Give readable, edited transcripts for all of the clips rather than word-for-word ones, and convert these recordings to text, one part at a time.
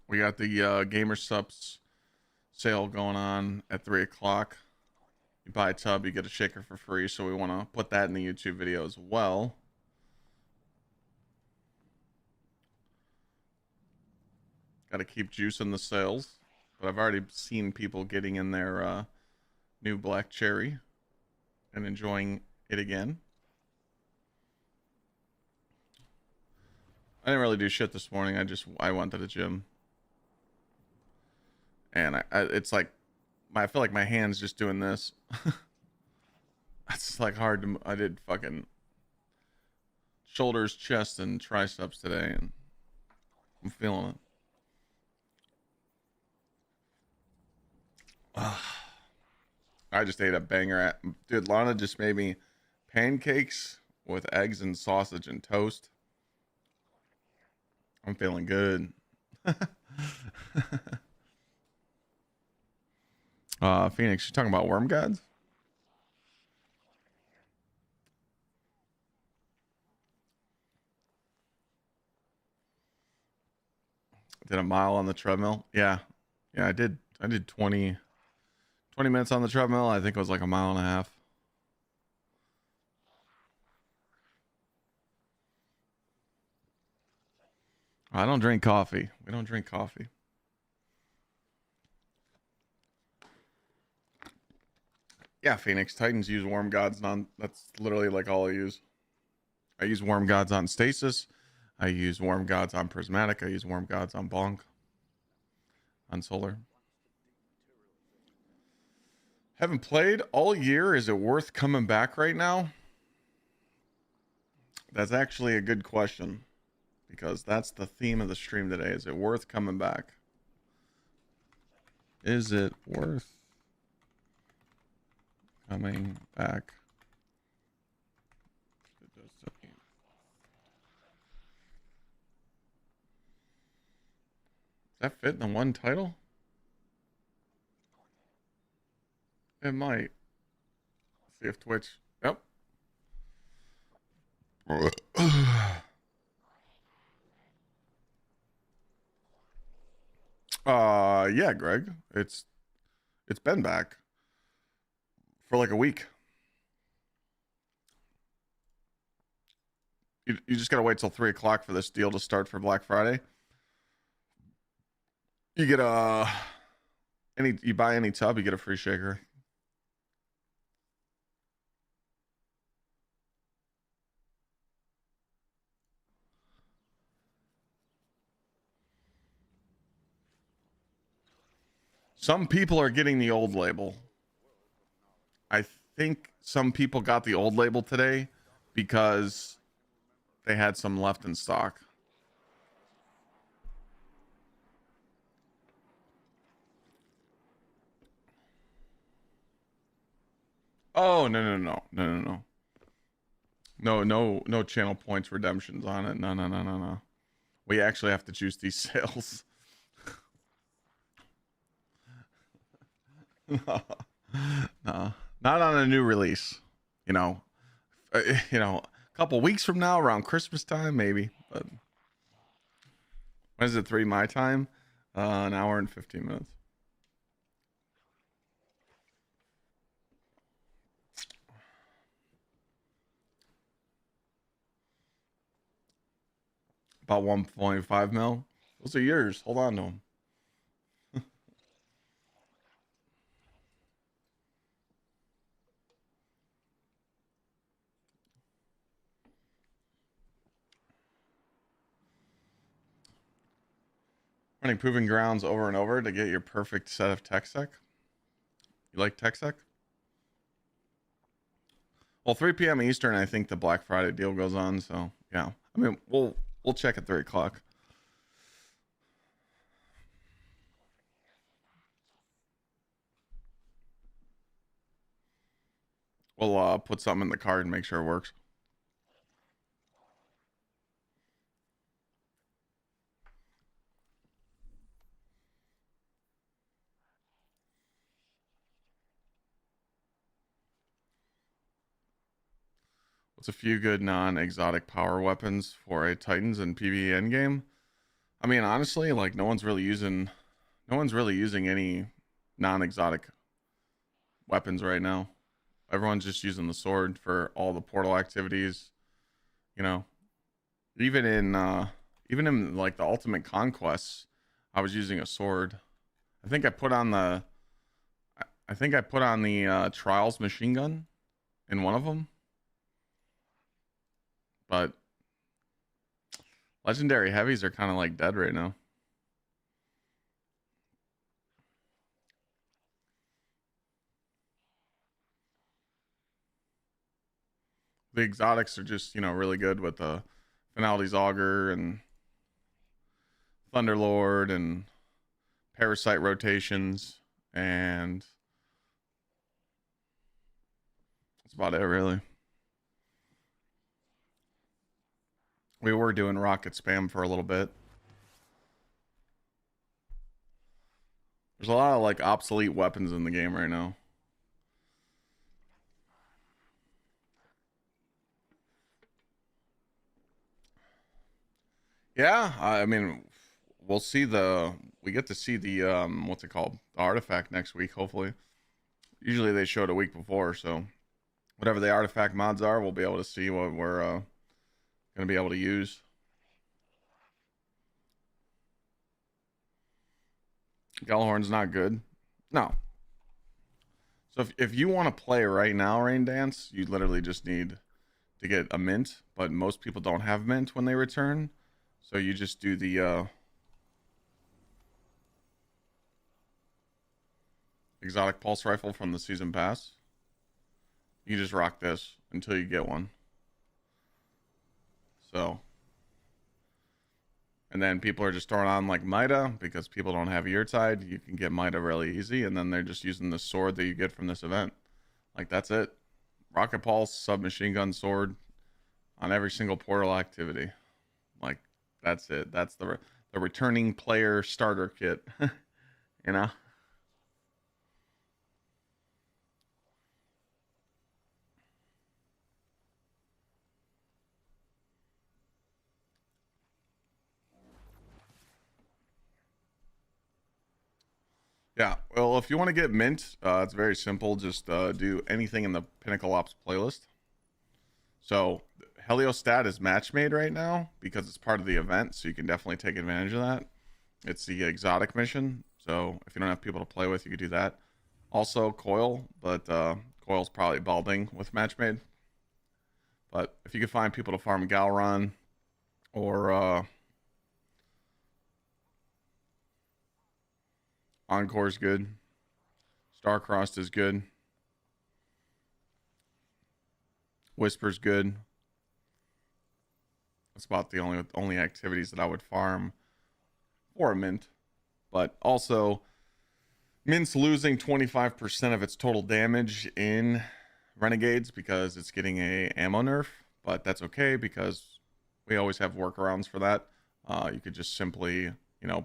We got the Gamer Subs sale going on at 3 o'clock. You buy a tub, you get a shaker for free. So we want to put that in the YouTube video as well. Got to keep juicing the sales. But I've already seen people getting in their new black cherry and enjoying it again. I didn't really do shit this morning. I went to the gym. And it's like, I feel like my hand's just doing this. It's like hard to, I did fucking shoulders, chest, and triceps today, and I'm feeling it. I just ate a banger. Dude, Lana just made me pancakes with eggs and sausage and toast. I'm feeling good. Phoenix, you talking about worm gods? Did a mile on the treadmill. Yeah. I did 20 minutes on the treadmill. I think it was like a mile and a half. I don't drink coffee. We don't drink coffee. Yeah, Phoenix. Titans use worm gods on. That's literally like all I use. I use worm gods on stasis. I use worm gods on prismatic. I use worm gods on bonk. On solar. Haven't played all year. Is it worth coming back right now? That's actually a good question, because that's the theme of the stream today. Is it worth coming back? Is it worth coming back? Does that fit in the one title? It might. Let's see if Twitch. Yep. Yeah, Greg. It's been back for like a week. You just gotta wait till 3 o'clock for this deal to start for Black Friday. You get you buy any tub, you get a free shaker. Some people are getting the old label. I think some people got the old label today because they had some left in stock. Oh, no channel points redemptions on it. No. We actually have to choose these sales. No, not on a new release. A couple weeks from now, around Christmas time, maybe. But when is it? 3 my time? An hour and 15 minutes. About 1.5 mil. Those are yours. Hold on to them. Running Proving Grounds over and over to get your perfect set of tech sec. You like tech sec? Well, 3 p.m. Eastern, I think the Black Friday deal goes on. So yeah, I mean, we'll check at 3 o'clock. We'll put something in the card and make sure it works. What's a few good non-exotic power weapons for a Titans and PvE endgame? I mean, honestly, like no one's really using any non-exotic weapons right now. Everyone's just using the sword for all the portal activities. You know, even in like the ultimate conquests, I was using a sword. I think I put on the trials machine gun in one of them, but legendary heavies are kind of like dead right now. The exotics are just, really good with the Finality's Augur and Thunderlord and Parasite rotations, and that's about it, really. We were doing rocket spam for a little bit. There's a lot of like obsolete weapons in the game right now. Yeah, I mean, we get to see the what's it called, the artifact next week, hopefully. Usually they show it a week before, so whatever the artifact mods are, we'll be able to see what we're gonna be able to use. Gallahorn's not good. No. So if you want to play right now, Rain Dance, you literally just need to get a mint, but most people don't have mint when they return. So you just do the exotic pulse rifle from the season pass. You just rock this until you get one. So, and then people are just throwing on like Mida because people don't have Eartide. You can get Mida really easy, and then they're just using the sword that you get from this event. Like that's it. Rocket pulse, submachine gun, sword on every single portal activity. Like that's it. That's the returning player starter kit. You know. Yeah, well, if you want to get mint, it's very simple. Just do anything in the Pinnacle Ops playlist. So Heliostat is match made right now because it's part of the event, so you can definitely take advantage of that. It's the exotic mission, so if you don't have people to play with, you could do that. Also Coil, but Coil's probably balding with match made. But if you could find people to farm Galron or Encore's good. Starcrossed is good. Whisper's good. That's about the only activities that I would farm for a mint. But also, Mint's losing 25% of its total damage in Renegades because it's getting a ammo nerf. But that's okay because we always have workarounds for that. You could just simply,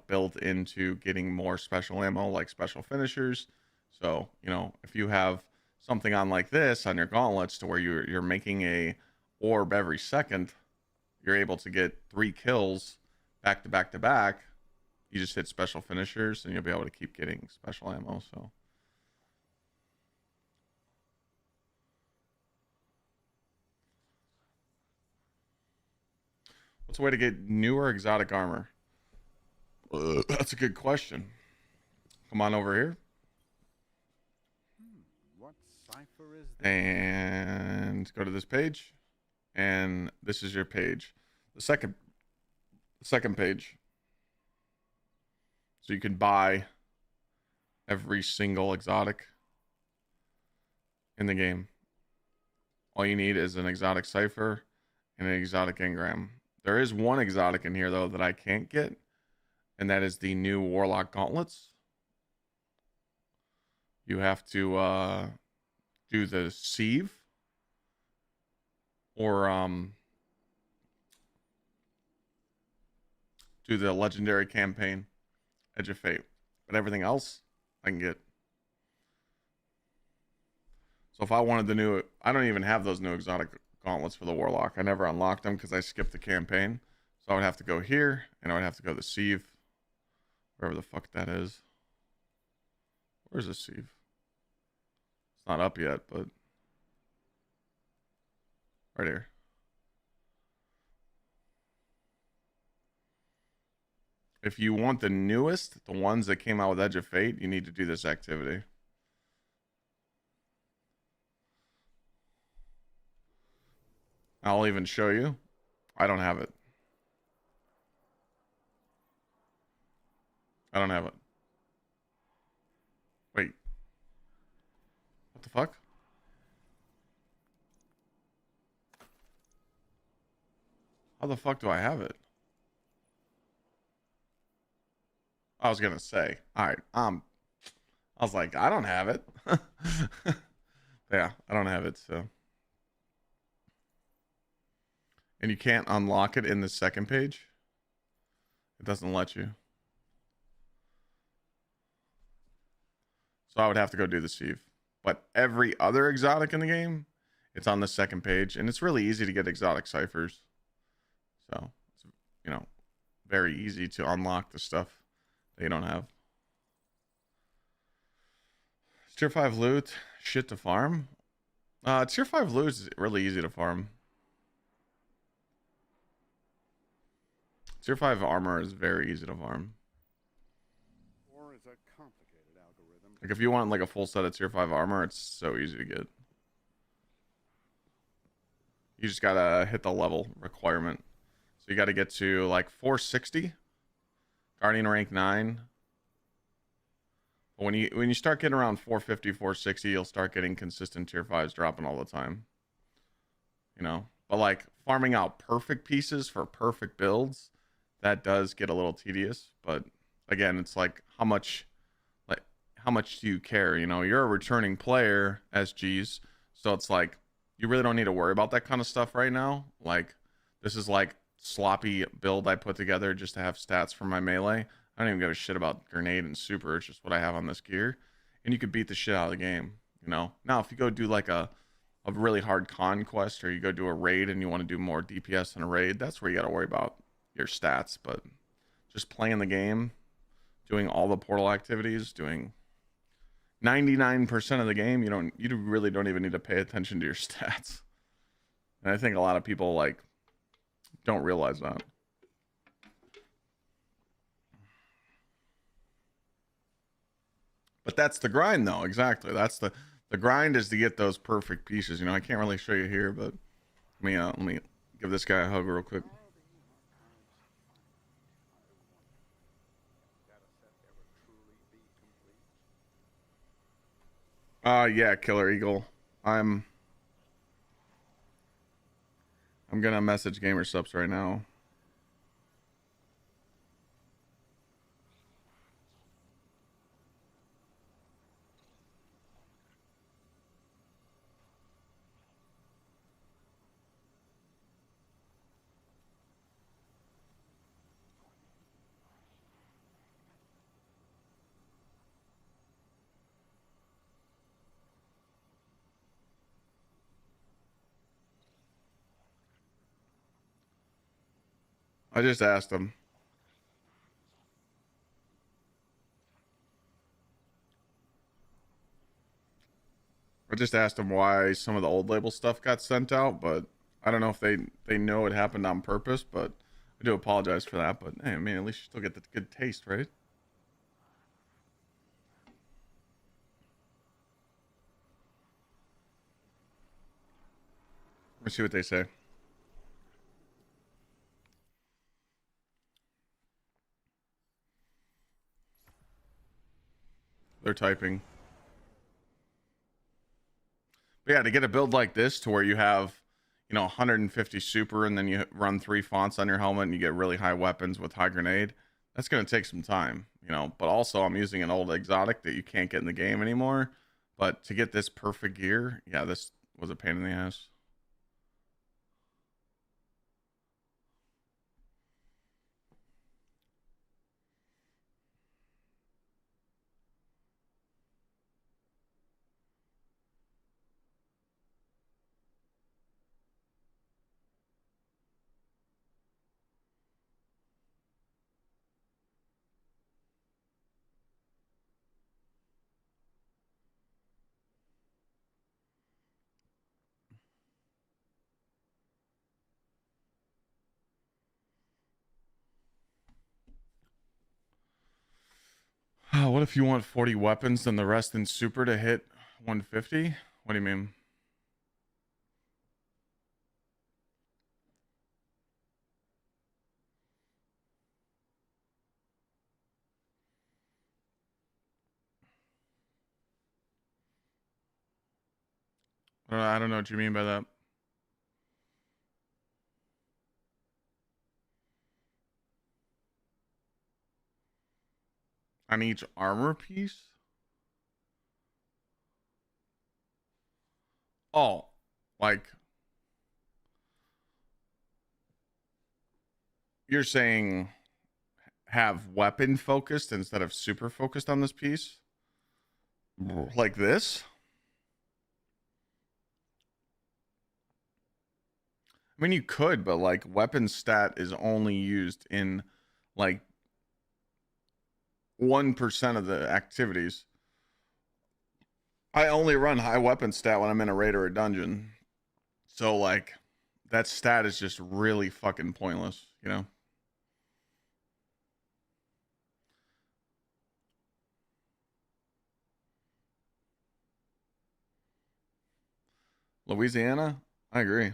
build into getting more special ammo like special finishers. So, if you have something on like this on your gauntlets to where you're making a orb every second, you're able to get 3 kills back to back to back. You just hit special finishers and you'll be able to keep getting special ammo. So what's a way to get newer exotic armor? That's a good question. Come on over here. What cipher is this? And go to this page. And this is your page. The second page. So you can buy every single exotic in the game. All you need is an exotic cipher and an exotic engram. There is one exotic in here though that I can't get, and that is the new Warlock gauntlets. You have to do the sieve or do the legendary campaign, Edge of Fate. But everything else I can get. So if I wanted the new, I don't even have those new exotic gauntlets for the Warlock. I never unlocked them because I skipped the campaign. So I would have to go here, and I would have to go to sieve, wherever the fuck that is. Where's the sieve? It's not up yet, but right here. If you want the newest, the ones that came out with Edge of Fate, you need to do this activity. I'll even show you. I don't have it. I don't have it. Wait. What the fuck? How the fuck do I have it? I was gonna say. Alright, I was like, I don't have it. Yeah, I don't have it, so. And you can't unlock it in the second page? It doesn't let you. So I would have to go do the sieve. But every other exotic in the game, it's on the second page. And it's really easy to get exotic ciphers. So, it's, you know, very easy to unlock the stuff that you don't have. Tier 5 loot, shit to farm. Tier 5 loot is really easy to farm. Tier 5 armor is very easy to farm. Or is a complicated algorithm. Like if you want like a full set of tier 5 armor, it's so easy to get. You just gotta hit the level requirement. So you gotta get to like 460. Guardian rank 9. But when you start getting around 450, 460, you'll start getting consistent tier 5s dropping all the time. You know? But like farming out perfect pieces for perfect builds, that does get a little tedious. But again, it's like how much do you care? You know, you're a returning player, SGs, so it's like you really don't need to worry about that kind of stuff right now. Like this is like sloppy build I put together just to have stats for my melee. I don't even give a shit about grenade and super. It's just what I have on this gear, and you could beat the shit out of the game. You know. Now if you go do like a really hard conquest, or you go do a raid and you want to do more DPS in a raid, that's where you got to worry about your stats. But just playing the game, doing all the portal activities, doing 99% of the game, you really don't even need to pay attention to your stats. And I think a lot of people like don't realize that. But that's the grind though. Exactly. That's the grind is to get those perfect pieces. You know, I can't really show you here, but let me give this guy a hug real quick. Yeah, Killer Eagle. I'm gonna message Gamer Subs right now. I just asked him. I just asked him why some of the old label stuff got sent out, but I don't know if they know it happened on purpose, but I do apologize for that. But hey, I mean, at least you still get the good taste, right? Let's see what they say. They're typing. But yeah, to get a build like this to where you have, 150 super and then you run 3 fonts on your helmet and you get really high weapons with high grenade, that's going to take some time, But also I'm using an old exotic that you can't get in the game anymore. But to get this perfect gear, yeah, this was a pain in the ass. What if you want 40 weapons, then the rest in super to hit 150? What do you mean? I don't know what you mean by that. On each armor piece? Oh, like you're saying have weapon focused instead of super focused on this piece? Like this? I mean, you could, but like weapon stat is only used in like 1% of the activities. I only run high weapon stat when I'm in a raid or a dungeon. So like that stat is just really fucking pointless, you know? Louisiana? I agree.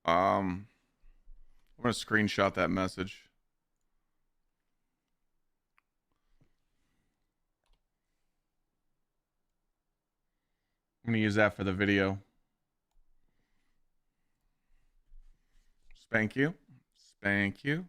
I'm gonna screenshot that message. I'm gonna use that for the video. Spank you. Spank you.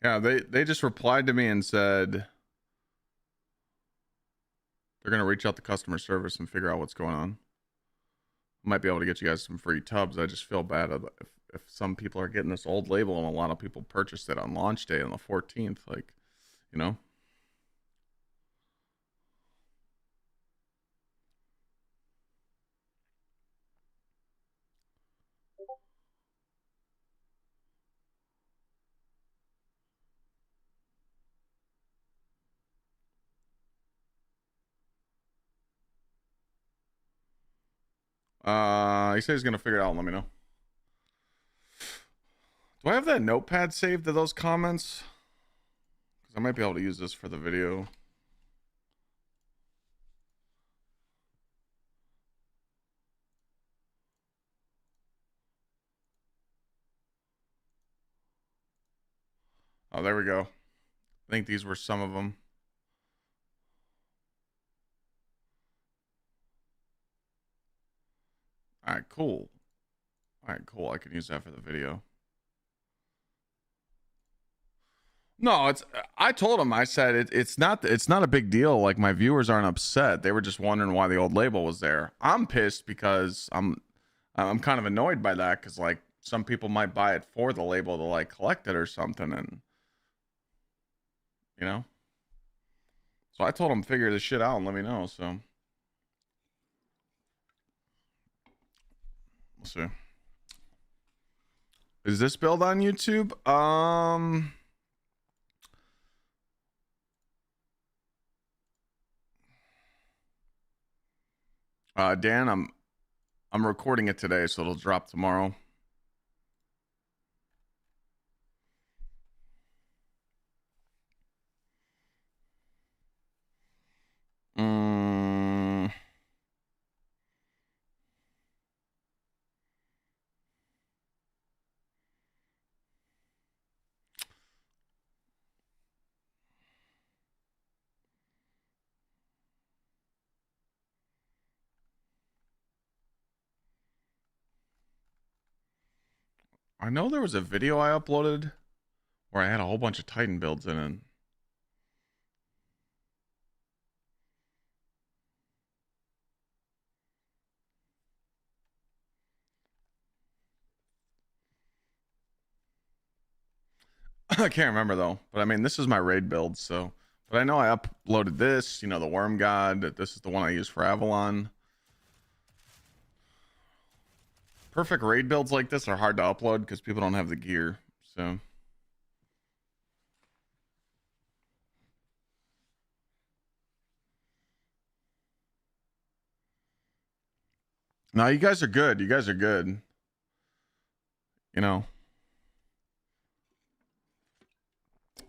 Yeah, they just replied to me and said they're gonna reach out to customer service and figure out what's going on. Might be able to get you guys some free tubs. I just feel bad if some people are getting this old label and a lot of people purchased it on launch day on the 14th. Like, you know. He said he's gonna figure it out and let me know. Do I have that notepad saved to those comments? Because I might be able to use this for the video. Oh, there we go. I think these were some of them. All right, cool. All right, cool. I can use that for the video. No, it's. I told him. I said it's not. It's not a big deal. Like my viewers aren't upset. They were just wondering why the old label was there. I'm pissed because I'm kind of annoyed by that because like some people might buy it for the label to like collect it or something, and you know. So I told him figure this shit out and let me know. So we'll see. Is this build on YouTube? Dan, I'm recording it today, so it'll drop tomorrow. I know there was a video I uploaded where I had a whole bunch of Titan builds in it. I can't remember though, but I mean, this is my raid build, so. But I know I uploaded this, you know, the Worm God. This is the one I use for Avalon. Perfect raid builds like this are hard to upload because people don't have the gear, so. No, you guys are good. You guys are good. You know.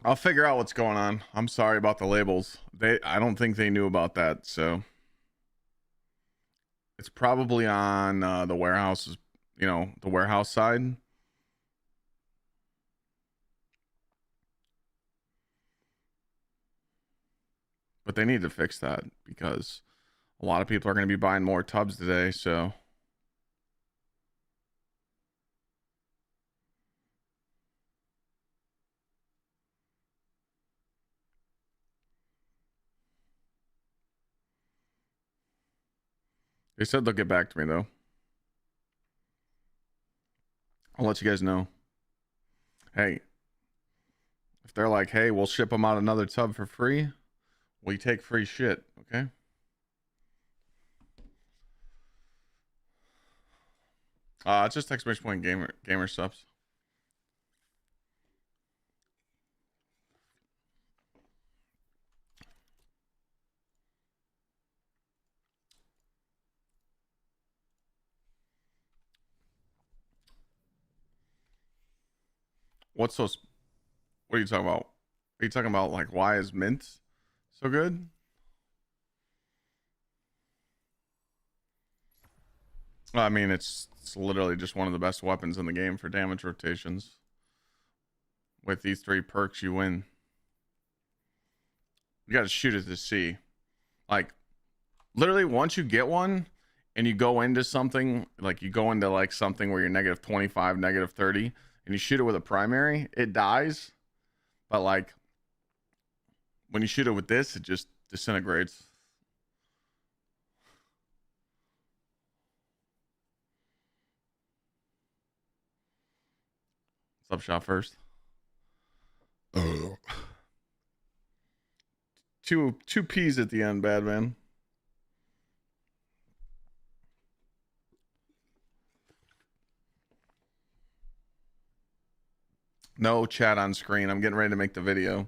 I'll figure out what's going on. I'm sorry about the labels. I don't think they knew about that, so it's probably on the warehouses, you know, the warehouse side. But they need to fix that because a lot of people are going to be buying more tubs today, so they said they'll get back to me though. I'll let you guys know. Hey, if they're like, hey, we'll ship them out another tub for free, we take free shit, okay? It's just exclamation point gamer subs. What's so? What are you talking about? Are you talking about like why is mint so good? I mean, it's literally just one of the best weapons in the game for damage rotations. With these 3 perks, you win. You got to shoot it to see. Like, literally, once you get one and you go into something, like you go into like something where you're negative 25, negative 30, and you shoot it with a primary, it dies. But like, when you shoot it with this, it just disintegrates. Sub shot first. Two P's at the end, bad man. No chat on screen. I'm getting ready to make the video.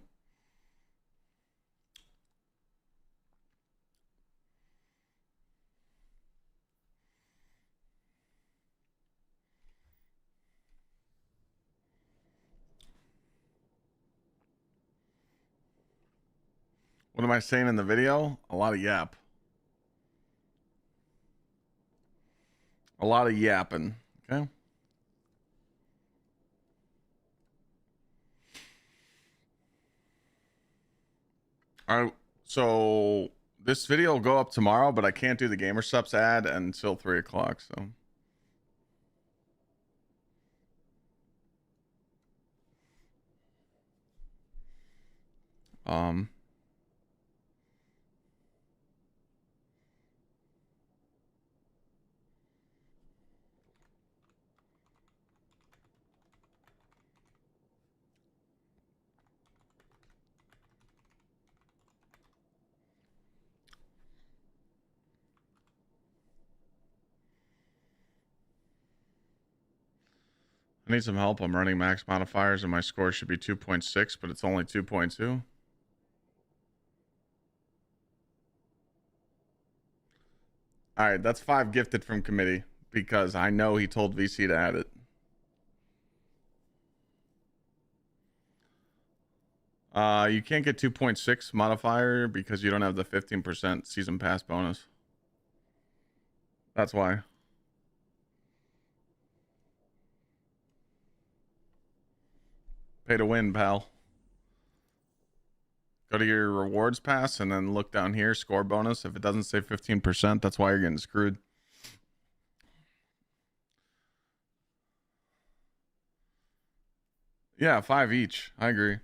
What am I saying in the video? A lot of yap. A lot of yapping. Okay. All right. So this video will go up tomorrow, but I can't do the Gamer Subs ad until 3 o'clock. So. I need some help. I'm running max modifiers and my score should be 2.6, but it's only 2.2. All right, that's 5 gifted from committee because I know he told VC to add it. You can't get 2.6 modifier because you don't have the 15% season pass bonus. That's why. Pay to win, pal. Go to your rewards pass and then look down here, score bonus. If it doesn't say 15%, that's why you're getting screwed. Yeah, 5 each. I agree.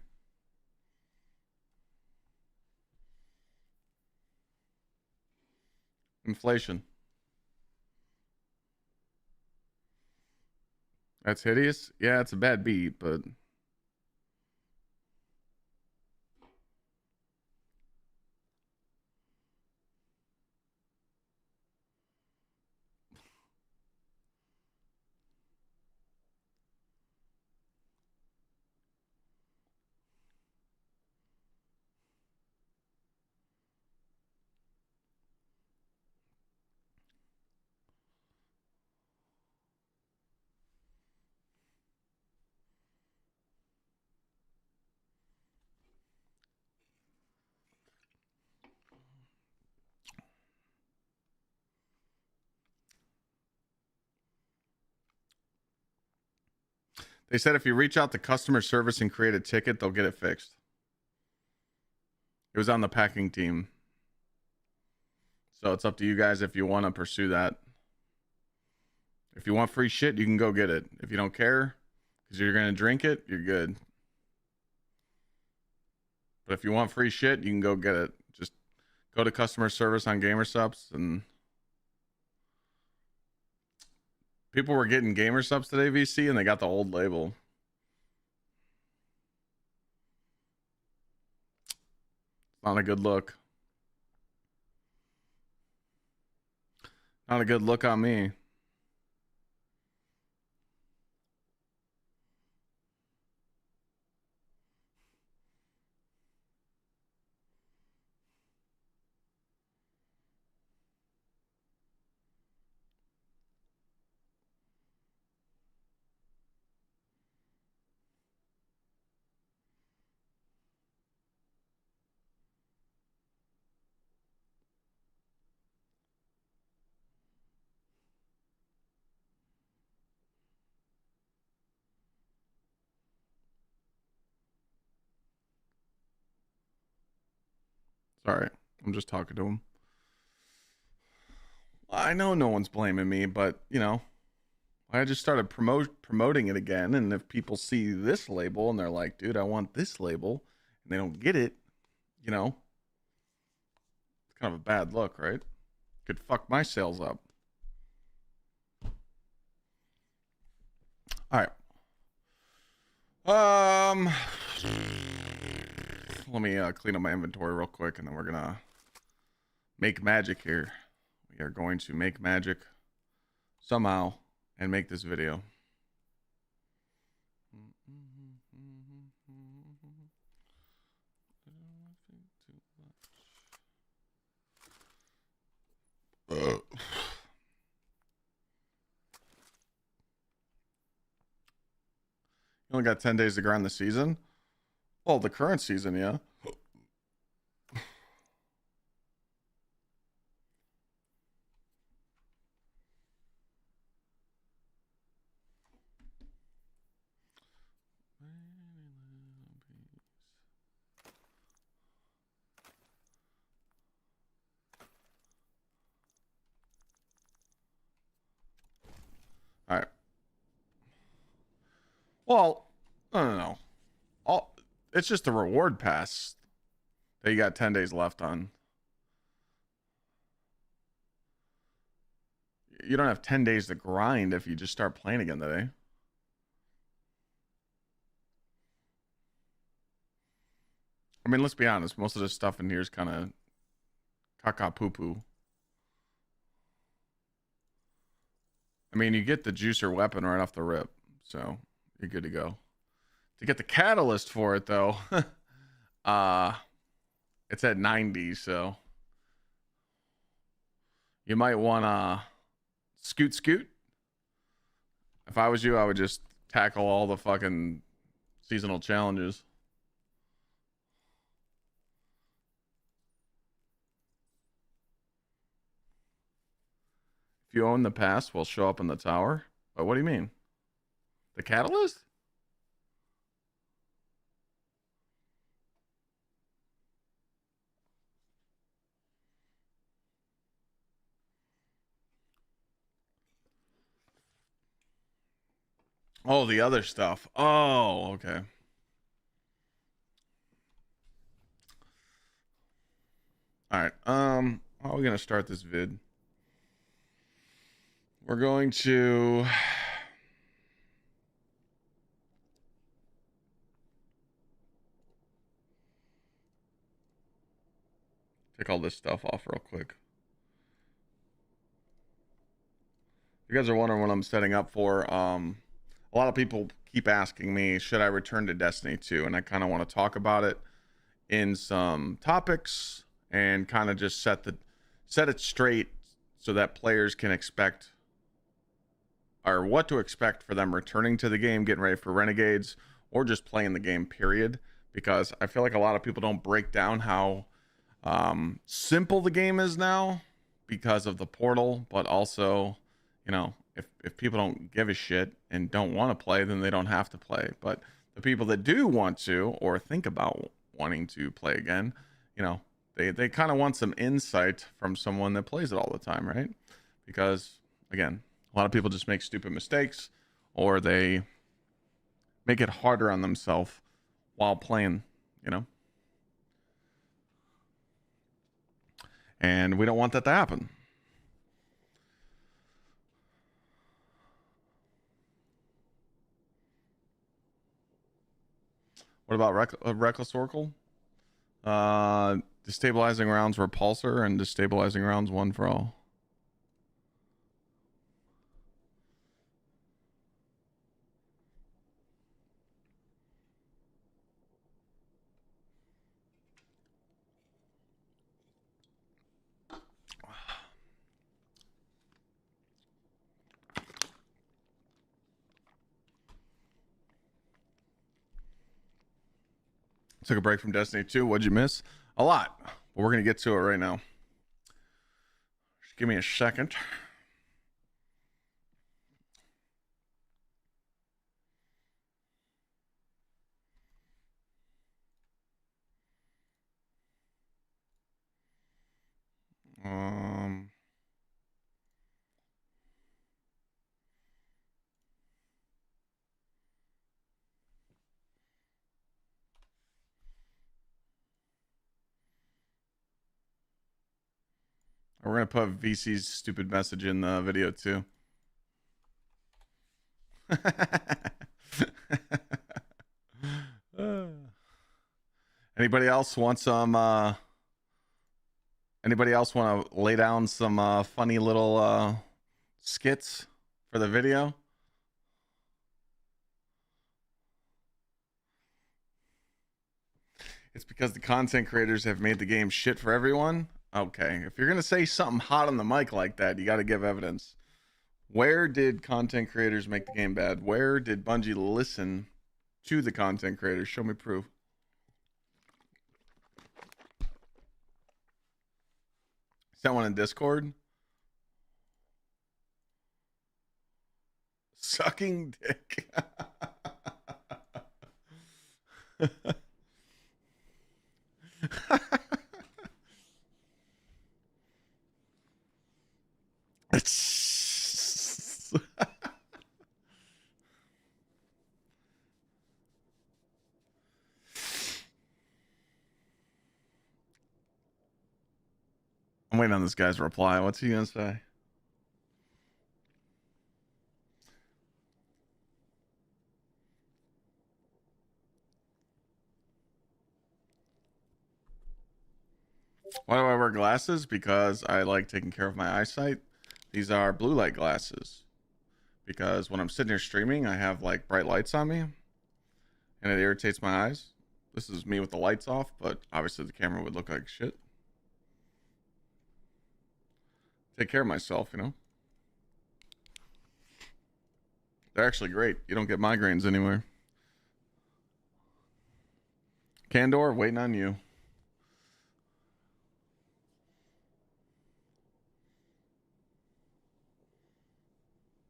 Inflation. That's hideous. Yeah, it's a bad beat, but they said if you reach out to customer service and create a ticket, they'll get it fixed. It was on the packing team. So it's up to you guys if you want to pursue that. If you want free shit, you can go get it. If you don't care, because you're going to drink it, you're good. But if you want free shit, you can go get it. Just go to customer service on GamerSupps, and people were getting GamerSupps today, VC, and they got the old label. Not a good look. Not a good look on me. Sorry, I'm just talking to him. I know no one's blaming me, but you know, I just started promoting it again, and if people see this label and they're like, "Dude, I want this label," and they don't get it, you know, it's kind of a bad look, right? Could fuck my sales up. All right. Let me clean up my inventory real quick, and then we're gonna make magic here. We are going to make magic somehow and make this video. You only got 10 days to grind the season? Well, the current season, yeah. All right. Well, I don't know. It's just a reward pass that you got 10 days left on. You don't have 10 days to grind if you just start playing again today. I mean, let's be honest. Most of this stuff in here is kind of caca poo poo. I mean, you get the juicer weapon right off the rip, so you're good to go. To get the catalyst for it, though, it's at 90, so you might want to scoot. If I was you, I would just tackle all the fucking seasonal challenges. If you own the pass, will show up in the tower. But what do you mean? The catalyst? Oh, the other stuff. Oh, okay. All right. How are we gonna start this vid? We're going to take all this stuff off real quick. You guys are wondering what I'm setting up for. A lot of people keep asking me, should I return to Destiny 2? And I kind of want to talk about it in some topics and kind of just set it straight so that players can expect or what to expect for them returning to the game, getting ready for Renegades, or just playing the game, period. Because I feel like a lot of people don't break down how simple the game is now because of the portal, but also, you know, if people don't give a shit and don't want to play, then they don't have to play. But the people that do want to or think about wanting to play again, you know, they kind of want some insight from someone that plays it all the time, right? Because again, a lot of people just make stupid mistakes or they make it harder on themselves while playing, you know? And we don't want that to happen. What about Reckless Oracle? Destabilizing rounds repulsor and destabilizing rounds one for all. Took a break from Destiny 2. What'd you miss? A lot. But we're going to get to it right now. Just give me a second. Um, we're going to put VC's stupid message in the video too. Anybody else want some anybody else want to lay down some funny little skits for the video? It's because the content creators have made the game shit for everyone. Okay, if you're going to say something hot on the mic like that, you got to give evidence. Where did content creators make the game bad? Where did Bungie listen to the content creators? Show me proof. Sent one in Discord. Sucking dick. I'm waiting on this guy's reply. What's he gonna say? Why do I wear glasses? Because I like taking care of my eyesight. These are blue light glasses. Because when I'm sitting here streaming, I have like bright lights on me and it irritates my eyes. This is me with the lights off, but obviously the camera would look like shit. Take care of myself, you know? They're actually great. You don't get migraines anywhere. Candor, waiting on you.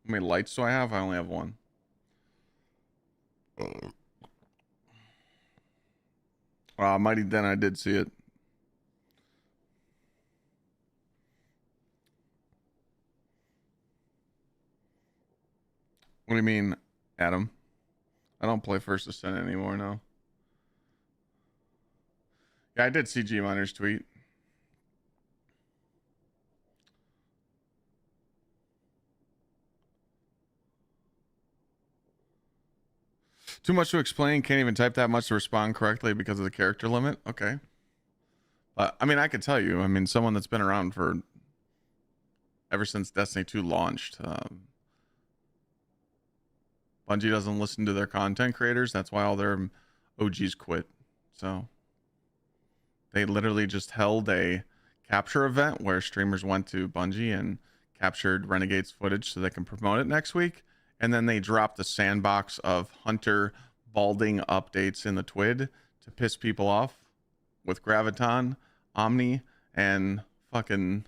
How many lights do I have? I only have one. Mighty Den, I did see it. What do you mean? Adam. I don't play First Ascent anymore, no. Yeah, I did see G Miner's tweet. Too much to explain. Can't even type that much to respond correctly because of the character limit. Okay. I mean, I could tell you. I mean, someone that's been around for ever since Destiny 2 launched. Bungie doesn't listen to their content creators. That's why all their OGs quit. So they literally just held a capture event where streamers went to Bungie and captured Renegades footage so they can promote it next week. And then they dropped the sandbox of Hunter balding updates in the TWID to piss people off with Graviton, Omni, and fucking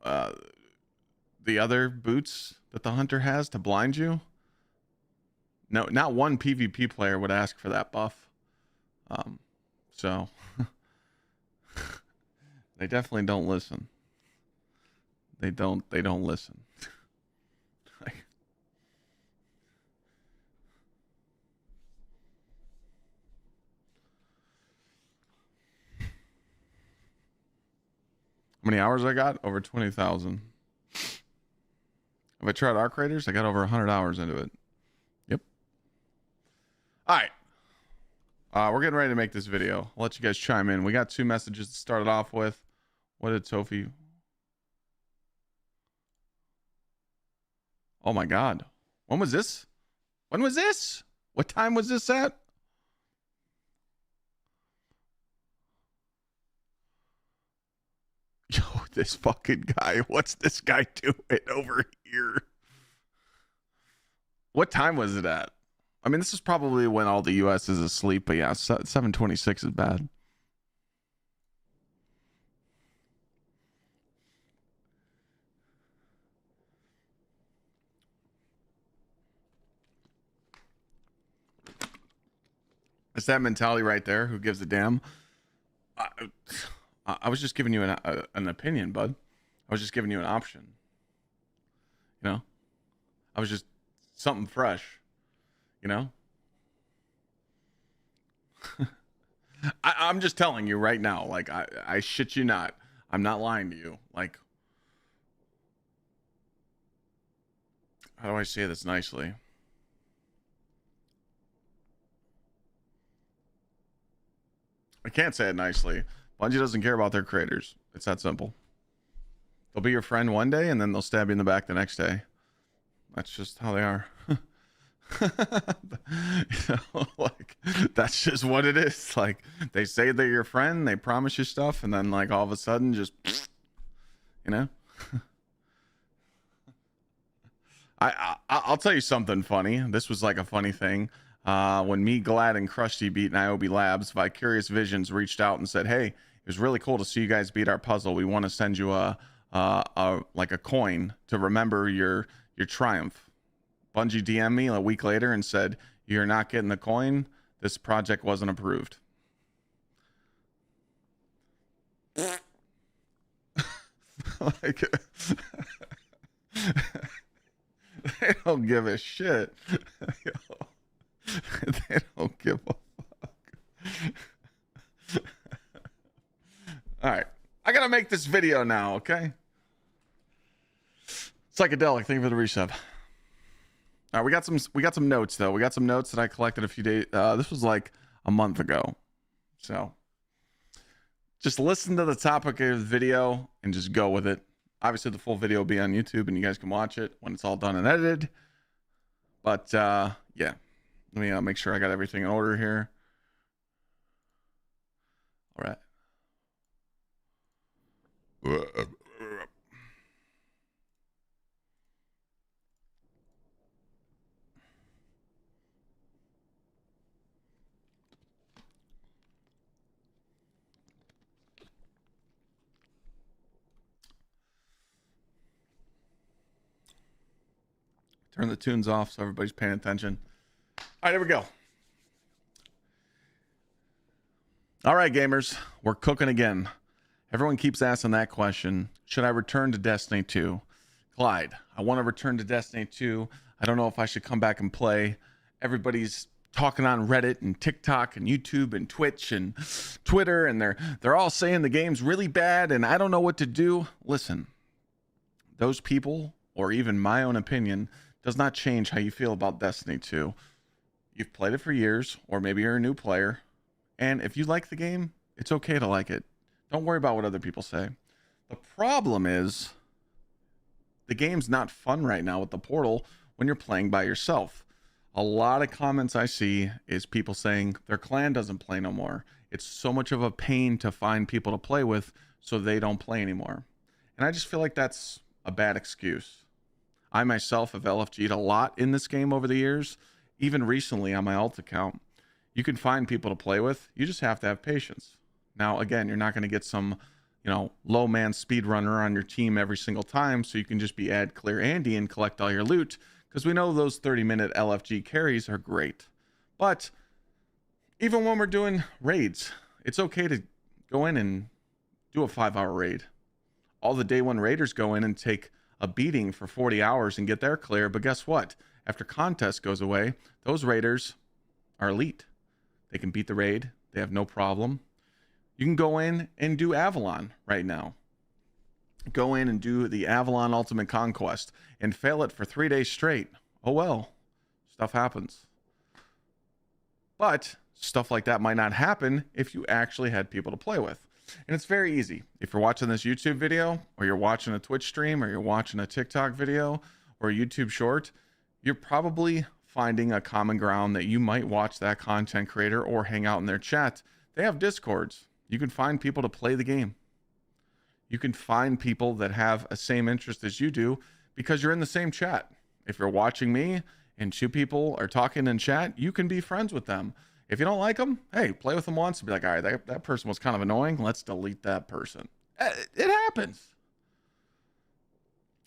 the other boots that the Hunter has to blind you. No, not one PvP player would ask for that buff. So they definitely don't listen. They don't listen. How many hours I got? Over 20,000. If I tried Arc Raiders, I got over 100 hours into it. Yep. All right. We're getting ready to make this video. I'll let you guys chime in. We got 2 messages to start it off with. What did Sophie? Oh my God. When was this? When was this? What time was this at? Yo, this fucking guy. What's this guy doing over here? What time was it at? I mean, this is probably when all the US is asleep, but yeah, 7:26 is bad. It's that mentality right there. Who gives a damn? I was just giving you an opinion, bud. I was just giving you an option. You know, I was just something fresh. You know, I'm just telling you right now. Like I shit you not. I'm not lying to you. Like, how do I say this nicely? I can't say it nicely. Bungie doesn't care about their creators. It's that simple. They'll be your friend one day and then they'll stab you in the back the next day. That's just how they are. You know, like, that's just what it is. Like, they say they're your friend, they promise you stuff, and then like all of a sudden just, you know. I'll tell you something funny. This was like a funny thing. When me, Glad, and Krusty beat Niobe Labs, Vicarious Visions reached out and said, "Hey, it was really cool to see you guys beat our puzzle. We want to send you a coin to remember your triumph." Bungie DM'd me a week later and said, "You're not getting the coin. This project wasn't approved." Like, they don't give a shit. They don't give a fuck. All right, I gotta make this video now. Okay. Psychedelic, thank you for the resub. All right, we got some notes though. We got some notes that I collected a few days. This was like a month ago, so just listen to the topic of the video and just go with it. Obviously, the full video will be on YouTube, and you guys can watch it when it's all done and edited. But yeah, let me make sure I got everything in order here. All right. Turn the tunes off so everybody's paying attention. All right, here we go. All right, gamers, we're cooking again. Everyone keeps asking that question. Should I return to Destiny 2? Clyde, I want to return to Destiny 2. I don't know if I should come back and play. Everybody's talking on Reddit and TikTok and YouTube and Twitch and Twitter, and they're all saying the game's really bad and I don't know what to do. Listen, those people, or even my own opinion, does not change how you feel about Destiny 2. You've played it for years, or maybe you're a new player, and if you like the game, it's okay to like it. Don't worry about what other people say. The problem is the game's not fun right now with the portal when you're playing by yourself. A lot of comments I see is people saying their clan doesn't play no more. It's so much of a pain to find people to play with, so they don't play anymore. And I just feel like that's a bad excuse. I myself have LFG'd a lot in this game over the years, even recently on my alt account. You can find people to play with. You just have to have patience. Now, again, you're not going to get some, low man speedrunner on your team every single time, so you can just be ad clear Andy and collect all your loot, because we know those 30-minute LFG carries are great. But even when we're doing raids, it's okay to go in and do a 5-hour raid. All the day one raiders go in and take a beating for 40 hours and get their clear, but guess what? After contest goes away, those raiders are elite. They can beat the raid. They have no problem. You can go in and do Avalon right now. Go in and do the Avalon Ultimate Conquest and fail it for 3 days straight. Oh well, stuff happens. But stuff like that might not happen if you actually had people to play with. And it's very easy. If you're watching this YouTube video, or you're watching a Twitch stream, or you're watching a TikTok video, or a YouTube short, you're probably finding a common ground that you might watch that content creator or hang out in their chat. They have Discords. You can find people to play the game. You can find people that have a same interest as you do because you're in the same chat. If you're watching me and two people are talking in chat, you can be friends with them. If you don't like them, hey, play with them once and be like, all right, that person was kind of annoying. Let's delete that person. It happens.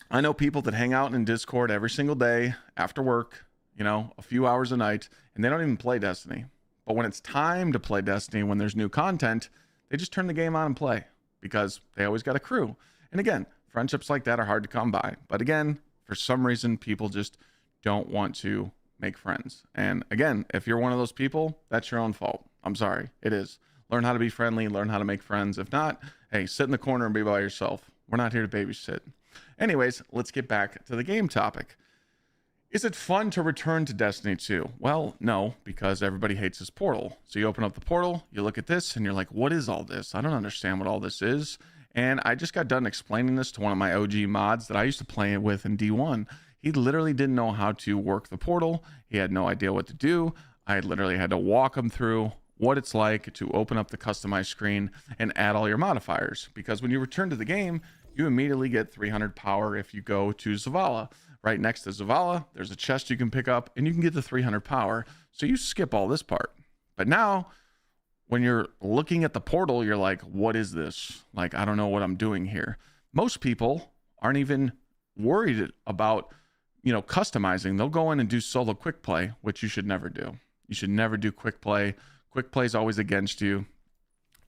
I know people that hang out in Discord every single day after work, a few hours a night, and they don't even play Destiny. But when it's time to play Destiny, when there's new content, they just turn the game on and play because they always got a crew. And again, friendships like that are hard to come by. But again, for some reason, people just don't want to make friends. And again, if you're one of those people, that's your own fault. I'm sorry. It is. Learn how to be friendly, learn how to make friends. If not, hey, sit in the corner and be by yourself. We're not here to babysit. Anyways, let's get back to the game topic. Is it fun to return to Destiny 2? Well, no, because everybody hates this portal. So you open up the portal, you look at this, and you're like, what is all this? I don't understand what all this is. And I just got done explaining this to one of my OG mods that I used to play with in D1. He literally didn't know how to work the portal. He had no idea what to do. I literally had to walk him through what it's like to open up the customized screen and add all your modifiers. Because when you return to the game, you immediately get 300 power if you go to Zavala. Right next to Zavala, there's a chest you can pick up and you can get the 300 power. So you skip all this part. But now, when you're looking at the portal, you're like, what is this? Like, I don't know what I'm doing here. Most people aren't even worried about, customizing. They'll go in and do solo quick play, which you should never do. You should never do quick play. Quick play is always against you.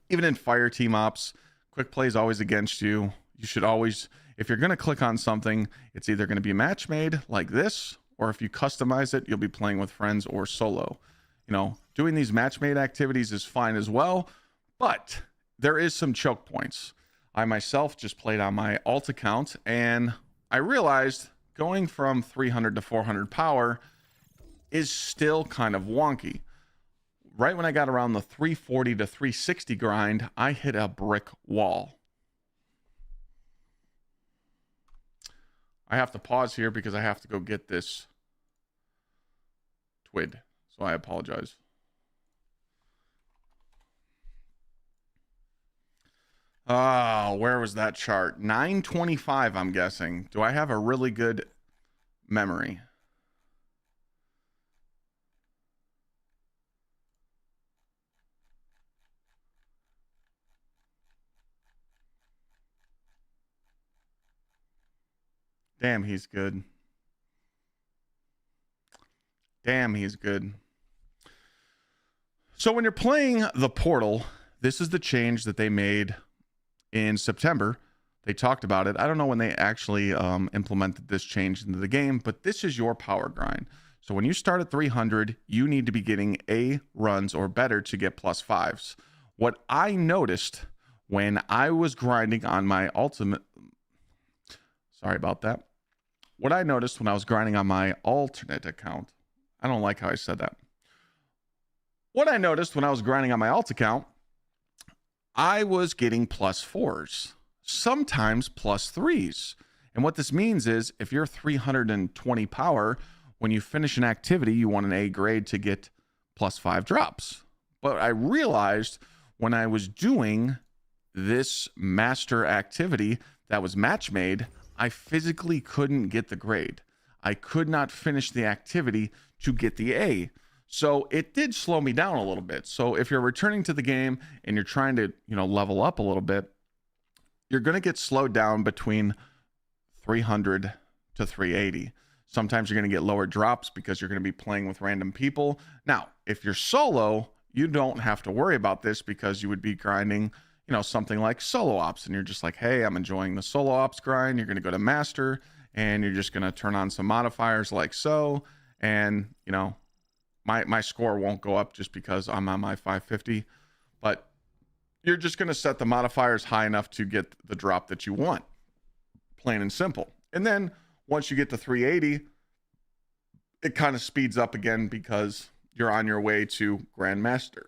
Even in fire team ops, quick play is always against you. You should always, if you're going to click on something, it's either going to be match made like this, or if you customize it, you'll be playing with friends or solo. Doing these match made activities is fine as well, but there is some choke points. I myself just played on my alt account and I realized going from 300 to 400 power is still kind of wonky. Right when I got around the 340 to 360 grind, I hit a brick wall. I have to pause here because I have to go get this twid. So I apologize. Where was that chart? 925, I'm guessing. Do I have a really good memory? Damn, he's good. Damn, he's good. So when you're playing the portal, this is the change that they made in September they talked about it. I don't know when they actually implemented this change into the game, but this is your power grind. So when you start at 300, you need to be getting A runs or better to get +5s. What I noticed when I was grinding on my ultimate, sorry about that. What I noticed when I was grinding on my alternate account, I don't like how I said that. What I noticed when I was grinding on my alt account, I was getting +4s, sometimes +3s. And what this means is if you're 320 power, when you finish an activity, you want an A grade to get +5 drops. But I realized when I was doing this master activity that was match made, I physically couldn't get the grade. I could not finish the activity to get the A. So it did slow me down a little bit. So if you're returning to the game and you're trying to, level up a little bit, you're going to get slowed down between 300 to 380. Sometimes you're going to get lower drops because you're going to be playing with random people. Now, if you're solo, you don't have to worry about this because you would be grinding, something like solo ops. And you're just like, hey, I'm enjoying the solo ops grind. You're going to go to master and you're just going to turn on some modifiers like so. And, my score won't go up just because I'm on my 550, but you're just going to set the modifiers high enough to get the drop that you want, plain and simple. And then once you get to 380, it kind of speeds up again because you're on your way to Grandmaster.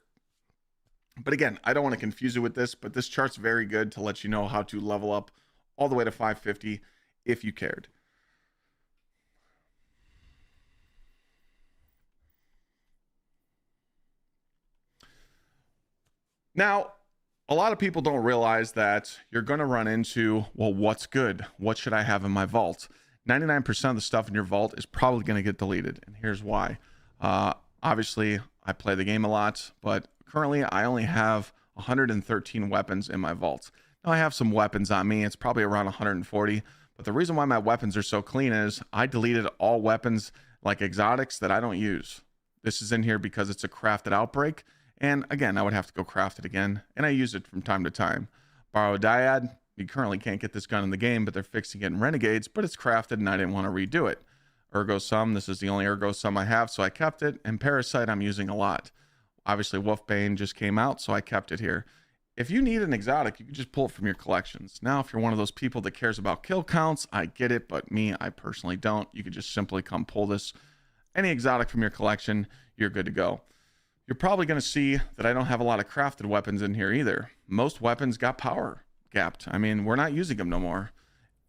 But again, I don't want to confuse you with this, but this chart's very good to let you know how to level up all the way to 550 if you cared. Now, a lot of people don't realize that you're going to run into, well, what's good? What should I have in my vault? 99% of the stuff in your vault is probably going to get deleted. And here's why. Obviously, I play the game a lot, but currently I only have 113 weapons in my vault. Now, I have some weapons on me. It's probably around 140. But the reason why my weapons are so clean is I deleted all weapons like exotics that I don't use. This is in here because it's a crafted outbreak. And again, I would have to go craft it again. And I use it from time to time. Borrow Dyad. You currently can't get this gun in the game, but they're fixing it in Renegades. But it's crafted and I didn't want to redo it. Ergo Sum. This is the only Ergo Sum I have, so I kept it. And Parasite I'm using a lot. Obviously, Wolfbane just came out, so I kept it here. If you need an exotic, you can just pull it from your collections. Now, if you're one of those people that cares about kill counts, I get it. But me, I personally don't. You could just simply come pull this. Any exotic from your collection, you're good to go. You're probably going to see that I don't have a lot of crafted weapons in here either. Most weapons got power gapped. I mean, we're not using them no more.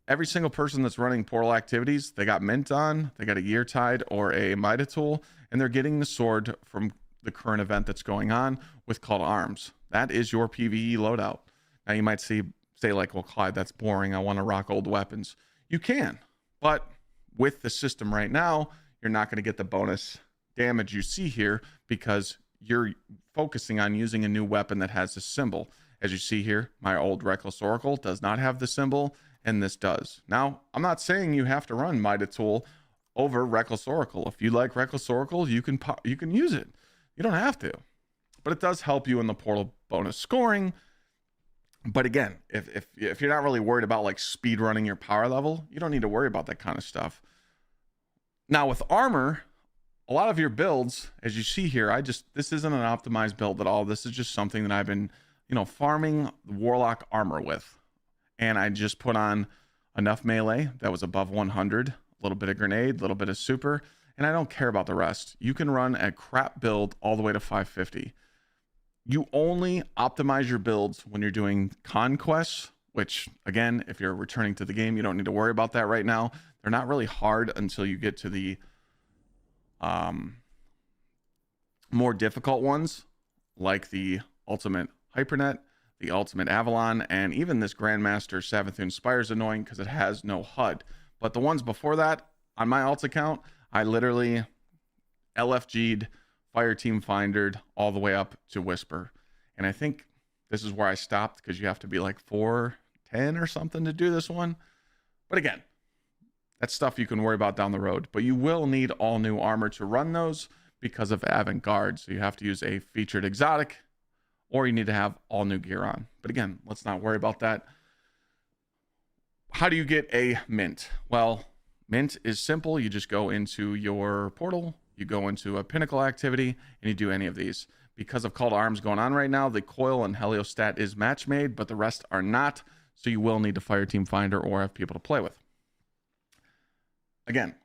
Every single person that's running portal activities, they got mint on, they got a gear tide or a Mida tool, and they're getting the sword from the current event that's going on with Call to Arms. That is your PvE loadout. Now you might say like, well, Clyde, that's boring. I want to rock old weapons. You can, but with the system right now, you're not going to get the bonus damage you see here because you're focusing on using a new weapon that has a symbol. As you see here, my old Reckless Oracle does not have the symbol, and this does. Now, I'm not saying you have to run Mida Tool over Reckless Oracle. If you like Reckless Oracle, you can use it. You don't have to, but it does help you in the portal bonus scoring. But again, if you're not really worried about like speed running your power level, you don't need to worry about that kind of stuff. Now with armor, a lot of your builds, as you see here, this isn't an optimized build at all. This is just something that I've been, farming Warlock armor with. And I just put on enough melee that was above 100, a little bit of grenade, a little bit of super, and I don't care about the rest. You can run a crap build all the way to 550. You only optimize your builds when you're doing conquests, which again, if you're returning to the game, you don't need to worry about that right now. They're not really hard until you get to the more difficult ones like the Ultimate Hypernet, the Ultimate Avalon, and even this Grandmaster Savathun Spire is annoying because it has no HUD. But the ones before that, on my alt account, I literally LFG'd, Fire Team Findered all the way up to Whisper. And I think this is where I stopped because you have to be like 410 or something to do this one. But again, that's stuff you can worry about down the road. But you will need all new armor to run those because of Avant-Garde. So you have to use a featured exotic, or you need to have all new gear on. But again, let's not worry about that. how do you get a mint? Well, mint is simple. You just go into your portal, you go into a pinnacle activity, and you do any of these. Because of Call to Arms going on right now, the coil and heliostat is match made, but the rest are not. So you will need to fire Team Finder or have people to play with. Again,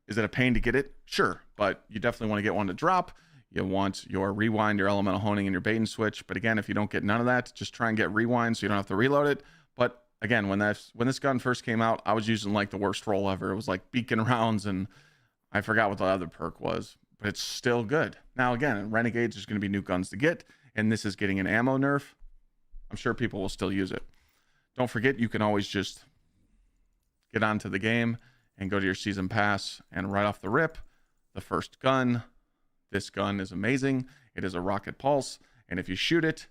is it a pain to get it? Sure, but you definitely want to get one to drop. You want your rewind, your elemental honing, and your bait and switch. But again, if you don't get none of that, just try and get rewind so you don't have to reload it. But again, when this gun first came out, I was using like the worst roll ever. It was like beacon rounds, and I forgot what the other perk was, but it's still good. Now again, in Renegades, there's going to be new guns to get, and this is getting an ammo nerf. I'm sure people will still use it. Don't forget, you can always just get onto the game and go to your season pass, and right off the rip, the first gun. This gun is amazing. It is a rocket pulse, and if you shoot it,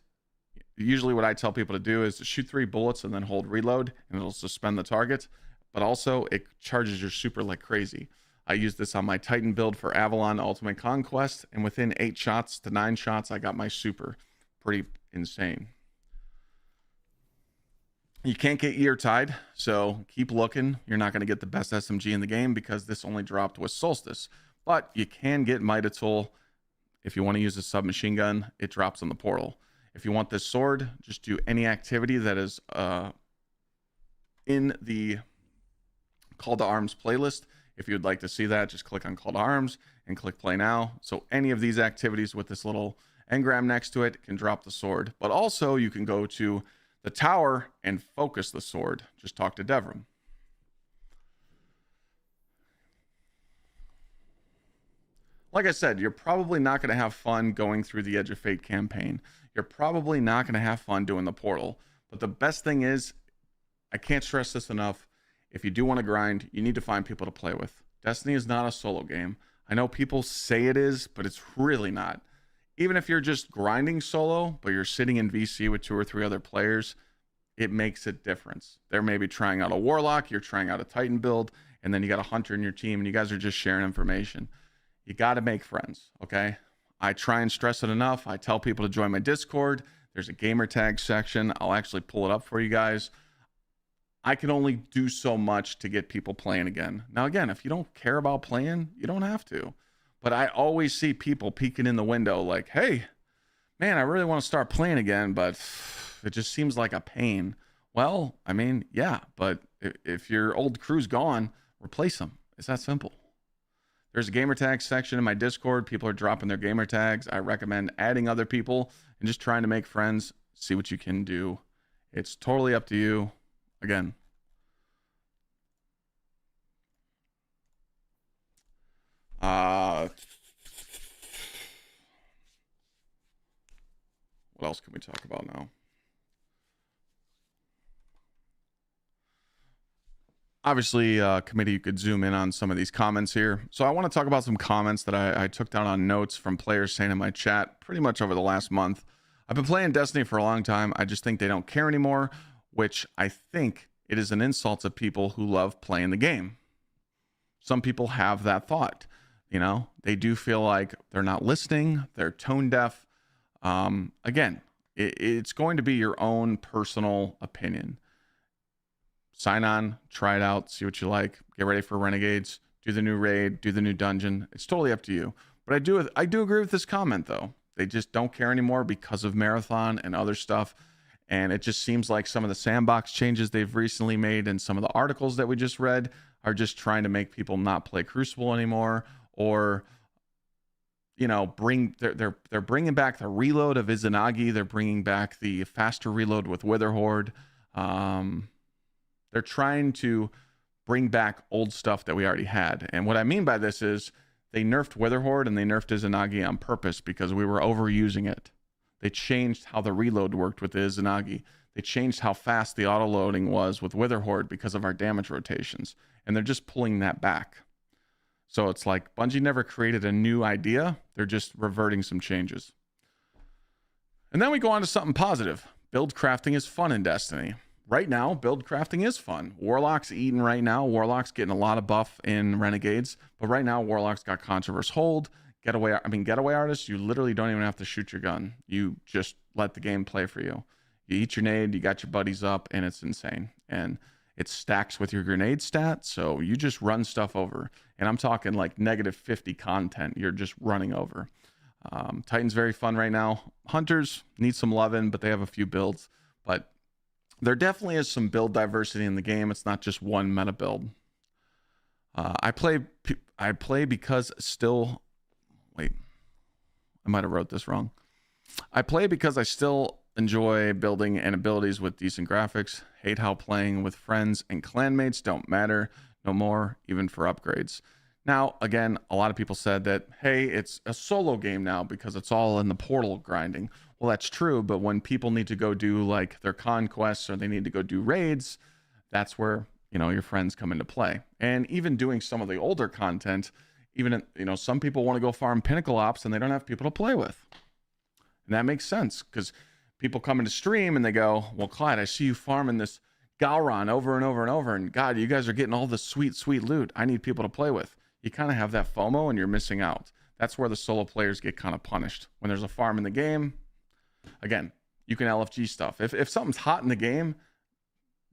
usually what I tell people to do is to shoot 3 bullets and then hold reload, and it'll suspend the target. But also, it charges your super like crazy. I used this on my Titan build for Avalon Ultimate Conquest, and within 8 shots to 9 shots, I got my super. Pretty insane. You can't get year tied, so keep looking. You're not going to get the best SMG in the game because this only dropped with Solstice. But you can get Mitatul. If you want to use a submachine gun, it drops on the portal. If you want this sword, just do any activity that is in the Call to Arms playlist. If you'd like to see that, just click on Call to Arms and click Play Now. So any of these activities with this little engram next to it can drop the sword. But also you can go to the tower and focus the sword. Just talk to Devrim. Like I said, you're probably not going to have fun going through the Edge of Fate campaign. You're probably not going to have fun doing the portal. But the best thing is, I can't stress this enough, if you do want to grind, you need to find people to play with. Destiny is not a solo game. I know people say it is, but it's really not. Even if you're just grinding solo, but you're sitting in VC with 2 or 3 other players, it makes a difference. They're maybe trying out a Warlock, you're trying out a Titan build, and then you got a Hunter in your team, and you guys are just sharing information. You got to make friends, okay? I try and stress it enough. I tell people to join my Discord. There's a gamer tag section. I'll actually pull it up for you guys. I can only do so much to get people playing again. Now, again, if you don't care about playing, you don't have to. But I always see people peeking in the window like, hey, man, I really want to start playing again, but it just seems like a pain. Well, I mean, yeah, but if your old crew's gone, replace them. It's that simple. There's a gamer tag section in my Discord. People are dropping their gamer tags. I recommend adding other people and just trying to make friends, see what you can do. It's totally up to you. Again, what else can we talk about now? Obviously, committee, you could zoom in on some of these comments here. So I want to talk about some comments that I took down on notes from players saying in my chat pretty much over the last month. I've been playing Destiny for a long time. I just think they don't care anymore, which I think it is an insult to people who love playing the game. Some people have that thought. You know, they do feel like they're not listening. They're tone deaf. Again, it's going to be your own personal opinion. Sign on, try it out, see what you like, get ready for Renegades, do the new raid, do the new dungeon. It's totally up to you. But I do agree with this comment though. They just don't care anymore because of Marathon and other stuff. And it just seems like some of the sandbox changes they've recently made and some of the articles that we just read are just trying to make people not play Crucible anymore, or you know, they're bringing back the reload of Izanagi. They're bringing back the faster reload with Witherhoard. They're trying to bring back old stuff that we already had. And what I mean by this is they nerfed Witherhoard and they nerfed Izanagi on purpose because we were overusing it. They changed how the reload worked with the Izanagi. They changed how fast the auto-loading was with Witherhoard because of our damage rotations. And they're just pulling that back. So it's like Bungie never created a new idea. They're just reverting some changes. And then we go on to something positive. Build crafting is fun in Destiny. Right now, build crafting is fun. Warlock's eating right now. Warlock's getting a lot of buff in Renegades. But right now, Warlock's got Controverse Hold. Getaway artists, you literally don't even have to shoot your gun. You just let the game play for you. You eat your nade, you got your buddies up, and it's insane. And It stacks with your grenade stat, so you just run stuff over. And I'm talking like -50 content you're just running over. Titan's very fun right now. Hunters need some loving, but they have a few builds. But there definitely is some build diversity in the game. It's not just one meta build. I play because still... Wait. I might have wrote this wrong. I play because I still enjoy building and abilities with decent graphics. Hate how playing with friends and clanmates don't matter no more, even for upgrades. Now, again, a lot of people said that, hey, it's a solo game now because it's all in the portal grinding. Well, that's true, but when people need to go do like their conquests or they need to go do raids, that's where, you know, your friends come into play. And even doing some of the older content, even, you know, some people want to go farm Pinnacle Ops and they don't have people to play with. And that makes sense because people come into stream and they go, well, Clyde, I see you farming this Galron over and over and over. And God, you guys are getting all this sweet, sweet loot. I need people to play with. You kind of have that FOMO and you're missing out. That's where the solo players get kind of punished. When there's a farm in the game, again, you can LFG stuff. If something's hot in the game,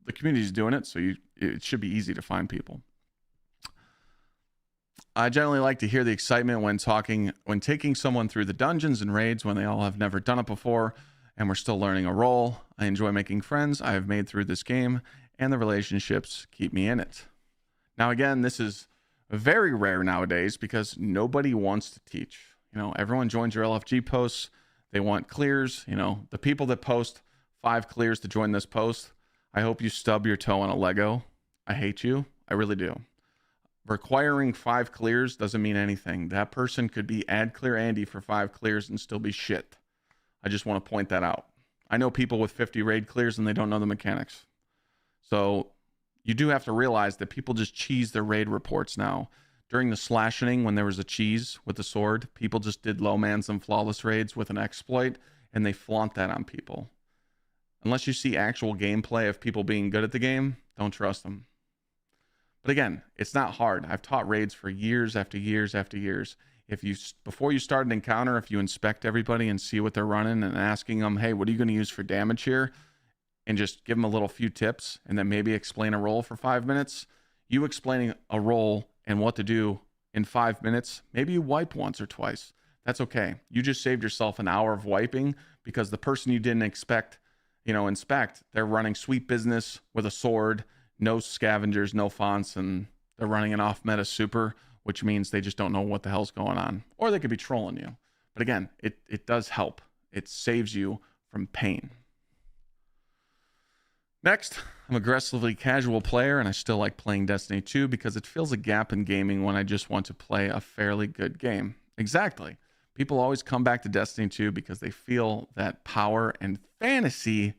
the community's doing it, so it should be easy to find people. I generally like to hear the excitement when taking someone through the dungeons and raids when they all have never done it before and we're still learning a role. I enjoy making friends I have made through this game, and the relationships keep me in it. Now, again, this is very rare nowadays because nobody wants to teach. You know, everyone joins your LFG posts. They want clears. You know, the people that post 5 clears to join this post, I hope you stub your toe on a Lego. I hate you. I really do. Requiring 5 clears doesn't mean anything. That person could be ad clear Andy for 5 clears and still be shit. I just want to point that out. I know people with 50 raid clears and they don't know the mechanics. So you do have to realize that people just cheese their raid reports now. During the slashing, when there was a cheese with the sword, people just did low mans and flawless raids with an exploit, and they flaunt that on people. Unless you see actual gameplay of people being good at the game, don't trust them. But again, it's not hard. I've taught raids for years after years after years. Before you start an encounter, if you inspect everybody and see what they're running and asking them, hey, what are you going to use for damage here? And just give them a few tips and then maybe explain a role for 5 minutes. You explaining a role and what to do in 5 minutes, maybe you wipe once or twice. That's okay. You just saved yourself an hour of wiping because the person you didn't inspect, they're running sweet business with a sword, no scavengers, no fonts, and they're running an off-meta super, which means they just don't know what the hell's going on. Or they could be trolling you. But again, it does help. It saves you from pain. Next, I'm an aggressively casual player, and I still like playing Destiny 2 because it fills a gap in gaming when I just want to play a fairly good game. Exactly. People always come back to Destiny 2 because they feel that power and fantasy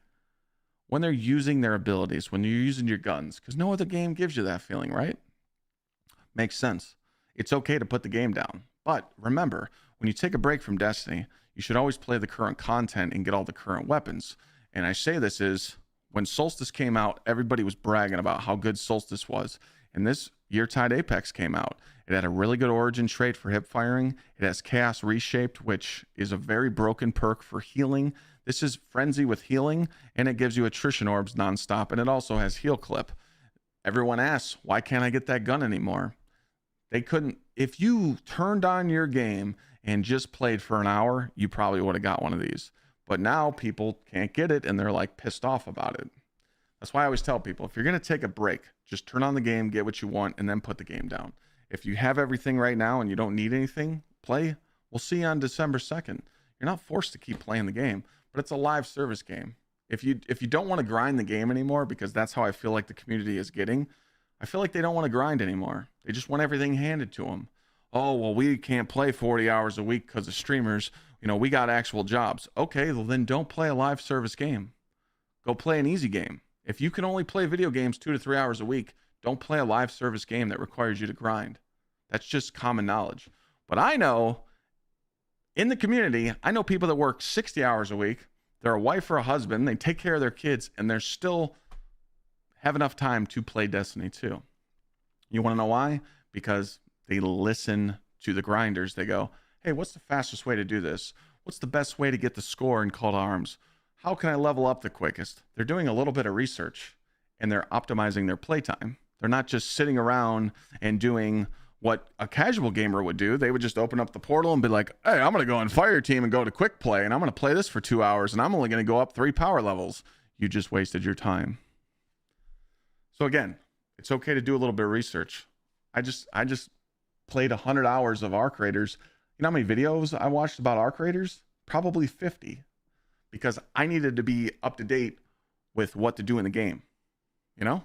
when they're using their abilities, when you're using your guns, because no other game gives you that feeling, right? Makes sense. It's okay to put the game down. But remember, when you take a break from Destiny, you should always play the current content and get all the current weapons. And I say this is, when Solstice came out, everybody was bragging about how good Solstice was. And this Yeartide Apex came out. It had a really good origin trait for hip firing. It has Chaos Reshaped, which is a very broken perk for healing. This is Frenzy with healing, and it gives you attrition orbs nonstop, and it also has heal clip. Everyone asks, why can't I get that gun anymore? They couldn't. If you turned on your game and just played for an hour, you probably would have got one of these. But now people can't get it, and they're like pissed off about it. That's why I always tell people, if you're going to take a break, just turn on the game, get what you want, and then put the game down. If you have everything right now and you don't need anything, play. We'll see you on December 2nd. You're not forced to keep playing the game, but it's a live service game. If you don't want to grind the game anymore, because that's how I feel like the community is getting, I feel like they don't want to grind anymore. They just want everything handed to them. Oh, well, we can't play 40 hours a week because of streamers. We got actual jobs. Okay, well, then don't play a live service game. Go play an easy game. If you can only play video games 2 to 3 hours a week, don't play a live service game that requires you to grind. That's just common knowledge. But I know in the community, I know people that work 60 hours a week. They're a wife or a husband. They take care of their kids, and they're still have enough time to play Destiny 2. You want to know why? Because they listen to the grinders. They go, hey, what's the fastest way to do this? What's the best way to get the score in Call to Arms? How can I level up the quickest? They're doing a little bit of research, and they're optimizing their playtime. They're not just sitting around and doing what a casual gamer would do. They would just open up the portal and be like, hey, I'm going to go on Fire Team and go to Quick Play, and I'm going to play this for 2 hours, and I'm only going to go up 3 power levels. You just wasted your time. So again, it's okay to do a little bit of research. I just played 100 hours of Arc Raiders. You know how many videos I watched about Arc Raiders? Probably 50, because I needed to be up to date with what to do in the game, you know?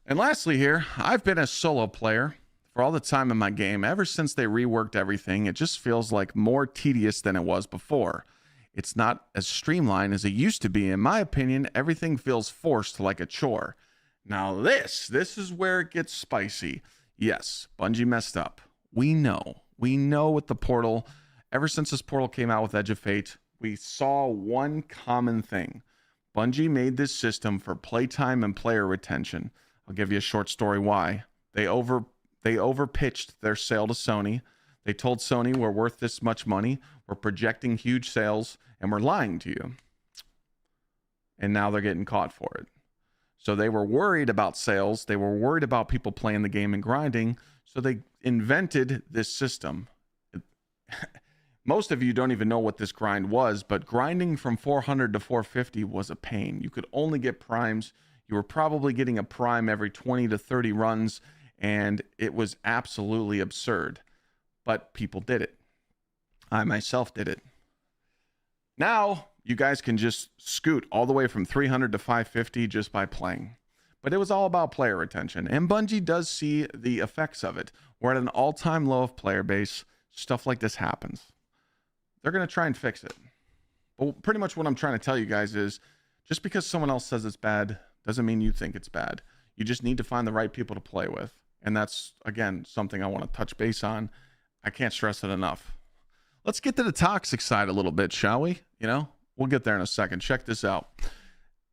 And lastly here, I've been a solo player for all the time in my game. Ever since they reworked everything, it just feels like more tedious than it was before. It's not as streamlined as it used to be. In my opinion, everything feels forced like a chore. Now this is where it gets spicy. Yes, Bungie messed up. We know with the portal, ever since this portal came out with Edge of Fate, we saw one common thing. Bungie made this system for playtime and player retention. I'll give you a short story why. They overpitched their sale to Sony. They told Sony, we're worth this much money, we're projecting huge sales, and we're lying to you. And now they're getting caught for it. So they were worried about sales. They were worried about people playing the game and grinding. So they invented this system. Most of you don't even know what this grind was, but grinding from 400 to 450 was a pain. You could only get primes. You were probably getting a prime every 20 to 30 runs, and it was absolutely absurd. But people did it. I myself did it. Now, you guys can just scoot all the way from 300 to 550 just by playing. But it was all about player retention, and Bungie does see the effects of it. We're at an all-time low of player base. Stuff like this happens. They're going to try and fix it. But pretty much what I'm trying to tell you guys is, just because someone else says it's bad doesn't mean you think it's bad. You just need to find the right people to play with. And that's, again, something I want to touch base on. I can't stress it enough. Let's get to the toxic side a little bit, shall we? You know, we'll get there in a second. Check this out.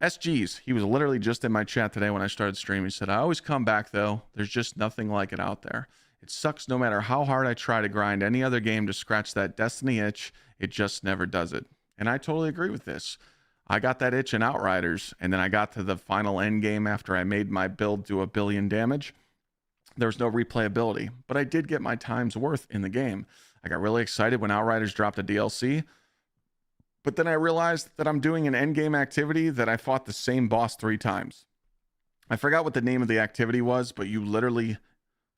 SGs, he was literally just in my chat today when I started streaming. He said, I always come back, though. There's just nothing like it out there. It sucks no matter how hard I try to grind any other game to scratch that Destiny itch. It just never does it. And I totally agree with this. I got that itch in Outriders, and then I got to the final end game after I made my build do 1 billion damage. There was no replayability, but I did get my time's worth in the game. I got really excited when Outriders dropped a DLC, but then I realized that I'm doing an end game activity that I fought the same boss 3 times. I forgot what the name of the activity was, but you literally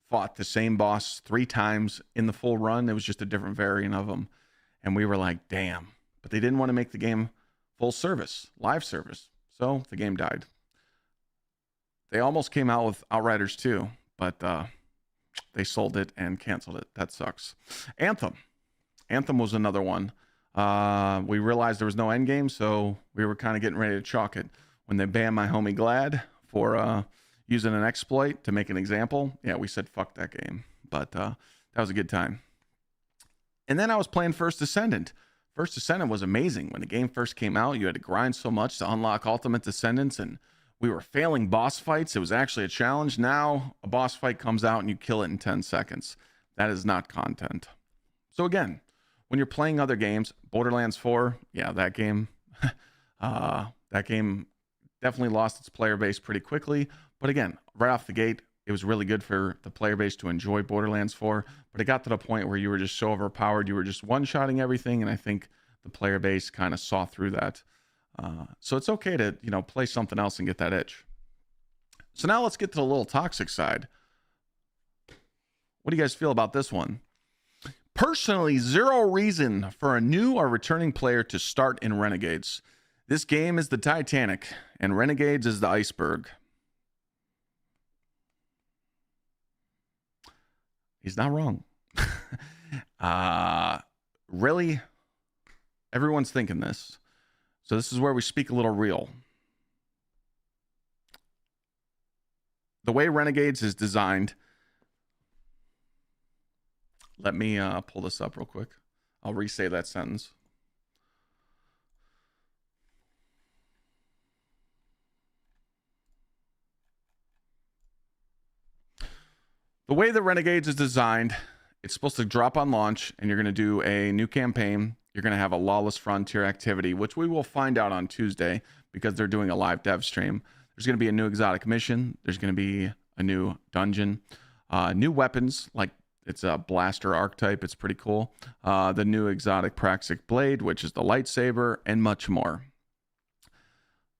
fought the same boss 3 times in the full run. It was just a different variant of them. And we were like, damn. But they didn't want to make the game full service, live service. So the game died. They almost came out with Outriders 2, but they sold it and canceled it. That sucks. Anthem was another one. We realized there was no end game, so we were kind of getting ready to chalk it. When they banned my homie Glad for using an exploit to make an example, yeah, we said fuck that game. But that was a good time. And then I was playing First Descendant. First Descendant was amazing. When the game first came out, you had to grind so much to unlock Ultimate Descendants, and we were failing boss fights. It was actually a challenge. Now a boss fight comes out and you kill it in 10 seconds. That is not content. So again, when you're playing other games, Borderlands 4, yeah, that game definitely lost its player base pretty quickly. But again, right off the gate, it was really good for the player base to enjoy Borderlands 4. But it got to the point where you were just so overpowered, you were just one-shotting everything, and I think the player base kind of saw through that. So it's okay to, play something else and get that itch. So now let's get to the little toxic side. What do you guys feel about this one? Personally, zero reason for a new or returning player to start in Renegades. This game is the Titanic, and Renegades is the iceberg. He's not wrong. Really? Everyone's thinking this. So this is where we speak a little real. The way Renegades is designed. Let me pull this up real quick. I'll re-say that sentence. The way that Renegades is designed, it's supposed to drop on launch, and you're going to do a new campaign. You're going to have a Lawless Frontier activity, which we will find out on Tuesday because they're doing a live dev stream. There's going to be a new exotic mission. There's going to be a new dungeon, new weapons, like it's a blaster archetype. It's pretty cool. The new exotic Praxic Blade, which is the lightsaber, and much more.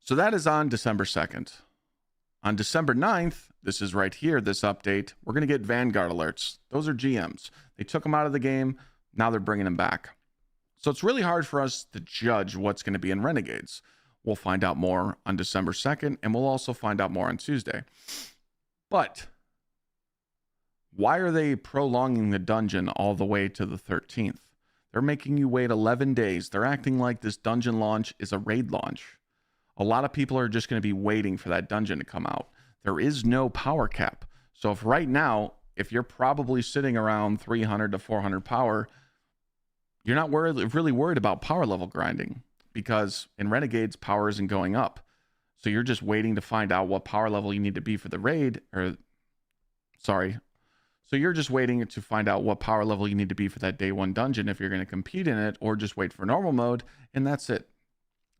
So that is on December 2nd. On December 9th, this is right here, this update, we're going to get Vanguard alerts. Those are GMs. They took them out of the game. Now they're bringing them back. So it's really hard for us to judge what's going to be in Renegades. We'll find out more on December 2nd, and we'll also find out more on Tuesday. But why are they prolonging the dungeon all the way to the 13th? They're making you wait 11 days. They're acting like this dungeon launch is a raid launch. A lot of people are just going to be waiting for that dungeon to come out. There is no power cap. So if right now, if you're probably sitting around 300 to 400 power, you're not really worried about power level grinding, because in Renegades, power isn't going up. So you're just waiting to find out what power level you need to be for the raid, So you're just waiting to find out what power level you need to be for that day one dungeon if you're going to compete in it, or just wait for normal mode, and that's it.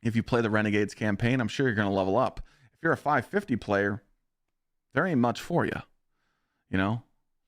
If you play the Renegades campaign, I'm sure you're going to level up. If you're a 550 player, there ain't much for you. You know,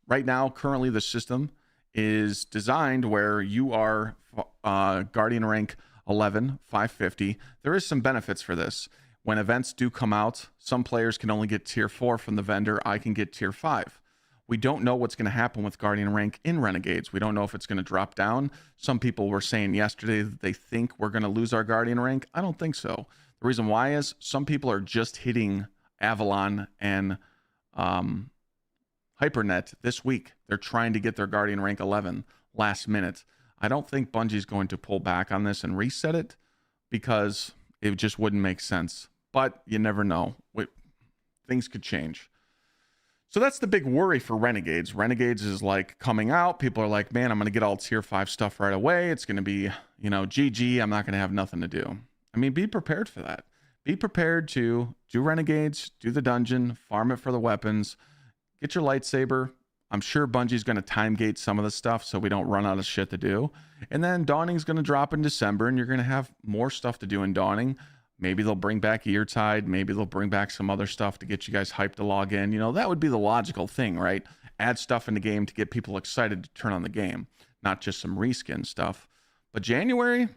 right now, currently the system is designed where you are Guardian rank 11, 550. There is some benefits for this. When events do come out, some players can only get tier 4 from the vendor. I can get tier 5. We don't know what's going to happen with Guardian rank in Renegades. We don't know if it's going to drop down. Some people were saying yesterday that they think we're going to lose our Guardian rank. I don't think so. The reason why is some people are just hitting Avalon and Hypernet this week. They're trying to get their Guardian rank 11 last minute. I don't think Bungie's going to pull back on this and reset it, because it just wouldn't make sense. But you never know. Things could change. So that's the big worry for Renegades. Renegades is like coming out. People are like, man, I'm going to get all tier 5 stuff right away. It's going to be, GG. I'm not going to have nothing to do. I mean, be prepared for that. Be prepared to do Renegades, do the dungeon, farm it for the weapons, get your lightsaber. I'm sure Bungie's going to time gate some of the stuff so we don't run out of shit to do. And then Dawning's going to drop in December, and you're going to have more stuff to do in Dawning. Maybe they'll bring back Eartide. Maybe they'll bring back some other stuff to get you guys hyped to log in. That would be the logical thing, right? Add stuff in the game to get people excited to turn on the game, not just some reskin stuff. But January,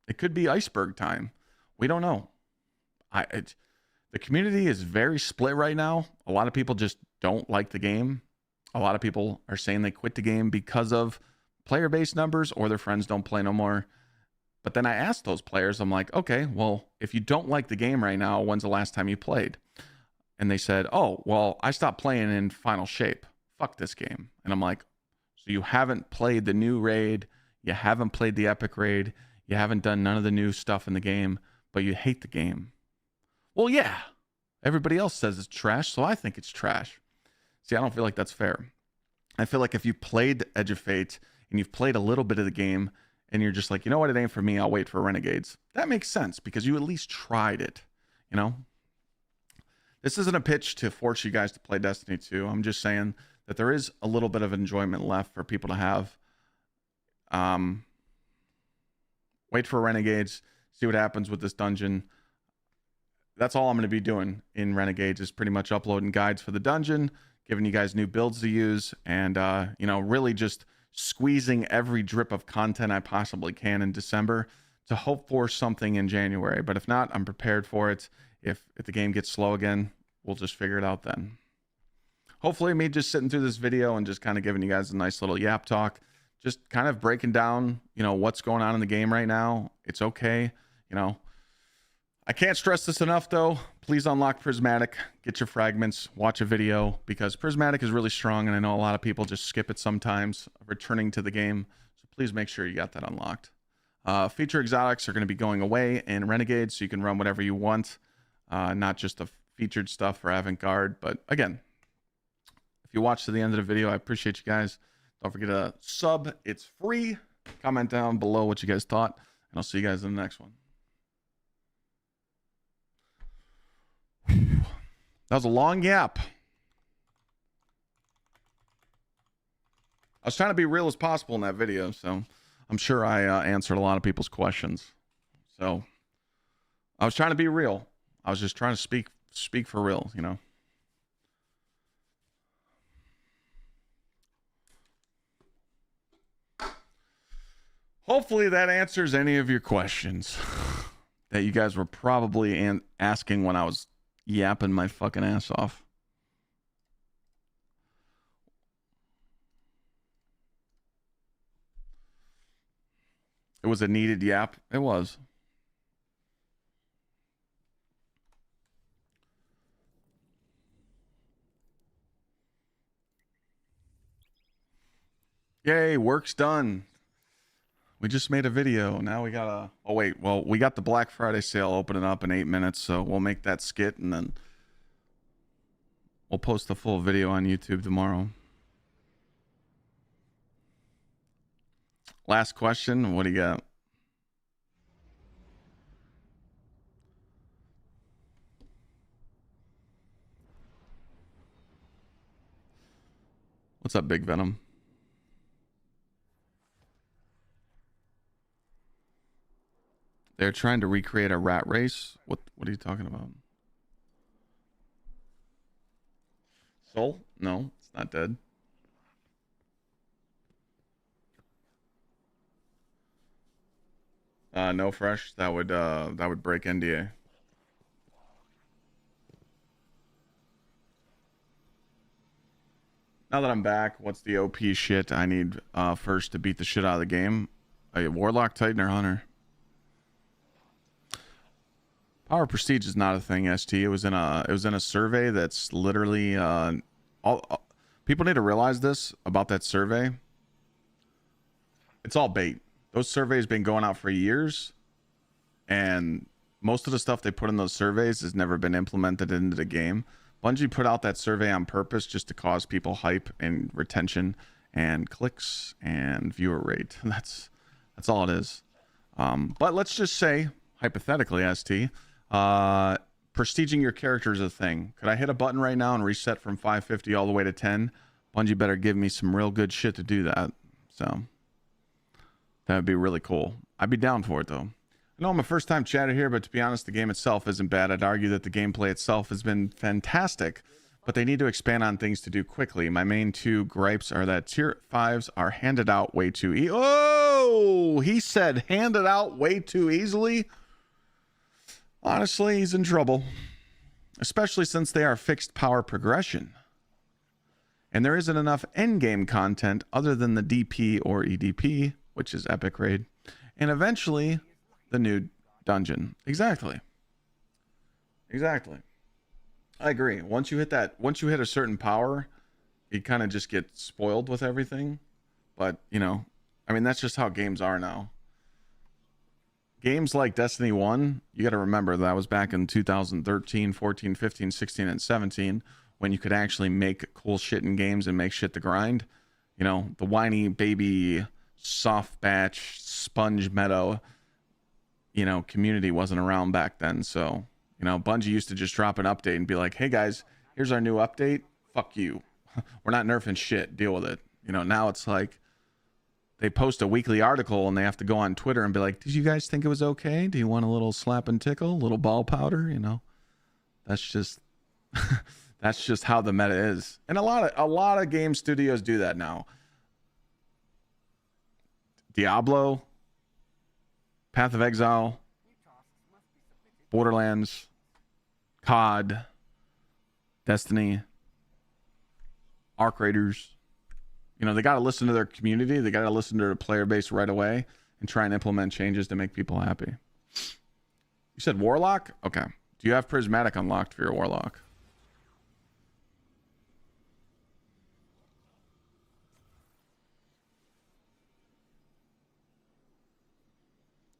it could be iceberg time. We don't know. The community is very split right now. A lot of people just don't like the game. A lot of people are saying they quit the game because of player base numbers, or their friends don't play no more. But then I asked those players, I'm like, okay, well, if you don't like the game right now, when's the last time you played? And they said, oh, well, I stopped playing in Final Shape. Fuck this game. And I'm like, so you haven't played the new raid, you haven't played the epic raid, you haven't done none of the new stuff in the game, but you hate the game. Well, yeah, everybody else says it's trash, so I think it's trash. See, I don't feel like that's fair. I feel like if you played Edge of Fate and you've played a little bit of the game, and you're just like, you know what, it ain't for me, I'll wait for Renegades. That makes sense, because you at least tried it, This isn't a pitch to force you guys to play Destiny 2. I'm just saying that there is a little bit of enjoyment left for people to have. Wait for Renegades, see what happens with this dungeon. That's all I'm going to be doing in Renegades, is pretty much uploading guides for the dungeon, giving you guys new builds to use, and, really just squeezing every drip of content I possibly can in December to hope for something in January. But if not, I'm prepared for it. If the game gets slow again, we'll just figure it out then. Hopefully me just sitting through this video and just kind of giving you guys a nice little yap talk, just kind of breaking down, what's going on in the game right now. It's okay. I can't stress this enough, though. Please unlock Prismatic, get your fragments, watch a video, because Prismatic is really strong, and I know a lot of people just skip it sometimes, returning to the game. So please make sure you got that unlocked. Feature exotics are going to be going away in Renegades, so you can run whatever you want, not just the featured stuff for Avant-Garde. But again, if you watch to the end of the video, I appreciate you guys. Don't forget to sub. It's free. Comment down below what you guys thought, and I'll see you guys in the next one. That was a long yap. I was trying to be real as possible in that video, so I'm sure I answered a lot of people's questions. So I was trying to be real. I was just trying to speak for real, you know. Hopefully that answers any of your questions that you guys were probably asking when I was yapping my fucking ass off. It was a needed yap. It was. Yay, work's done. We just made a video. Now we gotta... Oh, wait. Well, we got the Black Friday sale opening up in 8 minutes, so we'll make that skit, and then we'll post the full video on YouTube tomorrow. Last question. What do you got? What's up, Big Venom? They're trying to recreate a rat race. What are you talking about? Soul? No, it's not dead. No fresh. That would break NDA. Now that I'm back, what's the OP shit I need first to beat the shit out of the game? A Warlock, Titan, or Hunter? Power Prestige is not a thing, ST. It was in a survey that's literally all people need to realize this about that survey. It's all bait. Those surveys been going out for years, and most of the stuff they put in those surveys has never been implemented into the game. Bungie put out that survey on purpose just to cause people hype and retention and clicks and viewer rate. That's all it is. But let's just say, hypothetically, ST, prestiging your character is a thing. Could I hit a button right now and reset from 550 all the way to 10? Bungie better give me some real good shit to do that. So that would be really cool. I'd be down for it, though. I know I'm a first-time chatter here, but to be honest, the game itself isn't bad. I'd argue that the gameplay itself has been fantastic, but they need to expand on things to do quickly. My main two gripes are that tier 5s are handed out way too Oh! He said handed out way too easily? Honestly, he's in trouble. Especially since they are fixed power progression. And there isn't enough endgame content other than the DP or EDP, which is Epic Raid, and eventually the new dungeon. Exactly. I agree. Once you hit a certain power, you kind of just get spoiled with everything. But, you know, I mean, that's just how games are now. Games like Destiny 1, you got to remember that was back in 2013, 14, 15, 16, and 17, when you could actually make cool shit in games and make shit to grind. You know, the whiny baby soft batch sponge meadow, you know, community wasn't around back then. So, you know, Bungie used to just drop an update and be like, hey guys, here's our new update. Fuck you. We're not nerfing shit. Deal with it. You know, now it's like they post a weekly article and they have to go on Twitter and be like, did you guys think it was okay? Do you want a little slap and tickle, a little ball powder? You know, that's just that's just how the meta is. And a lot of game studios do that now. Diablo, Path of Exile, Borderlands, COD, Destiny, Arc Raiders. You know, they got to listen to their community. They got to listen to their player base right away and try and implement changes to make people happy. You said Warlock? Okay. Do you have Prismatic unlocked for your Warlock?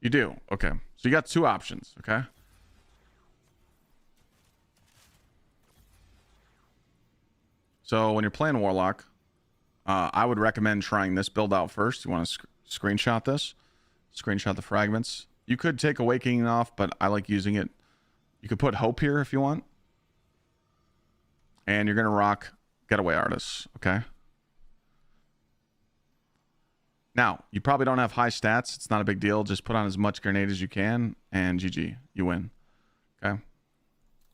You do? Okay. So you got two options, okay? So when you're playing Warlock, I would recommend trying this build out first. You want to screenshot this, screenshot the fragments. You could take Awakening off, but I like using it. You could put Hope here if you want. And you're going to rock Getaway Artists, okay? Now, you probably don't have high stats. It's not a big deal. Just put on as much grenade as you can, and GG, you win. Okay.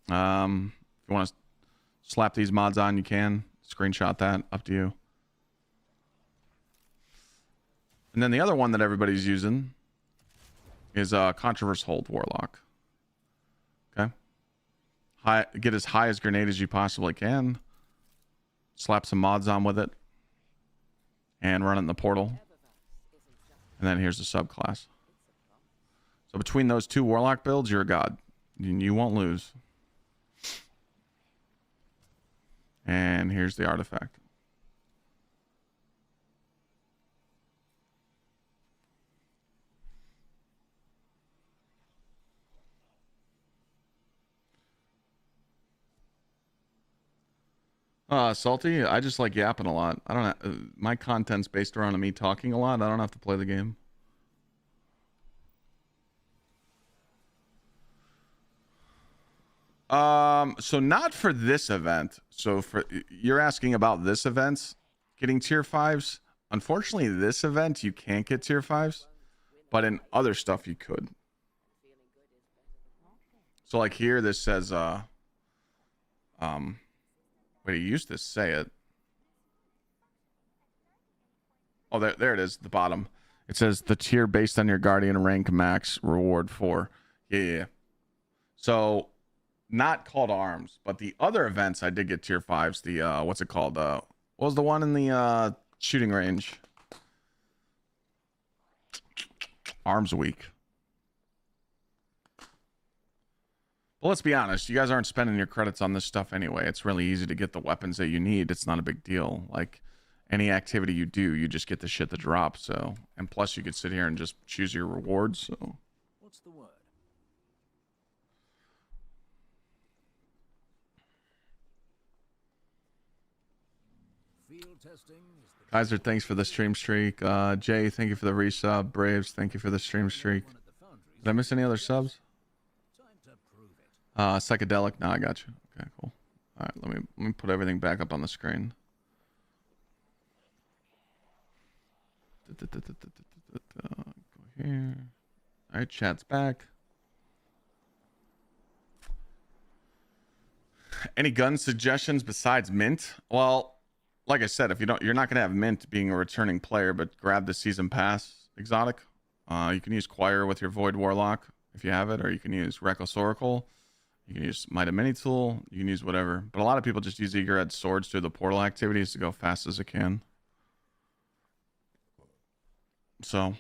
If you want to slap these mods on, you can. Screenshot that. Up to you. And then the other one that everybody's using is Controverse Hold Warlock. Okay. Get as high as grenade as you possibly can. Slap some mods on with it. And run it in the portal. And then here's the subclass. So between those two Warlock builds, you're a god. You won't lose. And here's the artifact. Salty, I just like yapping a lot. I don't my content's based around me talking a lot. I don't have to play the game. So not for this event. So for you're asking about this event getting tier 5s. Unfortunately, this event you can't get tier 5s, but in other stuff you could. So like here this says but he used to say it. Oh, there it is, the bottom. It says the tier based on your guardian rank max reward 4. Yeah. So not called arms, but the other events I did get tier 5s. The what's it called? What was the one in the shooting range? Arms week. Well, let's be honest. You guys aren't spending your credits on this stuff anyway. It's really easy to get the weapons that you need. It's not a big deal. Like any activity you do, you just get the shit that drops. So, and plus you could sit here and just choose your rewards. So, what's the word? Field testing is the Kaiser, thanks for the stream streak. Jay, thank you for the resub. Braves, thank you for the stream streak. Did I miss any other subs? Psychedelic. No, I got you. Okay, cool. All right, let me put everything back up on the screen. Go here. All right, chat's back. Any gun suggestions besides mint? Well, like I said, if you're not gonna have mint being a returning player, but grab the season pass exotic. You can use Choir with your Void Warlock if you have it, or you can use Reckless Oracle. You can use Might of Mini Tool. You can use whatever. But a lot of people just use Eager Edge Swords through the portal activities to go fast as it can. So.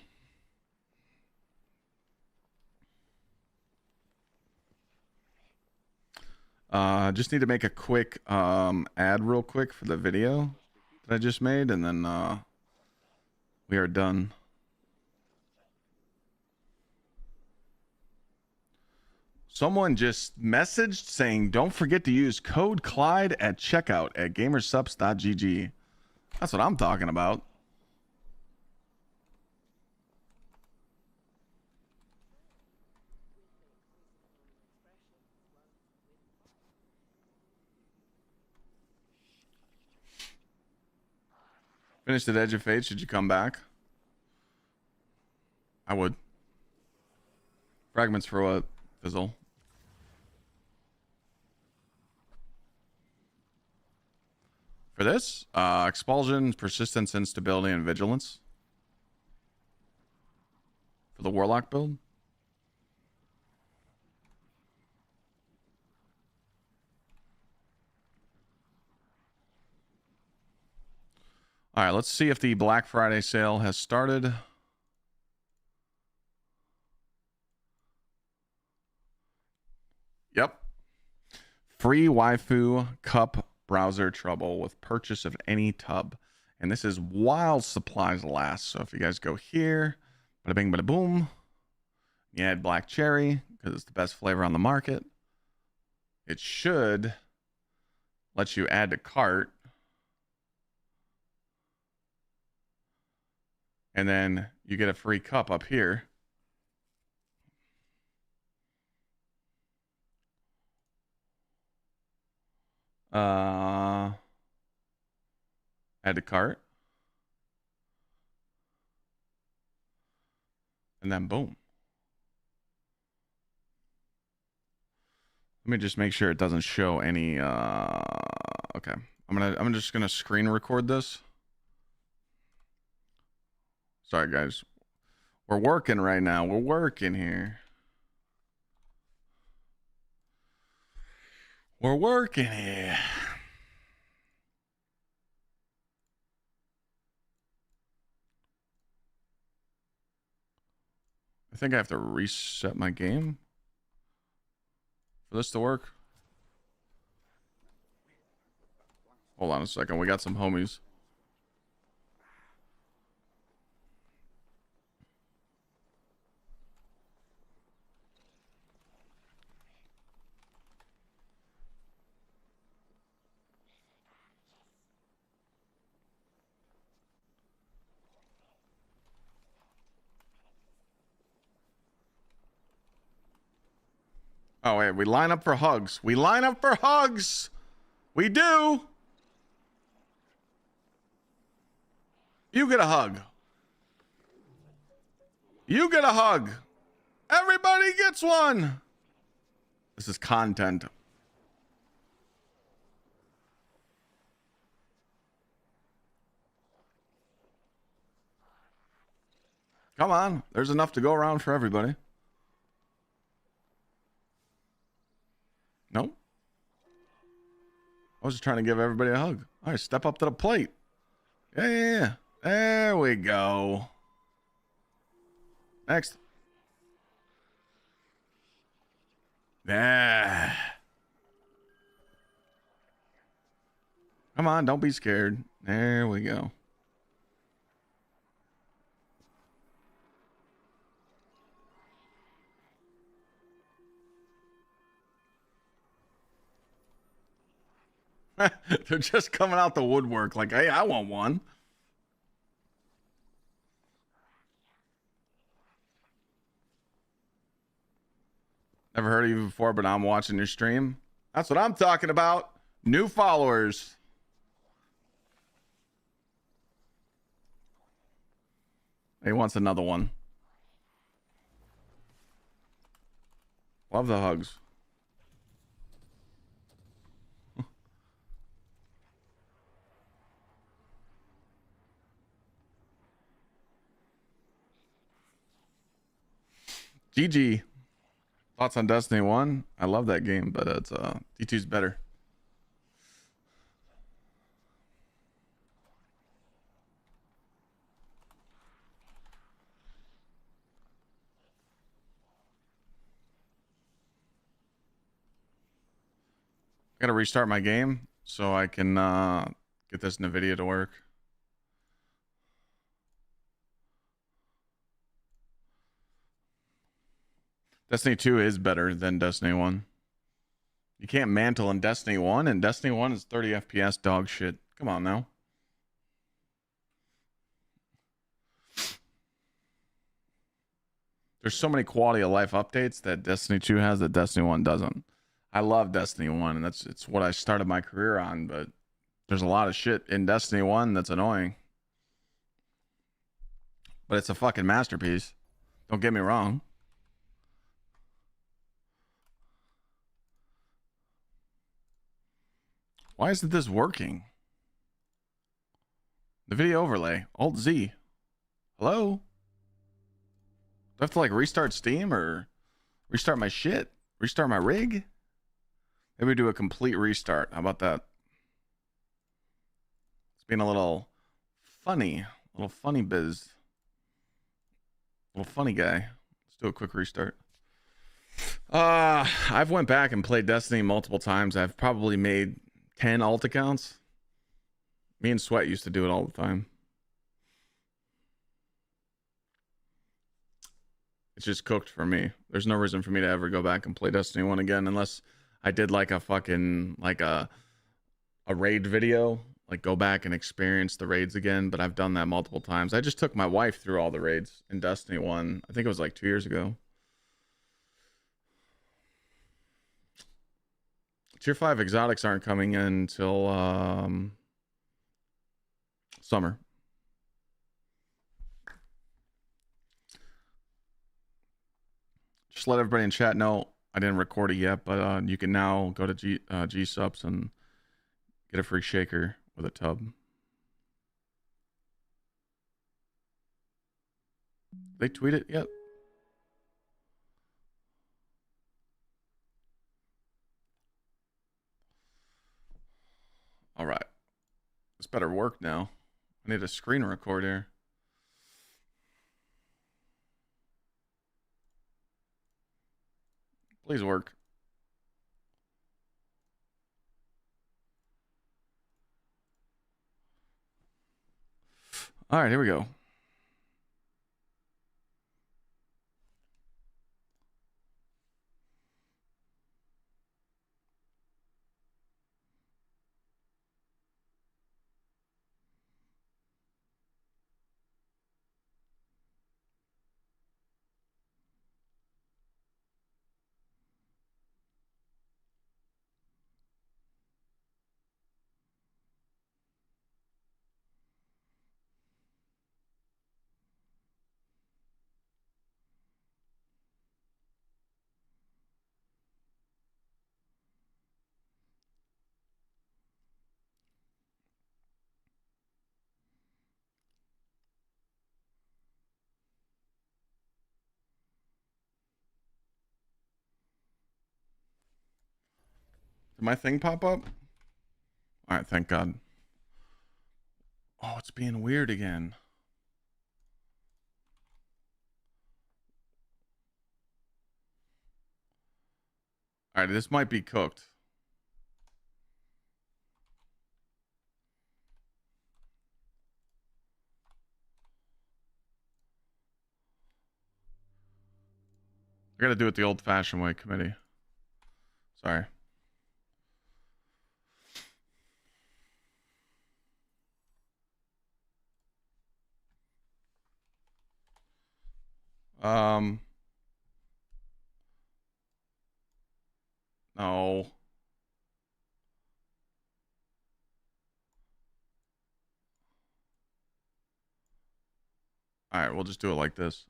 Just need to make a quick ad real quick for the video that I just made. And then we are done. Someone just messaged saying, don't forget to use code Clyde at checkout at gamersubs.gg. That's what I'm talking about. Finished at Edge of Fate. Should you come back? I would. Fragments for what? Fizzle. For this, Expulsion, Persistence, Instability, and Vigilance. For the Warlock build. All right, let's see if the Black Friday sale has started. Yep. Free waifu cup browser trouble with purchase of any tub. And this is while supplies last. So if you guys go here, bada bing, bada boom, you add black cherry because it's the best flavor on the market. It should let you add to cart. And then you get a free cup up here. Add to cart. And then boom. Let me just make sure it doesn't show any okay. I'm just gonna screen record this. Sorry guys. We're working right now. We're working here. We're working here. I think I have to reset my game for this to work. Hold on a second. We got some homies. Oh, wait. We line up for hugs. We line up for hugs. We do. You get a hug. You get a hug. Everybody gets one. This is content. Come on. There's enough to go around for everybody. Nope. I was just trying to give everybody a hug. All right, step up to the plate. Yeah. There we go. Next. Yeah. Come on, don't be scared. There we go. They're just coming out the woodwork like, hey, I want one. Never heard of you before, but I'm watching your stream. That's what I'm talking about. New followers. He wants another one. Love the hugs. GG. Thoughts on Destiny 1? I love that game, but it's D2's better. I gotta restart my game so I can get this NVIDIA to work. Destiny 2 is better than Destiny 1. You can't mantle in Destiny 1, and Destiny 1 is 30 FPS dog shit. Come on now. There's so many quality of life updates that Destiny 2 has that Destiny 1 doesn't. I love Destiny 1, and it's what I started my career on, but there's a lot of shit in Destiny 1 that's annoying. But it's a fucking masterpiece. Don't get me wrong. Why isn't this working? The video overlay. Alt Z. Hello? Do I have to like restart Steam or restart my shit? Restart my rig? Maybe do a complete restart. How about that? It's being a little funny. A little funny biz. A little funny guy. Let's do a quick restart. I've went back and played Destiny multiple times. I've probably made 10 alt accounts. Me and Sweat used to do it all the time. It's just cooked for me. There's no reason for me to ever go back and play Destiny 1 again unless I did like a fucking like a raid video, like go back and experience the raids again, but I've done that multiple times. I just took my wife through all the raids in Destiny 1. I think it was like 2 years ago. Tier 5 exotics aren't coming in until summer. Just let everybody in chat know I didn't record it yet, but you can now go to Gsubs and get a free shaker with a tub. They tweet it yet? All right. This better work now. I need a screen record here. Please work. All right, here we go. Did my thing pop up? All right, thank God. Oh, it's being weird again. All right, this might be cooked. I gotta do it the old-fashioned way, committee. Sorry. No. All right, we'll just do it like this.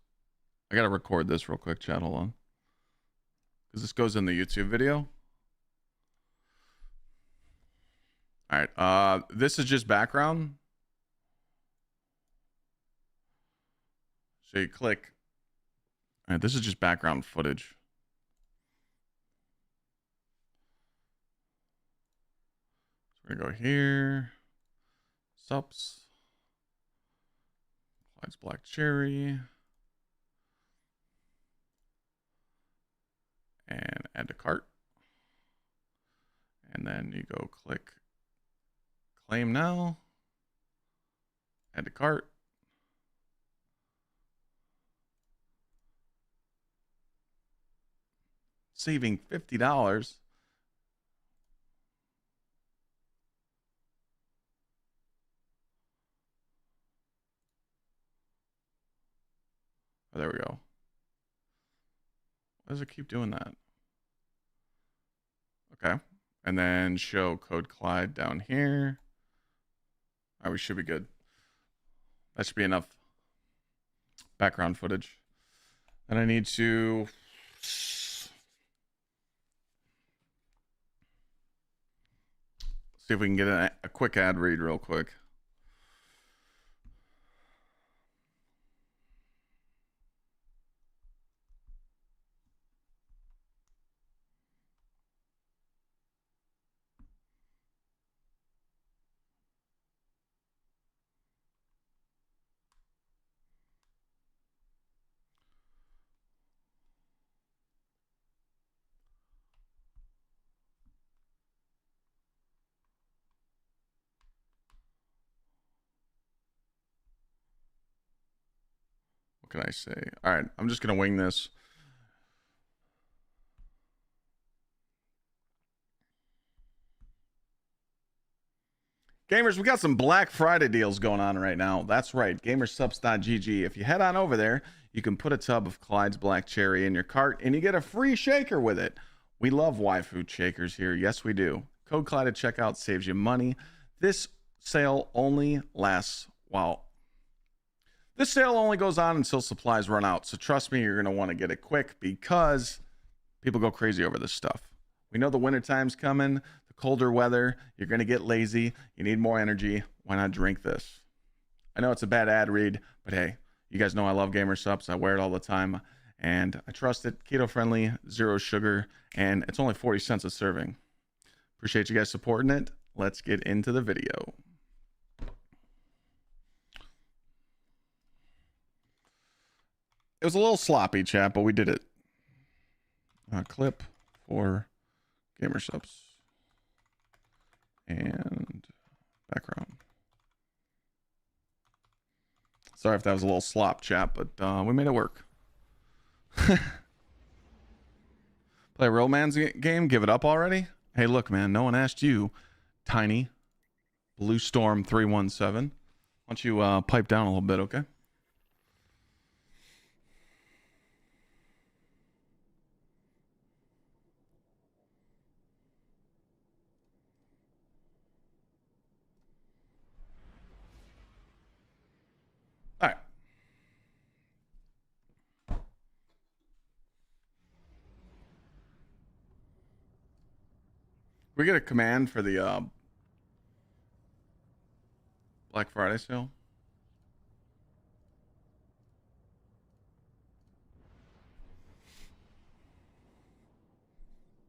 I gotta record this real quick, chat. Hold on. Because this goes in the YouTube video. All right, this is just background. So you click. All right, this is just background footage. So we're gonna go here. Sups. Clyde's Black Cherry. And add to cart. And then you go click claim now. Add to cart. Saving $50. Oh, there we go. Why does it keep doing that? Okay. And then show code Clyde down here. All right, we should be good. That should be enough background footage. And I need to see if we can get a quick ad read real quick. What can I say? All right, I'm just going to wing this. Gamers, we got some Black Friday deals going on right now. That's right, gamersubs.gg. If you head on over there, you can put a tub of Clyde's Black Cherry in your cart and you get a free shaker with it. We love waifu shakers here. Yes, we do. Code Clyde at checkout saves you money. This sale only lasts, well, This sale only goes on until supplies run out. So trust me, you're going to want to get it quick because people go crazy over this stuff. We know the winter time's coming, the colder weather. You're going to get lazy. You need more energy. Why not drink this? I know it's a bad ad read, but hey, you guys know I love Gamer Supps. I wear it all the time, and I trust it. Keto friendly, zero sugar, and it's only 40 cents a serving. Appreciate you guys supporting it. Let's get into the video. It was a little sloppy, chat, but we did it. Clip for Gamer Supps and background. Sorry if that was a little slop, chat, but we made it work. Play a real man's game? Give it up already? Hey, look, man, no one asked you, Tiny Blue Storm 317. Why don't you pipe down a little bit, okay? All right. We get a command for the Black Friday sale.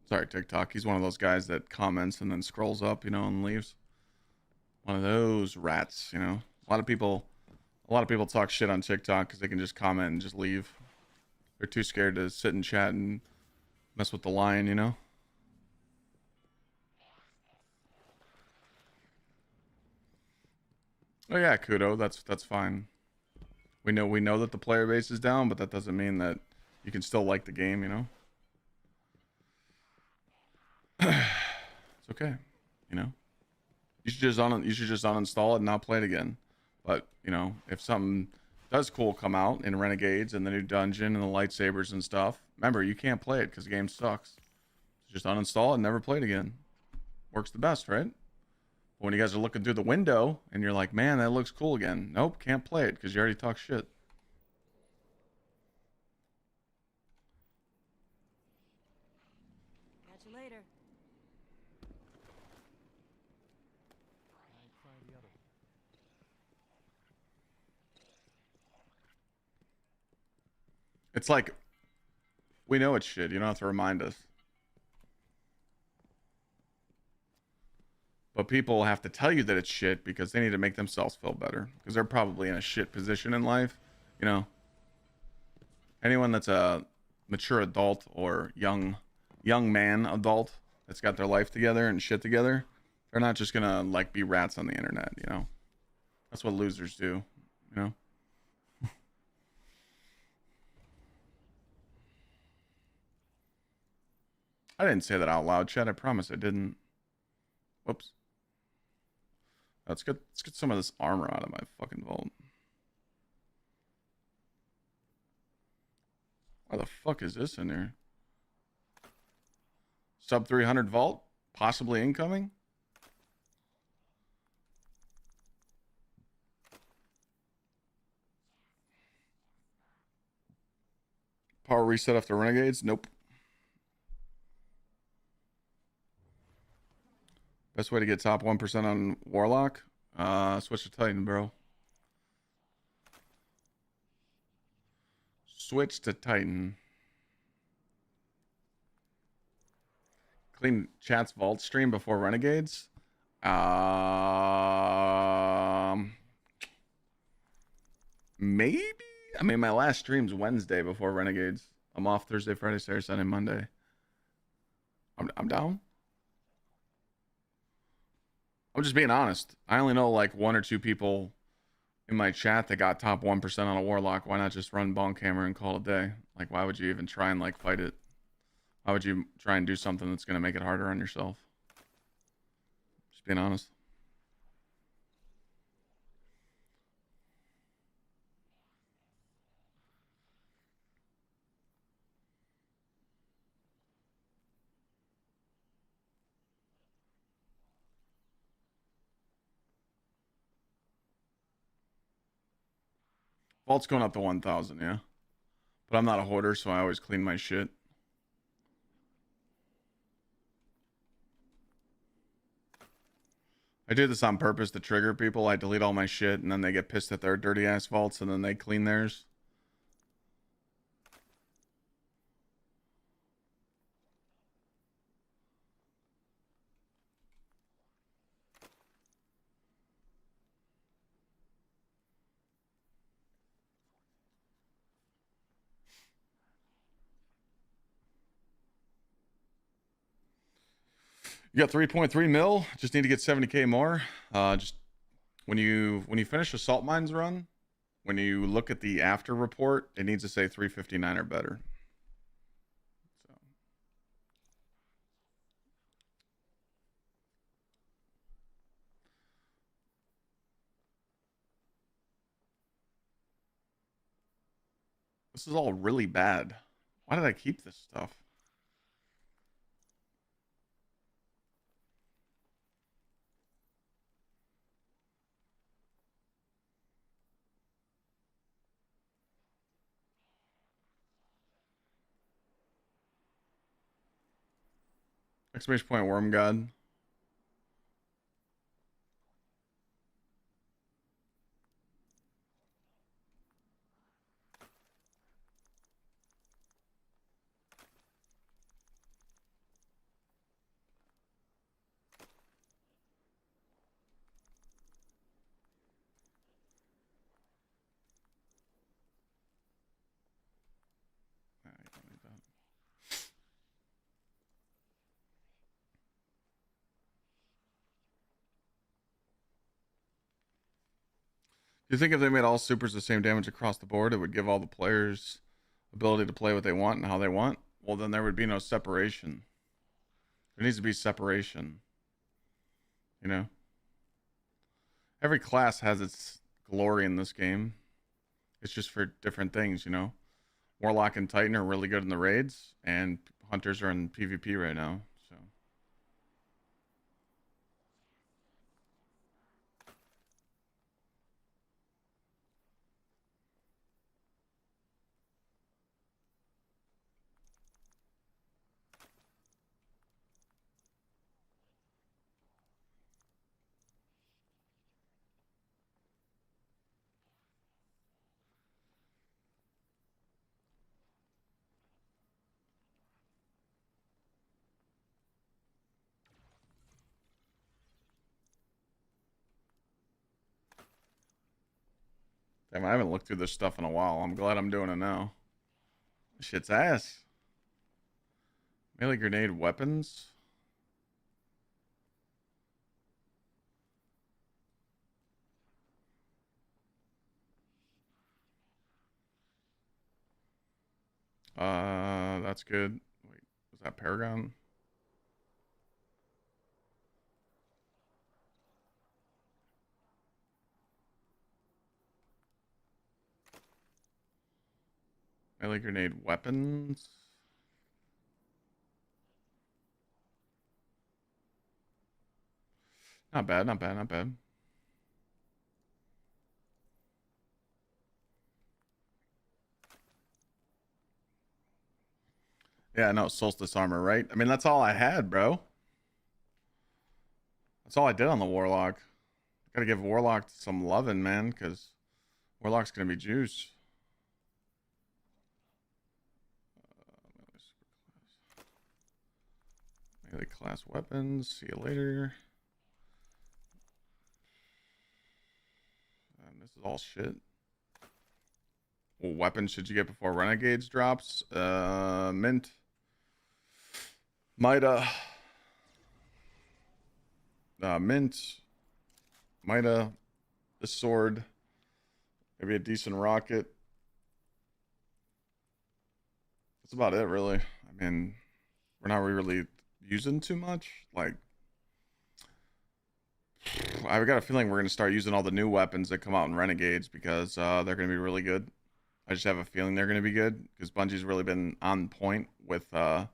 Sorry, TikTok. He's one of those guys that comments and then scrolls up, you know, and leaves. One of those rats, you know. A lot of people talk shit on TikTok because they can just comment and just leave. They're too scared to sit and chat and mess with the line, you know. Oh yeah, Kudo, that's fine. We know that the player base is down, but that doesn't mean that you can still like the game, you know. It's okay, you know. You should just uninstall it and not play it again. But you know, if something does cool come out in Renegades and the new dungeon and the lightsabers and stuff, remember you can't play it because the game sucks. Just uninstall it and never play it again. Works the best, right? But when you guys are looking through the window and you're like, man, that looks cool again. Nope, can't play it because you already talked shit. Catch you later. It's like, we know it's shit. You don't have to remind us. But people have to tell you that it's shit because they need to make themselves feel better. Because they're probably in a shit position in life. You know, anyone that's a mature adult or young man adult that's got their life together and shit together, they're not just gonna like be rats on the internet, you know. That's what losers do, you know. I didn't say that out loud, Chad. I promise I didn't. Whoops. Let's get some of this armor out of my fucking vault. Why the fuck is this in there? Sub 300 vault? Possibly incoming? Power reset after Renegades? Nope. Best way to get top 1% on Warlock? Switch to Titan, bro. Switch to Titan. Clean chat's vault stream before Renegades? Maybe? I mean, my last stream's Wednesday before Renegades. I'm off Thursday, Friday, Saturday, Sunday, Monday. I'm down. I'm just being honest. I only know like one or two people in my chat that got top 1% on a Warlock. Why not just run Bonk Hammer and call it a day? Like, why would you even try and like fight it? Why would you try and do something that's going to make it harder on yourself? Just being honest. Vault's going up to 1,000, yeah. But I'm not a hoarder, so I always clean my shit. I do this on purpose to trigger people. I delete all my shit, and then they get pissed at their dirty ass vaults, and then they clean theirs. You got 3.3 mil. Just need to get 70k more. Just when you finish a salt mines run, when you look at the after report, it needs to say 359 or better. So. This is all really bad. Why did I keep this stuff? Exclamation point worm god. Do you think if they made all supers the same damage across the board, it would give all the players ability to play what they want and how they want? Well, then there would be no separation. There needs to be separation. You know? Every class has its glory in this game. It's just for different things, you know? Warlock and Titan are really good in the raids, and Hunters are in PvP right now. So. Damn, I haven't looked through this stuff in a while. I'm glad I'm doing it now. This shit's ass. Melee grenade weapons. That's good. Wait, was that Paragon? Melee grenade weapons. Not bad, not bad, not bad. Yeah, no, Solstice armor, right? I mean, that's all I had, bro. That's all I did on the Warlock. Gotta give Warlock some loving, man, because Warlock's gonna be juice. Melee class weapons. See you later. This is all shit. What weapons should you get before Renegades drops? Mint. Mida. Mint. Mida. This sword. Maybe a decent rocket. That's about it, really. I mean, we're not really using too much. Like, I've got a feeling we're going to start using all the new weapons that come out in Renegades because they're going to be really good. I just have a feeling they're going to be good because Bungie's really been on point with the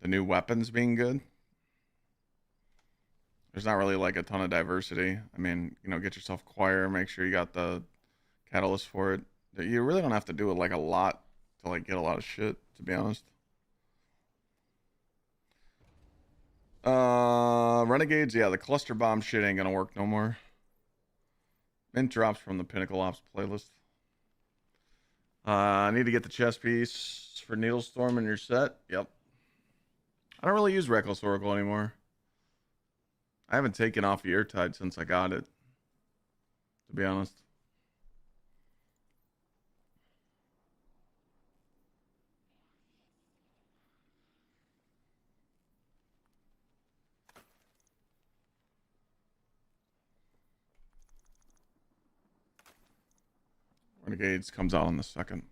new weapons being good. There's not really like a ton of diversity. I mean, you know, get yourself choir, make sure you got the catalyst for it. You really don't have to do it like a lot to like get a lot of shit, to be honest. Renegades, yeah, the cluster bomb shit ain't gonna work no more. Mint drops from the Pinnacle Ops playlist. I need to get the chest piece for Needlestorm in your set. Yep. I don't really use Reckless Oracle anymore. I haven't taken off Eartide since I got it, to be honest. Renegades comes out on the 2nd.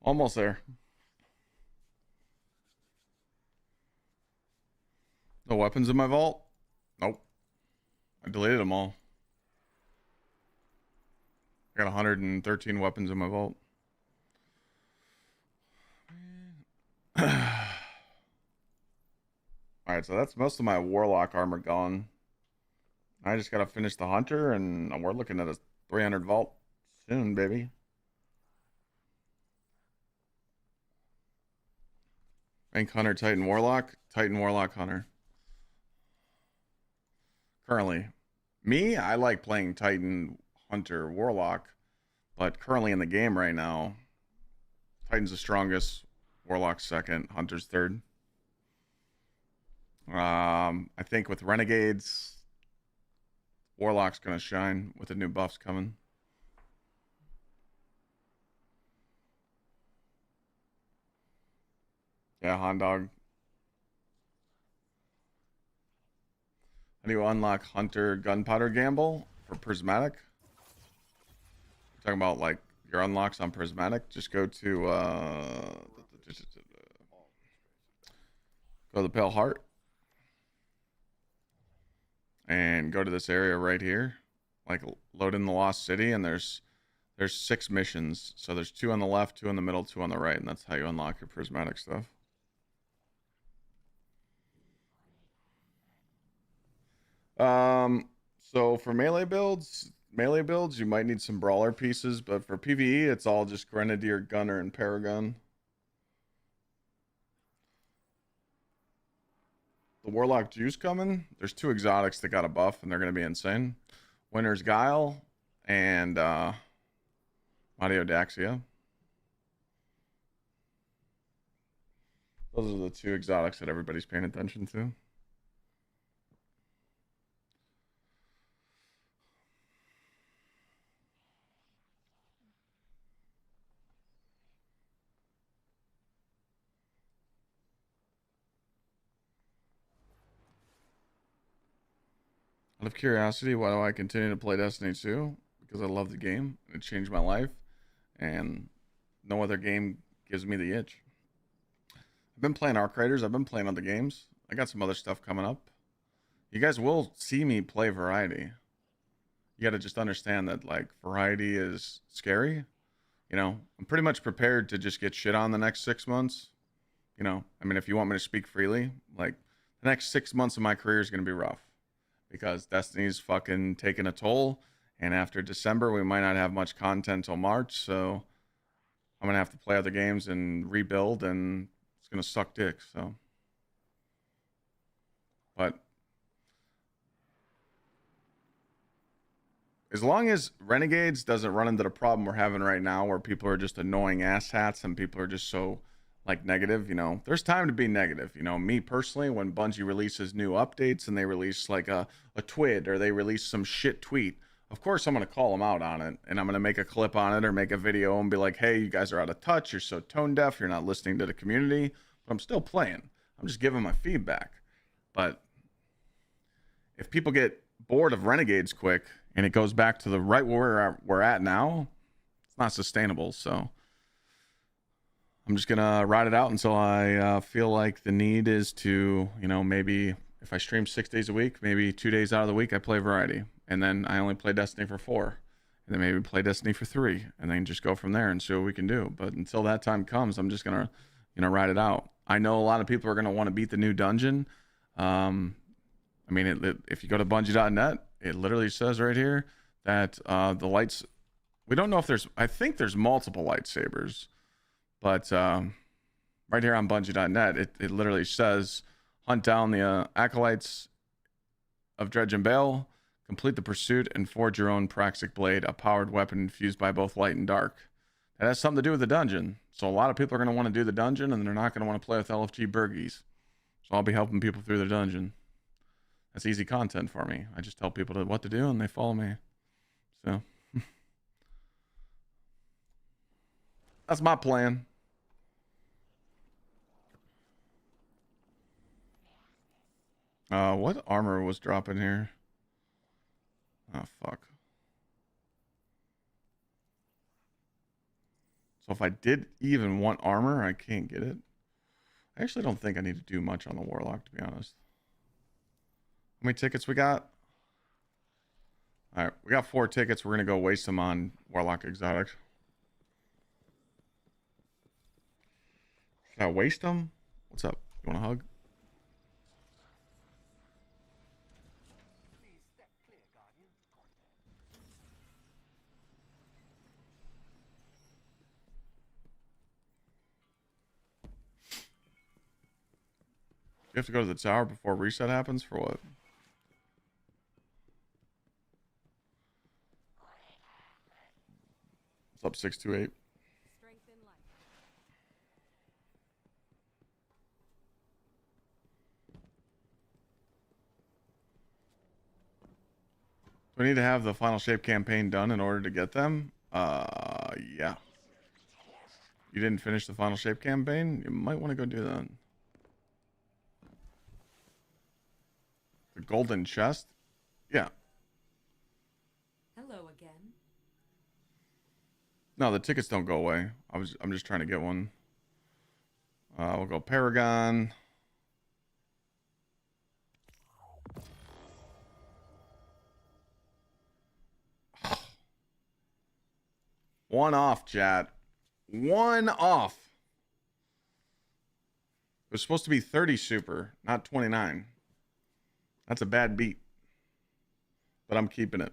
Almost there. No weapons in my vault? Nope. I deleted them all. I got 113 weapons in my vault. Alright, so that's most of my Warlock armor gone. I just gotta finish the Hunter, and we're looking at a 300 vault soon, baby. Rank Hunter, Titan Warlock, Titan Warlock Hunter. Currently. Me, I like playing Titan Hunter Warlock, but currently in the game right now, Titan's the strongest, Warlock's second, Hunter's third. I think with Renegades, Warlock's gonna shine with the new buffs coming. Yeah, Hot Dog. How do you unlock Hunter Gunpowder Gamble for Prismatic? Talking about like your unlocks on Prismatic. Just go to go to the Pale Heart and go to this area right here. Like load in the Lost City, and there's 6 missions. So there's 2 on the left, 2 in the middle, 2 on the right, and that's how you unlock your Prismatic stuff. So for melee builds, you might need some brawler pieces, but for PvE, it's all just Grenadier, Gunner, and Paragon. The Warlock Juice coming. There's 2 exotics that got a buff, and they're going to be insane. Winter's Guile and Daxia. Those are the 2 exotics that everybody's paying attention to. Out of curiosity, why do I continue to play Destiny 2? Because I love the game. It changed my life, and no other game gives me the itch. I've been playing Arc Raiders. I've been playing other games. I got some other stuff coming up. You guys will see me play variety. You got to just understand that like variety is scary. You know, I'm pretty much prepared to just get shit on the next 6 months. You know, I mean, if you want me to speak freely, like the next 6 months of my career is going to be rough. Because Destiny's fucking taking a toll, and after December we might not have much content till March, so I'm gonna have to play other games and rebuild, and it's gonna suck dick. So, but as long as Renegades doesn't run into the problem we're having right now, where people are just annoying asshats and people are just so like negative. You know, there's time to be negative. You know, me personally, when Bungie releases new updates and they release like a twit or they release some shit tweet, of course I'm gonna call them out on it, and I'm gonna make a clip on it or make a video and be like, hey, you guys are out of touch. You're so tone deaf. You're not listening to the community. But I'm still playing. I'm just giving my feedback. But if people get bored of Renegades quick and it goes back to the right where we're at now, it's not sustainable. So I'm just gonna ride it out until I feel like the need is to, you know, maybe if I stream 6 days a week, maybe 2 days out of the week I play variety, and then I only play Destiny for 4, and then maybe play Destiny for 3, and then just go from there and see what we can do. But until that time comes, I'm just gonna, you know, ride it out. I know a lot of people are gonna want to beat the new dungeon. I mean, if you go to Bungie.net, it literally says right here that the lights. We don't know if there's. I think there's multiple lightsabers. But right here on Bungie.net, it literally says, hunt down the acolytes of Dredge and Bale, complete the pursuit, and forge your own Praxic Blade, a powered weapon infused by both light and dark. That has something to do with the dungeon. So a lot of people are going to want to do the dungeon, and they're not going to want to play with LFG Burgies. So I'll be helping people through the dungeon. That's easy content for me. I just tell people what to do, and they follow me. So that's my plan. What armor was dropping here? Oh, fuck. So if I did even want armor, I can't get it. I actually don't think I need to do much on the Warlock, to be honest. How many tickets we got? Alright, we got 4 tickets. We're going to go waste them on Warlock Exotic. Should I waste them? What's up? You want a hug? You have to go to the tower before reset happens? For what? What's up, 628? Do we need to have the Final Shape campaign done in order to get them? Yeah. You didn't finish the Final Shape campaign? You might want to go do that. The golden chest? Yeah. Hello again. No, the tickets don't go away. I'm just trying to get one. We'll go Paragon. One off, chat. One off. It was supposed to be 30 super, not 29. That's a bad beat. But I'm keeping it.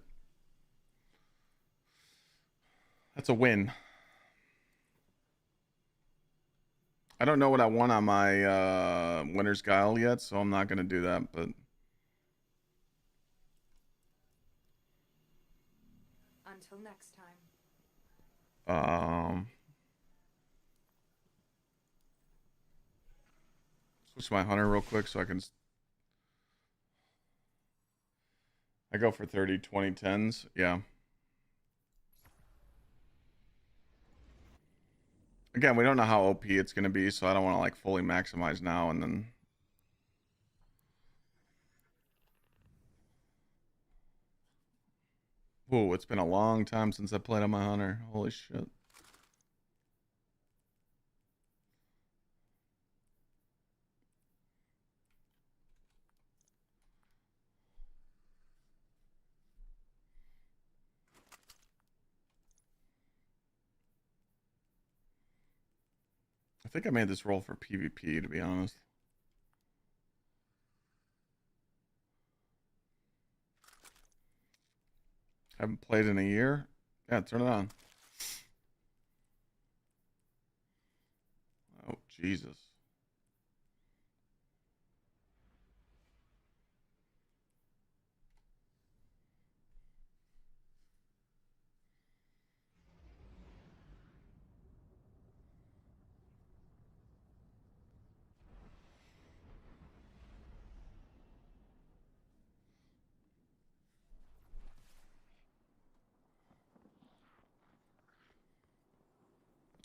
That's a win. I don't know what I want on my Winter's Guile yet, so I'm not going to do that, but... Until next time. Switch my hunter real quick so I can... I go for 30, 20, 10s. Yeah. Again, we don't know how OP it's going to be, so I don't want to like fully maximize now and then... Ooh, it's been a long time since I played on my hunter. Holy shit. I think I made this roll for PvP, to be honest. Haven't played in a year. Yeah, turn it on. Oh, Jesus.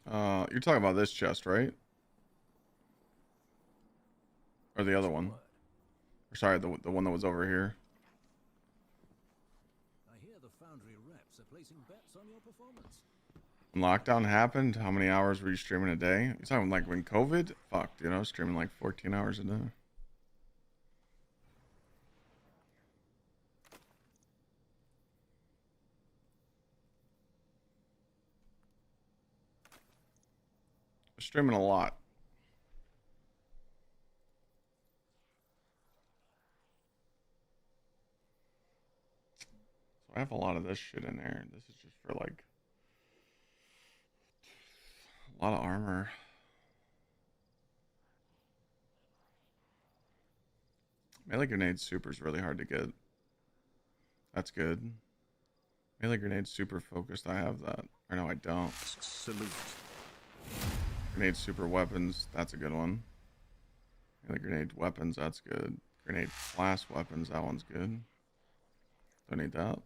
You're talking about this chest, right? Or the other What's the one? word? Or sorry, the one that was over here. I hear the Foundry reps are placing bets on your performance. When lockdown happened, how many hours were you streaming a day? You talking like when COVID? Fuck, dude, I was streaming like 14 hours a day. I was streaming a lot. So I have a lot of this shit in there. This is just for like a lot of armor. Melee grenade super is really hard to get. That's good. Melee grenade super focused. I have that. Or no, I don't. Salute. Grenade super weapons. That's a good one. Melee grenade weapons. That's good. Grenade blast weapons. That one's good. Don't need that.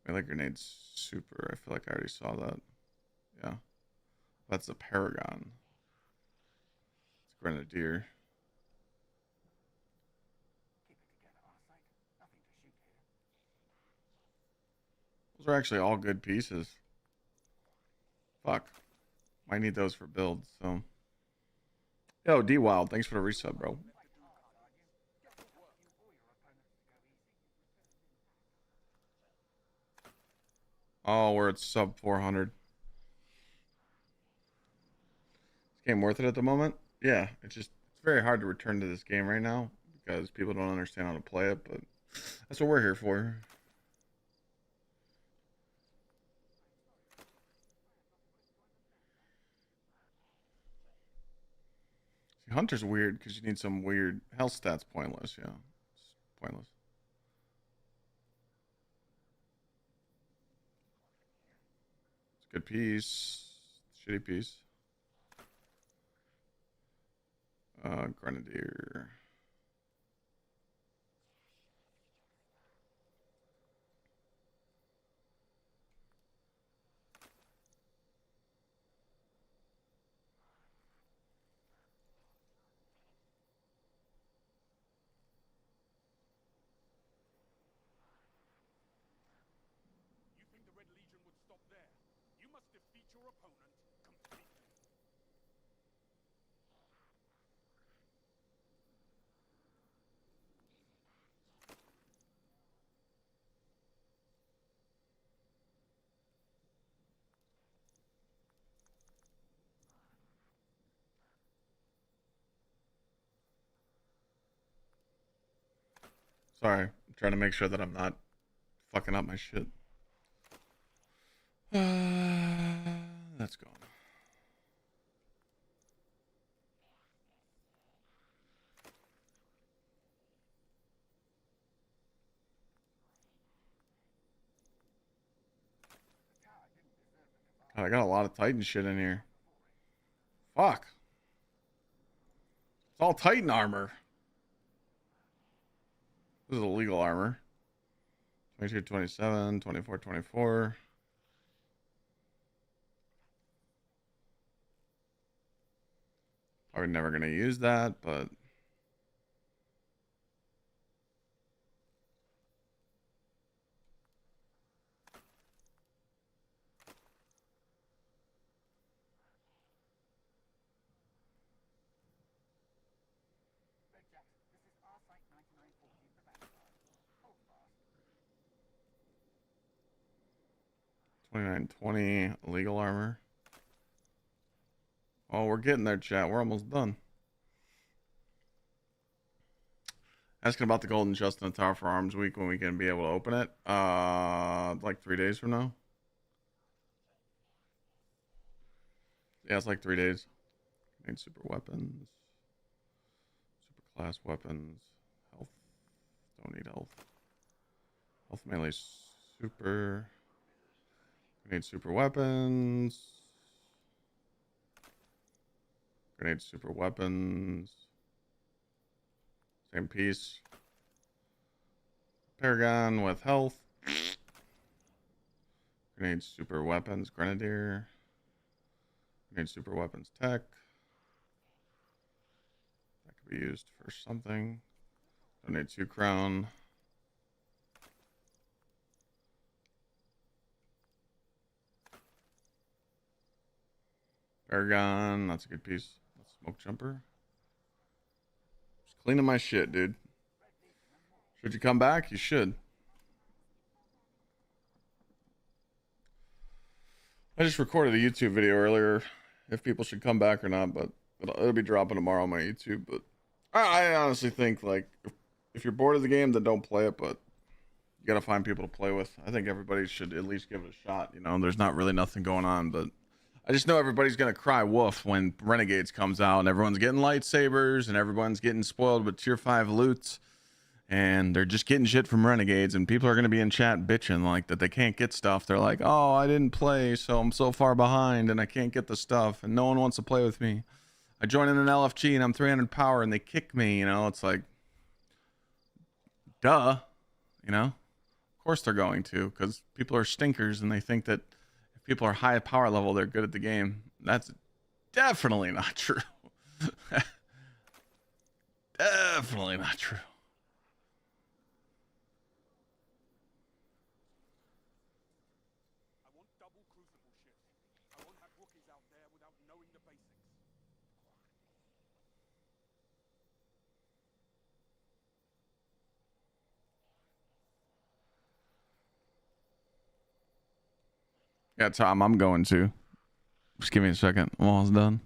Melee grenade super. I feel like I already saw that. Yeah. That's a Paragon. It's Grenadier. Those are actually all good pieces. Fuck. Might need those for builds, so. Yo, D Wild, thanks for the resub, bro. Oh, we're at sub 400. This game worth it at the moment? Yeah, it's very hard to return to this game right now because people don't understand how to play it, but that's what we're here for. See, Hunter's weird because you need some weird health stats. Pointless, yeah, it's pointless. It's a good piece, shitty piece. Grenadier. You think the Red Legion would stop there? You must defeat your opponent completely. Sorry, I'm trying to make sure that I'm not fucking up my shit. That's gone. God, I got a lot of Titan shit in here. Fuck. It's all Titan armor. This is illegal armor. 22, 27, 24, 24. Probably never going to use that, but... $29.20 illegal armor. Oh, we're getting there, chat. We're almost done. Asking about the golden chest in the Tower for Arms week when we can be able to open it. Like 3 days from now. Yeah, it's like 3 days. Need super weapons. Super class weapons. Health. Don't need health. Health melee super. Grenade super weapons. Grenade super weapons. Same piece. Paragon with health. Grenade super weapons, grenadier. Grenade super weapons tech. That could be used for something. Donate 2 crown. Paragon, that's a good piece. Smoke jumper. Just cleaning my shit, dude. Should you come back? You should. I just recorded a YouTube video earlier, if people should come back or not, but it'll be dropping tomorrow on my YouTube. But I honestly think, like, if you're bored of the game, then don't play it, but you gotta find people to play with. I think everybody should at least give it a shot. You know, there's not really nothing going on, but I just know everybody's gonna cry wolf when Renegades comes out and everyone's getting lightsabers and everyone's getting spoiled with tier 5 loots. And they're just getting shit from Renegades, and people are going to be in chat bitching like that they can't get stuff. They're like, oh, I didn't play, so I'm so far behind and I can't get the stuff and no one wants to play with me. I join in an LFG and I'm 300 power and they kick me, you know. It's like, duh, you know. Of course they're going to, because people are stinkers and they think that if people are high power level, they're good at the game. That's definitely not true. Definitely not true. I want double crucible shit. I won't have rookies out there without knowing the basics. Yeah, Tom, I'm going to. Just give me a second. I'm almost done.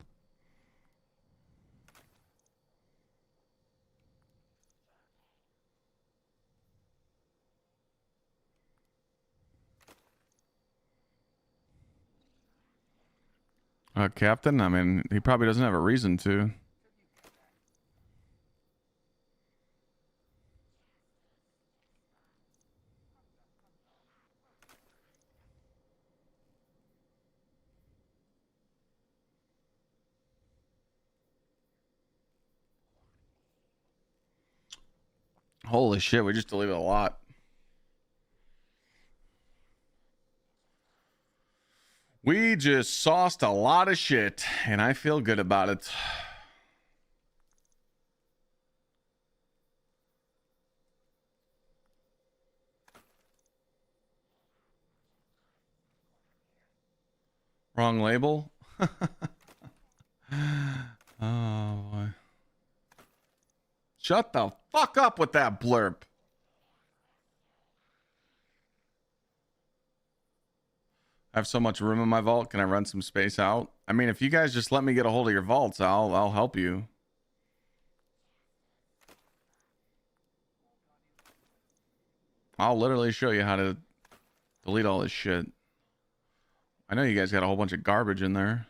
Captain? I mean, he probably doesn't have a reason to. Holy shit, we just deleted a lot. We just sauced a lot of shit, and I feel good about it. Wrong label? Oh, boy. Shut the fuck up with that blurb. I have so much room in my vault. Can I run some space out? I mean, if you guys just let me get a hold of your vaults, I'll help you. I'll literally show you how to delete all this shit. I know you guys got a whole bunch of garbage in there.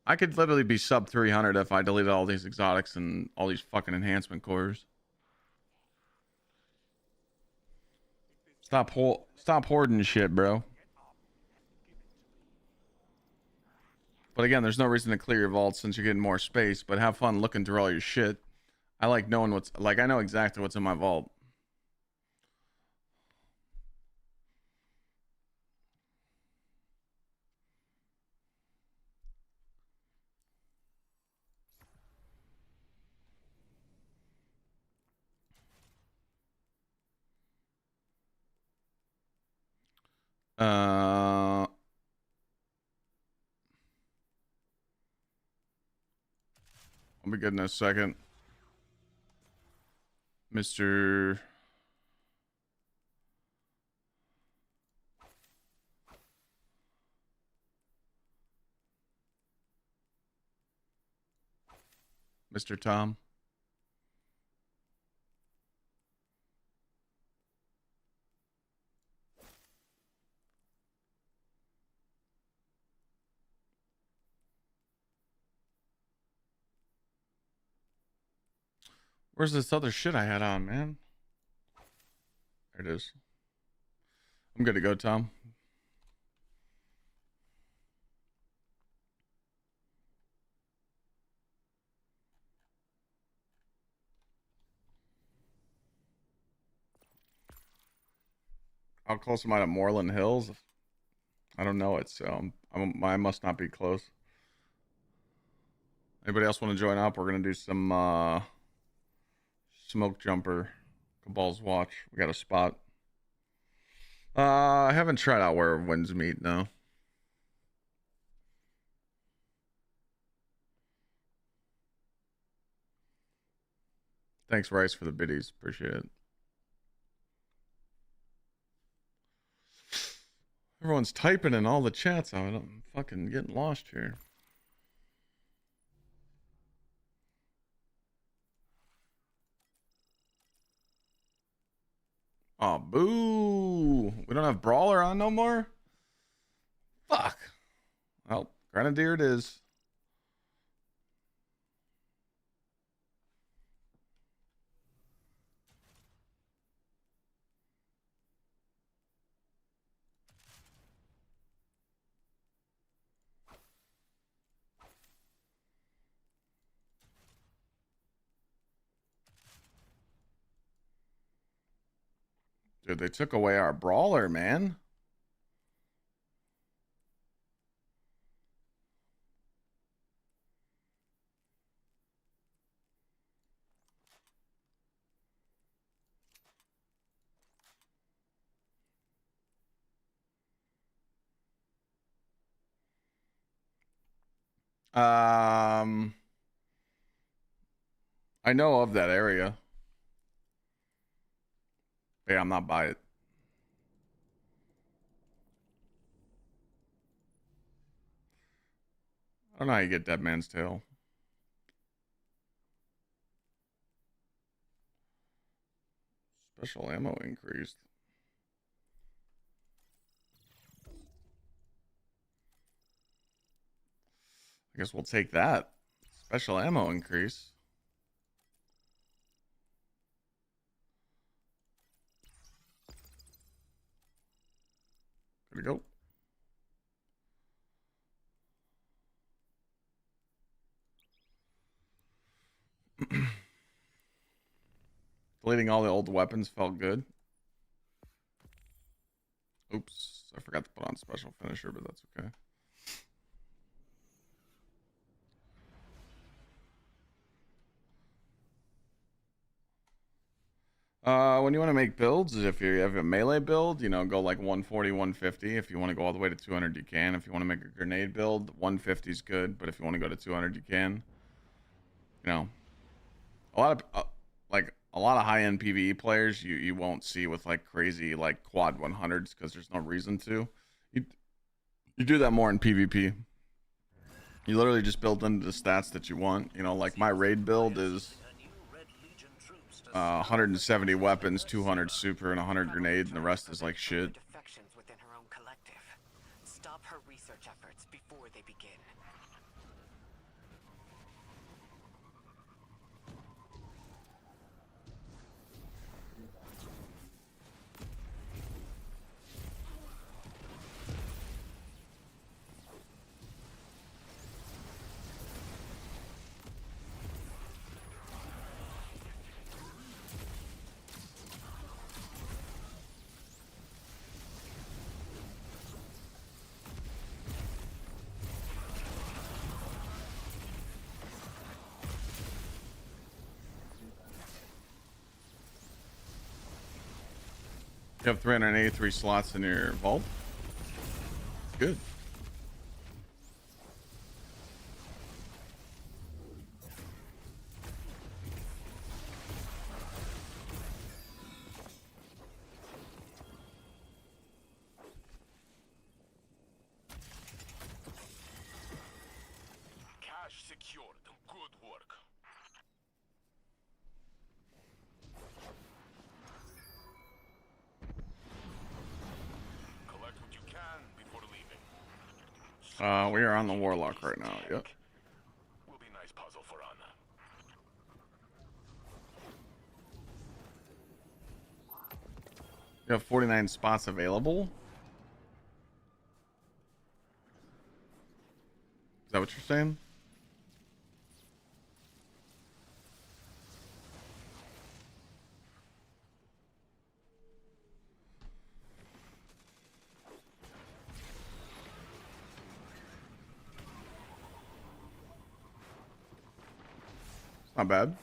I could literally be sub 300 if I deleted all these exotics and all these fucking enhancement cores. Stop hoarding shit, bro. But again, there's no reason to clear your vault since you're getting more space, but have fun looking through all your shit. I like knowing what's, like, I know exactly what's in my vault. I'll be good in a second. Mr. Mr. Tom. Where's this other shit I had on, man? There it is. I'm good to go, Tom. How close am I to Moreland Hills? I don't know it, so I must not be close. Anybody else want to join up? We're gonna do some smoke jumper. Cabal's Watch. We got a spot. I haven't tried out where winds meet, no. Thanks, Rice, for the biddies. Appreciate it. Everyone's typing in all the chats. I'm fucking getting lost here. Oh, boo. We don't have Brawler on no more? Fuck. Well, Grenadier it is. Dude, they took away our Brawler, man. I know of that area. But yeah, I'm not by it. I don't know how you get Dead Man's Tail. Special ammo increased. I guess we'll take that. Special ammo increase. There we go. Deleting all the old weapons felt good. Oops, I forgot to put on special finisher, but that's okay. When you want to make builds, if you have a melee build, you know, go like 140, 150. If you want to go all the way to 200, you can. If you want to make a grenade build, 150 is good. But if you want to go to 200, you can. You know, a lot of high-end PvE players you won't see with like crazy like quad 100s because there's no reason to. You do that more in PvP. You literally just build into the stats that you want. You know, like my raid build is 170 weapons, 200 super, and 100 grenade, and the rest is like shit. Defections within her own collective. Stop her research efforts before they begin. You have 383 slots in your vault. Good. Cash secured. Good work. Collect what you can before leaving. We are on the Warlock right now. Yep. Will be nice puzzle for Anna. You have 49 spots available. Is that what you're saying? Not bad.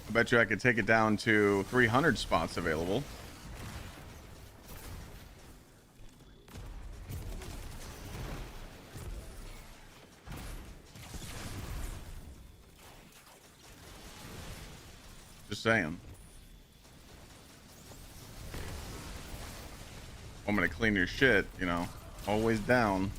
I bet you I could take it down to 300 spots available. Just saying. I'm gonna clean your shit, you know. Always down.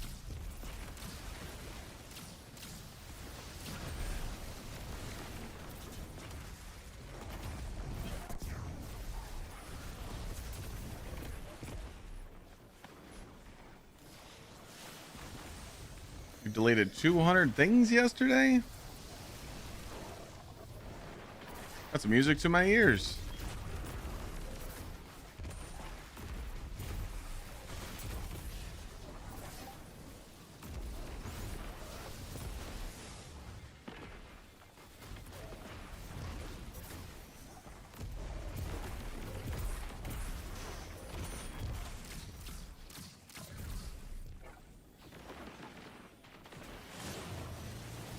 You deleted 200 things yesterday? That's music to my ears.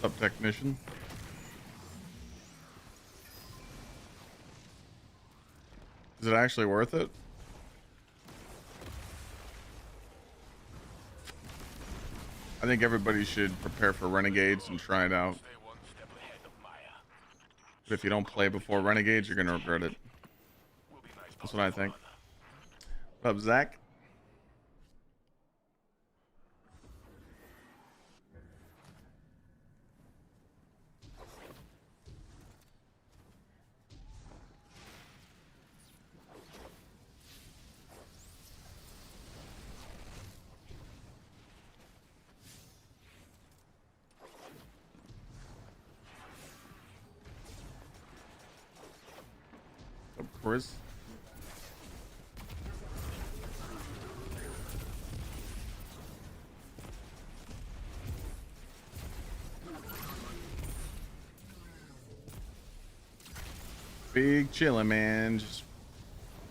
What's up, technician? Is it actually worth it? I think everybody should prepare for Renegades and try it out. But if you don't play before Renegades, you're gonna regret it. That's what I think. What up, Zach? Chris? Big chillin', man. Just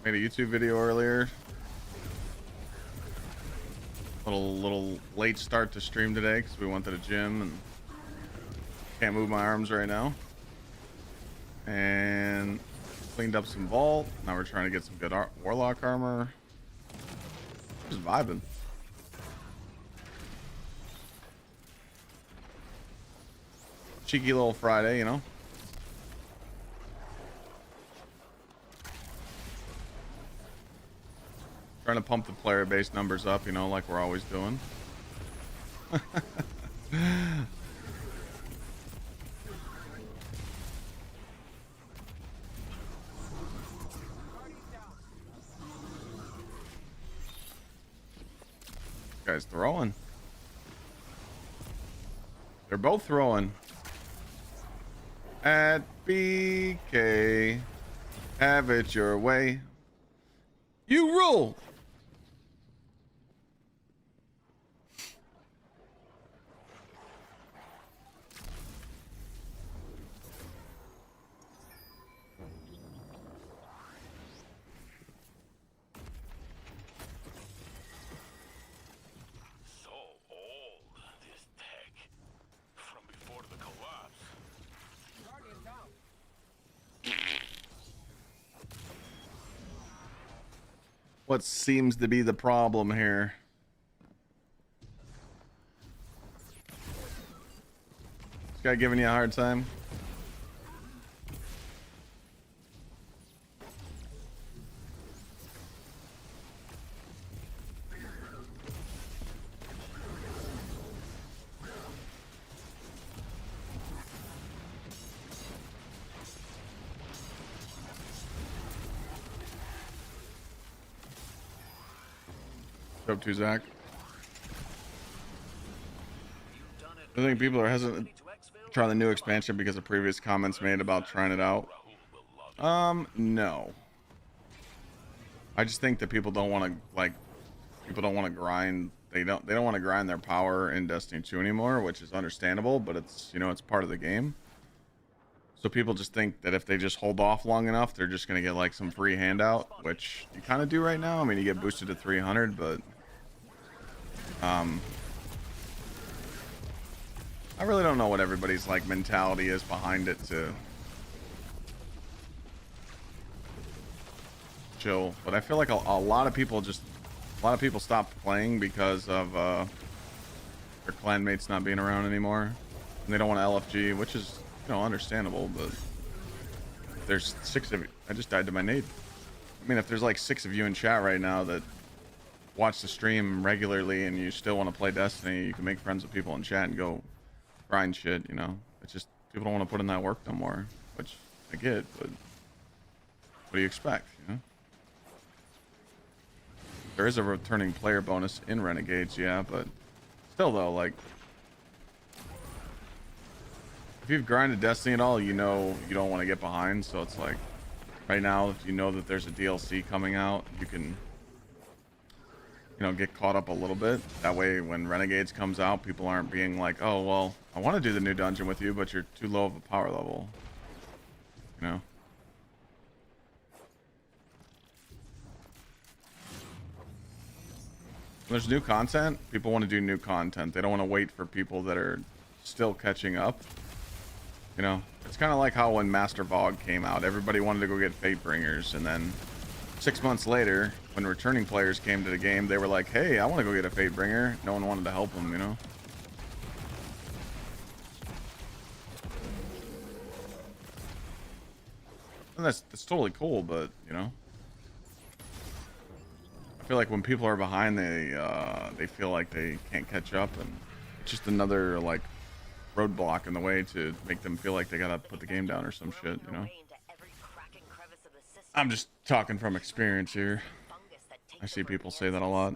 made a YouTube video earlier. Little late start to stream today because we went to the gym and can't move my arms right now. And cleaned up some vault. Now we're trying to get some good Warlock armor. Just vibing. Cheeky little Friday, you know. Trying to pump the player base numbers up, you know, like we're always doing. Guy's throwing. They're both throwing. At BK, have it your way. You rule. What seems to be the problem here? This guy giving you a hard time? Up to Zach. I think people are hesitant to try the new expansion because of previous comments made about trying it out. No. I just think that people don't want to grind. They don't want to grind their power in Destiny 2 anymore, which is understandable, but it's, you know, it's part of the game. So people just think that if they just hold off long enough, they're just gonna get like some free handout, which you kind of do right now. I mean, you get boosted to 300, but I really don't know what everybody's like mentality is behind it to chill. But I feel like a lot of people stopped playing because of their clanmates not being around anymore, and they don't want to LFG, which is, you know, understandable. But there's 6 of you. I just died to my nade. I mean, if there's like 6 of you in chat right now that watch the stream regularly and you still want to play Destiny, you can make friends with people in chat and go grind shit, you know. It's just people don't want to put in that work no more, which I get, but what do you expect, you know? There is a returning player bonus in Renegades, yeah, but still though, like, if you've grinded Destiny at all, you know you don't want to get behind. So it's like, right now, if you know that there's a DLC coming out, you can, you know, get caught up a little bit. That way, when Renegades comes out, people aren't being like, oh, well, I want to do the new dungeon with you, but you're too low of a power level. You know? When there's new content, people want to do new content. They don't want to wait for people that are still catching up. You know, it's kind of like how when Master Vogue came out, everybody wanted to go get Fatebringers, and then 6 months later, when returning players came to the game, they were like, hey, I want to go get a Fatebringer. No one wanted to help them, you know? And that's totally cool, but, you know, I feel like when people are behind, they feel like they can't catch up, and it's just another, like, roadblock in the way to make them feel like they gotta put the game down or some shit, you know? I'm just talking from experience here. I see people say that a lot.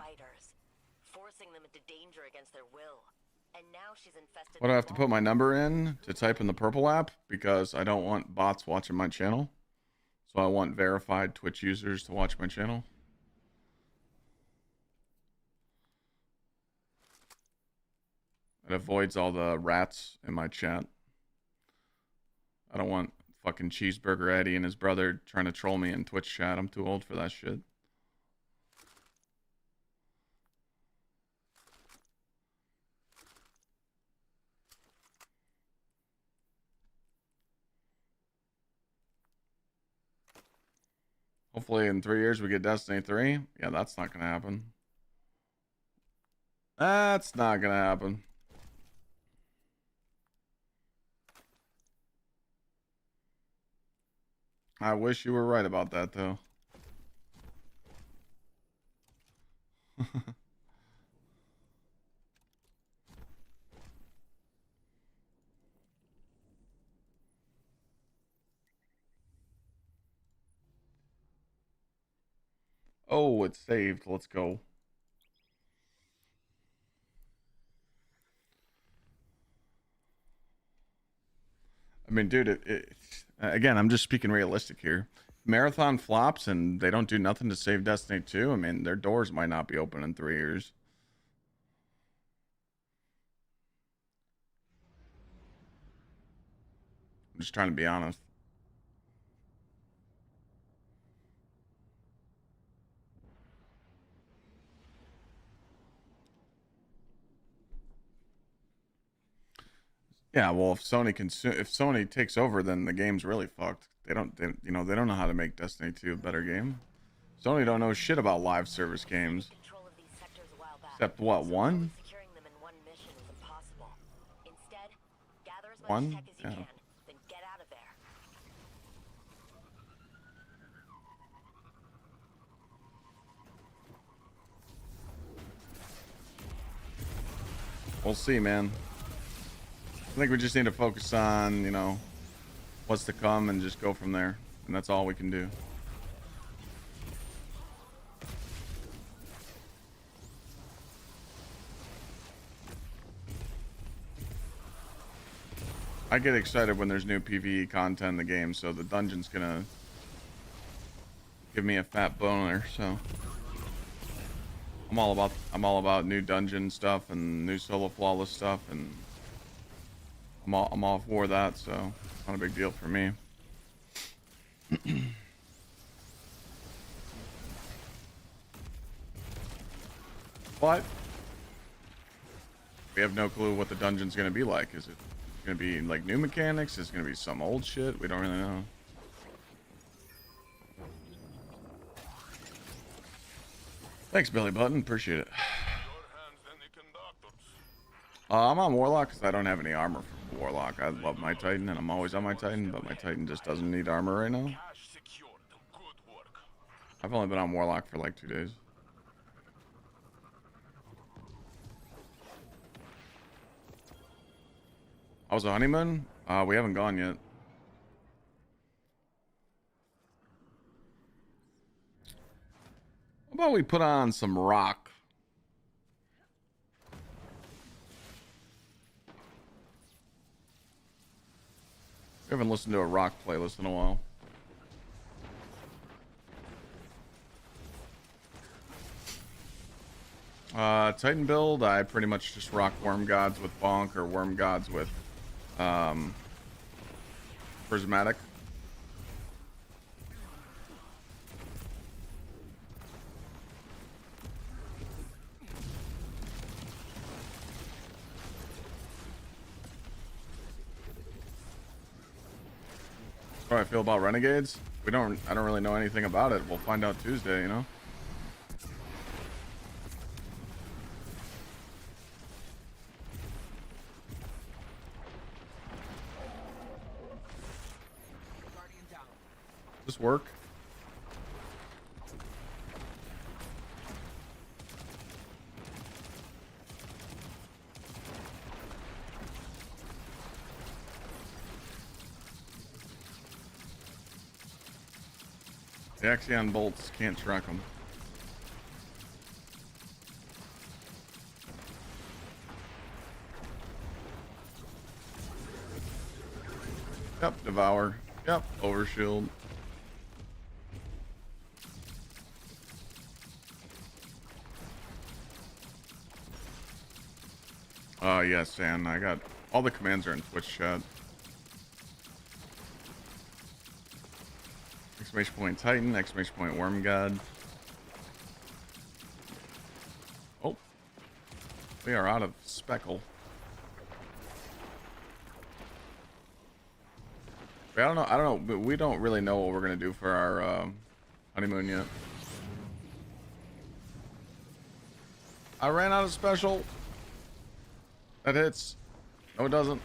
What do I have to put my number in to type in the purple app? Because I don't want bots watching my channel. So I want verified Twitch users to watch my channel. It avoids all the rats in my chat. I don't want fucking Cheeseburger Eddie and his brother trying to troll me in Twitch chat. I'm too old for that shit. Hopefully in 3 years we get Destiny 3. Yeah, that's not gonna happen. That's not gonna happen. I wish you were right about that, though. Oh, it's saved. Let's go. I mean, dude, again, I'm just speaking realistic here. Marathon flops and they don't do nothing to save Destiny 2. I mean, their doors might not be open in 3 years. I'm just trying to be honest. Yeah, well, if Sony takes over, then the game's really fucked. They don't know how to make Destiny 2 a better game. Sony don't know shit about live service games. Except what, one? One? Yeah. We'll see, man. I think we just need to focus on, you know, what's to come and just go from there. And that's all we can do. I get excited when there's new PvE content in the game, so the dungeon's gonna give me a fat boner, so I'm all about new dungeon stuff and new solo flawless stuff, and I'm all for that, so Not a big deal for me. But we have no clue what the dungeon's going to be like. Is it going to be like new mechanics? Is it going to be some old shit? We don't really know. Thanks, Billy Button. Appreciate it. I'm on Warlock because I don't have any armor for Warlock. I love my Titan, and I'm always on my Titan, but my Titan just doesn't need armor right now. I've only been on Warlock for like 2 days. I was a honeymoon? We haven't gone yet. How about we put on some rock? We haven't listened to a rock playlist in a while. Titan build, I pretty much just rock Worm Gods with Bonk or Worm Gods with Prismatic. How do I feel about Renegades? I don't really know anything about it. We'll find out Tuesday, you know? Does this work? The Axion bolts can't track them. Yep, Devour. Yep, Overshield. Yes, and I got all the commands are in Twitch chat. Exclamation point Titan, exclamation point Worm God. Oh, we are out of speckle. I don't know, but we don't really know what we're gonna do for our honeymoon yet. I ran out of special. That hits. No, it doesn't.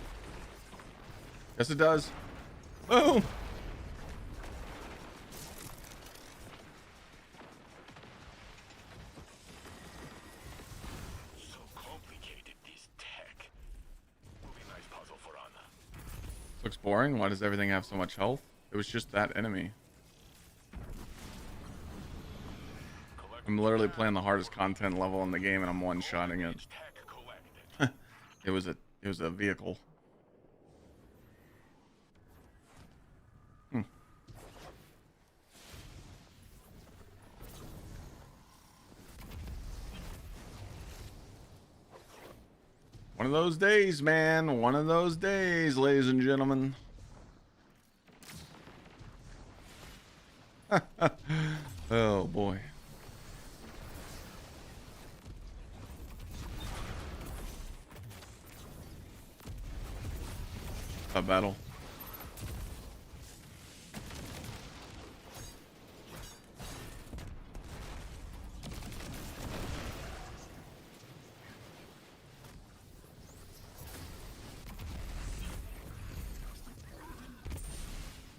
Yes, it does. Boom. So complicated, this tech. Will be nice puzzle for Anna. Looks boring. Why does everything have so much health? It was just that enemy. I'm literally playing the hardest content level in the game, and I'm one-shotting it. It was a vehicle. One of those days, man. One of those days, ladies and gentlemen. Oh boy. A battle.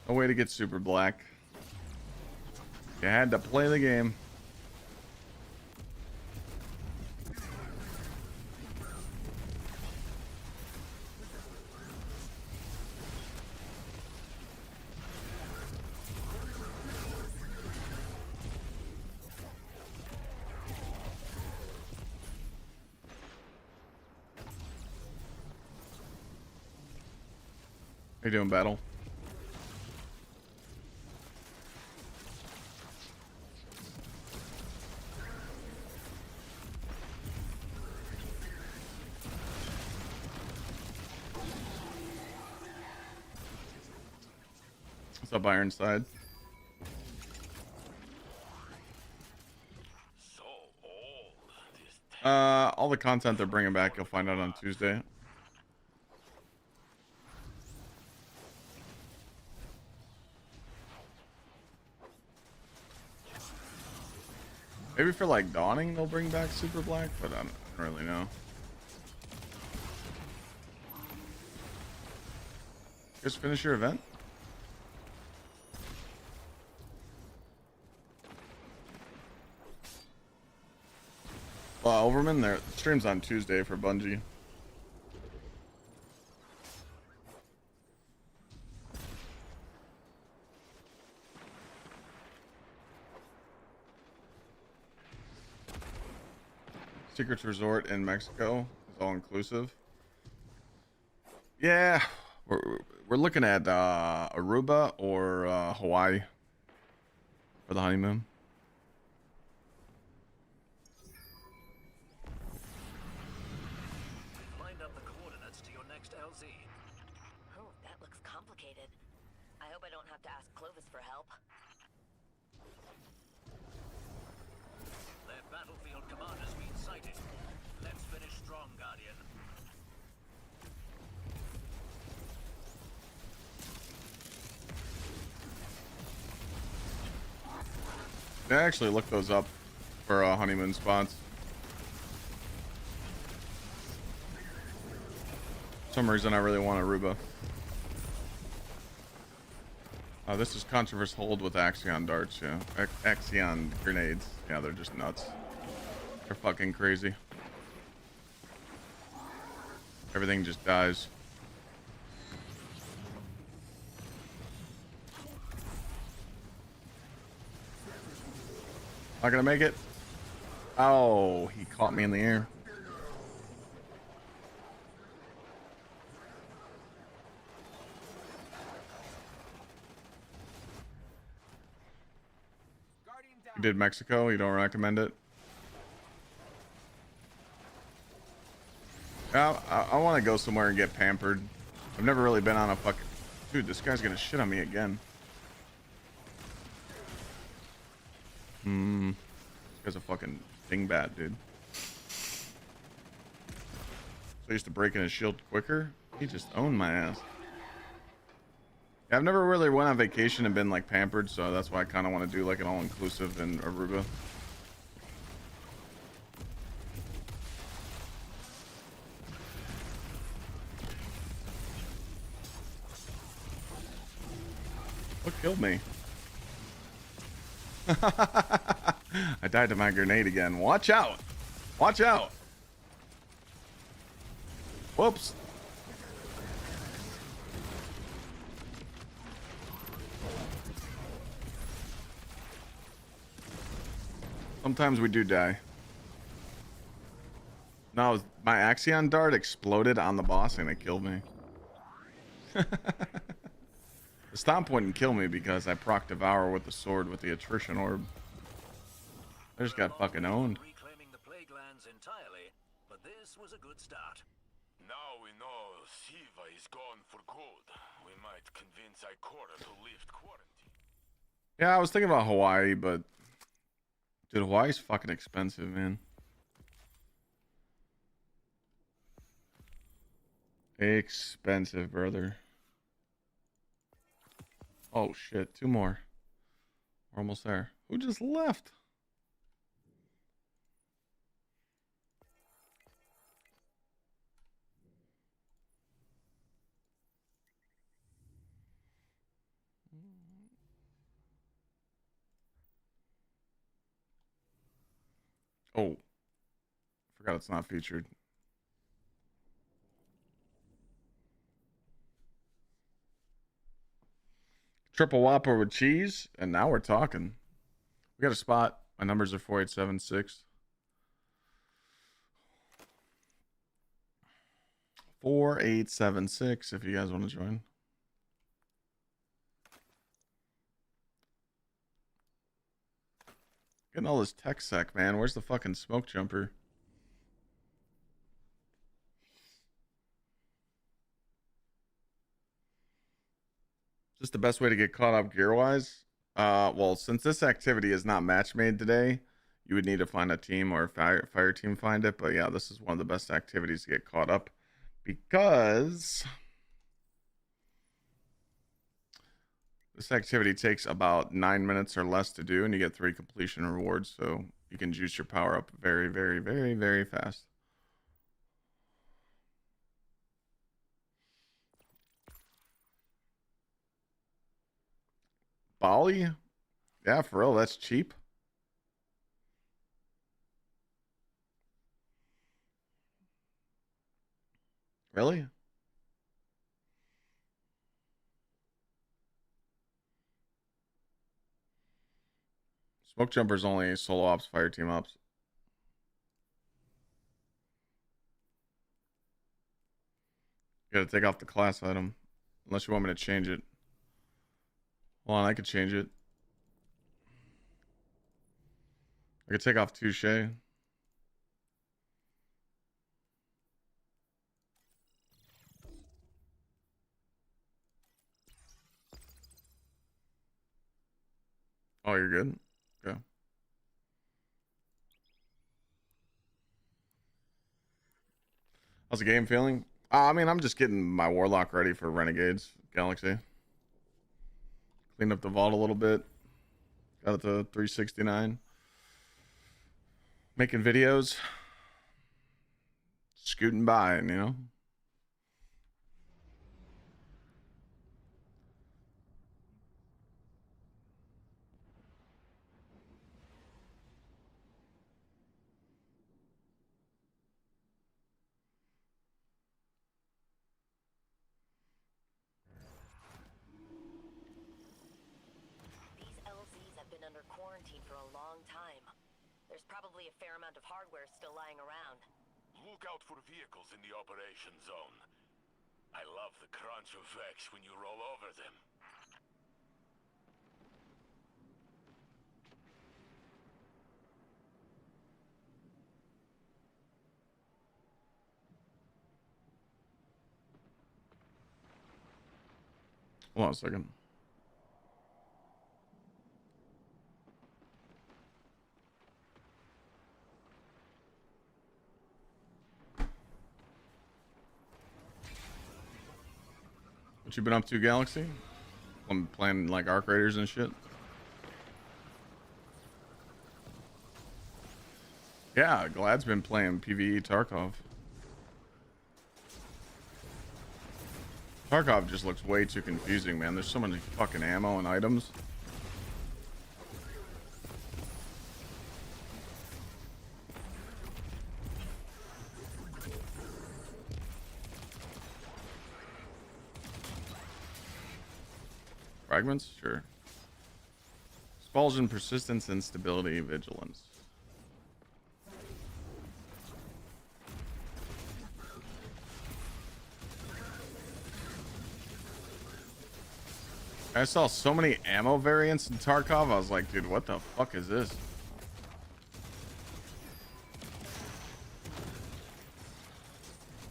No way to get super black. You had to play the game. How you doing, battle? What's up, Ironside? All the content they're bringing back, you'll find out on Tuesday. Maybe for like Dawning, they'll bring back Super Black, but I don't really know. Just finish your event. Overman, there streams on Tuesday for Bungie. Secrets Resort in Mexico is all inclusive. Yeah, we're looking at Aruba or Hawaii for the honeymoon. Find out the coordinates to your next LZ. Oh, that looks complicated. I hope I don't have to ask Clovis for help. Their battlefield commander's been sighted. Let's finish strong, Guardian. I actually looked those up for honeymoon spots. For some reason I really want Aruba. This is Controverse Hold with Axion darts, yeah. Axion grenades. Yeah, they're just nuts. They're fucking crazy. Everything just dies. Not gonna make it. Oh, he caught me in the air. You did Mexico? You don't recommend it? Yeah, I want to go somewhere and get pampered. I've never really been on a fucking... Dude, this guy's gonna shit on me again. This guy's a fucking dingbat, dude. So I used to break in his shield quicker. He just owned my ass. Yeah, I've never really went on vacation and been like pampered, so that's why I kind of want to do like an all-inclusive in Aruba. What killed me? I died to my grenade again. Watch out! Watch out! Whoops! Sometimes we do die. No, my Axion dart exploded on the boss and it killed me. The stomp wouldn't kill me because I proc Devour with the sword with the attrition orb. I just got fucking owned. Reclaiming the plague lands entirely, but this was a good start. Now we know Siva is gone for good. We might convince Ikora to lift quarantine. Yeah, I was thinking about Hawaii, but dude, Hawaii's fucking expensive, man. Expensive, brother. Oh shit, two more. We're almost there. Who just left? Oh, forgot it's not featured. Triple Whopper with cheese, and now we're talking. We got a spot. My numbers are 4876. 4876 if you guys want to join. Getting all this tech sec, man. Where's the fucking smoke jumper? Just the best way to get caught up gear wise. Well, since this activity is not match made today, you would need to find a team or a fire team find it. But yeah, this is one of the best activities to get caught up because this activity takes about 9 minutes or less to do, and you get 3 completion rewards. So you can juice your power up very, very, very, very fast. Bali? Yeah, for real, that's cheap. Really? Smoke Jumper's only solo ops, fire team ops. You gotta take off the class item. Unless you want me to change it. Hold on, I could change it. I could take off Touche. Oh, you're good? Okay. How's the game feeling? I mean, I'm just getting my Warlock ready for Renegades Galaxy. Cleaned up the vault a little bit. Got it to 369. Making videos. Scooting by, you know? These LZs have been under quarantine for a long time. There's probably a fair amount of hardware still lying around. Look out for vehicles in the operation zone. I love the crunch of Vex when you roll over them. Hold on a second. What you been up to, Galaxy? I'm playing like Arc Raiders and shit. Yeah, Glad's been playing PvE Tarkov. Tarkov just looks way too confusing, man. There's so many fucking ammo and items. Fragments? Sure. Expulsion, persistence, instability, vigilance. I saw so many ammo variants in Tarkov. I was like, dude, what the fuck is this?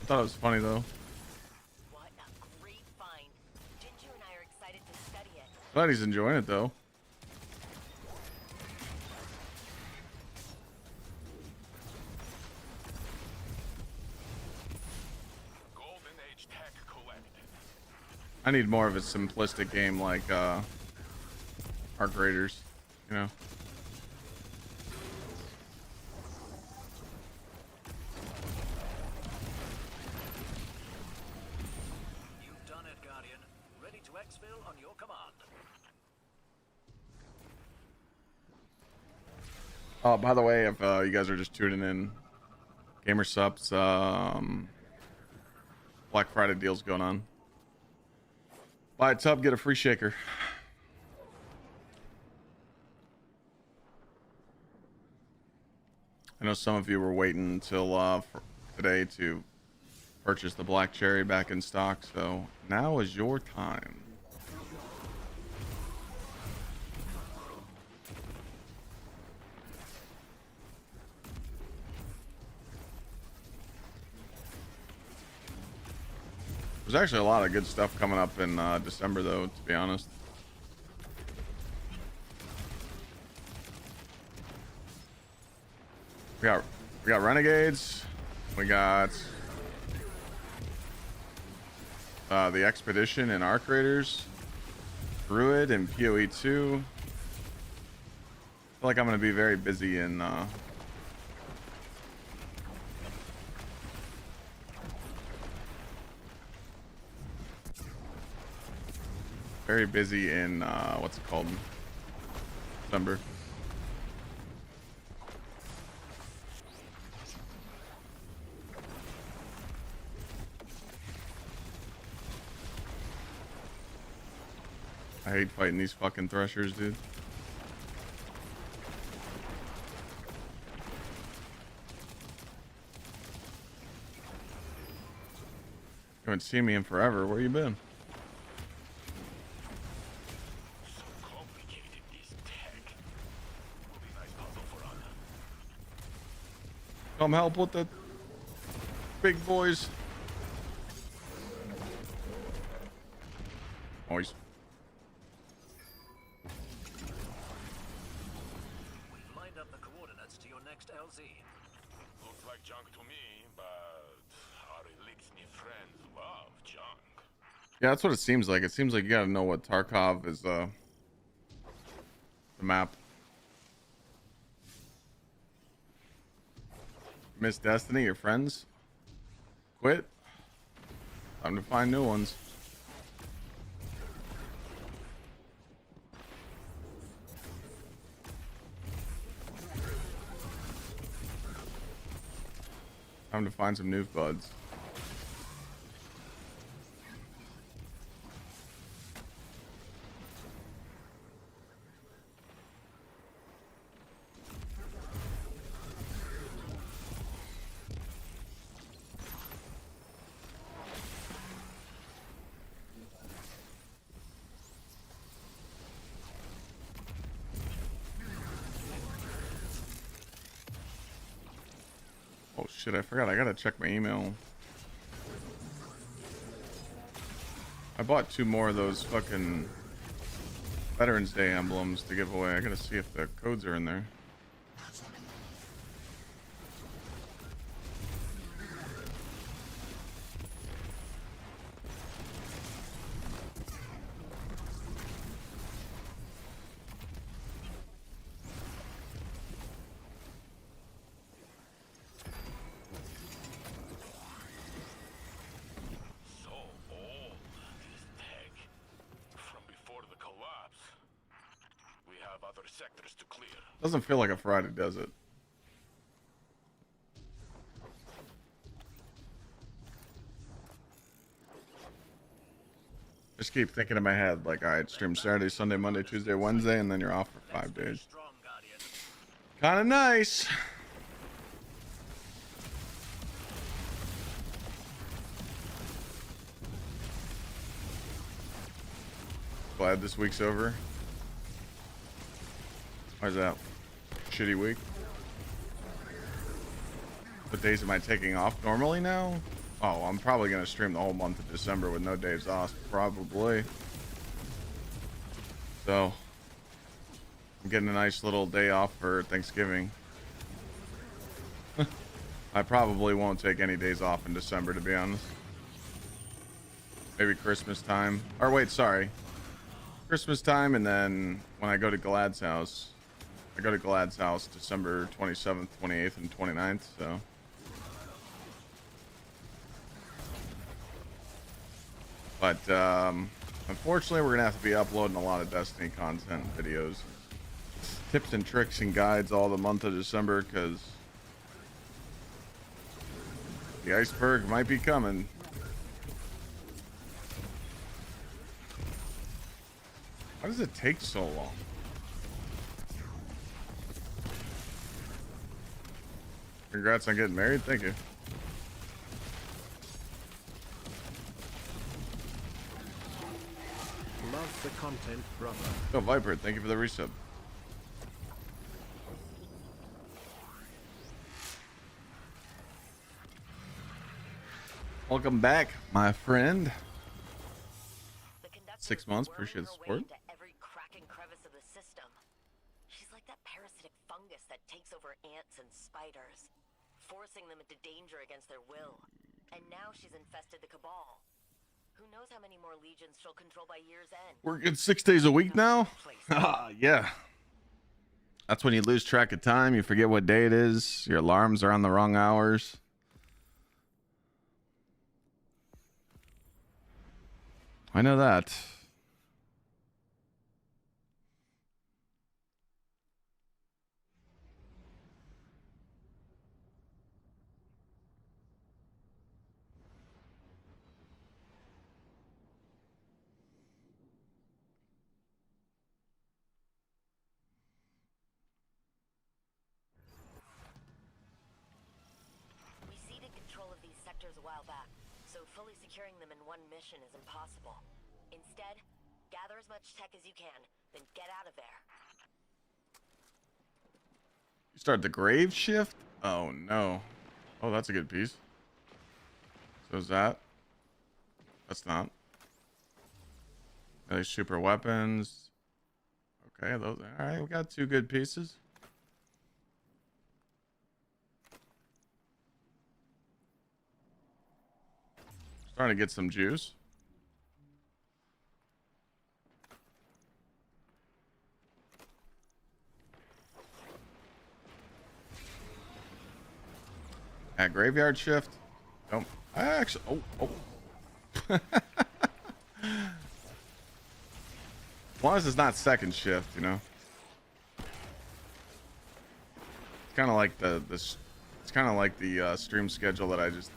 I thought it was funny though. What a great find. Jinju and I are excited to study it. Glad he's enjoying it though. Golden Age tech collected. I need more of a simplistic game like Arc Raiders, you know. You've done it, Guardian. Ready to exfil on your command. Oh, by the way, if you guys are just tuning in, Gamer Supps, Black Friday deals going on. Buy a tub, get a free shaker. I know some of you were waiting until for today to purchase the Black Cherry back in stock, so now is your time. There's actually a lot of good stuff coming up in December, though, to be honest. We got Renegades. We got the Expedition and Arc Raiders, Druid and PoE 2. I feel like I'm going to be very busy in what's it called? December. I hate fighting these fucking threshers, dude. You haven't seen me in forever. Where you been? So complicated, this tech. Will be a nice puzzle for Anna. Come help with the big boys. Oh, he's... We've lined up the coordinates to your next LZ. Looks like junk to me, but our Elixir friends love junk. Yeah, that's what it seems like. It seems like you gotta know what Tarkov is, the map. Miss Destiny, your friends? Quit? Time to find new ones. Time to find some new buds. Oh shit, I forgot. I gotta check my email. I bought 2 more of those fucking Veterans Day emblems to give away. I gotta see if the codes are in there. So old, this tech. From before the collapse. We have other sectors to clear. Doesn't feel like a Friday, does it? Just keep thinking in my head, like, alright, stream Saturday, Sunday, Monday, Tuesday, Wednesday, and then you're off for 5 days. Strong, Guardian. Kind of nice. Glad this week's over. Why's that? Shitty week. What days am I taking off normally now? Oh, I'm probably gonna stream the whole month of December with no days off, probably. So I'm getting a nice little day off for Thanksgiving. I probably won't take any days off in December, to be honest. Maybe Christmas time. Or wait, sorry. Christmas time, and then when I go to Glad's house. I go to Glad's house December 27th, 28th, and 29th, so. But, unfortunately, we're going to have to be uploading a lot of Destiny content and videos. Tips and tricks and guides all the month of December, because the iceberg might be coming. Why does it take so long? Congrats on getting married. Thank you. Love the content, brother. Oh, Viper, thank you for the resub. Welcome back, my friend. The conductor 6 is months, worming appreciate the her way support. into every crack and crevice of the system. She's like that parasitic fungus that takes over ants and spiders, forcing them into danger against their will. And now she's infested the Cabal. Who knows how many more legions she'll control by year's end? Working 6 days a week now? Ah, yeah. That's when you lose track of time. You forget what day it is. Your alarms are on the wrong hours. I know that. We ceded control of these sectors a while back, so fully securing them in one mission is impossible. Instead, gather as much tech as you can, then get out of there. You start the grave shift? Oh, no. Oh, that's a good piece. So is that? That's not. Are they super weapons? Okay, those. All right, we got 2 good pieces. Starting to get some juice. At graveyard shift. Don't. I actually. Oh. As long as it's not second shift, you know. It's kind of like it's kind of like the stream schedule that I just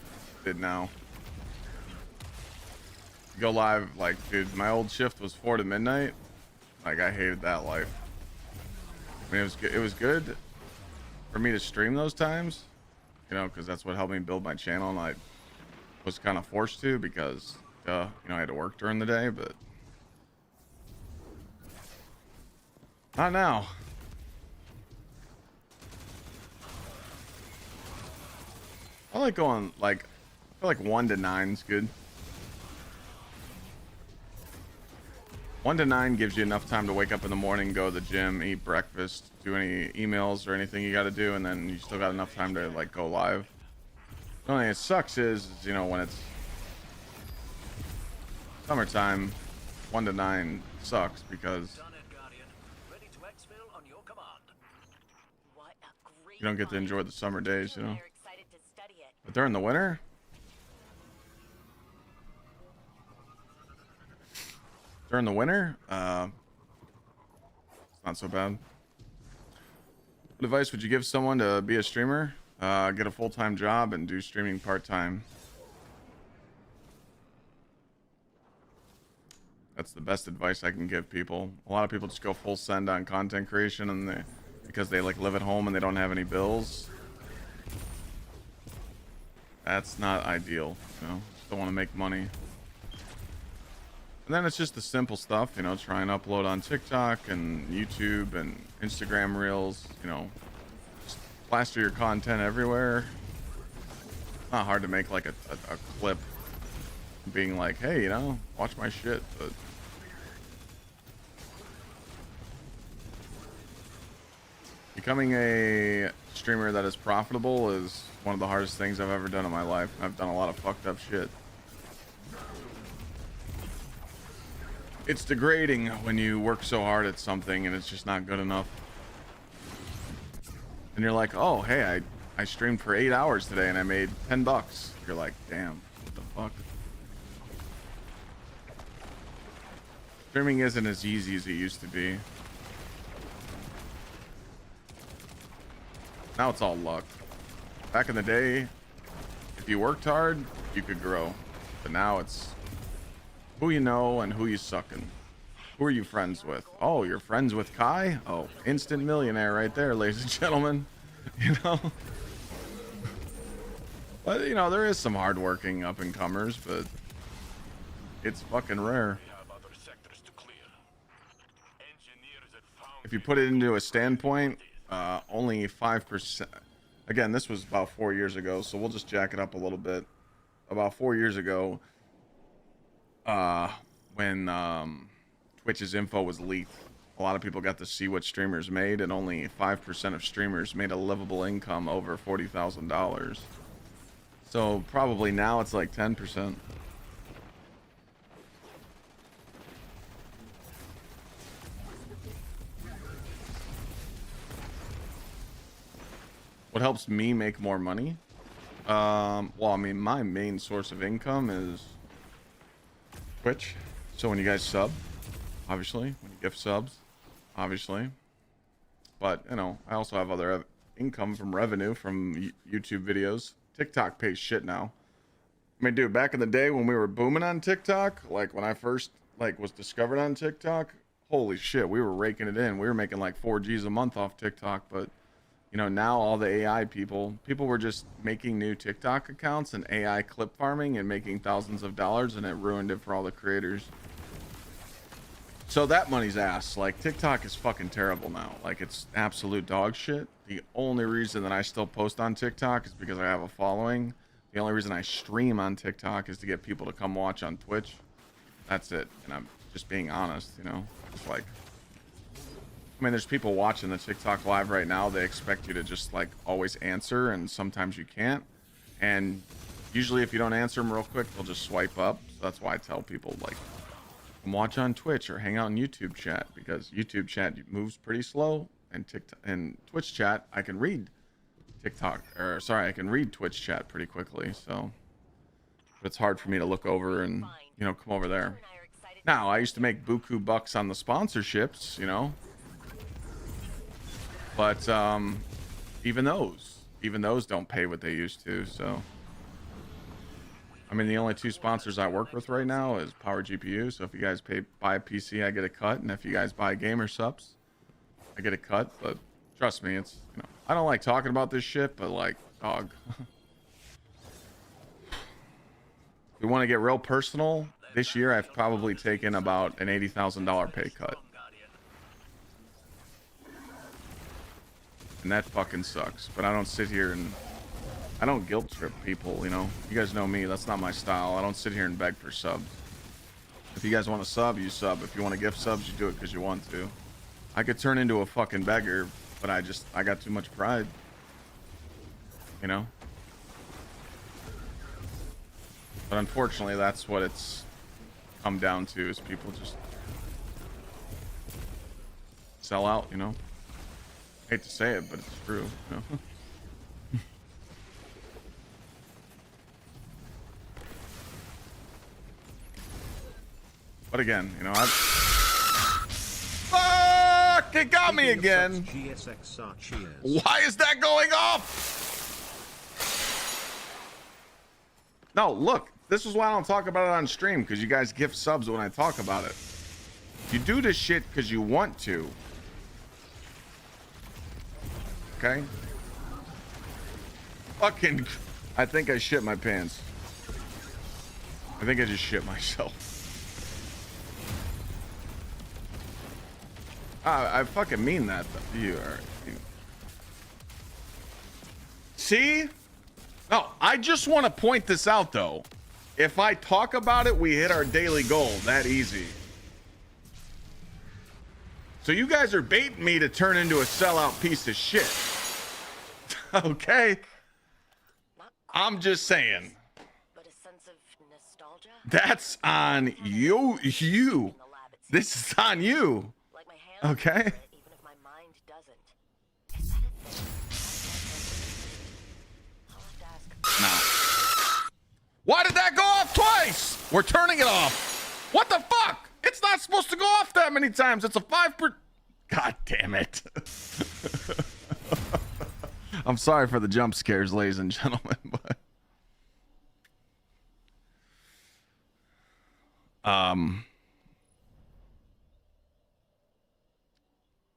did now. Go live, like, dude, my old shift was 4 to midnight. Like, I hated that life. I mean, it was good for me to stream those times, you know, because that's what helped me build my channel, and I was kind of forced to because, you know, I had to work during the day, but not now. I like going, like, I feel like 1 to 9 is good. 1 to 9 gives you enough time to wake up in the morning, go to the gym, eat breakfast, do any emails or anything you got to do, and then you still got enough time to, like, go live. The only thing that sucks is, you know, when it's summertime, 1 to 9 sucks because Done it, Guardian. Ready to exfil on your command. What a great you don't get to find. enjoy the summer days, you know. They're excited to study it. But during the winter, it's not so bad. What advice would you give someone to be a streamer? Get a full-time job and do streaming part-time. That's the best advice I can give people. A lot of people just go full send on content creation, and because they like live at home and they don't have any bills. That's not ideal, you know. Just don't want to make money. And then it's just the simple stuff, you know, try and upload on TikTok and YouTube and Instagram Reels, you know, just plaster your content everywhere. Not hard to make like a clip being like, hey, you know, watch my shit, but becoming a streamer that is profitable is one of the hardest things I've ever done in my life. I've done a lot of fucked up shit. It's degrading when you work so hard at something and it's just not good enough. And you're like, oh, hey, I streamed for 8 hours today and I made $10. You're like, damn, what the fuck? Streaming isn't as easy as it used to be. Now it's all luck. Back in the day, if you worked hard, you could grow. But now it's who you know and who you sucking. Who are you friends with? Oh, you're friends with Kai? Oh, instant millionaire right there, ladies and gentlemen. You know? But, you know, there is some hardworking up-and-comers, but it's fucking rare. We have other sectors to clear. Engineers had found If you put it into a standpoint, only 5%. Again, this was about 4 years ago, so we'll just jack it up a little bit. about 4 years ago, when Twitch's info was leaked. A lot of people got to see what streamers made, and only 5% of streamers made a livable income over $40,000. So probably now it's like 10%. What helps me make more money? Well, I mean, my main source of income is Twitch. So when you guys sub, obviously, when you gift subs, obviously. But, you know, I also have other income from revenue from YouTube videos. TikTok pays shit now. I mean, dude, back in the day when we were booming on TikTok, like when I first was discovered on TikTok, holy shit, we were raking it in. We were making like 4 G's a month off TikTok, but you know, now all the AI people were just making new TikTok accounts and AI clip farming and making thousands of dollars, and it ruined it for all the creators. So that money's ass. Like, TikTok is fucking terrible now. Like, it's absolute dog shit. The only reason that I still post on TikTok is because I have a following. The only reason I stream on TikTok is to get people to come watch on Twitch. That's it. And I'm just being honest, you know? It's like, I mean, there's people watching the TikTok live right now. They expect you to just like always answer, and sometimes you can't. And usually if you don't answer them real quick, they'll just swipe up. So that's why I tell people, like, come watch on Twitch or hang out in YouTube chat, because YouTube chat moves pretty slow, and TikTok and Twitch chat, I can read I can read Twitch chat pretty quickly. So it's hard for me to look over and, you know, come over there. Now, I used to make buku bucks on the sponsorships, you know, but even those don't pay what they used to. So I mean, the only 2 sponsors I work with right now is Power GPU. So if you guys buy a PC, I get a cut, and if you guys buy gamer subs, I get a cut. But trust me, it's, you know, I don't like talking about this shit, but like, dog, if we want to get real personal, this year I've probably taken about an $80,000 pay cut. And that fucking sucks. But I don't sit here and I don't guilt trip people, you know. You guys know me, that's not my style. I don't sit here and beg for subs. If you guys want to sub, you sub. If you want to gift subs, you do it because you want to. I could turn into a fucking beggar, but I got too much pride, you know. But unfortunately, that's what it's come down to, is people just sell out, you know. Hate to say it, but it's true, you know. But again, you know, fuck, it got me again. Why is that going off? No, look, this is why I don't talk about it on stream, because you guys gift subs when I talk about it. You do this shit because you want to. Okay? Fucking, I think I shit my pants. I think I just shit myself. I fucking mean that. You. See? No, I just want to point this out, though. If I talk about it, we hit our daily goal. That easy. So you guys are baiting me to turn into a sellout piece of shit. Okay? I'm just saying. But a sense of nostalgia? That's on you. This is on you. Like my hands Okay? remember it, even if my mind doesn't. Is that a thing? I'll have to ask. No. Why did that go off twice? We're turning it off. What the fuck? It's not supposed to go off that many times. It's a 5%. God damn it. I'm sorry for the jump scares, ladies and gentlemen, but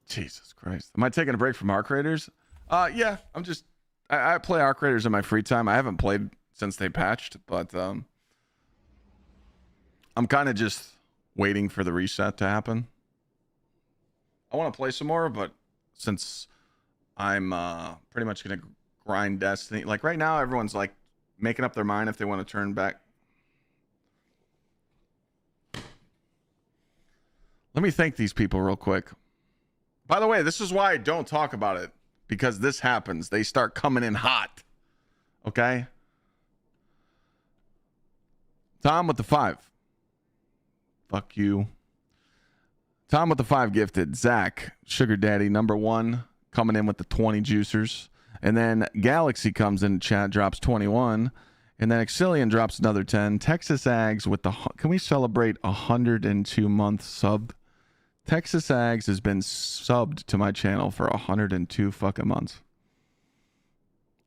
Jesus Christ. Am I taking a break from Arc Raiders? Yeah, I play Arc Raiders in my free time. I haven't played since they patched, but I'm kind of just waiting for the reset to happen. I want to play some more, but since I'm pretty much going to grind Destiny, like right now everyone's like making up their mind if they want to turn back. Let me thank these people real quick. By the way, this is why I don't talk about it, because this happens. They start coming in hot. Okay? Tom with the 5. Fuck you. Tom with the 5 gifted. Zach, Sugar Daddy, number 1, coming in with the 20 juicers. And then Galaxy comes in chat, drops 21. And then Exilian drops another 10. Texas Ags with the... Can we celebrate a 102-month sub? Texas Ags has been subbed to my channel for 102 fucking months.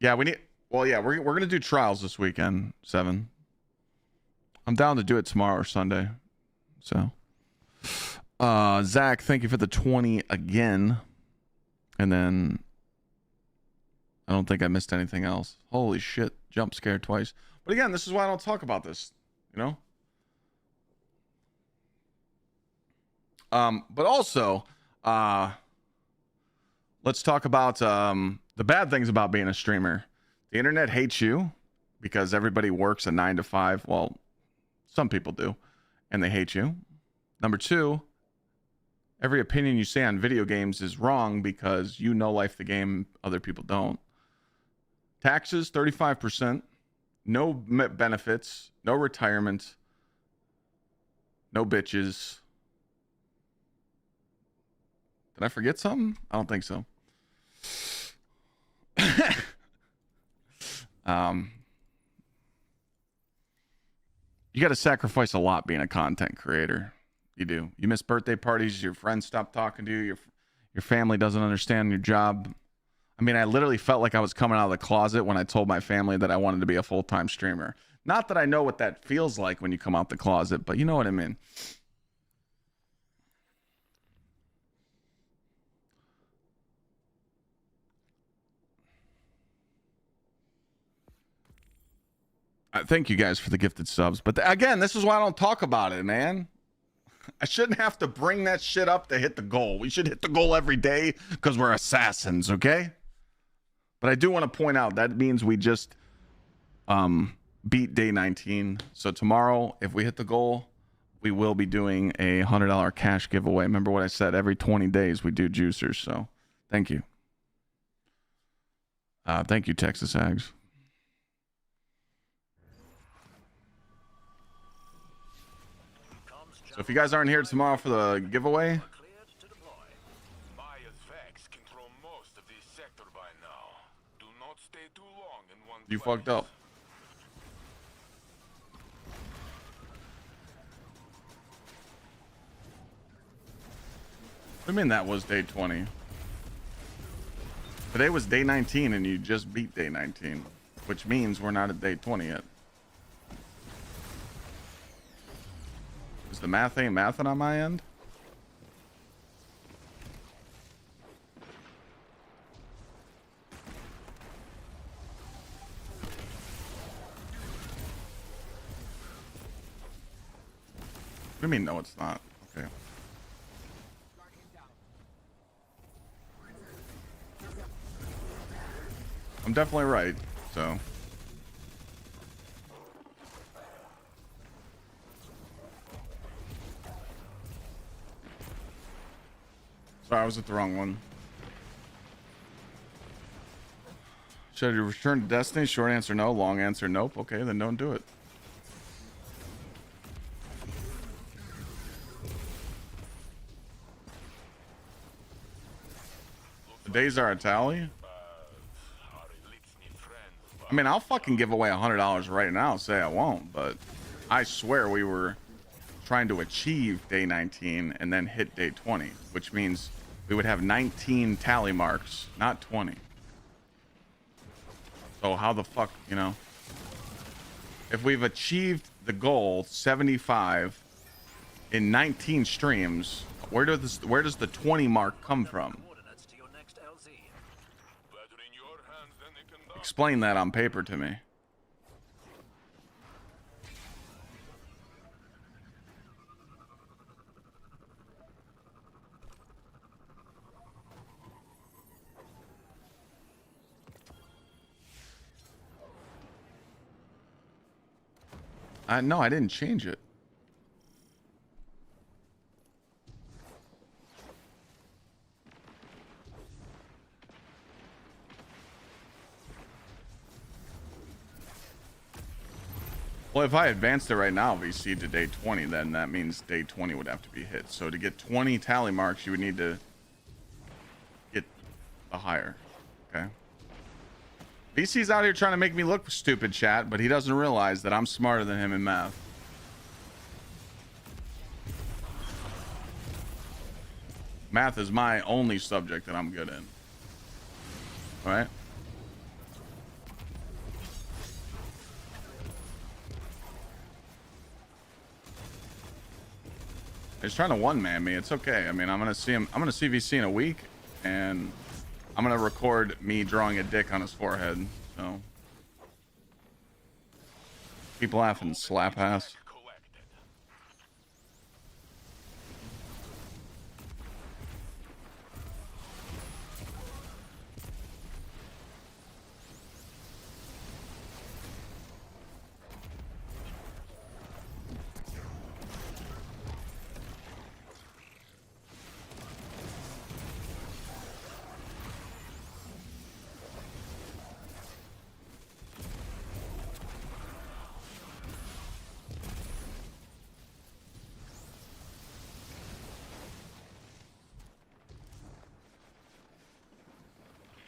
Yeah, we need... Well, yeah, we're going to do trials this weekend, 7. I'm down to do it tomorrow or Sunday. So... Zach, thank you for the 20 again. And then I don't think I missed anything else. Holy shit, jump scare twice. But again, this is why I don't talk about this, you know? But also, let's talk about the bad things about being a streamer. The internet hates you because everybody works a 9 to 5. Well, some people do, and they hate you. Number 2, every opinion you say on video games is wrong because you know life the game, other people don't. Taxes, 35%. No benefits. No retirement. No bitches. Did I forget something? I don't think so. You got to sacrifice a lot being a content creator. You do. You miss birthday parties. Your friends stop talking to you. Your family doesn't understand your job. I mean, I literally felt like I was coming out of the closet when I told my family that I wanted to be a full-time streamer. Not that I know what that feels like when you come out the closet, but you know what I mean. Thank you guys for the gifted subs. But again, this is why I don't talk about it, man. I shouldn't have to bring that shit up to hit the goal. We should hit the goal every day because we're assassins, okay? But I do want to point out that means we just beat day 19. So tomorrow, if we hit the goal, we will be doing a $100 cash giveaway. Remember what I said? Every 20 days we do juicers. So thank you. Thank you, Texas Ags. So if you guys aren't here tomorrow for the giveaway, you fucked up. What do you mean that was day 20? Today was day 19 and you just beat day 19, which means we're not at day 20 yet. Is the math ain't mathing on my end? What do you mean, no, it's not? Okay. I'm definitely right, so. Sorry, I was at the wrong one. Should you return to Destiny? Short answer, no. Long answer, nope. Okay, then don't do it. The days are a tally? I mean, I'll fucking give away $100 right now. Say I won't, but I swear we were trying to achieve day 19 and then hit day 20, which means we would have 19 tally marks, not 20. So how the fuck, you know? If we've achieved the goal, 75, in 19 streams, where does the 20 mark come from? Explain that on paper to me. No, I didn't change it. Well, if I advanced it right now, VC to day 20, then that means day 20 would have to be hit. So to get 20 tally marks, you would need to get the higher. Okay. VC's out here trying to make me look stupid, chat, but he doesn't realize that I'm smarter than him in math. Math is my only subject that I'm good in. All right. He's trying to one-man me. It's okay. I mean, I'm gonna see him. I'm gonna see VC in a week, and I'm gonna record me drawing a dick on his forehead. So keep laughing, slap ass.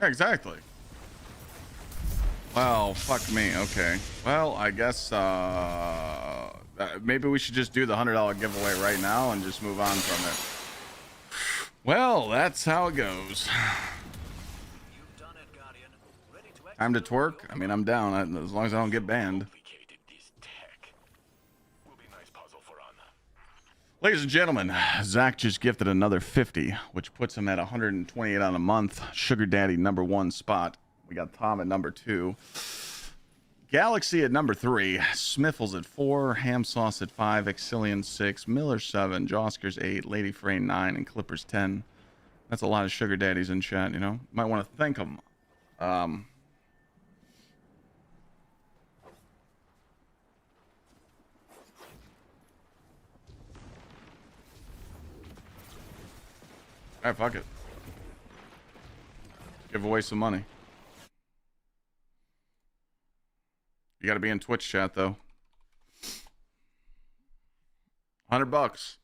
Exactly. Well, fuck me. Okay. Well, I guess maybe we should just do the $100 giveaway right now and just move on from it. Well, that's how it goes. Time to twerk. I mean, I'm down as long as I don't get banned. Ladies and gentlemen, Zach just gifted another 50, which puts him at 128 on a month. Sugar Daddy #1 spot. We got Tom at #2. Galaxy at #3. Smiffles at 4. Ham Sauce at 5. Exilian 6. Miller 7. Joskers 8. Lady Frame 9. And Clippers 10. That's a lot of Sugar Daddies in chat, you know. Might want to thank them. Alright, fuck it. Give away some money. You gotta be in Twitch chat, though. $100.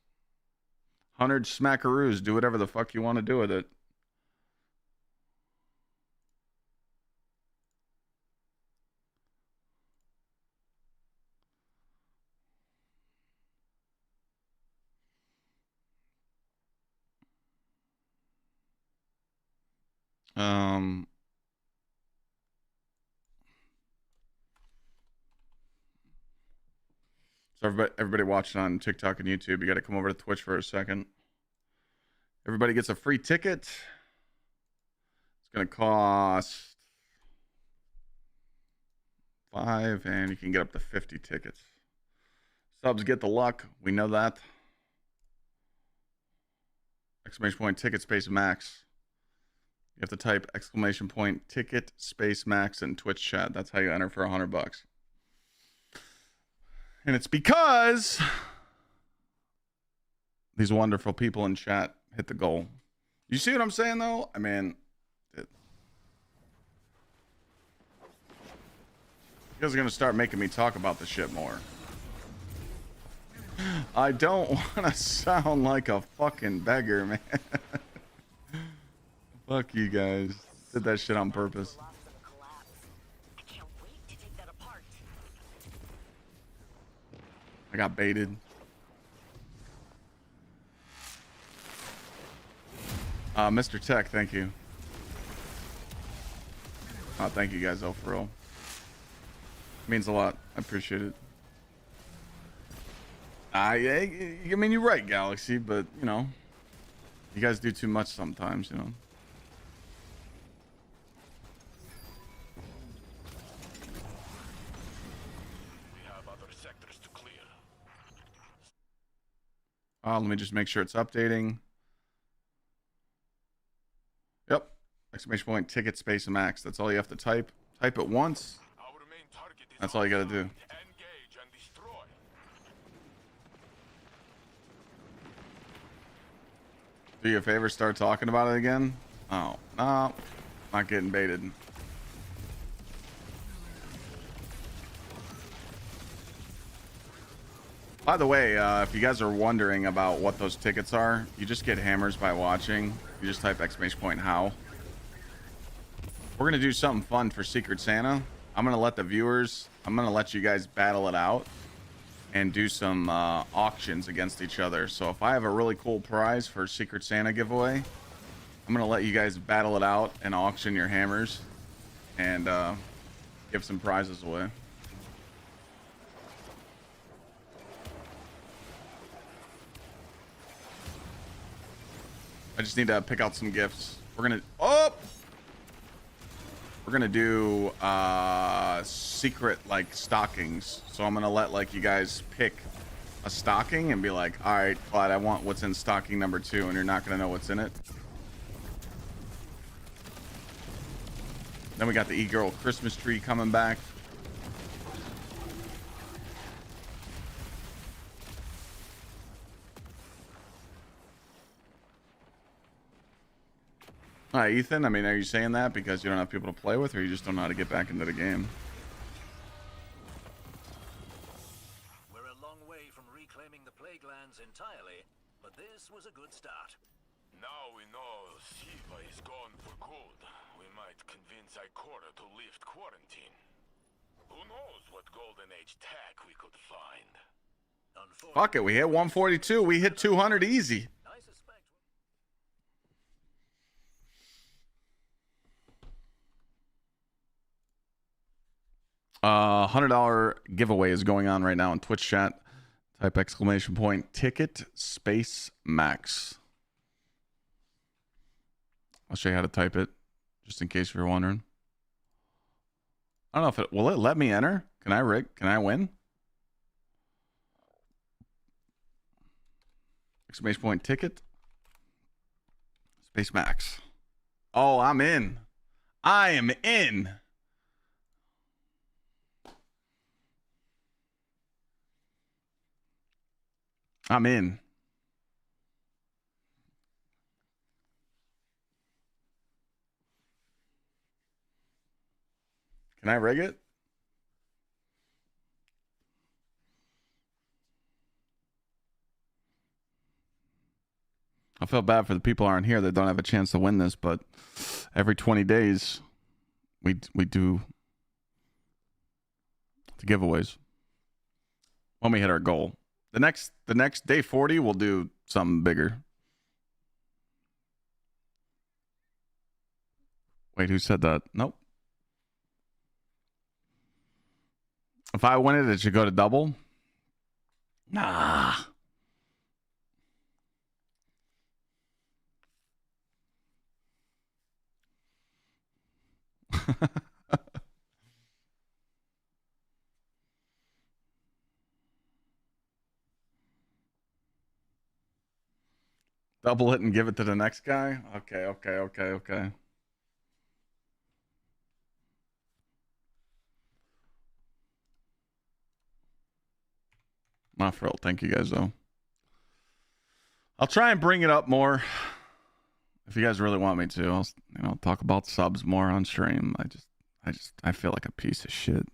100 smackaroos. Do whatever the fuck you want to do with it. So everybody watching on TikTok and YouTube, you got to come over to Twitch for a second. Everybody gets a free ticket. It's going to cost $5, and you can get up to 50 tickets. Subs get the luck. We know that. Exclamation point ticket space max. You have to type exclamation point ticket space max in Twitch chat. That's how you enter for $100. And it's because these wonderful people in chat hit the goal. You see what I'm saying, though? I mean, you guys are going to start making me talk about this shit more. I don't want to sound like a fucking beggar, man. Fuck you guys. Did that shit on purpose. I got baited. Mr. Tech, thank you. Oh, thank you guys, though, for real. It means a lot. I appreciate it. I mean, you're right, Galaxy, but, you know, you guys do too much sometimes, you know. Let me just make sure it's updating. Yep. Exclamation point, ticket, space, and max. That's all you have to type. Type it once. That's all you got to do. Do you a favor, start talking about it again. Oh, no. Not getting baited. By the way, if you guys are wondering about what those tickets are, you just get hammers by watching. You just type !how. We're going to do something fun for Secret Santa. I'm going to let you guys battle it out and do some auctions against each other. So if I have a really cool prize for Secret Santa giveaway, I'm going to let you guys battle it out and auction your hammers and give some prizes away. I just need to pick out some gifts. We're gonna do secret like stockings. So I'm gonna let like you guys pick a stocking and be like, all right, Clyde, I want what's in stocking number 2, and you're not gonna know what's in it. Then we got the e-girl Christmas tree coming back. All right, Ethan, I mean, are you saying that because you don't have people to play with, or you just don't know how to get back into the game? We're a long way from reclaiming the plague lands entirely, but this was a good start. Now we know Siva is gone for good. We might convince Ikora to lift quarantine. Who knows what Golden Age tech we could find. Fuck it, we hit 142. We hit 200 easy. I suspect. $100 giveaway is going on right now in Twitch chat. Type !ticket space max. I'll show you how to type it, just in case you're wondering. I don't know if it will let me enter. Can I rig? Can I win? !ticket space max. Oh, I'm in. I am in. I'm in. Can I rig it? I feel bad for the people who aren't here that don't have a chance to win this, but every 20 days we do the giveaways when we hit our goal. The next day 40 we'll do something bigger. Wait, who said that? Nope. If I win it, it should go to double. Nah. Double it and give it to the next guy? Okay. Not for real. Thank you guys, though. I'll try and bring it up more. If you guys really want me to, I'll talk about subs more on stream. I feel like a piece of shit.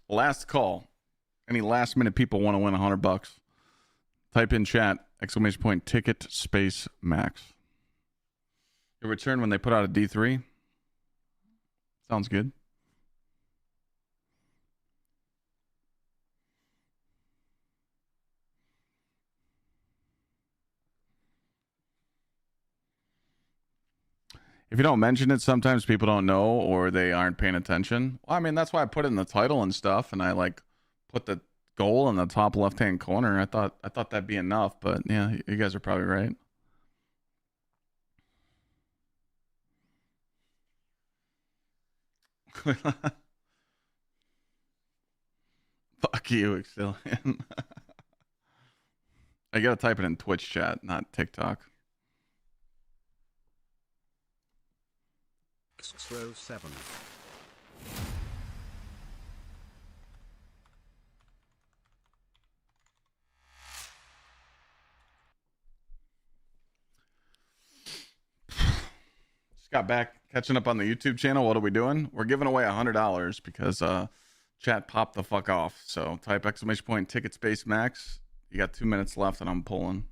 Last call. Any last minute people want to win $100? Type in chat !ticket space max. You'll return when they put out a D3. Sounds good. If you don't mention it, sometimes people don't know or they aren't paying attention. Well, I mean, that's why I put it in the title and stuff, and I like put the goal in the top left-hand corner. I thought that'd be enough, but yeah, you guys are probably right. Fuck you, Exilian. I gotta type it in Twitch chat, not TikTok. Gsxrclyde. Just got back catching up on the YouTube channel. What are we doing? We're giving away $100 because chat popped the fuck off. So type exclamation point ticket space max. You got 2 minutes left and I'm pulling.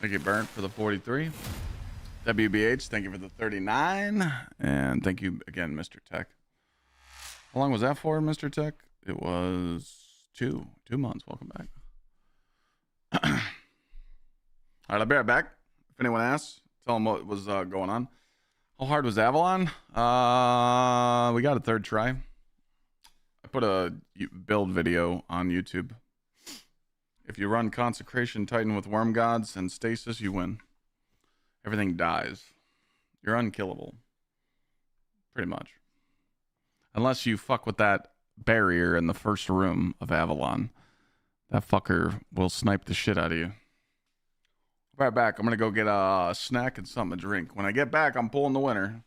Thank you, Burnt, for the 43. WBH, thank you for the 39. And thank you again, Mr. Tech. How long was that for, Mr. Tech? It was 2 months. Welcome back. All right, I'll be right back. If anyone asks, tell them what was going on. How hard was Avalon? We got a third try. I put a build video on YouTube. If you run Consecration Titan with Worm Gods and Stasis, you win. Everything dies. You're unkillable. Pretty much. Unless you fuck with that barrier in the first room of Avalon. That fucker will snipe the shit out of you. Right back. I'm going to go get a snack and something to drink. When I get back, I'm pulling the winner.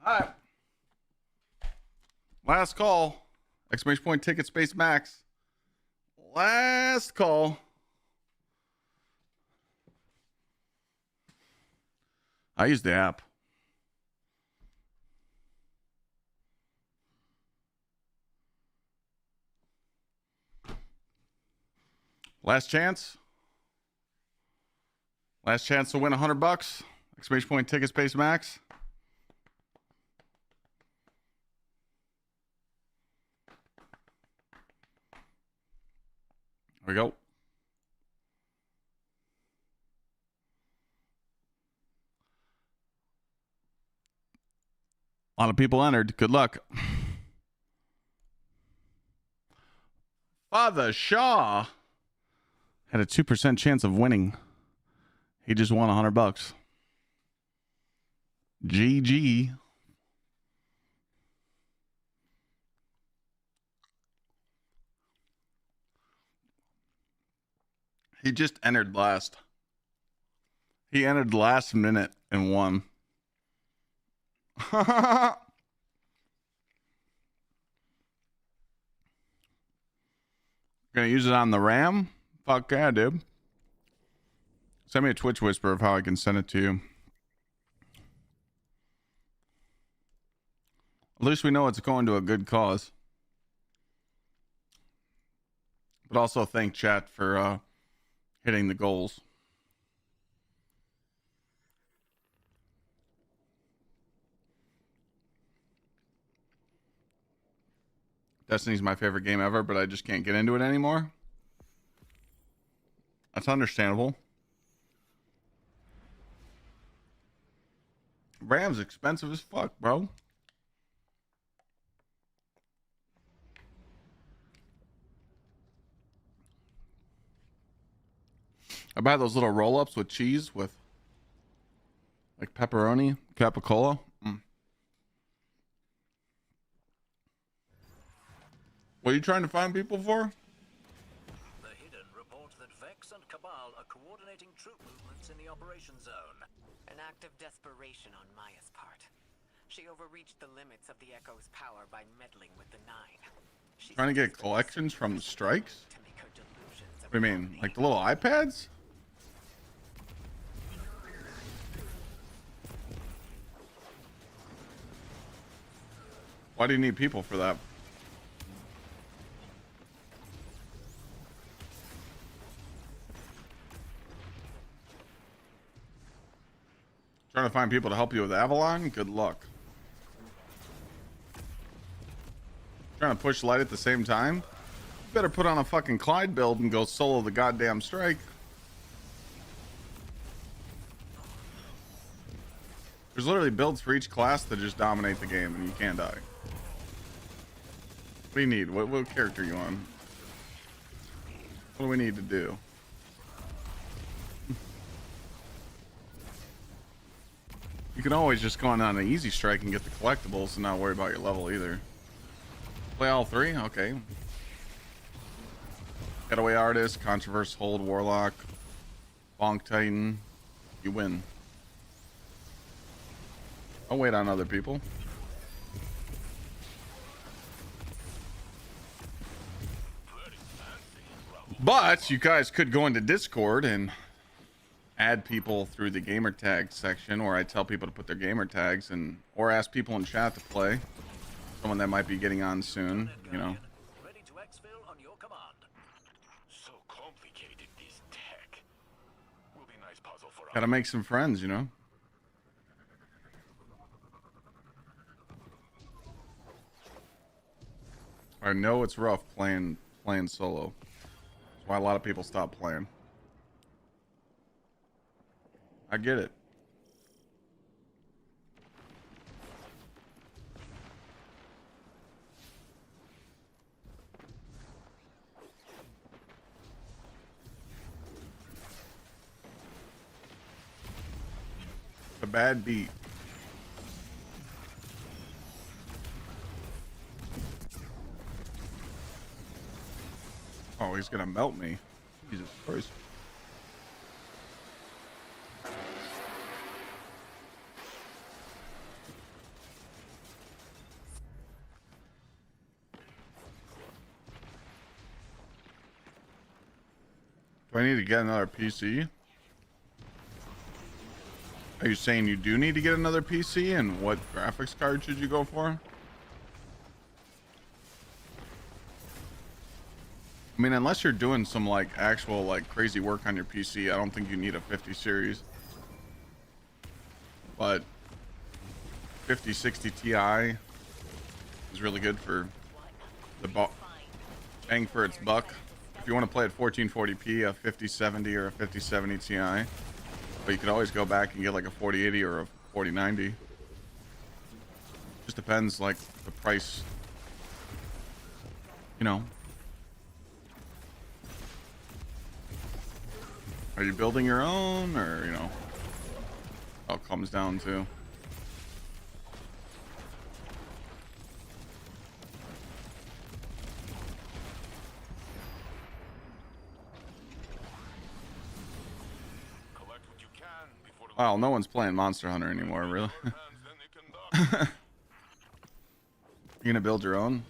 All right. Last call. Exclamation point ticket space max. Last call. I use the app. Last chance. Last chance to win $100. Exclamation point ticket space max. There we go. A lot of people entered. Good luck. Father Shaw had a 2% chance of winning. He just won $100. GG. He just entered last. He entered last minute and won. Gonna use it on the RAM? Fuck yeah, dude. Send me a Twitch whisper of how I can send it to you. At least we know it's going to a good cause. But also thank chat for hitting the goals. Destiny's my favorite game ever, but I just can't get into it anymore. That's understandable. RAM's expensive as fuck, bro. I buy those little roll-ups with cheese with like pepperoni, capicola. What are you trying to find people for? The Hidden report that Vex and Cabal are coordinating troop movements in the operation zone. An act of desperation on Maya's part. She overreached the limits of the Echo's power by meddling with the Nine. She's Trying to get collections from the strikes? to make her delusions What do you mean? Like the little iPads? Why do you need people for that? Trying to find people to help you with Avalon? Good luck. Trying to push light at the same time? You better put on a fucking Clyde build and go solo the goddamn strike. There's literally builds for each class that just dominate the game and you can't die. What do you need? What character are you on? What do we need to do? You can always just go on an easy strike and get the collectibles and not worry about your level either. Play all three? Okay. Getaway Artist, Controverse Hold, Warlock, Bonk Titan. You win. I'll wait on other people. But you guys could go into Discord and add people through the gamer tag section, or I tell people to put their gamer tags and or ask people in chat to play. Someone that might be getting on soon, you know. Ready to exfil on your command. So complicated, this tech. Will be a nice puzzle for Gotta make some friends, you know. I know it's rough playing solo. That's why a lot of people stop playing. I get it. A bad beat. Oh, he's gonna melt me. Jesus Christ. Do I need to get another PC? Are you saying you do need to get another PC, and what graphics card should you go for? I mean, unless you're doing some like actual like crazy work on your PC, I don't think you need a 50 series. But 5060 Ti is really good for the bang for its buck. If you want to play at 1440p, a 5070 or a 5070 Ti. But you could always go back and get like a 4080 or a 4090. Just depends like the price, you know. Are you building your own, or, you know, all it comes down to? Collect what you can before the Wow, no one's playing Monster Hunter anymore, really. hands, then they can dock. You gonna build your own?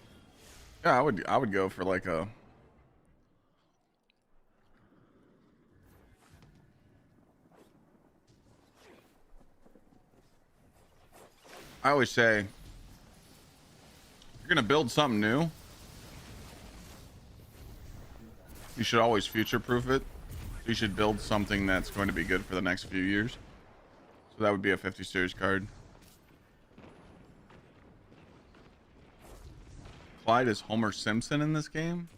Yeah, I would go for like a... I always say, if you're gonna build something new, you should always future-proof it. You should build something that's going to be good for the next few years. So that would be a 50 series card. Clyde is Homer Simpson in this game?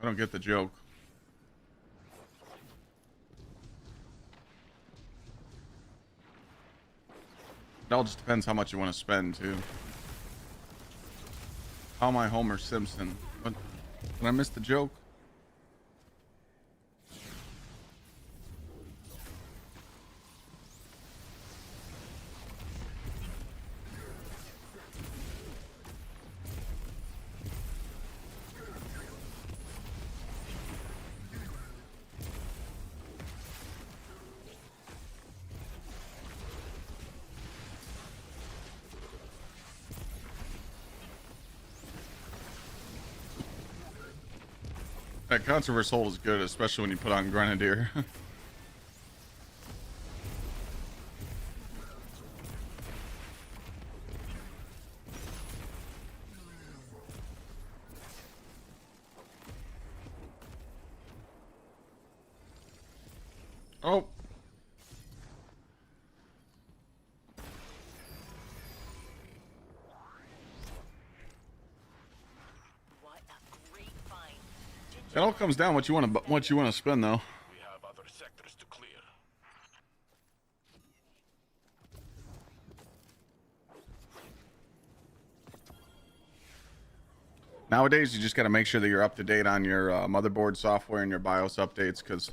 I don't get the joke. It all just depends how much you want to spend, too. How am I Homer Simpson? What? Did I miss the joke? That controversial is good, especially when you put on Grenadier. Oh. What a great find. It all comes down what you want to spend, though. We have other sectors to clear. Nowadays, you just got to make sure that you're up to date on your motherboard software and your BIOS updates, because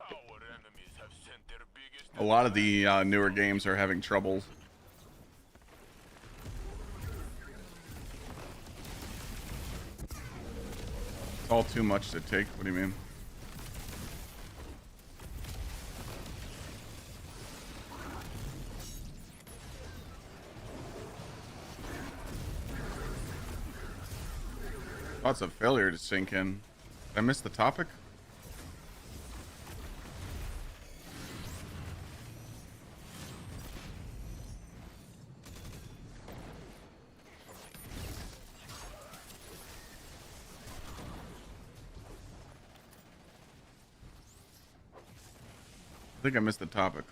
Our enemies have sent their biggest a lot of the newer games are having trouble. It's all too much to take. What do you mean? Lots of failure to sink in. Did I miss the topic? I think I missed the topic.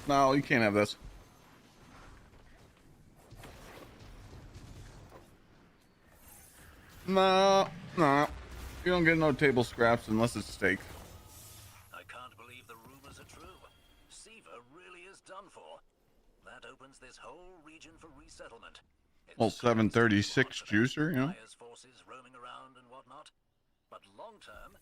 No, you can't have this. No, no. You don't get no table scraps unless it's steak. I can't believe the rumors are true. Siva really is done for. That opens this whole region for resettlement. It's Well, 736 juicer, you know. Maya's forces roaming around around and whatnot. But long term,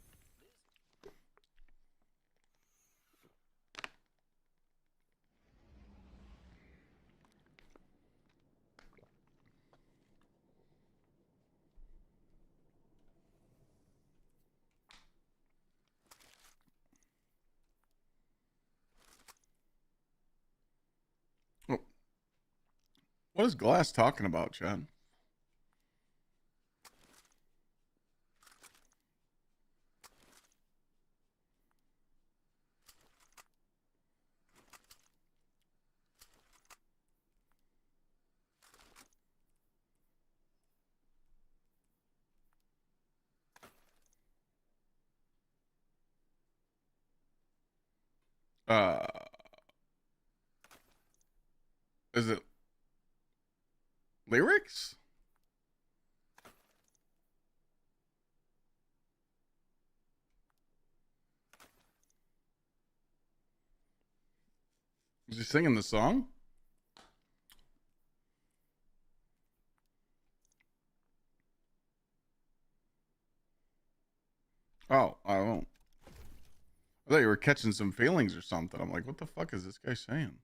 Oh. What is Glass talking about, Chad? Uh, is it lyrics? Is he singing the song? Oh, I don't. I thought you were catching some feelings or something. I'm like, what the fuck is this guy saying?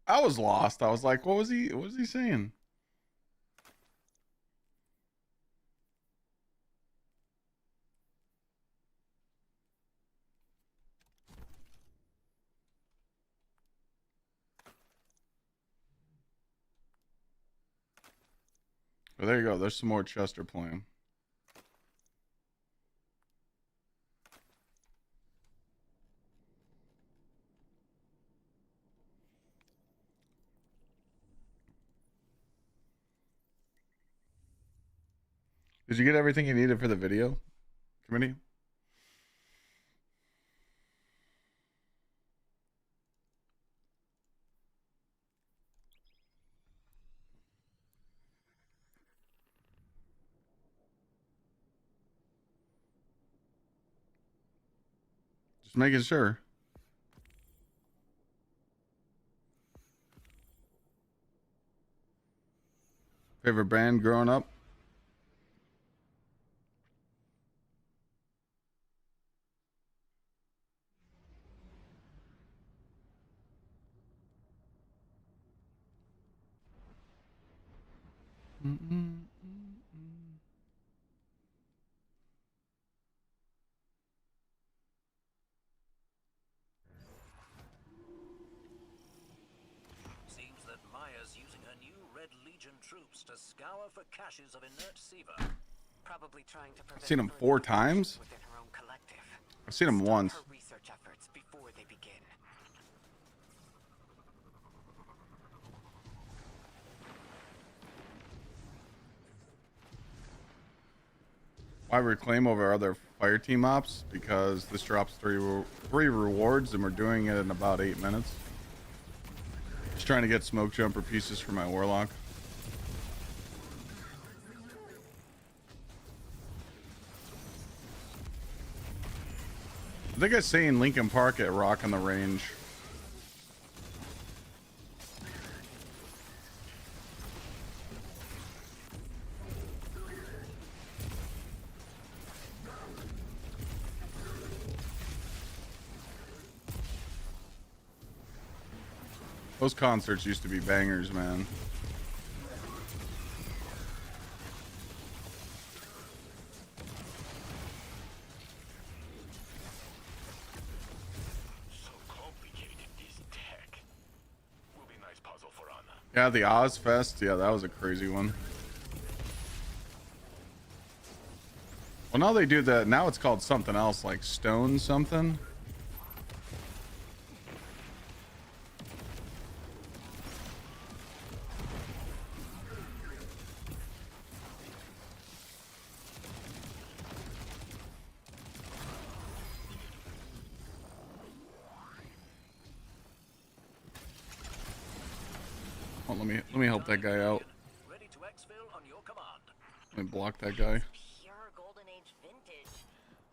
I was lost. I was like, what was he saying? Oh, there you go. There's some more Chester playing. Did you get everything you needed for the video, committee? Just making sure. Favorite band growing up? seems that Maya's using her new Red Legion troops to scour for caches of inert Siva. Probably trying to prevent Seen him further 4 infections times. within her own collective. I've seen him Stop once. her research efforts before they begin. Why reclaim over other fire team ops? Because this drops three rewards and we're doing it in about 8 minutes. Just trying to get smoke jumper pieces for my Warlock. I think I seen Lincoln Park at Rock on the Range. Those concerts used to be bangers, man. So complicated, this tech. Will be nice puzzle for Anna. Yeah, the Ozfest. Yeah, that was a crazy one. Well, now they do that. Now it's called something else, like Stone something. Oh, let me help that guy out. Ready to exfil on your command. Let me block that guy. Pure Golden Age vintage.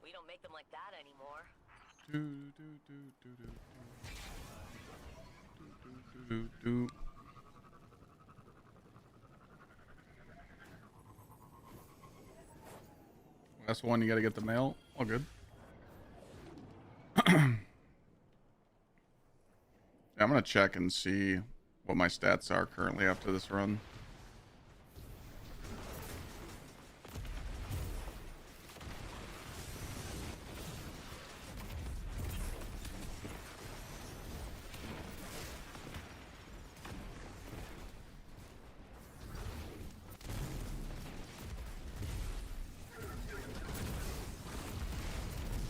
We don't make them like that anymore. That's the one you gotta get the mail. All good. I'm gonna check and see what my stats are currently after this run.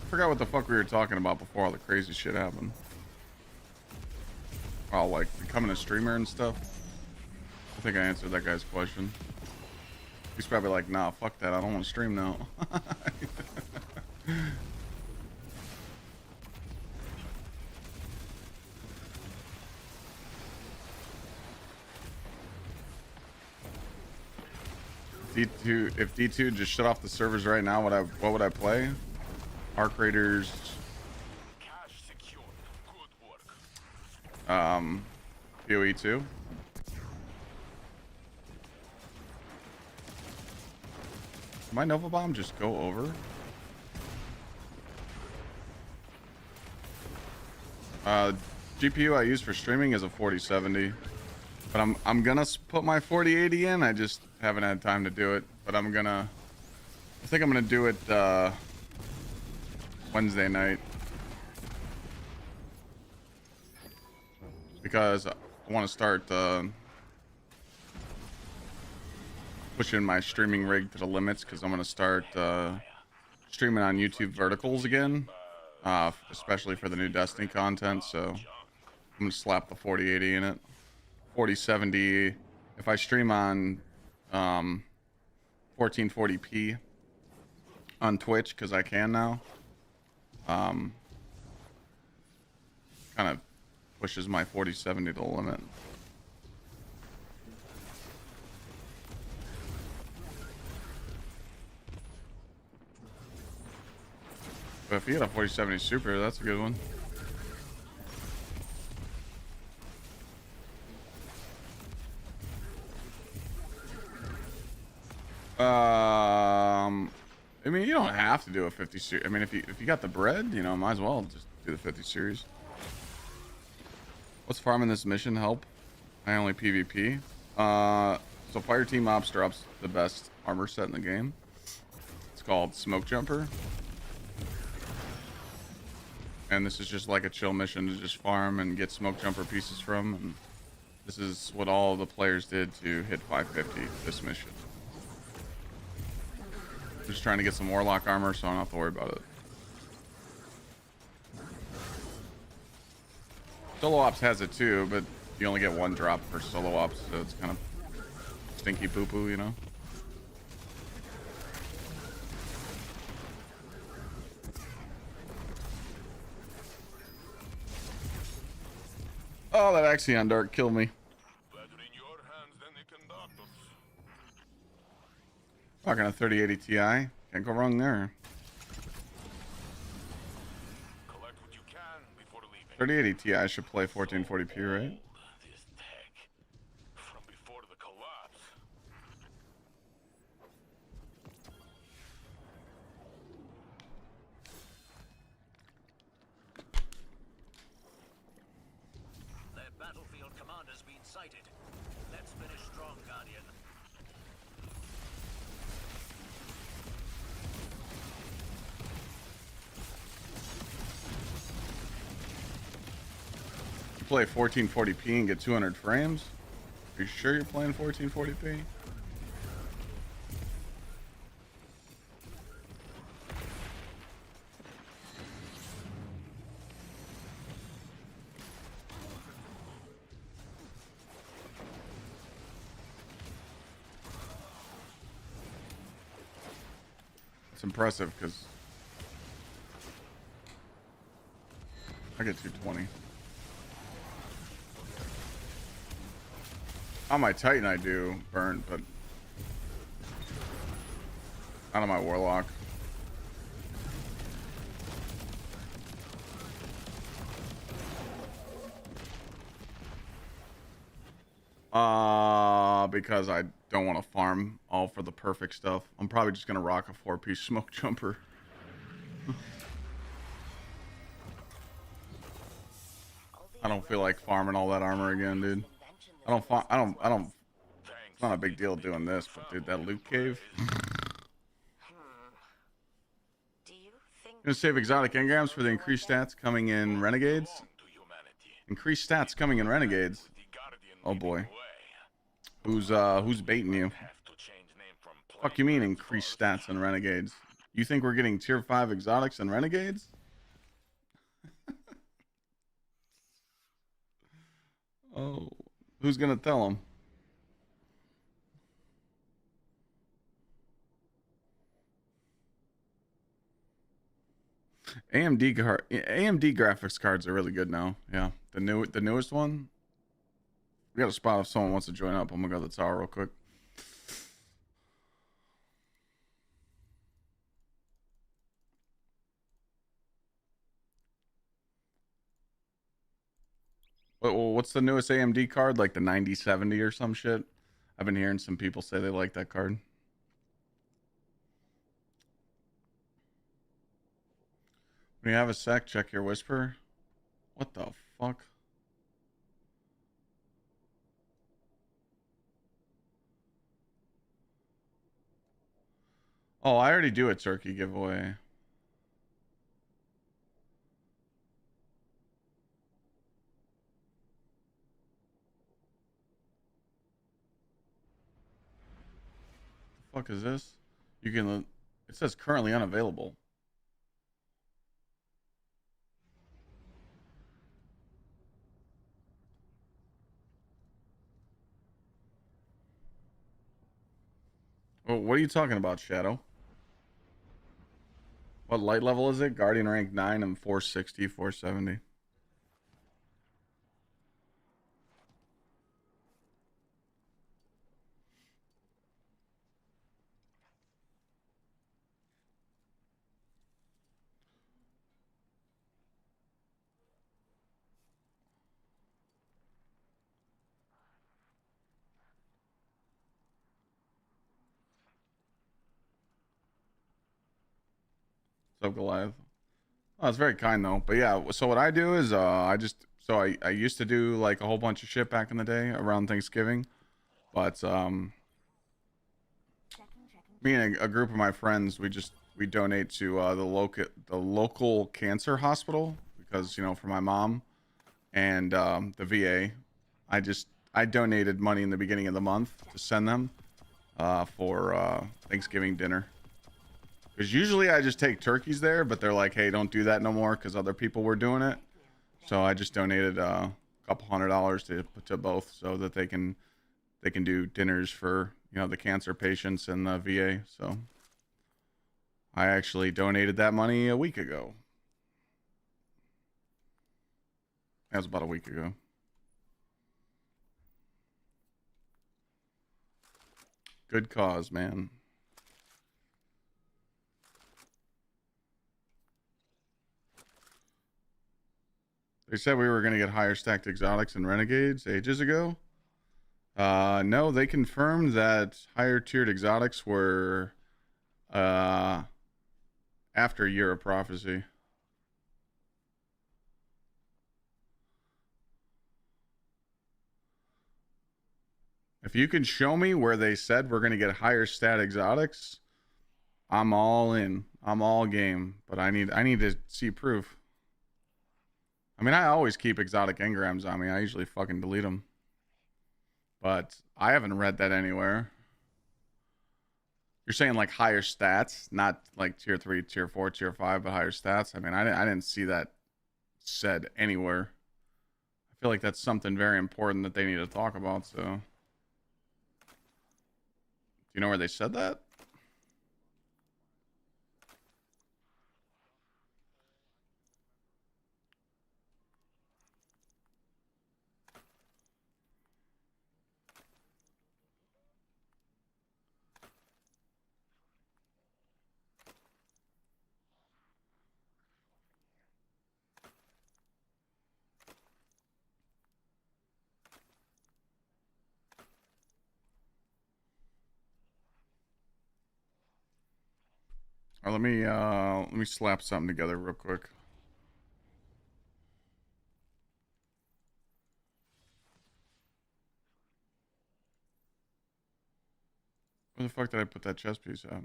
I forgot what the fuck we were talking about before all the crazy shit happened. Oh, like becoming a streamer and stuff. I think I answered that guy's question. He's probably like, nah, fuck that. I don't want to stream now. D2, if D2 just shut off the servers right now, what would I play? Arc Raiders. Cash secured. Good work. PoE 2. Did my Nova Bomb just go over? GPU I use for streaming is a 4070, but I'm gonna put my 4080 in. I just haven't had time to do it, but I think I'm gonna do it Wednesday night, because I want to start pushing my streaming rig to the limits, because I'm going to start streaming on YouTube verticals again, especially for the new Destiny content. So I'm going to slap the 4080 in it. 4070 if I stream on 1440p on Twitch, because I can now. Kind of pushes my 4070 to the limit. But if you get a 4070 Super, that's a good one. I mean, you don't have to do a 50 series. I mean, if you got the bread, you know, might as well just do the 50 series. What's farming this mission help? I only PvP. So Fire Team Ops drops the best armor set in the game. It's called Smoke Jumper. And this is just like a chill mission to just farm and get Smoke Jumper pieces from. And this is what all the players did to hit 550 this mission. Just trying to get some Warlock armor, so I don't have to worry about it. Solo Ops has it too, but you only get one drop for Solo Ops, so it's kind of stinky poo-poo, you know? Oh, that Axion Dart killed me. Better in your hands than the conductors. Rocking a 3080 Ti. Can't go wrong there. Collect what you can before leaving. 3080 Ti should play 1440p, right? This tech from before the collapse. Their battlefield commander's been sighted. Let's finish strong, Guardian. You play 1440p and get 200 frames? Are you sure you're playing 1440p? It's impressive because I get 220. On my Titan I do burn, but not on my Warlock. Because I don't want to farm all for the perfect stuff. I'm probably just gonna rock a 4-piece smoke jumper. I don't feel like farming all that armor again, dude. I don't. It's not a big deal doing this, but dude, that loot cave. Do you think Gonna save exotic engrams for the increased stats coming in Renegades. Increased stats coming in Renegades. Oh boy. Who's baiting you? Fuck you mean increased stats in Renegades? You think we're getting tier 5 exotics in Renegades? Oh, who's gonna tell them? AMD graphics cards are really good now. Yeah, the newest one. We got a spot if someone wants to join up. I'm gonna go to the tower real quick. What's the newest AMD card? Like the 9070 or some shit? I've been hearing some people say they like that card. When you have a sec, check your whisper. What the fuck? Oh, I already do a turkey giveaway. The fuck is this? You can. It says currently unavailable. Well, what are you talking about, Shadow? What light level is it? Guardian rank 9 and 460, 470. So Goliath. Oh, it's very kind though. But yeah, so what I do is I used to do like a whole bunch of shit back in the day around Thanksgiving. But me and a group of my friends, we donate to the local cancer hospital because, you know, for my mom and the VA. I donated money in the beginning of the month to send them for Thanksgiving dinner. Because usually I just take turkeys there, but they're like, hey, don't do that no more because other people were doing it. So I just donated a couple $100 to both so that they can do dinners for, you know, the cancer patients and the VA. So I actually donated that money a week ago. That was about a week ago. Good cause, man. They said we were going to get higher stacked exotics and renegades ages ago. No, they confirmed that higher tiered exotics were after Year of Prophecy. If you can show me where they said we're going to get higher stat exotics, I'm all in. I'm all game. But I need to see proof. I mean, I always keep exotic engrams on me. I usually fucking delete them. But I haven't read that anywhere. You're saying like higher stats, not like tier 3, tier 4, tier 5, but higher stats. I mean, I didn't see that said anywhere. I feel like that's something very important that they need to talk about. So, do you know where they said that? All right, let me slap something together real quick. Where the fuck did I put that chest piece at?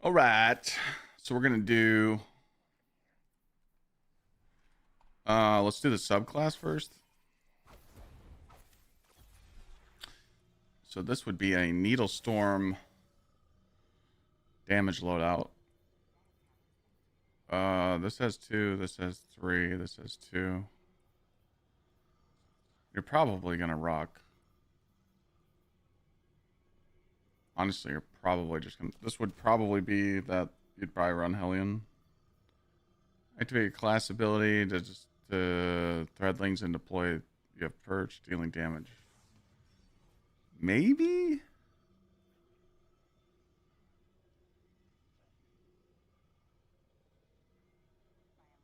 All right. So we're going to do... let's do the subclass first. So this would be a Needle Storm damage loadout. This has 2, this has 3, this has 2. You're probably gonna rock. Honestly, you're probably just gonna... This would probably be that you'd probably run Hellion. Activate class ability to just threadlings and deploy. You have perch, dealing damage. Maybe?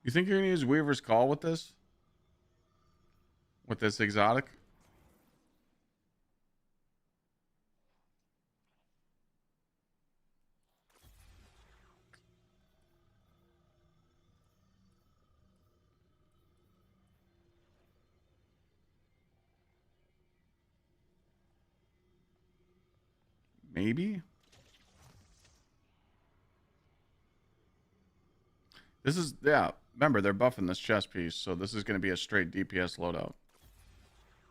You think you're gonna use Weaver's Call with this? With this exotic? Maybe? This is, yeah, remember, they're buffing this chest piece, so this is going to be a straight DPS loadout.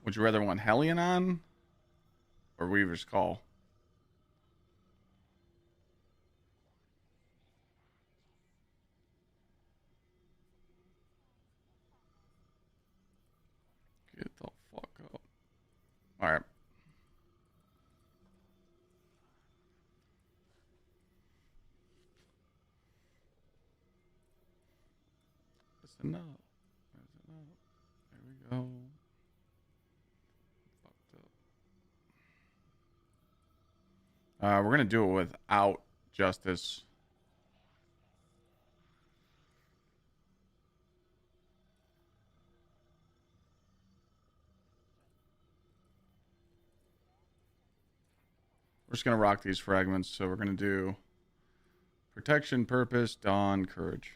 Would you rather want Hellion on? Or Weaver's Call? Get the fuck up. Alright. Listen up. Listen up. There we go. Fucked up. We're gonna do it without Justice. We're just gonna rock these fragments, so we're gonna do Protection, Purpose, Dawn, Courage.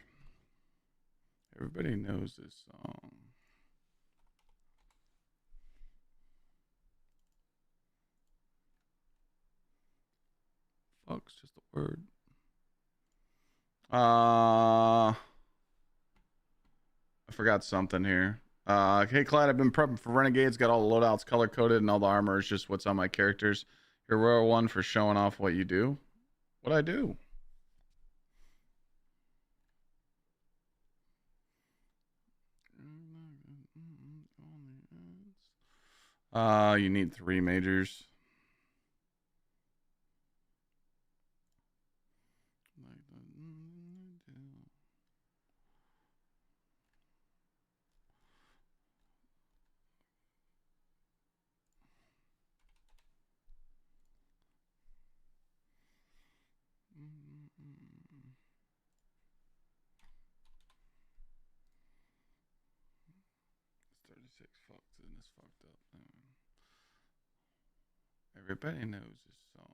Everybody knows this song. Fuck's just a word. I forgot something here. Hey, Clyde, I've been prepping for Renegades. Got all the loadouts color coded and all the armor is just what's on my characters. You're Royal One for showing off what you do. What I do? You need 3 majors. Fucked and it's fucked up. Everybody knows this song.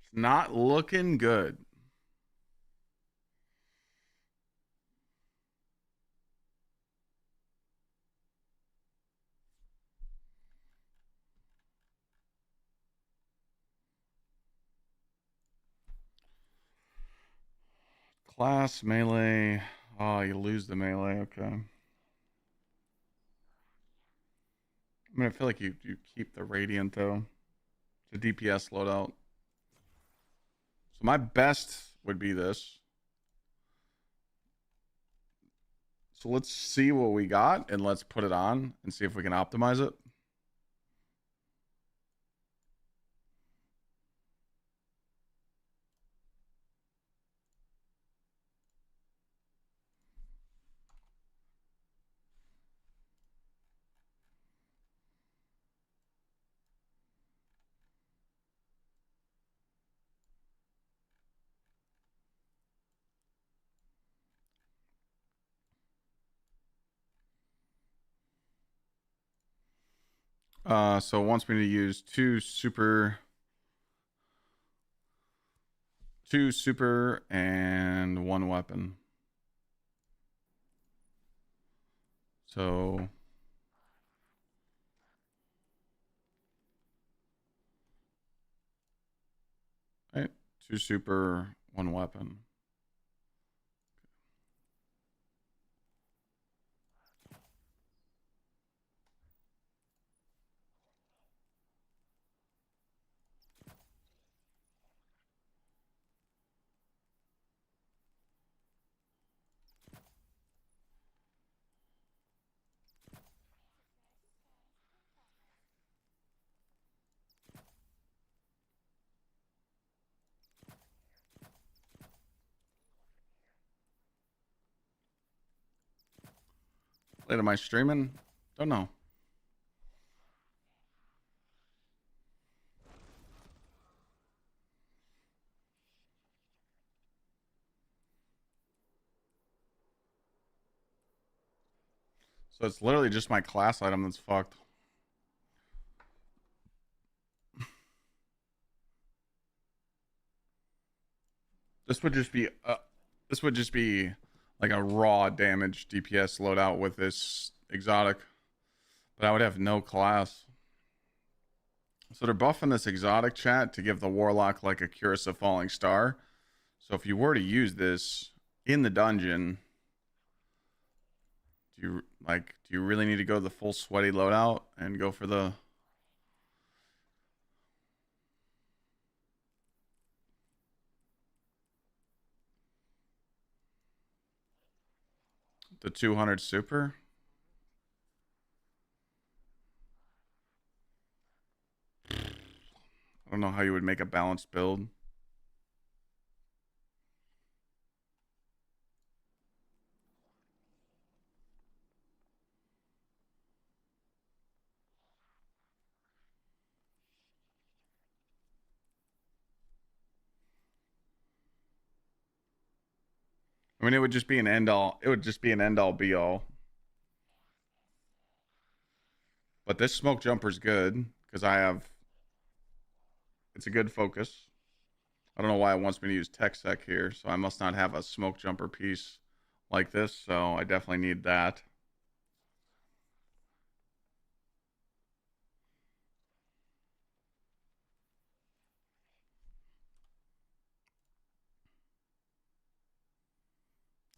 It's not looking good. Class melee. Oh, you lose the melee. Okay. I mean, I feel like you keep the radiant though. It's a DPS loadout. So my best would be this. So let's see what we got and let's put it on and see if we can optimize it. So it wants me to use two super and one weapon. So right, two super, one weapon. Late am I streaming? Don't know. So it's literally just my class item that's fucked. This would just be like a raw damage DPS loadout with this exotic, but I would have no class. So they're buffing this exotic, chat, to give the Warlock like a Curse of Falling Star. So if you were to use this in the dungeon, do you really need to go the full sweaty loadout and go for the the 200 super? I don't know how you would make a balanced build. I mean, it would just be an end all. It would just be an end all be all. But this smoke jumper's good because I have. It's a good focus. I don't know why it wants me to use tech sec here, so I must not have a smoke jumper piece like this. So I definitely need that.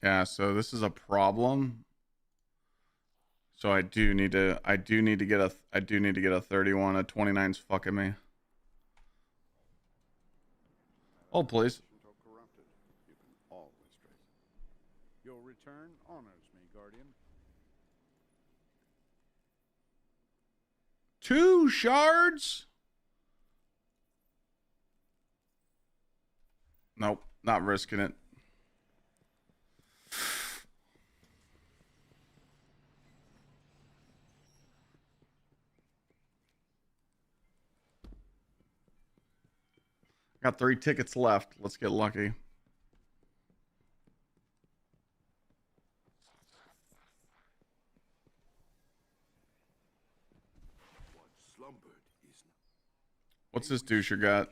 Yeah, so this is a problem. So I do need to get a 31. A 29's fucking me. Hold please. You can always trace it. Your return honors me, Guardian. 2 shards? Nope, not risking it. Got 3 tickets left. Let's get lucky. What slumbered is not. What's this doucher got?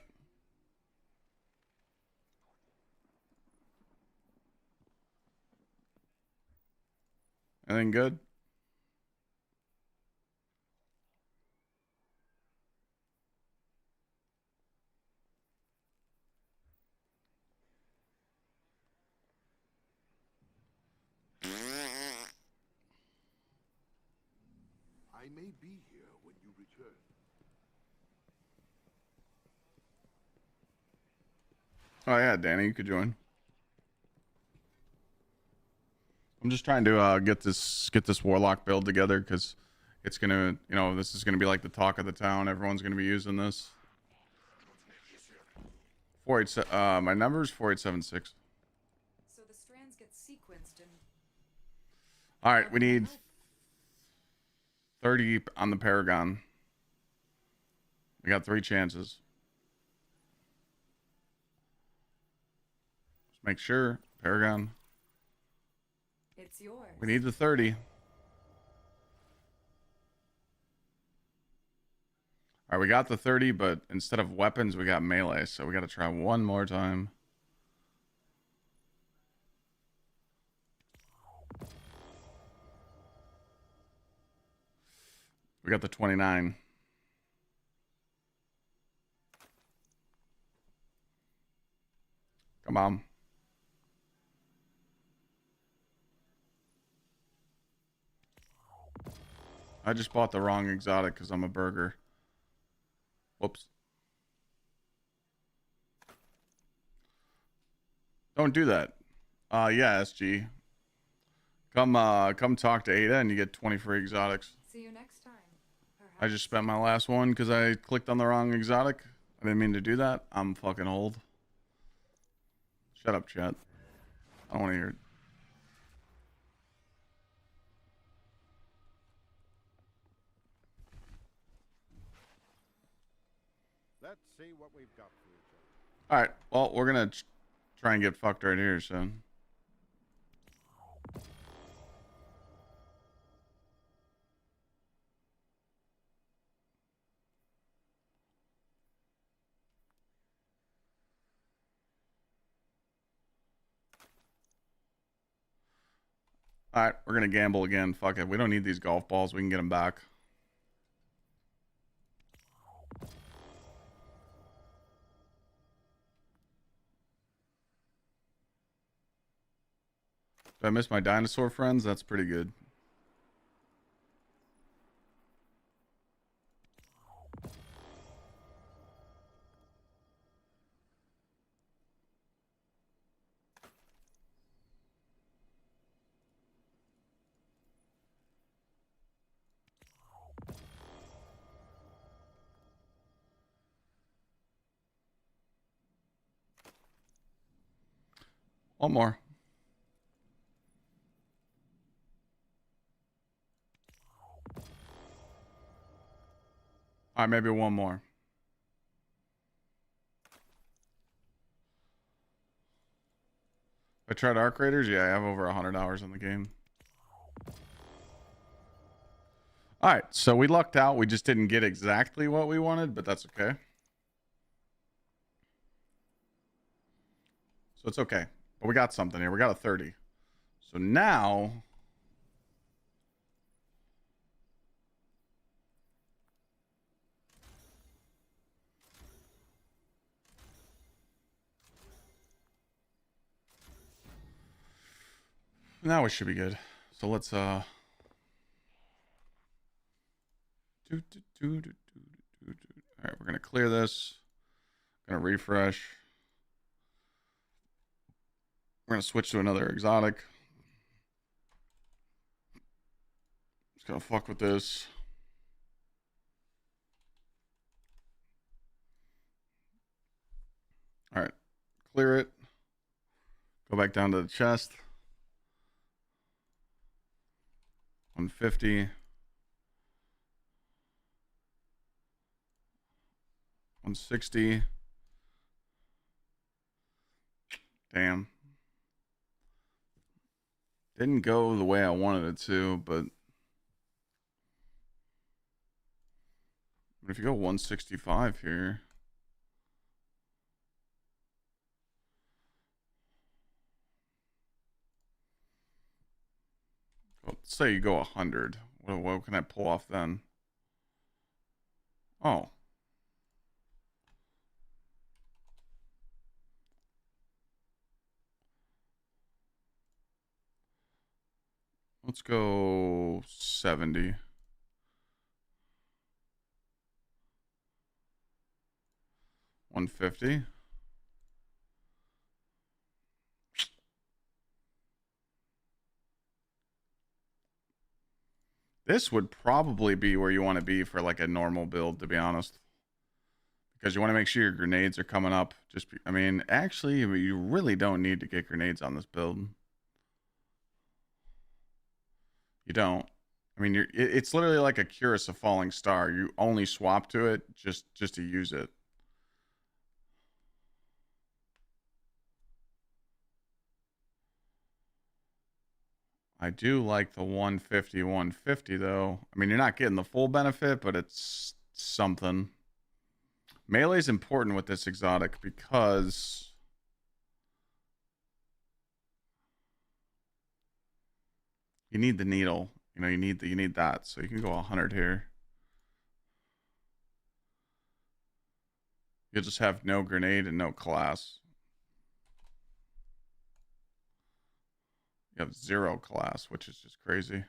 Anything good? I may be here when you return. Oh yeah, Danny, you could join. I'm just trying to get this Warlock build together because it's gonna, this is gonna be like the talk of the town. Everyone's gonna be using this. 487. My number is 4876. So the strands get sequenced and All right, we need 30 on the Paragon. We got 3 chances. Just make sure Paragon. it's yours. We need the 30. All right, we got the 30, but instead of weapons, we got melee. So we got to try one more time. We got the 29. Come on. I just bought the wrong exotic because I'm a burger. Whoops. Don't do that. Yeah, SG. Come talk to Ada and you get 20 free exotics. See you next time. I just spent my last one because I clicked on the wrong exotic. I didn't mean to do that. I'm fucking old. Shut up, chat. I don't want to hear it. Let's see what we've got for each other. Alright, well, we're gonna try and get fucked right here, so. Alright, we're gonna gamble again. Fuck it. We don't need these golf balls. We can get them back. Did I miss my dinosaur friends? That's pretty good. One more. Alright, maybe one more. I tried Arc Raiders? Yeah, I have over 100 hours in the game. Alright, so we lucked out. We just didn't get exactly what we wanted, but that's okay. So it's okay. But we got something here. We got a 30. So now... now we should be good. So let's all right, we're gonna clear this. Gonna refresh. We're gonna switch to another exotic. Just gonna fuck with this. All right, clear it. Go back down to the chest. 150. 160. Damn. Didn't go the way I wanted it to, but if you go 165 here. Let's say you go 100. What can I pull off then? Oh. Let's go 70. 150. This would probably be where you want to be for like a normal build, to be honest. Because you want to make sure your grenades are coming up. I mean, actually, you really don't need to get grenades on this build. You don't. I mean, it's literally like a Curus of Falling Star. You only swap to it just to use it. I do like the 150 though. I mean, you're not getting the full benefit, but it's something. Melee is important with this exotic because you need the needle. You know, you need that. So you can go 100 here. You'll just have no grenade and no class. You have 0 class, which is just crazy.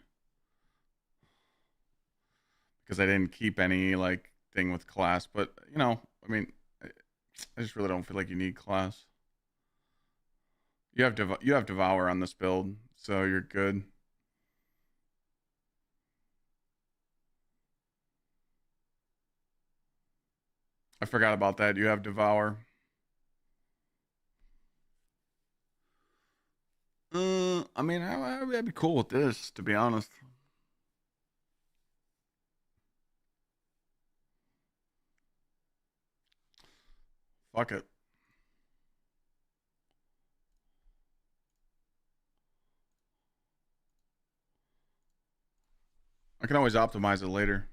Because I didn't keep any like thing with class, but you know, I mean, I just really don't feel like you need class. You have Devour on this build, so you're good. I forgot about that. You have Devour. I mean, I'd be cool with this, to be honest. Fuck it. I can always optimize it later.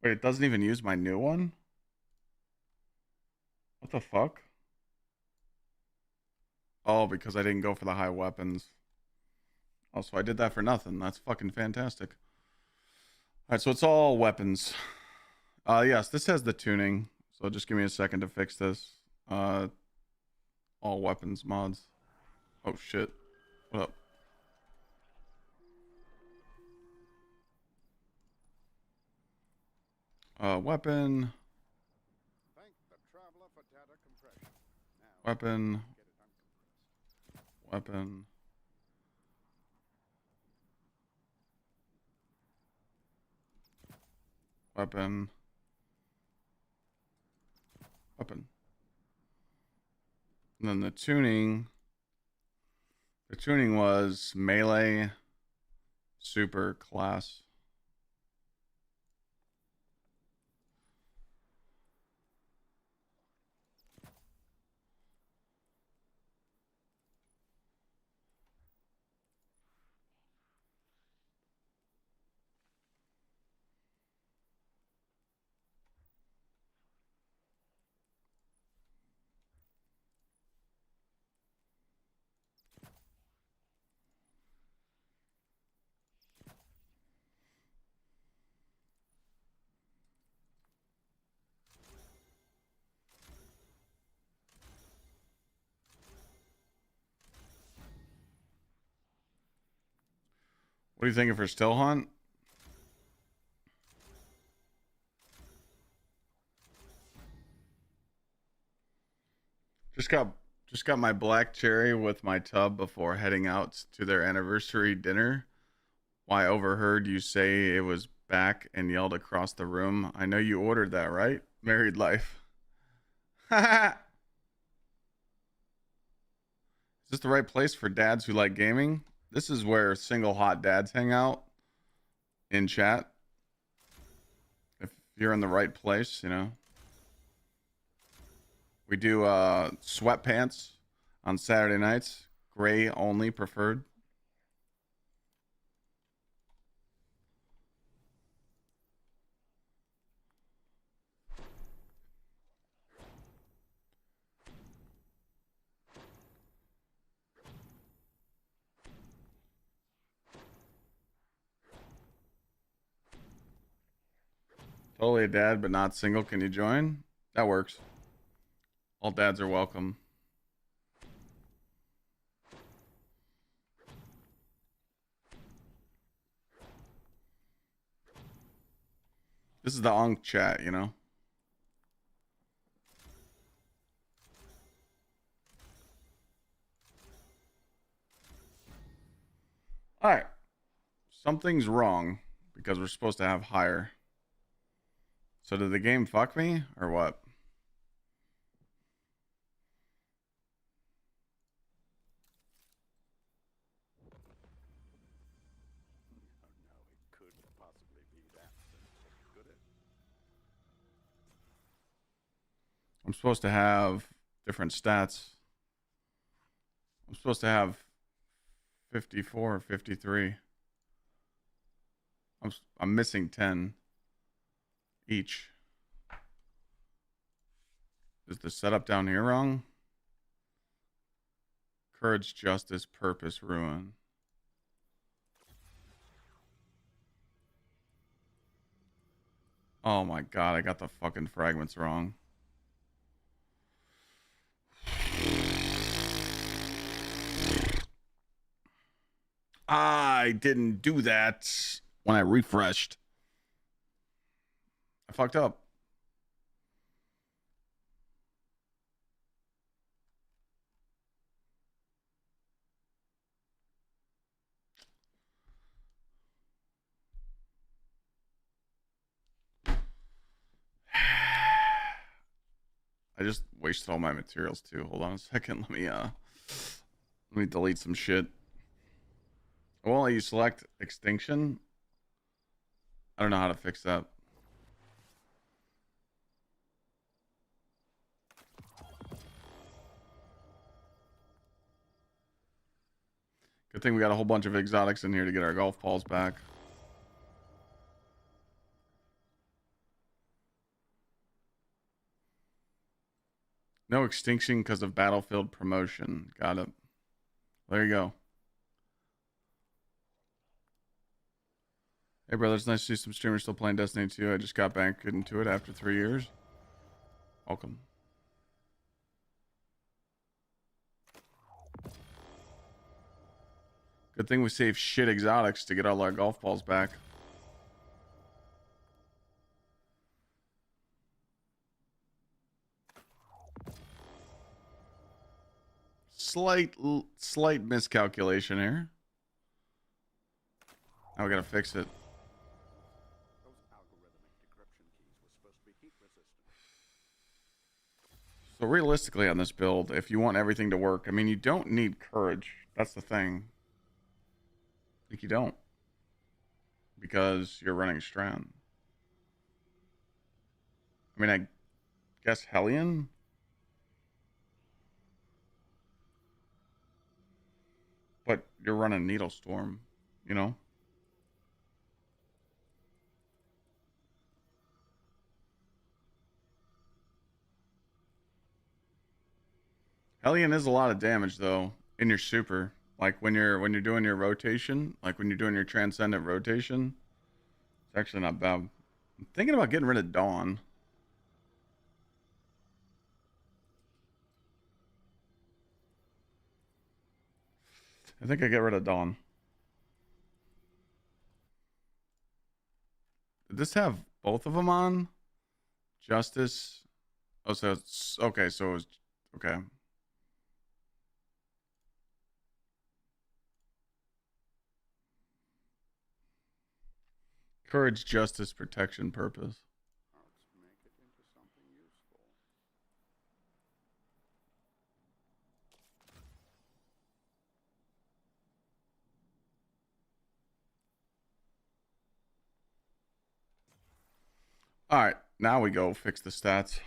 Wait, it doesn't even use my new one? What the fuck? Oh, because I didn't go for the high weapons. Oh, so I did that for nothing. That's fucking fantastic. Alright, so it's all weapons. Yes, this has the tuning. So just give me a second to fix this. All weapons mods. Oh shit. What up? Weapon. Thank the traveler for data compression. Now, Weapon. get it uncompressed. Weapon. Weapon. Weapon. And then the tuning. The tuning was melee, super, class. What are you thinking for still hunt? Just got my black cherry with my tub before heading out to their anniversary dinner. Why, overheard you say it was back and yelled across the room. I know you ordered that, right? Married life. Is this the right place for dads who like gaming? This is where single hot dads hang out in chat. If you're in the right place, you know. We do sweatpants on Saturday nights. Gray only preferred. Totally a dad, but not single. Can you join? That works. All dads are welcome. This is the Onk chat, you know? Alright. Something's wrong because we're supposed to have higher. So did the game fuck me or what? Oh no, it couldn't possibly be that simple, could it? I'm supposed to have different stats. I'm supposed to have 54 or 53. I'm missing 10 each. Is the setup down here wrong? Courage, justice, purpose, ruin. Oh my god, I got the fucking fragments wrong. I didn't do that when I refreshed. I fucked up. I just wasted all my materials too. Hold on a second. Let me delete some shit. Well, you select extinction. I don't know how to fix that. Good thing we got a whole bunch of exotics in here to get our golf balls back. No extinction because of battlefield promotion. Got it. There you go. Hey, brother, it's nice to see some streamers still playing Destiny 2. I just got back into it after 3 years. Welcome. Good thing we saved shit exotics to get all our golf balls back. Slight miscalculation here. Now we gotta fix it. Those algorithmic decryption keys were supposed to be heat resistant. So realistically on this build, if you want everything to work, I mean, you don't need courage. That's the thing. Like, you don't. Because you're running Strand. I mean, I guess Hellion? But you're running Needle Storm, you know? Hellion is a lot of damage though in your super. Like when you're doing your rotation, like when you're doing your transcendent rotation, it's actually not bad. I'm thinking about getting rid of Dawn. I think I get rid of Dawn. Did this have both of them on? Justice. Oh, so it's okay. So it was okay. Courage, justice, protection, purpose. Let's make it into something useful. All right, now we go fix the stats.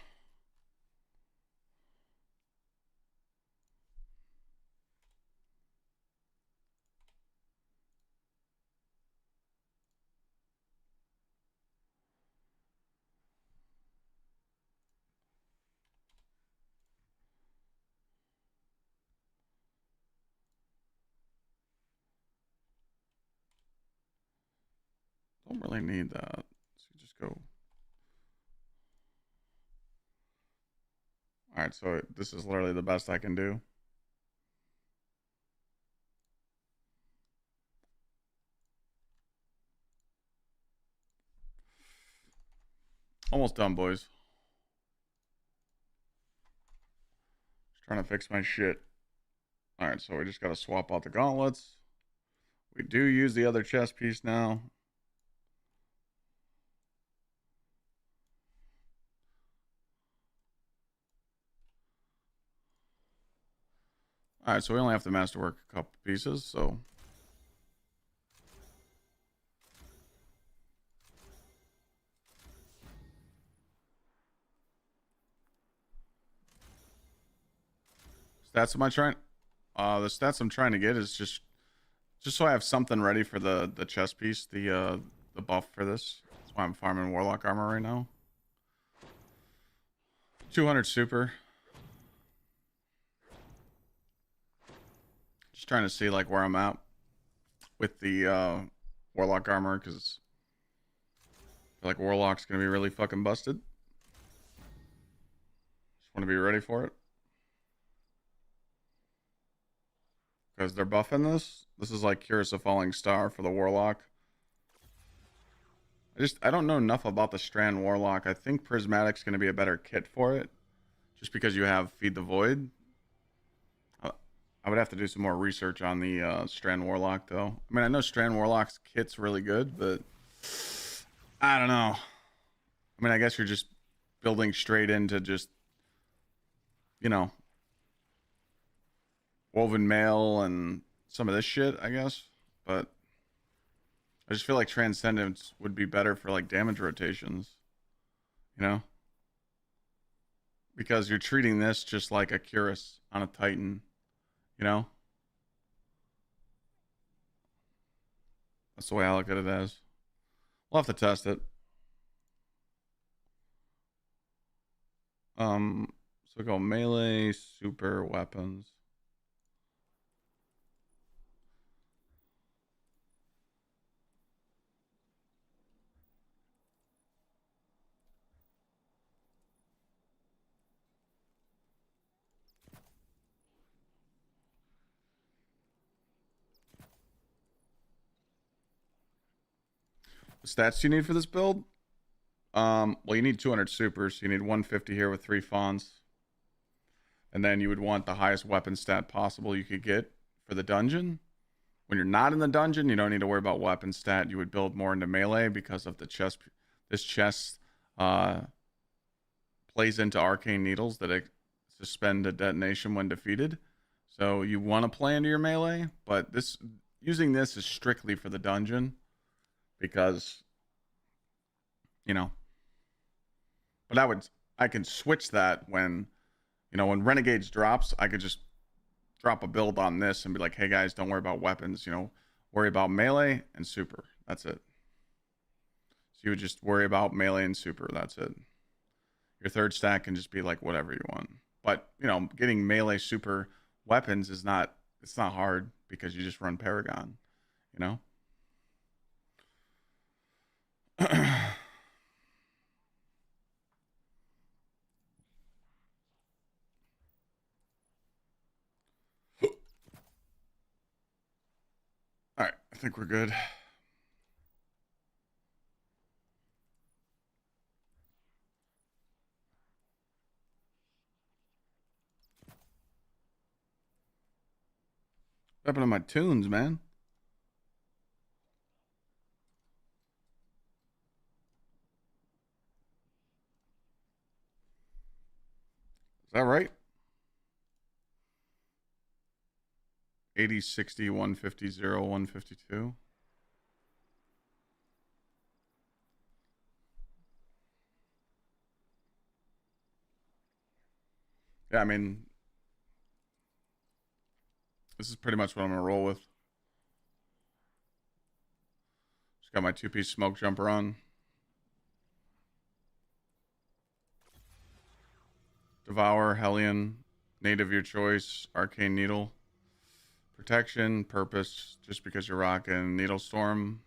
Don't really need that. So you just go. All right, so this is literally the best I can do. Almost done, boys. Just trying to fix my shit. All right, so we just got to swap out the gauntlets. We do use the other chest piece now. All right, so we only have to masterwork a couple pieces, so. Stats am I trying? The stats I'm trying to get is just so I have something ready for the chest piece, the buff for this. That's why I'm farming Warlock armor right now. 200 super. Just trying to see like where I'm at with the Warlock armor, because I feel like Warlock's gonna be really fucking busted. Just want to be ready for it. Because they're buffing this. This is like Curse of Falling Star for the Warlock. I don't know enough about the Strand Warlock. I think Prismatic's going to be a better kit for it. Just because you have Feed the Void. I would have to do some more research on the Strand Warlock, though. I mean, I know Strand Warlock's kit's really good, but I don't know. I mean, I guess you're just building straight into just, you know, woven mail and some of this shit, I guess. But I just feel like Transcendence would be better for like damage rotations, you know? Because you're treating this just like a Curus on a Titan, you know? That's the way I look at it as. We'll have to test it. So go melee, super, weapons. The stats you need for this build? Well, you need 200 supers. You need 150 here with 3 fonts. And then you would want the highest weapon stat possible you could get for the dungeon. When you're not in the dungeon, you don't need to worry about weapon stat. You would build more into melee because of the chest. This chest plays into arcane needles that suspend a detonation when defeated. So you want to play into your melee, but using this is strictly for the dungeon because, you know. But I can switch that when, you know, when Renegades drops, I could just drop a build on this and be like, hey guys, don't worry about weapons, you know, worry about melee and super. That's it. So you would just worry about melee and super. That's it. Your third stack can just be like whatever you want. But, you know, getting melee super weapons it's not hard because you just run Paragon, you know? All right, I think we're good. What happened to my tunes, man? Is that right? 80, 60, 150, 0, 152. Yeah, I mean, this is pretty much what I'm going to roll with. Just got my 2-piece smoke jumper on. Devour, Hellion, native your choice, Arcane Needle. Protection, purpose, just because you're rocking Needle Storm.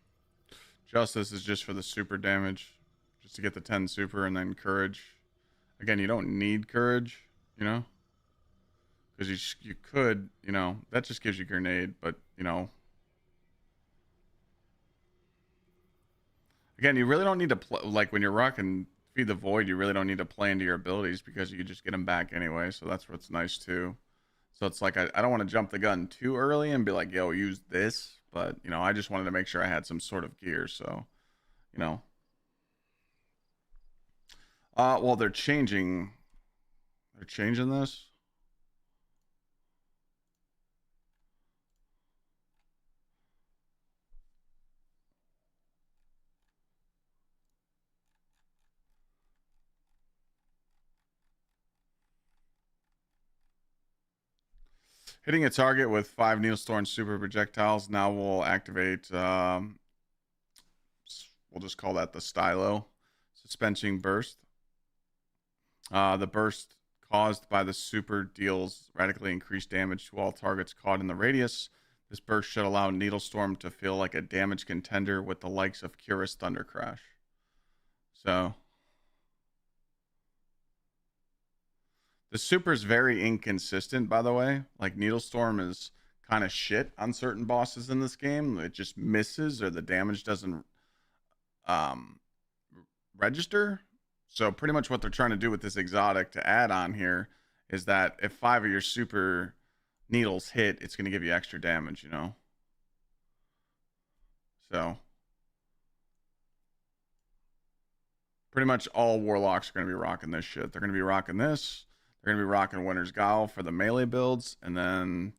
Justice is just for the super damage, just to get the 10 super, and then Courage. Again, you don't need Courage, you know? Because you could, you know, that just gives you Grenade, but, you know. Again, you really don't need to play, like when you're rocking Feed the Void, you really don't need to play into your abilities because you just get them back anyway, so that's what's nice too. So it's like, I don't want to jump the gun too early and be like, yo, use this, but, you know, I just wanted to make sure I had some sort of gear, so, you know. Well, they're changing this. Hitting a target with 5 Needlestorm super projectiles now will activate, we'll just call that the Stylo suspension burst. The burst caused by the super deals radically increased damage to all targets caught in the radius. This burst should allow Needlestorm to feel like a damage contender with the likes of Curus Thunder Crash. So the super is very inconsistent, by the way. Like, Needlestorm is kind of shit on certain bosses in this game. It just misses, or the damage doesn't register. So pretty much what they're trying to do with this exotic to add on here is that if 5 of your super needles hit, it's going to give you extra damage, you know? So pretty much all Warlocks are going to be rocking this shit. They're going to be rocking this. They're going to be rocking Winter's Guile for the melee builds. And then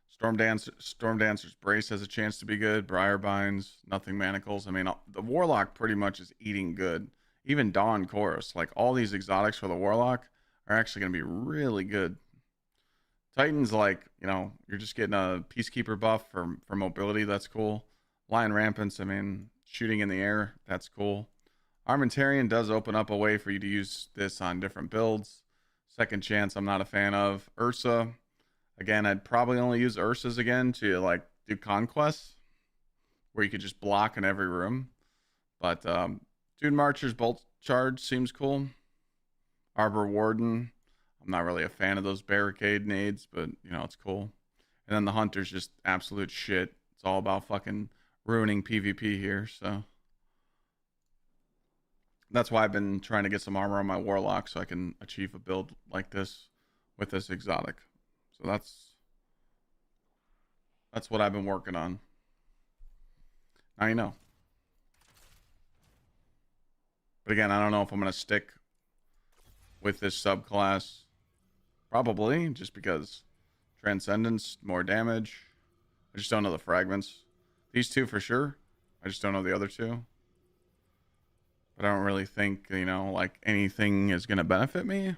Storm Dancer's Brace has a chance to be good. Briarbinds, Nothing Manacles. I mean, the Warlock pretty much is eating good. Even Dawn Chorus. Like, all these exotics for the Warlock are actually going to be really good. Titan's like, you know, you're just getting a Peacekeeper buff for mobility. That's cool. Lion Rampants, I mean, shooting in the air. That's cool. Armentarian does open up a way for you to use this on different builds. Second Chance, I'm not a fan of. Ursa, again, I'd probably only use Ursas again to, like, do conquests where you could just block in every room. But Dune Marcher's Bolt Charge seems cool. Arbor Warden, I'm not really a fan of those barricade nades, but, you know, it's cool. And then the Hunter's just absolute shit. It's all about fucking ruining PvP here, so that's why I've been trying to get some armor on my Warlock so I can achieve a build like this with this exotic. So that's what I've been working on. Now you know. But again, I don't know if I'm going to stick with this subclass. Probably, just because Transcendence, more damage. I just don't know the fragments. These two for sure. I just don't know the other two. But I don't really think, you know, like, anything is going to benefit me.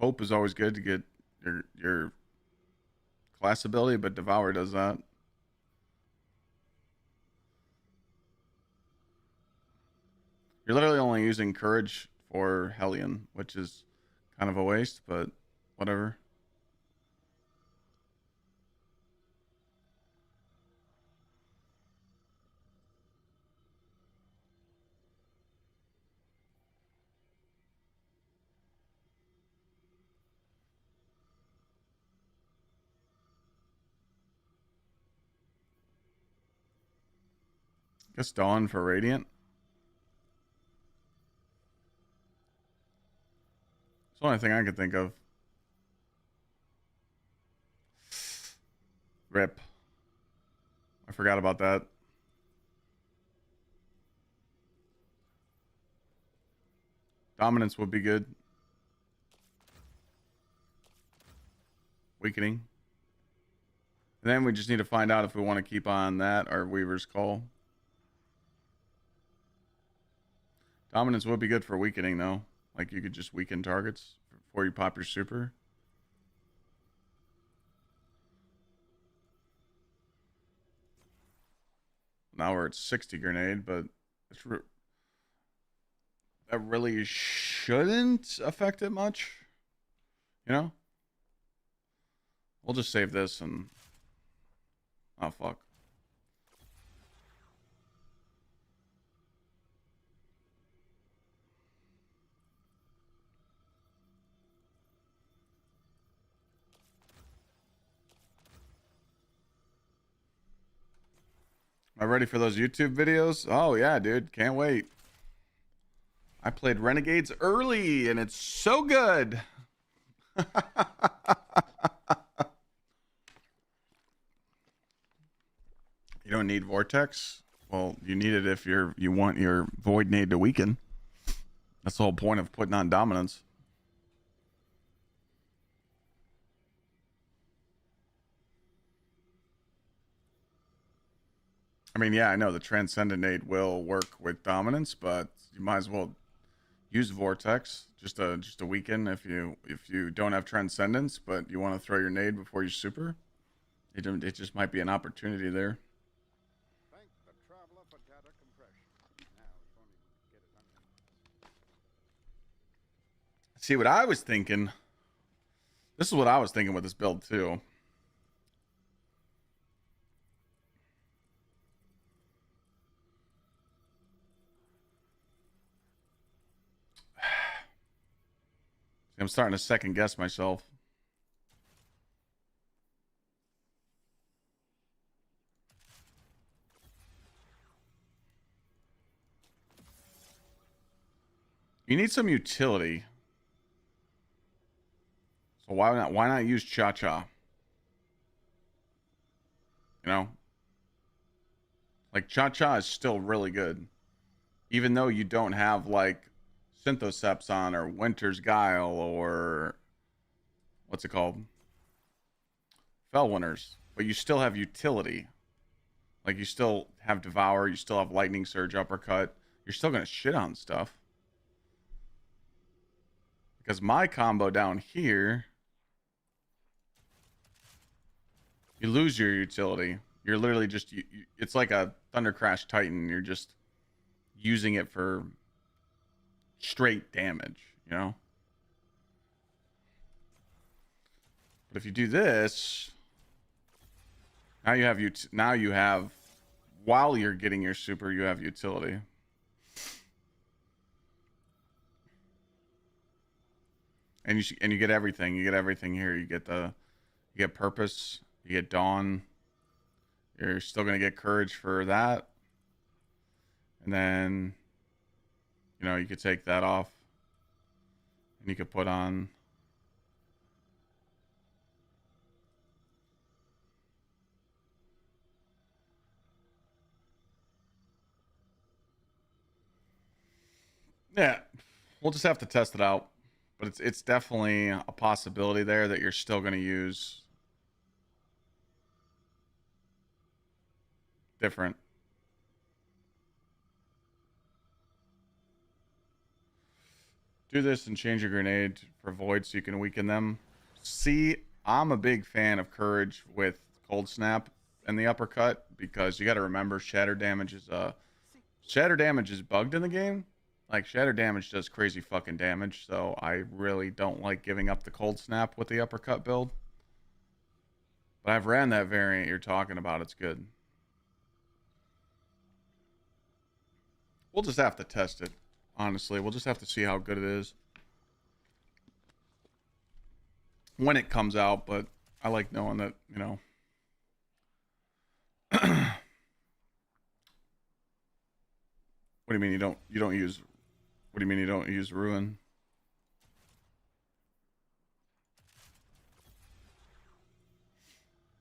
Hope is always good to get your class ability, but Devour does that. You're literally only using Courage for Hellion, which is kind of a waste, but whatever. Guess Dawn for Radiant. It's the only thing I could think of. Rip. I forgot about that. Dominance would be good. Weakening. And then we just need to find out if we want to keep on that or Weaver's Call. Dominance would be good for weakening, though. Like, you could just weaken targets before you pop your super. Now we're at 60 grenade, but it's that really shouldn't affect it much. You know? We'll just save this and... oh, fuck. Am I ready for those YouTube videos? Oh, yeah, dude. Can't wait. I played Renegades early, and it's so good. You don't need Vortex? Well, you need it if you want your Void Nade to weaken. That's the whole point of putting on Dominance. I mean, yeah, I know the Transcendent will work with Dominance, but you might as well use Vortex just a weaken if you don't have Transcendence, but you want to throw your nade before you super. It just might be an opportunity there. Thank the traveler for data compression. Now, if only we could get it under. See what I was thinking. This is what I was thinking with this build too. I'm starting to second guess myself. You need some utility. So why not use Cha-Cha? You know? Like Cha-Cha is still really good. Even though you don't have like Synthoceps on or Winter's Guile or what's it called? Fellwinners. But you still have utility. Like you still have Devour, you still have Lightning Surge, Uppercut. You're still gonna shit on stuff. Because my combo down here, you lose your utility. You're literally just, it's like a Thunder Crash Titan. You're just using it for straight damage, you know? But if you do this, now you have, while you're getting your super, you have utility. And you get everything. You get everything here. You get Purpose. You get Dawn. You're still gonna get Courage for that. And then, you know, you could take that off, and you could put on. Yeah, we'll just have to test it out. But it's definitely a possibility there that you're still going to use different. Do this and change your grenade for Void so you can weaken them. See, I'm a big fan of Courage with Cold Snap and the Uppercut because you got to remember shatter damage is bugged in the game. Like, shatter damage does crazy fucking damage, so I really don't like giving up the Cold Snap with the Uppercut build. But I've ran that variant you're talking about. It's good. We'll just have to test it, honestly. We'll just have to see how good it is when it comes out, but I like knowing that, you know. What do you mean you don't use... What do you mean you don't use Ruin?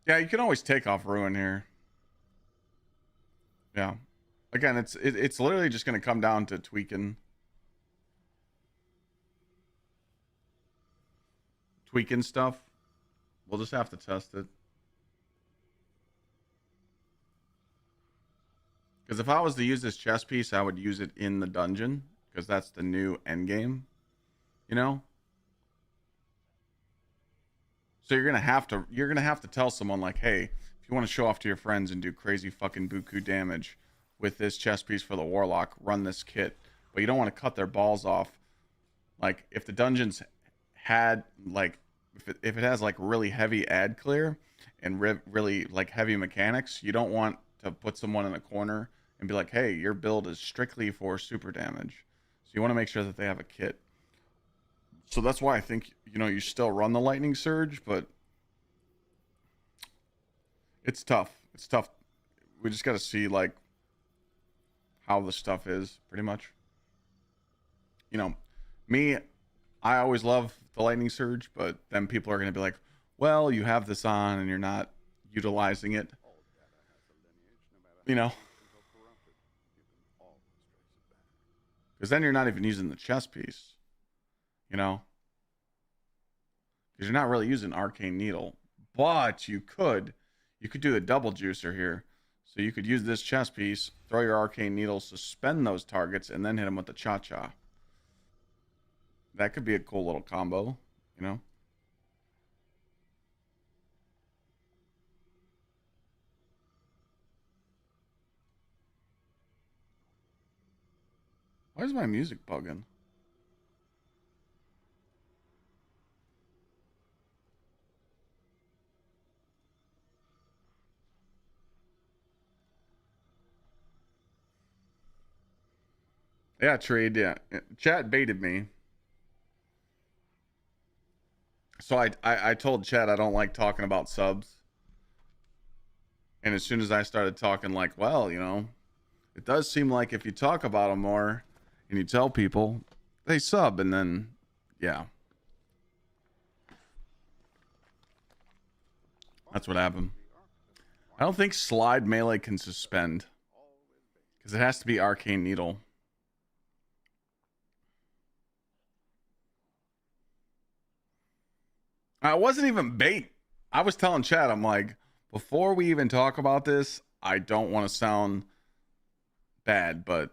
Yeah, you can always take off Ruin here. Yeah. Again, it's literally just going to come down to tweaking stuff. We'll just have to test it. Because if I was to use this chess piece, I would use it in the dungeon. Because that's the new end game, you know. So you're gonna have to tell someone like, hey, if you want to show off to your friends and do crazy fucking buku damage with this chess piece for the Warlock, run this kit. But you don't want to cut their balls off. Like if the dungeons had like, if it has like really heavy ad clear and really like heavy mechanics, you don't want to put someone in a corner and be like, hey, your build is strictly for super damage. You want to make sure that they have a kit. So that's why I think, you know, you still run the Lightning Surge, but it's tough. It's tough. We just got to see, like, how the stuff is, pretty much. You know, me, I always love the Lightning Surge, but then people are going to be like, well, you have this on and you're not utilizing it. You know? Because then you're not even using the chess piece, you know? Because you're not really using Arcane Needle. But you could do a double juicer here. So you could use this chest piece, throw your arcane needle, suspend those targets, and then hit them with the cha-cha. That could be a cool little combo, you know? Why is my music bugging? Yeah, trade, yeah. Chat baited me. So I told Chat I don't like talking about subs. And as soon as I started talking like, well, you know, it does seem like if you talk about them more and you tell people, they sub, and then, yeah. That's what happened. I don't think slide melee can suspend. Because it has to be arcane needle. I wasn't even bait. I was telling Chad, I'm like, before we even talk about this, I don't want to sound bad, but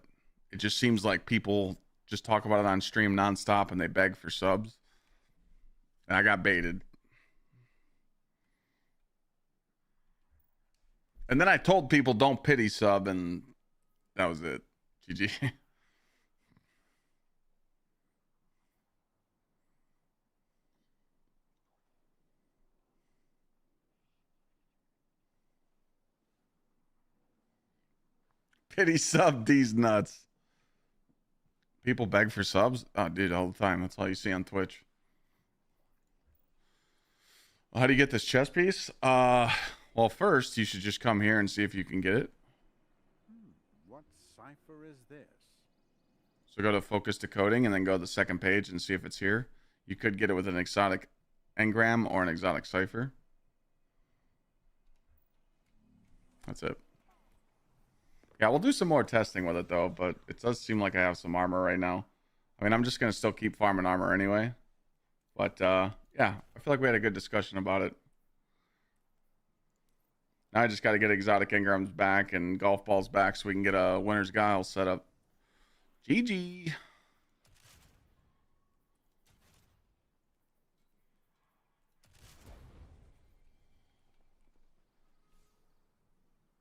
it just seems like people just talk about it on stream nonstop and they beg for subs. And I got baited. And then I told people don't pity sub, and that was it. GG. Pity sub these nuts. People beg for subs? Oh, dude, all the time. That's all you see on Twitch. Well, how do you get this chess piece? Well, first, you should just come here and see if you can get it. What cipher is this? So go to focus decoding and then go to the second page and see if it's here. You could get it with an exotic engram or an exotic cipher. That's it. Yeah, we'll do some more testing with it though, but it does seem like I have some armor right now. I mean, I'm just going to still keep farming armor anyway. But yeah, I feel like we had a good discussion about it. Now I just got to get exotic engrams back and golf balls back so we can get a winner's guile set up. GG.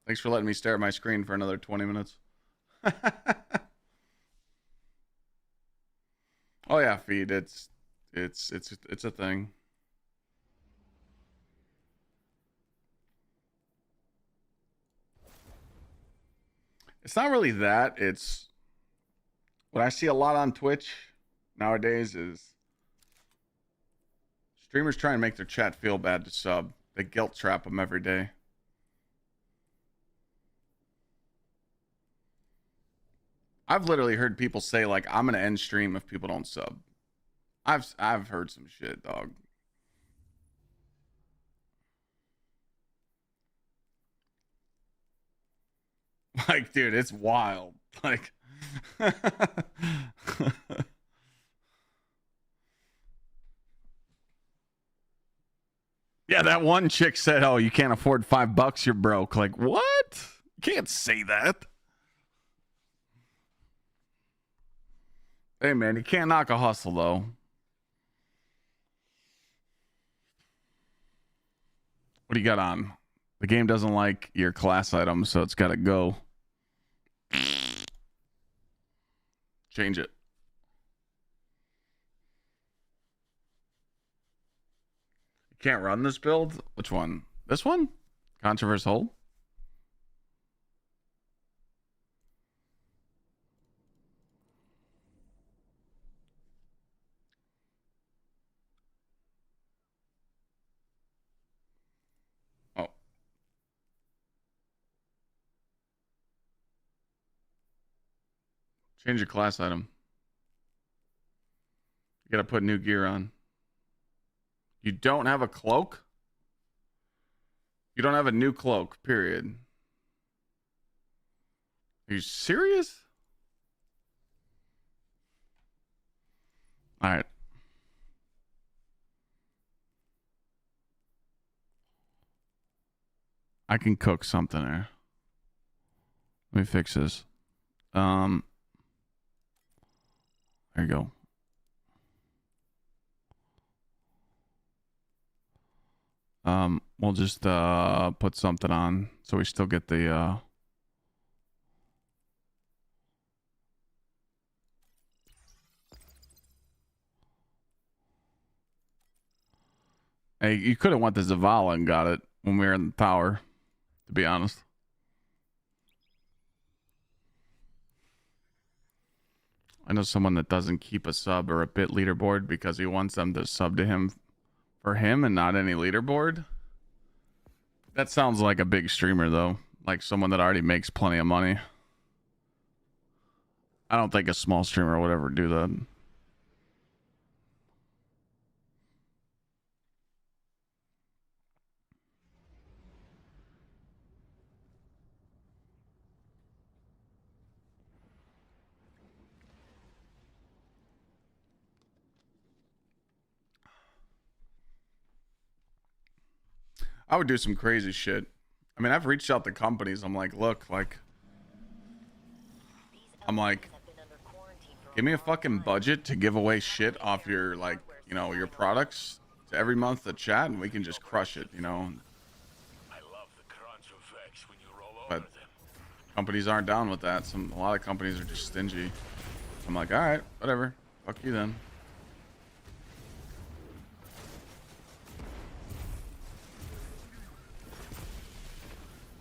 Thanks for letting me stare at my screen for another 20 minutes. Oh yeah, feed. It's a thing. It's not really that. It's what I see a lot on Twitch nowadays is streamers trying to make their chat feel bad to sub. They guilt trap them every day. I've literally heard people say like, I'm gonna end stream if people don't sub. I've heard some shit, dog. Like, dude, it's wild. Like yeah, that one chick said, oh, you can't afford $5, you're broke. Like, what? You can't say that. Hey man, you can't knock a hustle though. What do you got on? The game doesn't like your class item, so it's gotta go. Change it. You can't run this build? Which one? This one? Controversial hold? Oh. Change your class item. You gotta put new gear on. You don't have a cloak? You don't have a new cloak, period. Are you serious? All right. I can cook something there. Let me fix this. There you go. We'll just put something on so we still get the Hey, you could have went to Zavala and got it when we were in the tower, to be honest. I know someone that doesn't keep a sub or a bit leaderboard because he wants them to sub to him for him and not any leaderboard. That sounds like a big streamer though, like someone that already makes plenty of money. I don't think a small streamer would ever do that. I would do some crazy shit. I mean, I've reached out to companies. I'm like, look, like, give me a fucking budget to give away shit off your, like, you know, your products to every month to chat, and we can just crush it, you know. But companies aren't down with that. A lot of companies are just stingy. I'm like, all right, whatever. Fuck you then.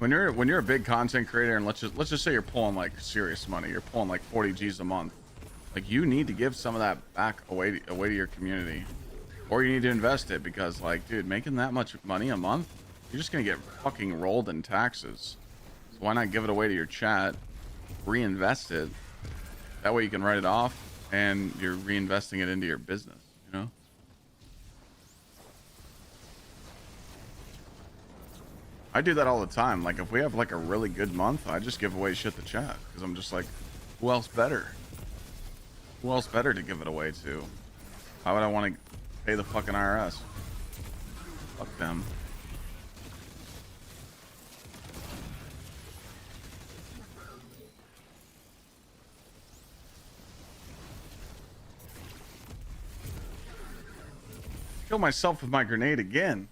When you're a big content creator, and let's just say you're pulling like serious money, you're pulling like 40 G's a month, like you need to give some of that back away to your community, or you need to invest it, because like, dude, making that much money a month, you're just gonna get fucking rolled in taxes. So why not give it away to your chat, reinvest it, that way you can write it off and you're reinvesting it into your business, you know. I do that all the time. Like if we have like a really good month, I just give away shit to chat, because I'm just like, who else better? Who else better to give it away to? Why would I want to pay the fucking IRS? Fuck them. Kill myself with my grenade again.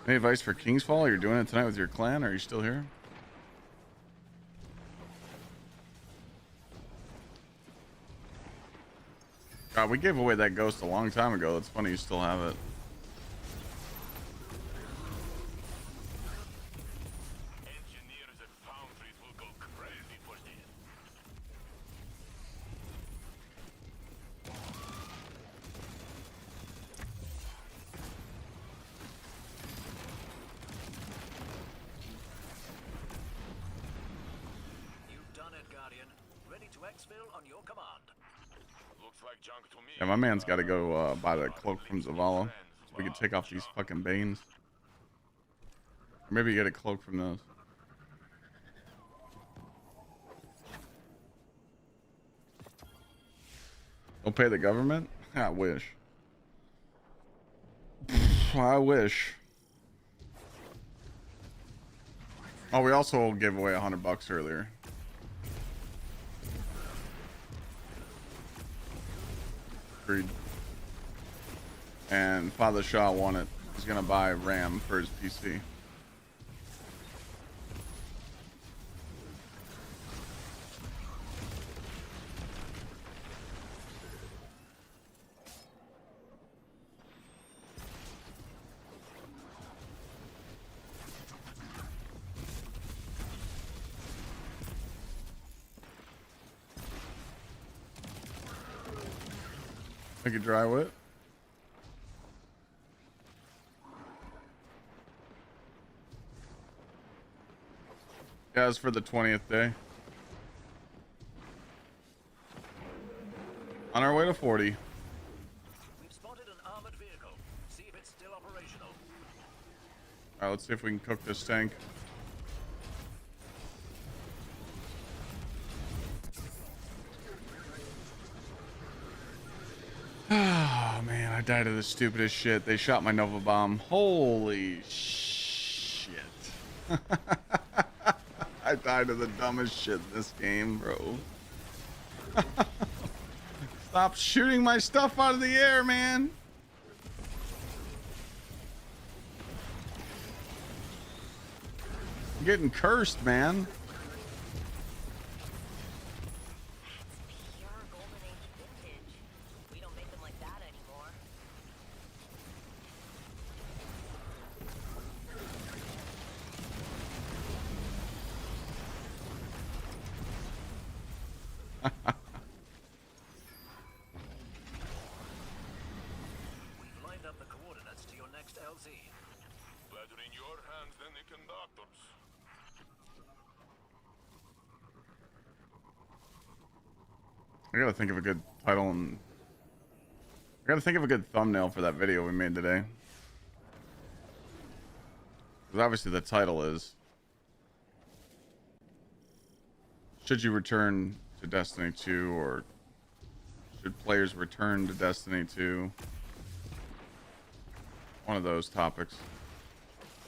Any advice for Kingsfall? You're doing it tonight with your clan? Are you still here? God, we gave away that ghost a long time ago. That's funny you still have it. Engineers at foundries will go crazy for this. You've done it, Guardian. Ready to exfil on your command. Looks like junk to me. Yeah, my man's got to go buy the cloak from Zavala so we can take off these fucking Banes. Or maybe get a cloak from those. Don't pay the government? I wish. I wish. Oh, we also gave away $100 earlier. Agreed. And Father Shaw won it. He's gonna buy RAM for his PC. Make it dry wet. Yeah, it's for the 20th day. On our way to 40. We've spotted an armored vehicle. See if it's still operational. Alright, let's see if we can cook this tank. Oh man, I I died of the stupidest shit. They shot my Nova Bomb. Holy shit. I died of the dumbest shit in this game, bro. Stop shooting my stuff out of the air, man. I'm getting cursed, man. Pure Golden Age vintage. We don't make them like that anymore. We've lined up the coordinates to your next LZ. Better in your hands than the conductors. I gotta think of a good title and I gotta think of a good thumbnail for that video we made today. Because obviously the title is should you return to Destiny 2 or should players return to Destiny 2? One of those topics.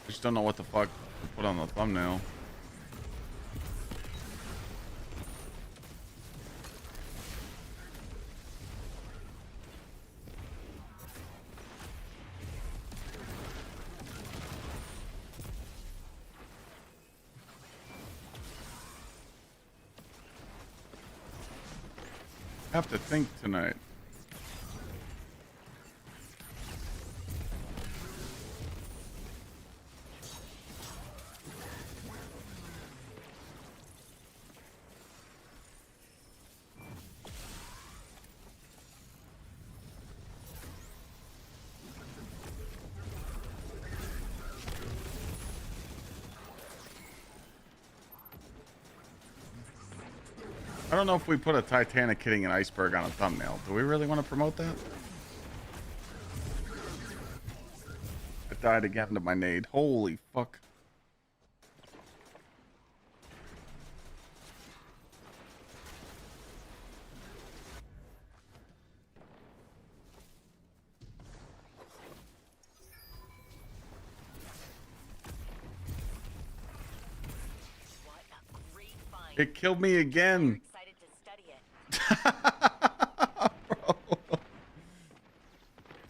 I just don't know what the fuck to put on the thumbnail. I have to think tonight. I don't know if we put a Titanic hitting an iceberg on a thumbnail. Do we really want to promote that? I died again to my nade. Holy fuck. What a great find. It killed me again. Excited to study it.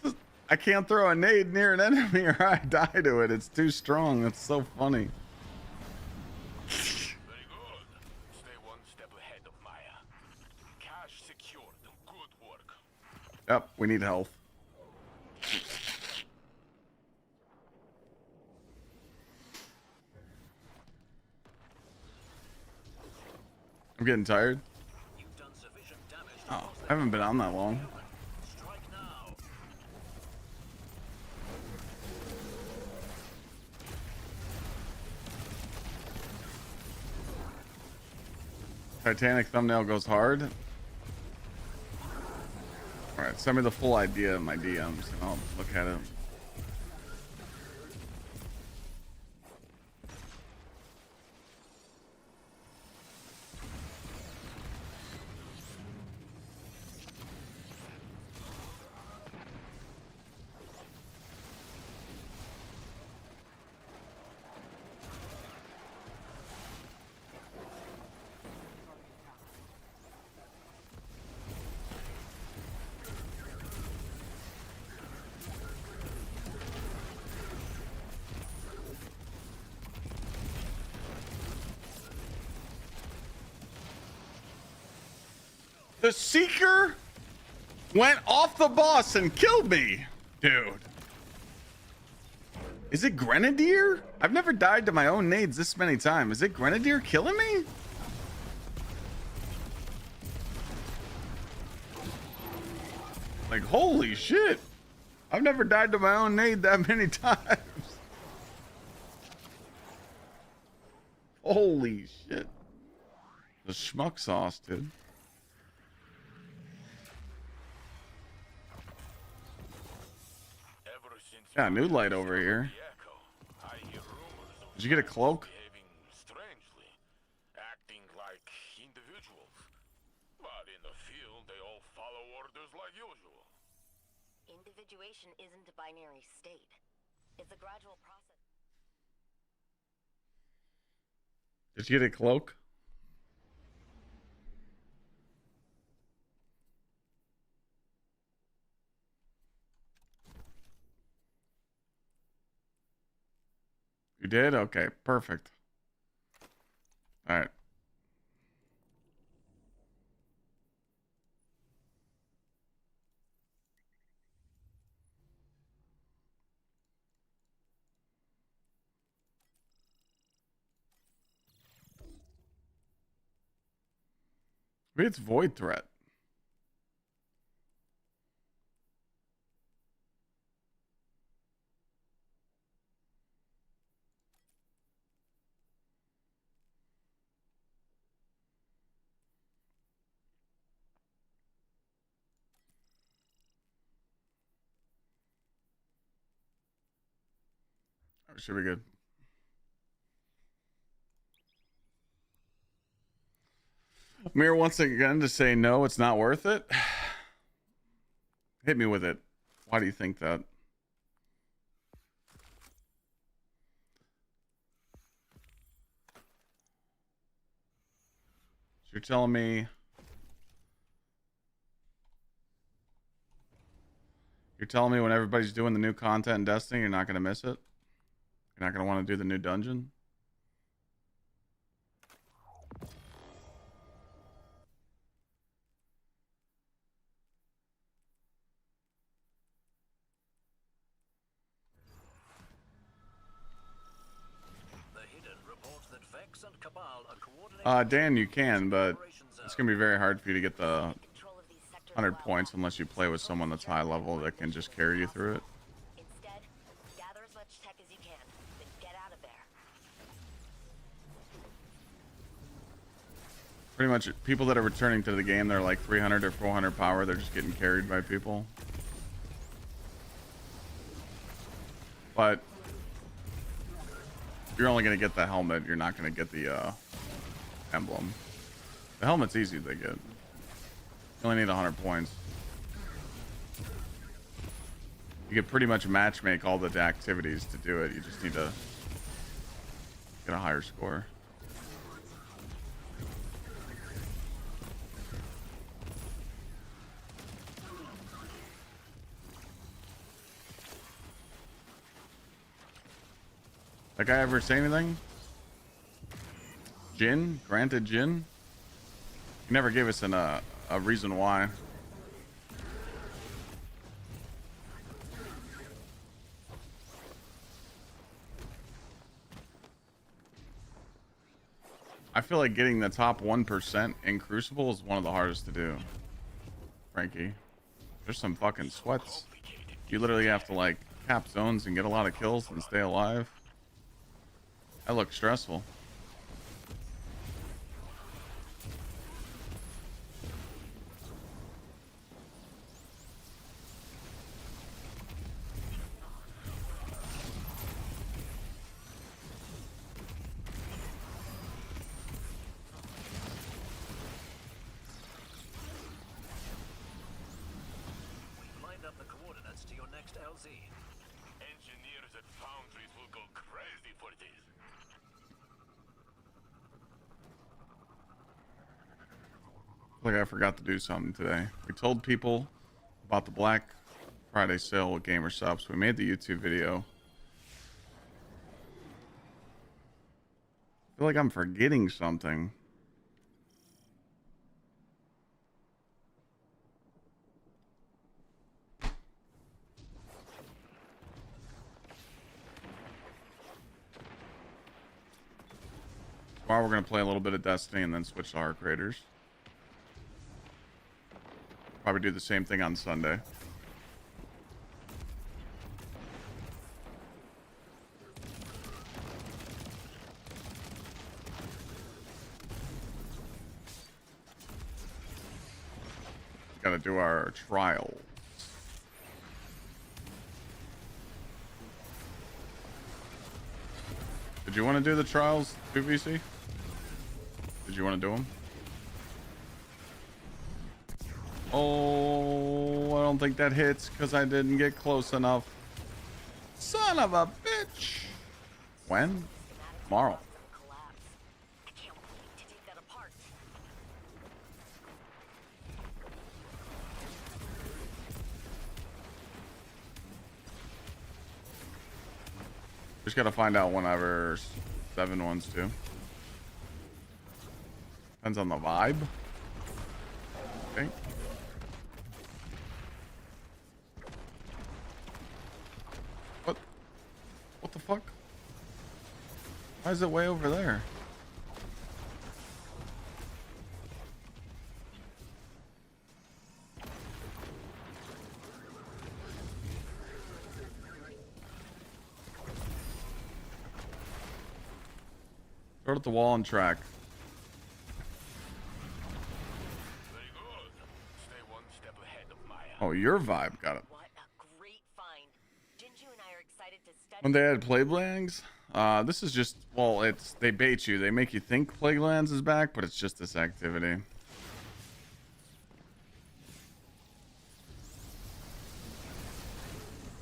Bro. I can't throw a nade near an enemy or I die to it. It's too strong. That's so funny. Very good. Stay one step ahead of Maya. Cash secured. Good work. Yep, we need health. I'm getting tired. You've done sufficient damage to Oh, cause I haven't been on that long. strike now. Titanic thumbnail goes hard. Alright, send me the full idea of my DMs and I'll look at it. The Seeker went off the boss and killed me, dude. Is it Grenadier? I've never died to my own nades this many times. Is it Grenadier killing me? Like, holy shit. I've never died to my own nade that many times. Holy shit. The schmuck sauce, dude. Ever since Yeah, new light over here. the Echo, I hear rumors of Did you get a cloak? behaving strangely, acting like individuals. But in the field, they all follow orders like usual. Individuation isn't a binary state. It's a gradual process. Did you get a cloak? You did? Okay, perfect. All right. Maybe it's void threat. Should be good. Mir once again to say no, it's not worth it. Hit me with it. Why do you think that? So you're telling me when everybody's doing the new content in Destiny, you're not going to miss it? You're not going to want to do the new dungeon? The Hidden reports that Vex and Cabal are coordinating Dan, you can, but operation zone. it's going to be very hard for you to get the Control of these sectors 100 well. points unless you play with someone that's high level that can just carry you through it. Instead, gather as much tech as you can, then get out of there. Pretty much people that are returning to the game, they're like 300 or 400 power. They're just getting carried by people. But you're only going to get the helmet. You're not going to get the emblem. The helmet's easy to get. You only need 100 points. You can pretty much match make all the activities to do it. You just need to get a higher score. That guy ever say anything? Jin? Granted Jin? He never gave us a reason why. I feel like getting the top 1% in Crucible is one of the hardest to do. Frankie. There's some fucking sweats. You literally have to like cap zones and get a lot of kills and stay alive. That looks stressful. We've lined up the coordinates to your next LZ. Engineers at foundries will go crazy for this. Like I forgot to do something today. We told people about the Black Friday sale with Gamer Subs. We made the YouTube video. I feel like I'm forgetting something. Tomorrow we're going to play a little bit of Destiny and then switch to Heart Creators. Probably do the same thing on Sunday. Got to do our trial. Did you want to do the trials, 2VC? Did you want to do them? Oh, I don't think that hits because I didn't get close enough. Son of a bitch. When? Tomorrow. Collapse. I can't wait to take that apart. Just gotta find out whenever 7 wants to. Depends on the vibe. Okay. What the fuck? Why is it way over there? Throw it at the wall and track. Very good. Stay one step ahead of Maya. Oh, your vibe. Got it. What a great find. Jinju and I are excited to study. When they had Plague Lands, this is just, well, they bait you. They make you think Plague Lands is back, but it's just this activity.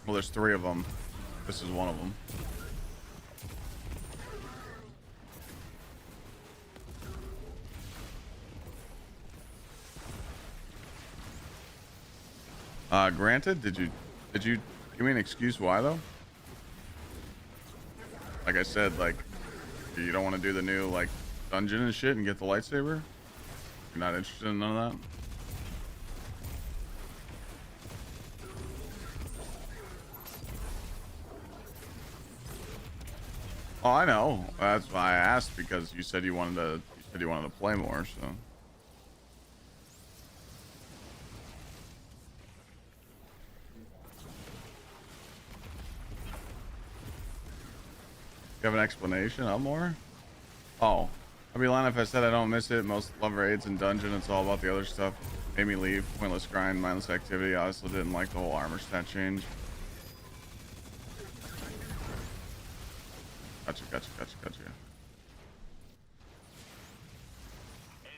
Well, there's 3 of them. This is one of them. Granted, did you give me an excuse why though? Like I said, like you don't want to do the new like dungeon and shit and get the lightsaber? You're not interested in none of that? Oh, I know. That's why I asked, because you said you wanted to play more, so. You have an explanation of more? Oh, I'd be lying if I said I don't miss it. Most love raids and dungeon. It's all about the other stuff. Made me leave. Pointless grind, mindless activity. I also didn't like the whole armor stat change. Gotcha.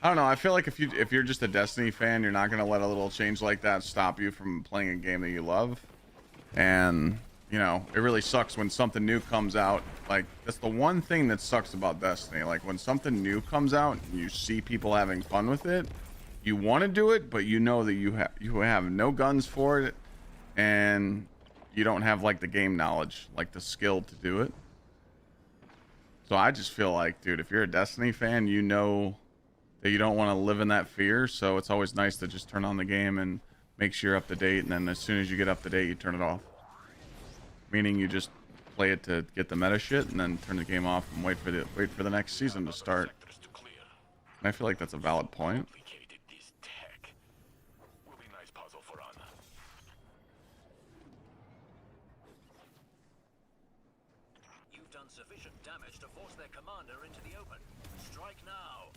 I don't know. I feel like if you're just a Destiny fan, you're not gonna let a little change like that stop you from playing a game that you love. And you know, it really sucks when something new comes out. Like, that's the one thing that sucks about Destiny. Like, when something new comes out and you see people having fun with it, you want to do it, but you know that you have no guns for it, and you don't have like the game knowledge, like the skill to do it. So I just feel like, dude, if you're a Destiny fan, you know that you don't want to live in that fear. So it's always nice to just turn on the game and make sure you're up to date, and then as soon as you get up to date, you turn it off. Meaning you just play it to get the meta shit and then turn the game off and wait for the next season to start. Sectors to clear. And I feel like that's a valid point. Complicated this tech. Will be nice puzzle for Anna. You've done sufficient damage to force their commander into the open. Strike now.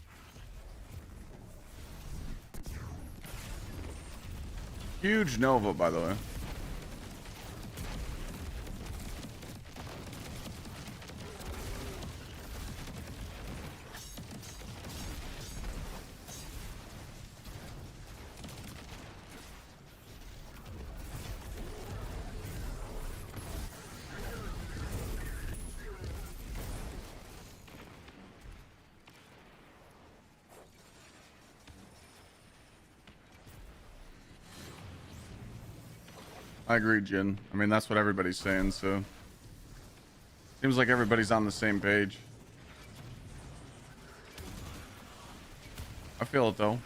Huge Nova, by the way. I agree, Jin. I mean, that's what everybody's saying, so. Seems like everybody's on the same page. I feel it, though.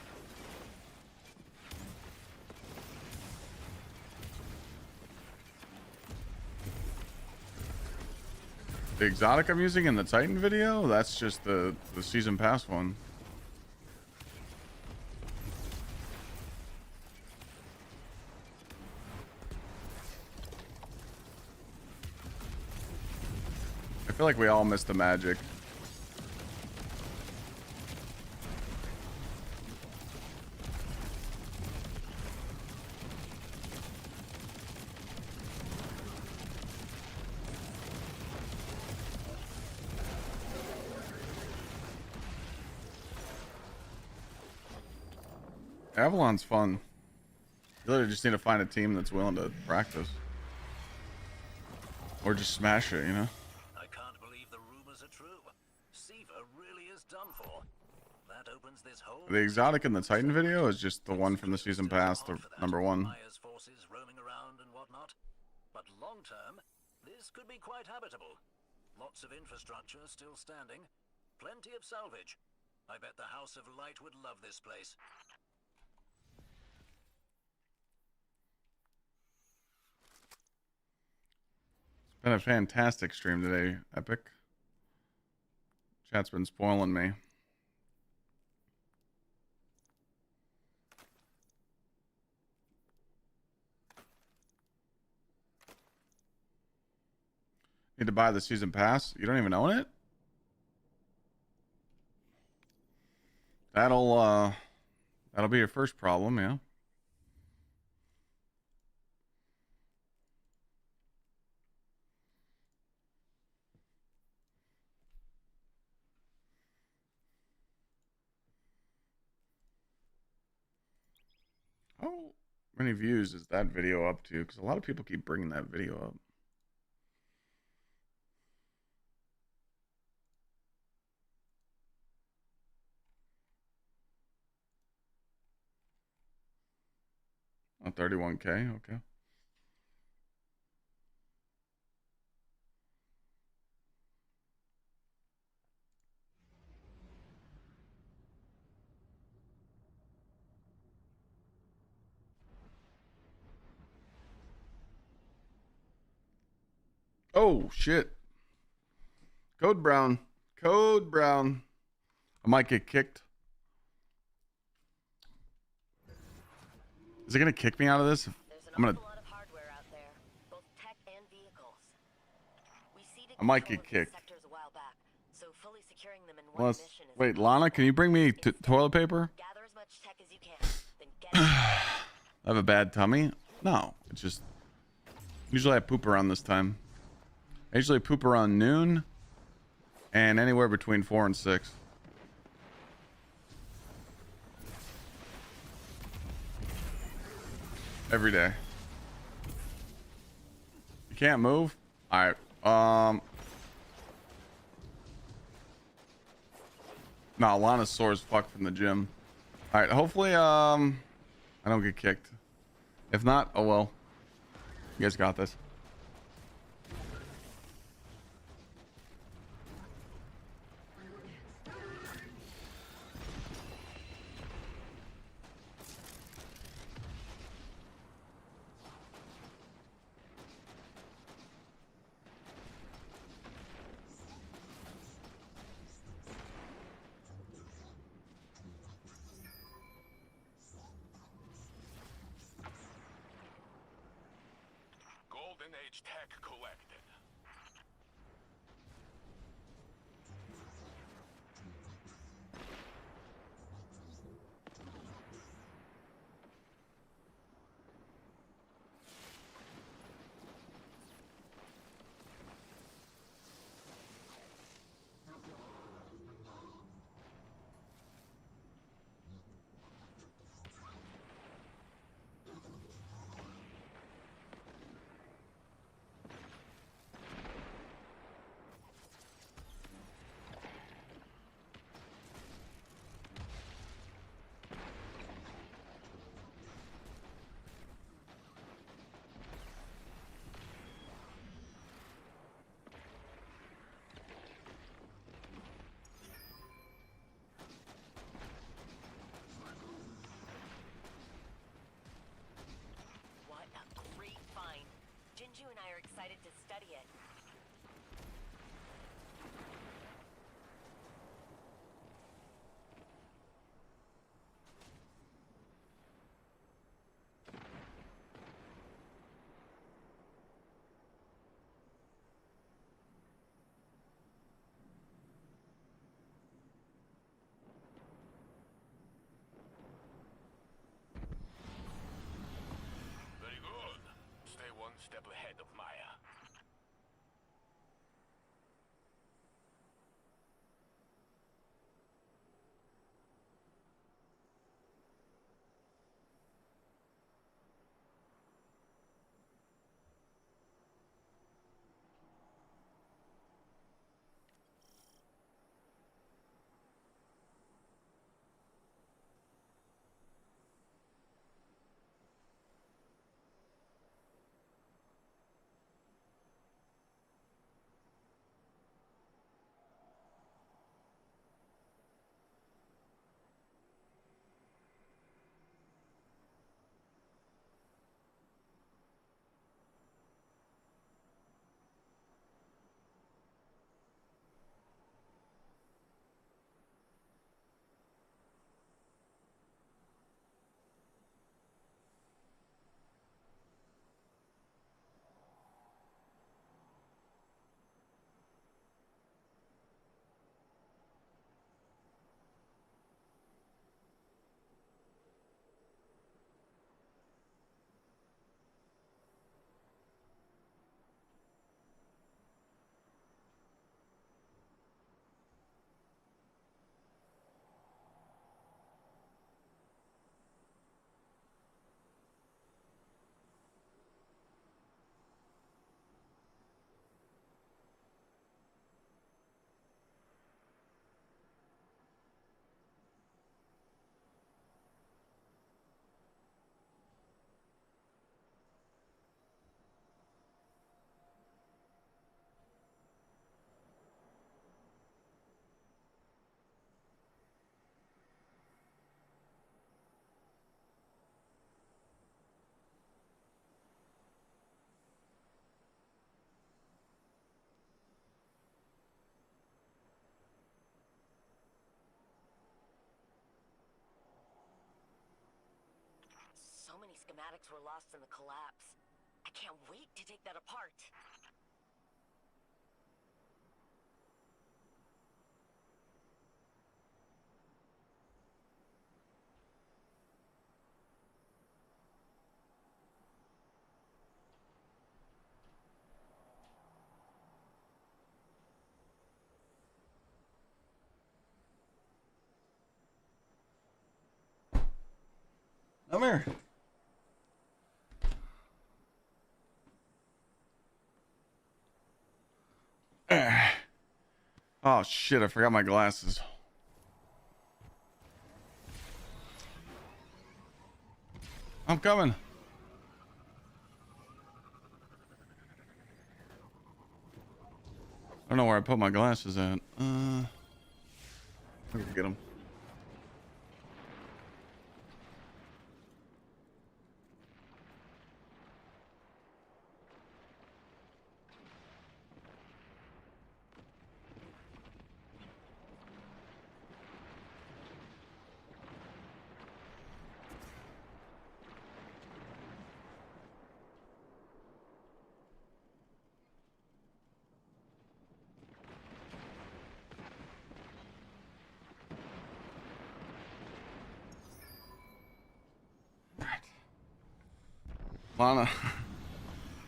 The exotic I'm using in the Titan video, that's just the season pass one. I feel like we all missed the magic. Avalon's fun. You literally just need to find a team that's willing to practice. Or just smash it, you know? I can't believe the rumors are true. Siva really is done for. That opens this whole... The exotic in the Titan video is just the one from the season pass, the number 1. Maya's forces roaming around and whatnot. But long term, this could be quite habitable. Lots of infrastructure still standing. Plenty of salvage. I bet the House of Light would love this place. It's been a fantastic stream today, Epic. Chat's been spoiling me. Need to buy the season pass? You don't even own it? That'll be your first problem, yeah. How many views is that video up to? Because a lot of people keep bringing that video up. Oh, 31K, okay. Oh, shit. Code Brown. Code Brown. I might get kicked. Is it going to kick me out of this? There's an I'm gonna... awful lot of hardware out there, both tech and vehicles. We ceded I might control get of these kicked. sectors a while back, so fully securing them in one Unless... mission is Wait, Lana, can you bring me toilet paper? gather as much tech as you can, then get I have a bad tummy? No, it's just... Usually I poop around this time. I usually poop around noon and anywhere between 4 and 6. Every day. You can't move? Alright. Nah, Lana's sore as fuck from the gym. Alright, hopefully I don't get kicked. If not, oh well. You guys got this. Golden Age tech collected. schematics were lost in the collapse. I can't wait to take that apart. Come here. Oh shit, I forgot my glasses. I'm coming. I don't know where I put my glasses at. Let me get them.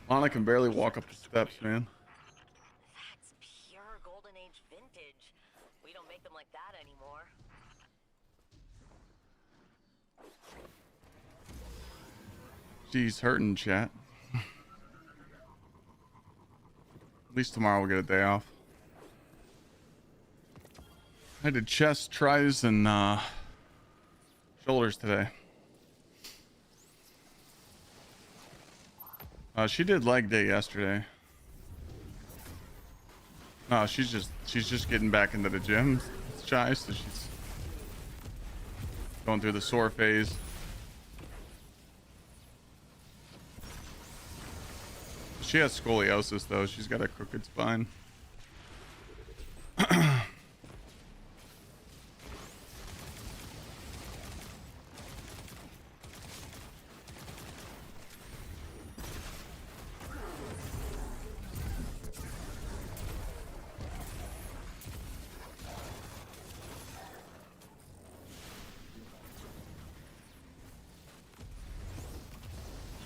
Lana can barely walk up the steps, man. That's pure Golden Age vintage. We don't make them like that anymore. She's hurting, chat. At least tomorrow we'll get a day off. I did chest, tries, and shoulders today. She did leg day yesterday. No, she's just getting back into the gym. It's shy, so she's going through the sore phase. She has scoliosis though. She's got a crooked spine.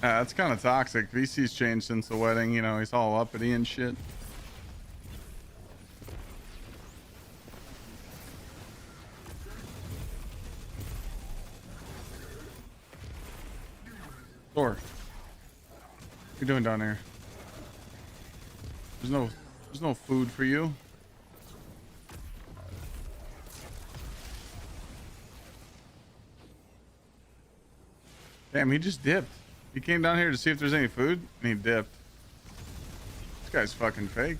Yeah, it's kind of toxic. VC's changed since the wedding. You know, he's all uppity and shit. Thor, what you doing down here? There's no food for you. Damn, he just dipped. He came down here to see if there's any food, and he dipped. This guy's fucking fake.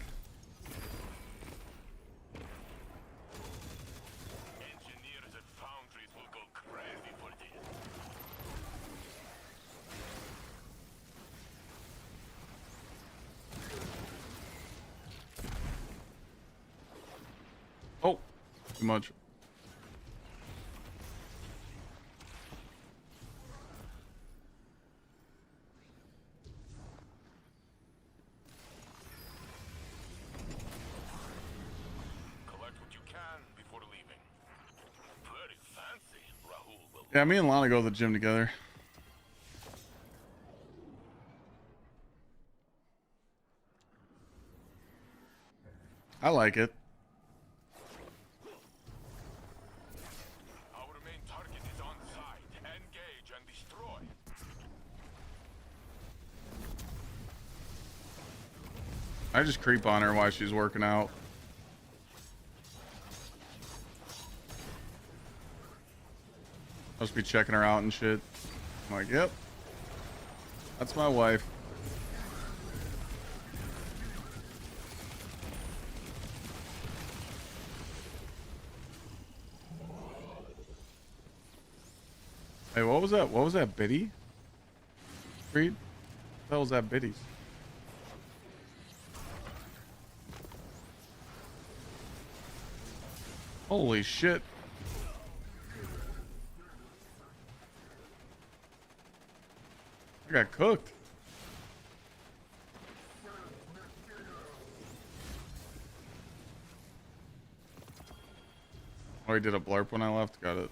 Engineers at foundries will go crazy for this. Oh, too much. Yeah, me and Lana go to the gym together. I like it. Our main target is on site. Engage and destroy. I just creep on her while she's working out. Must be checking her out and shit. I'm like, yep. That's my wife. Hey, what was that? What was that, Biddy? Creed? What the hell was that, Biddy's? Holy shit. I got cooked. Oh, he did a blurp when I left. Got it.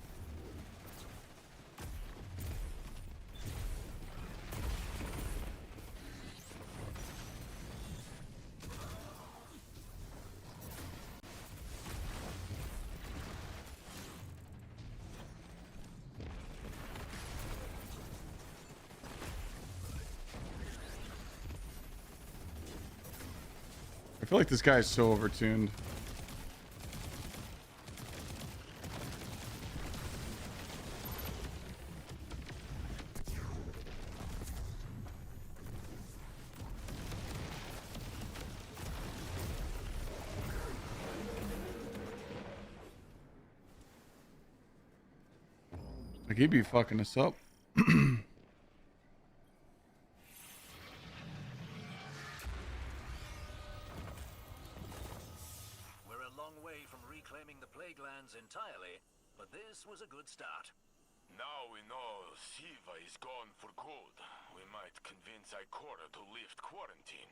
I feel like this guy is so overtuned. Like he'd be fucking us up. Entirely, but this was a good start. Now we know Siva is gone for good. We might convince Ikora to lift quarantine.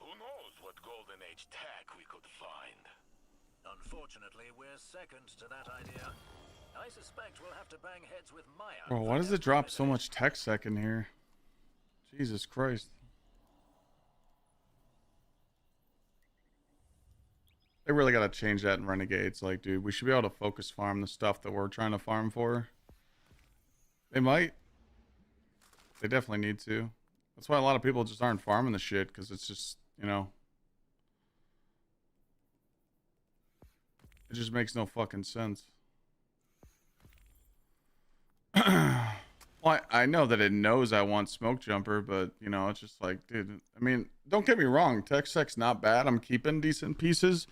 Who knows what Golden Age tech we could find? Unfortunately, we're second to that idea. I suspect we'll have to bang heads with Maya. Bro, why does it drop so much tech sec in here? Jesus Christ. They really got to change that in Renegades. Like, dude, we should be able to focus farm the stuff that we're trying to farm for. They might. They definitely need to. That's why a lot of people just aren't farming the shit, because it's just, you know, it just makes no fucking sense. Well, I know that it knows I want Smoke Jumper, but, you know, it's just like, dude, I mean, don't get me wrong. Tech Sec's not bad. I'm keeping decent pieces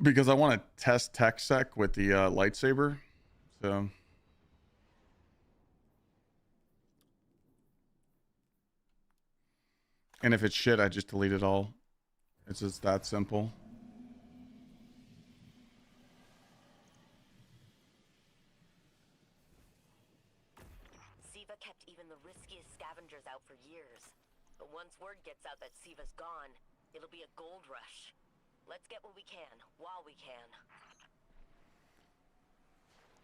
because I want to test Tech Sec with the lightsaber. So. And if it's shit, I just delete it all. It's just that simple. Siva kept even the riskiest scavengers out for years. But once word gets out that Siva's gone, it'll be a gold rush. Let's get what we can, while we can.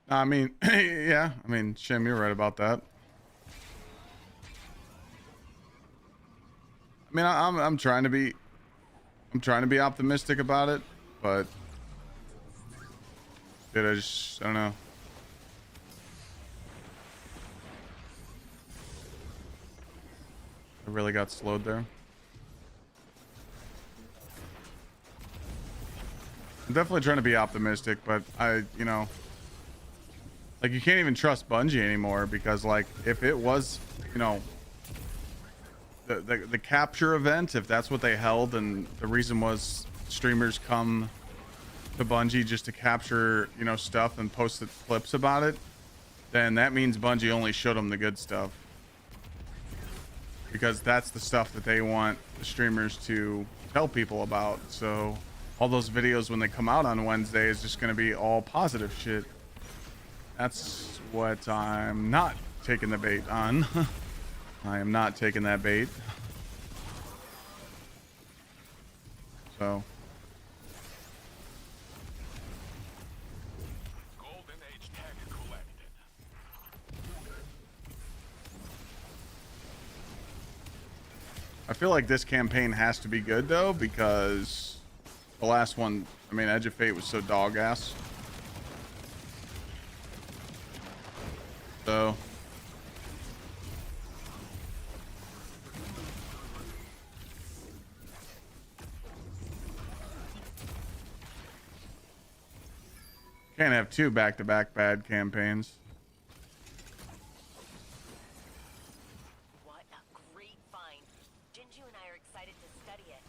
I mean, yeah. I mean, Shim, you're right about that. I mean, I'm trying to be optimistic about it, but dude, I don't know. I really got slowed there. I'm definitely trying to be optimistic, but you know, like you can't even trust Bungie anymore because, like, if it was, you know, the capture event, if that's what they held, and the reason was streamers come to Bungie just to capture, you know, stuff and post clips about it, then that means Bungie only showed them the good stuff, because that's the stuff that they want the streamers to tell people about. So all those videos when they come out on Wednesday is just going to be all positive shit. That's what I'm not taking the bait on. I am not taking that bait. So. Golden Age tech collected. I feel like this campaign has to be good though, because the last one, I mean, Edge of Fate was so dog ass. So. Can't have two back-to-back bad campaigns. What a great find. Jinju and I are excited to study it.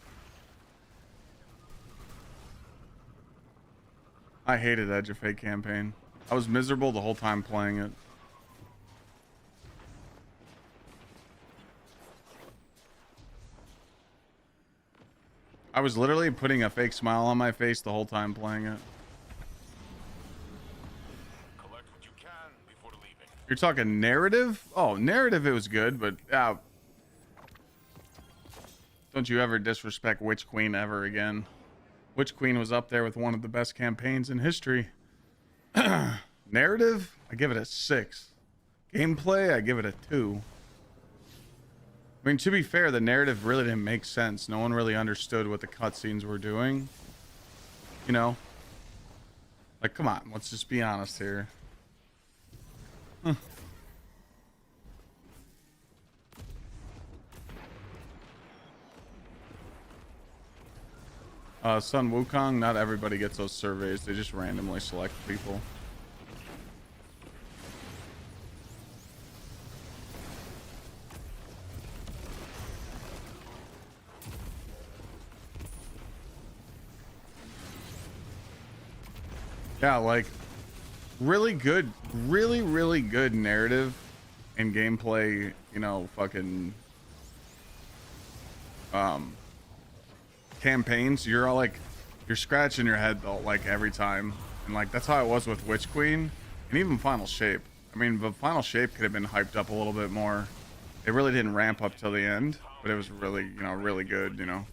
I hated Edge of Fate campaign. I was miserable the whole time playing it. I was literally putting a fake smile on my face the whole time playing it. You're talking narrative? Oh, narrative, it was good, but don't you ever disrespect Witch Queen ever again. Witch Queen was up there with one of the best campaigns in history. Narrative, I give it a 6. Gameplay, I give it a 2. I mean, to be fair, the narrative really didn't make sense. No one really understood what the cutscenes were doing. You know? Like, come on, let's just be honest here. Sun Wukong, not everybody gets those surveys. They just randomly select people. Yeah, like, really good, really good narrative and gameplay, you know, fucking campaigns. You're all like, you're scratching your head though, like every time. And like, that's how it was with Witch Queen and even Final Shape. I mean, the Final Shape could have been hyped up a little bit more. It really didn't ramp up till the end, but it was really, you know, really good, you know.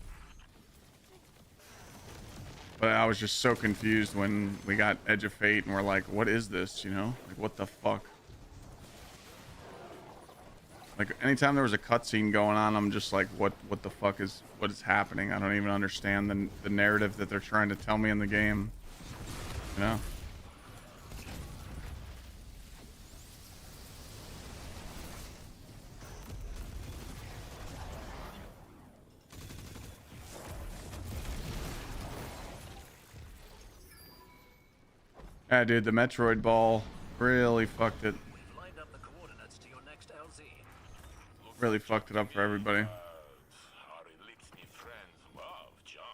But I was just so confused when we got Edge of Fate and we're like, what is this, you know? Like, what the fuck? Like, anytime there was a cutscene going on, I'm just like, what the fuck is, what is happening? I don't even understand the narrative that they're trying to tell me in the game, you know? Yeah, dude, the Metroid ball really fucked it. We've lined up the coordinates to your next LZ. Really fucked it up for everybody. Our elixir friends love junk.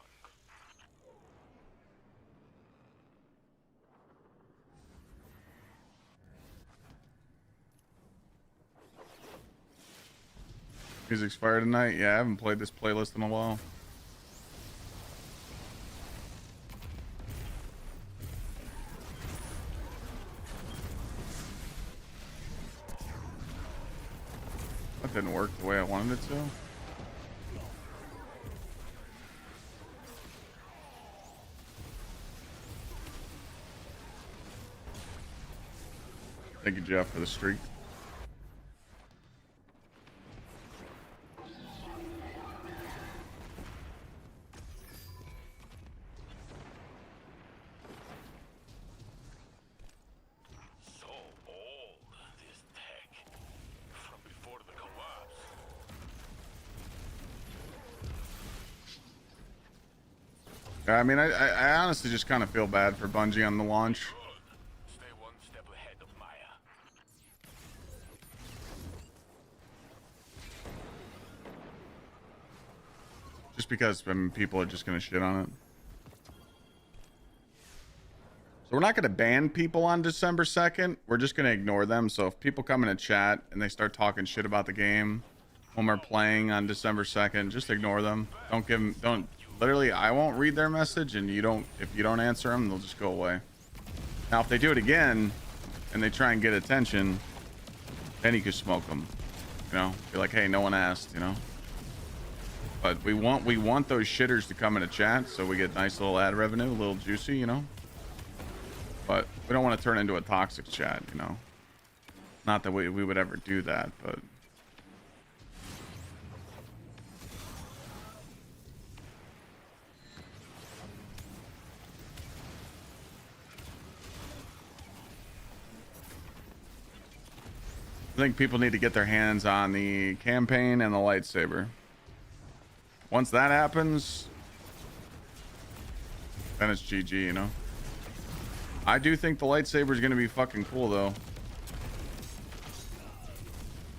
Music's fire tonight. Yeah, I haven't played this playlist in a while. That didn't work the way I wanted it to. Thank you, Jeff, for the streak. So old, this tech. From before the collapse. I mean, I honestly just kind of feel bad for Bungie on the launch. Good. Stay one step ahead of Maya. Just because, I mean, people are just going to shit on it. So we're not going to ban people on December 2nd. We're just going to ignore them. So if people come in a chat and they start talking shit about the game when we're playing on December 2nd, just ignore them. Don't give them, don't, literally, I won't read their message, and you don't, if you don't answer them, they'll just go away. Now, if they do it again and they try and get attention, then you can smoke them. You know, be like, hey, no one asked, you know. But we want those shitters to come in a chat so we get nice little ad revenue, a little juicy, you know. But we don't want to turn into a toxic chat, you know. Not that we would ever do that, but I think people need to get their hands on the campaign and the lightsaber. Once that happens, then it's GG, you know. I do think the lightsaber is going to be fucking cool, though.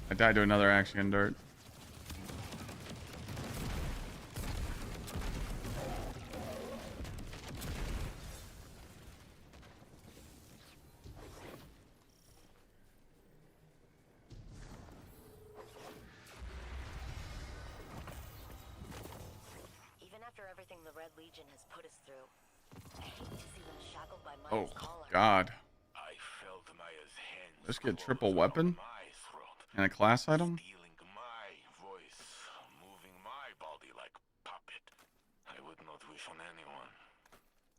I died to another action dart. Even after everything the Red Legion has put us through, I hate to see them shackled by Oh, Maya's collar. God. I felt Maya's hands Let's get triple weapon My throat. and a class item. Stealing my voice, moving my body like puppet. I would not wish on anyone,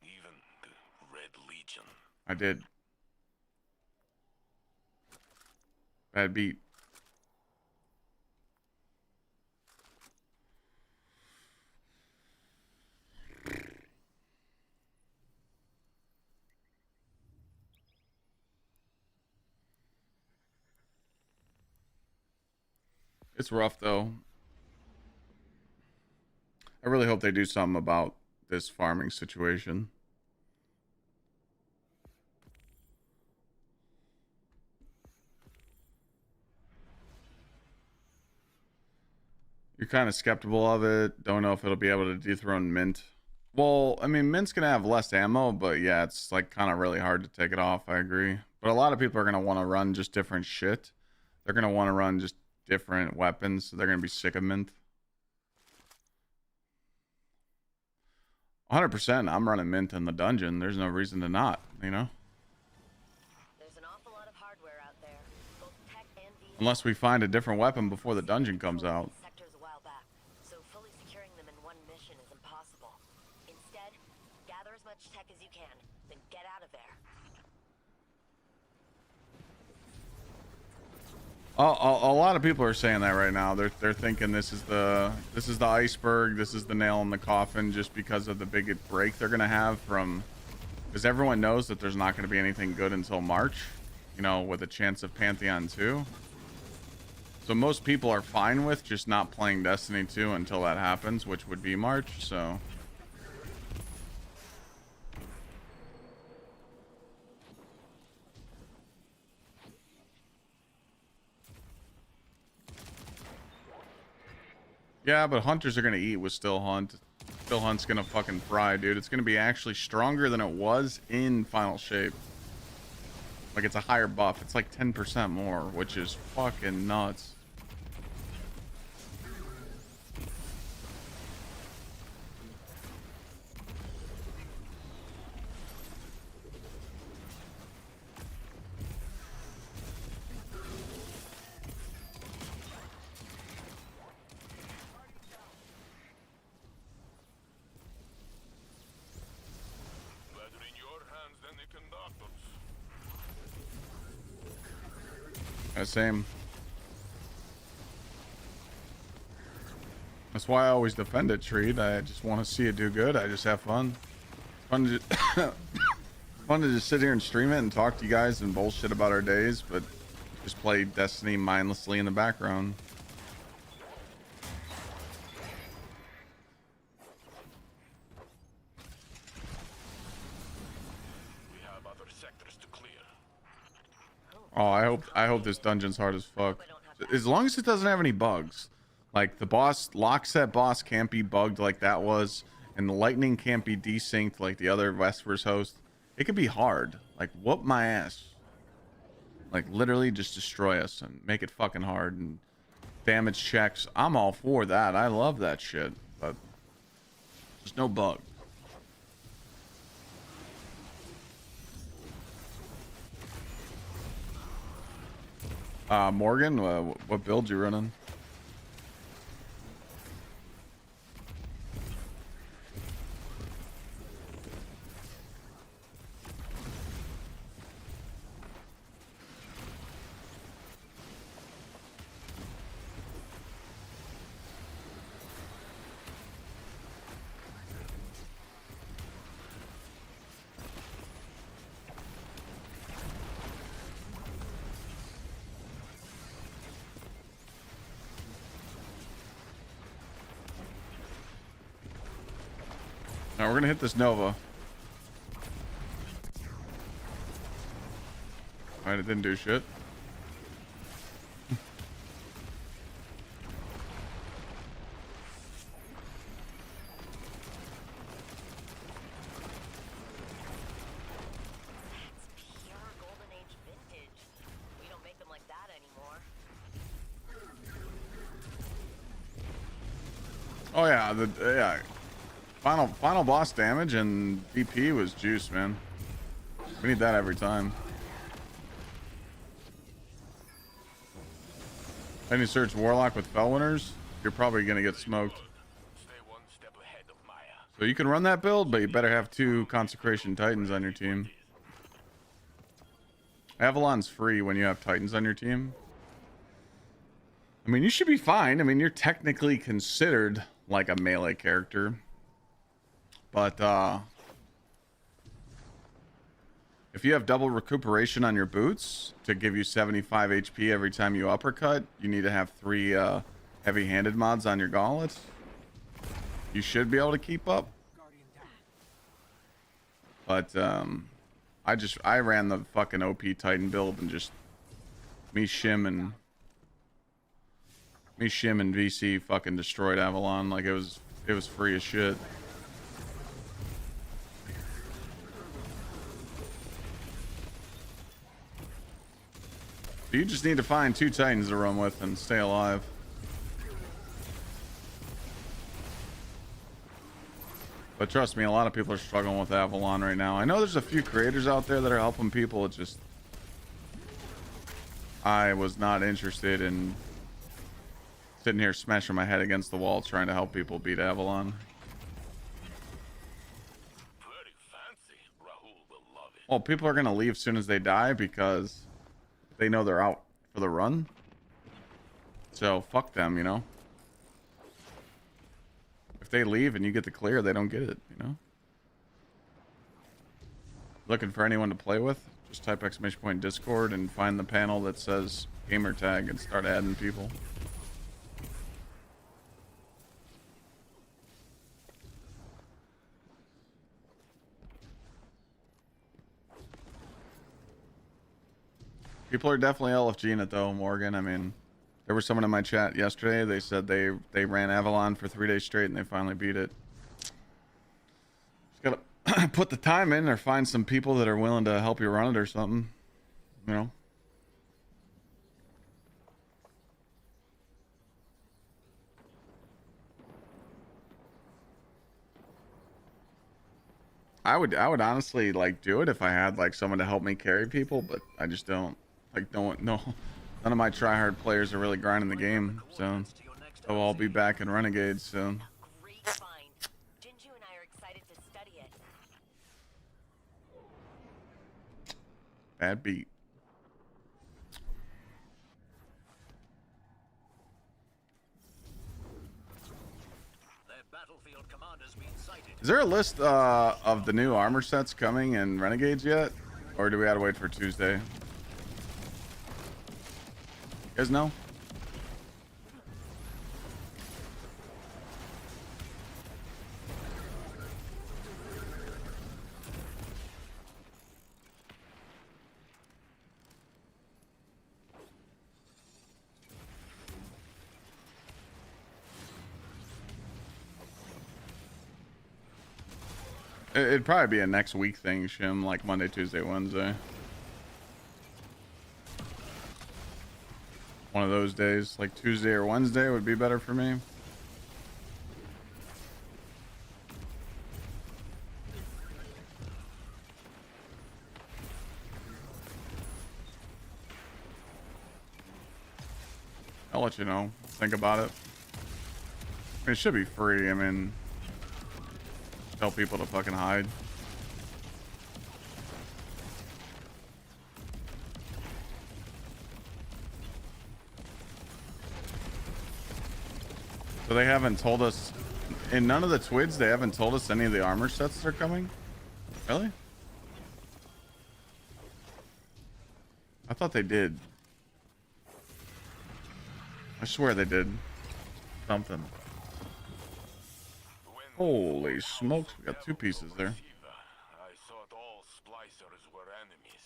even the Red Legion. I did. Bad beat. It's rough though. I really hope they do something about this farming situation. You're kind of skeptical of it. Don't know if it'll be able to dethrone Mint. Well, I mean, Mint's gonna have less ammo, but yeah, it's like kind of really hard to take it off. I agree. But a lot of people are gonna want to run just different shit. They're gonna want to run just different weapons. So they're gonna be sick of Mint. 100%. I'm running Mint in the dungeon. There's no reason to not. You know. There's an awful lot of hardware out there, both tech and vehicles. Unless we find a different weapon before the dungeon comes out. Sectors a while back, so fully securing them in one mission is impossible. Instead, gather as much tech as you can, then get out of there. A lot of people are saying that right now. They're thinking this is the iceberg. This is the nail in the coffin, just because of the big break they're gonna have from, because everyone knows that there's not going to be anything good until March. You know, with a chance of Pantheon 2. So most people are fine with just not playing Destiny 2 until that happens, which would be March. So. Yeah, but hunters are gonna eat with Still Hunt. Still Hunt's gonna fucking fry, dude. It's gonna be actually stronger than it was in Final Shape. Like, it's a higher buff. It's like 10% more, which is fucking nuts. Better in your hands than the conductors. Same. That's why I always defend it, Treat. I just want to see it do good. I just have fun. Fun to just, fun to just sit here and stream it and talk to you guys and bullshit about our days, but just play Destiny mindlessly in the background. We have other sectors to clear. Oh, I hope this dungeon's hard as fuck. As long as it doesn't have any bugs. Like, the boss, Lockset boss can't be bugged like that was, and the lightning can't be desynced like the other Vespers host. It could be hard. Like, whoop my ass. Like, literally just destroy us and make it fucking hard. And damage checks. I'm all for that. I love that shit. But there's no bug. Morgan, what build you running? Now we're gonna hit this Nova. Alright, it didn't do shit. Pure Golden Age vintage. We don't make them like that anymore. Oh yeah, yeah. Final boss damage and DP was juice, man. We need that every time. Then you search Warlock with Felwinners, you're probably gonna get smoked. Stay one step ahead of Maya. So you can run that build, but you better have 2 Consecration Titans on your team. Avalon's free when you have Titans on your team. I mean, you should be fine. I mean, you're technically considered like a melee character. But if you have double recuperation on your boots to give you 75 HP every time you uppercut, you need to have 3 heavy-handed mods on your gauntlets. You should be able to keep up. But I ran the fucking OP Titan build and just me Shim and VC fucking destroyed Avalon like it was free as shit. You just need to find 2 Titans to run with and stay alive. But trust me, a lot of people are struggling with Avalon right now. I know there's a few creators out there that are helping people. It's just I was not interested in sitting here smashing my head against the wall trying to help people beat Avalon. Very fancy. Rahul will love it. Well, people are going to leave as soon as they die because they know they're out for the run. So fuck them, you know. If they leave and you get the clear, they don't get it, you know. Looking for anyone to play with? Just type !! Discord and find the panel that says gamer tag and start adding people. People are definitely LFGing it though, Morgan. I mean, there was someone in my chat yesterday. They said they ran Avalon for 3 days straight and they finally beat it. Just gotta put the time in or find some people that are willing to help you run it or something. You know. I would honestly like do it if I had like someone to help me carry people, but I just don't. Like no, none of my tryhard players are really grinding the game, so they'll all be back in Renegades soon. Great find. Jinju and I are excited to study it. Bad beat. Their battlefield commander's been sighted. Is there a list of the new armor sets coming in Renegades yet, or do we gotta wait for Tuesday? You guys know? It'd probably be a next week thing, Shim, like Monday, Tuesday, Wednesday. One of those days, like Tuesday or Wednesday would be better for me. I'll let you know. Think about it. I mean, it should be free. I mean, tell people to fucking hide. So they haven't told us in none of the twids. They haven't told us any of the armor sets that are coming. Really? I thought they did. I swear they did something. Holy smokes, we got 2 pieces there. I thought all splicers were enemies.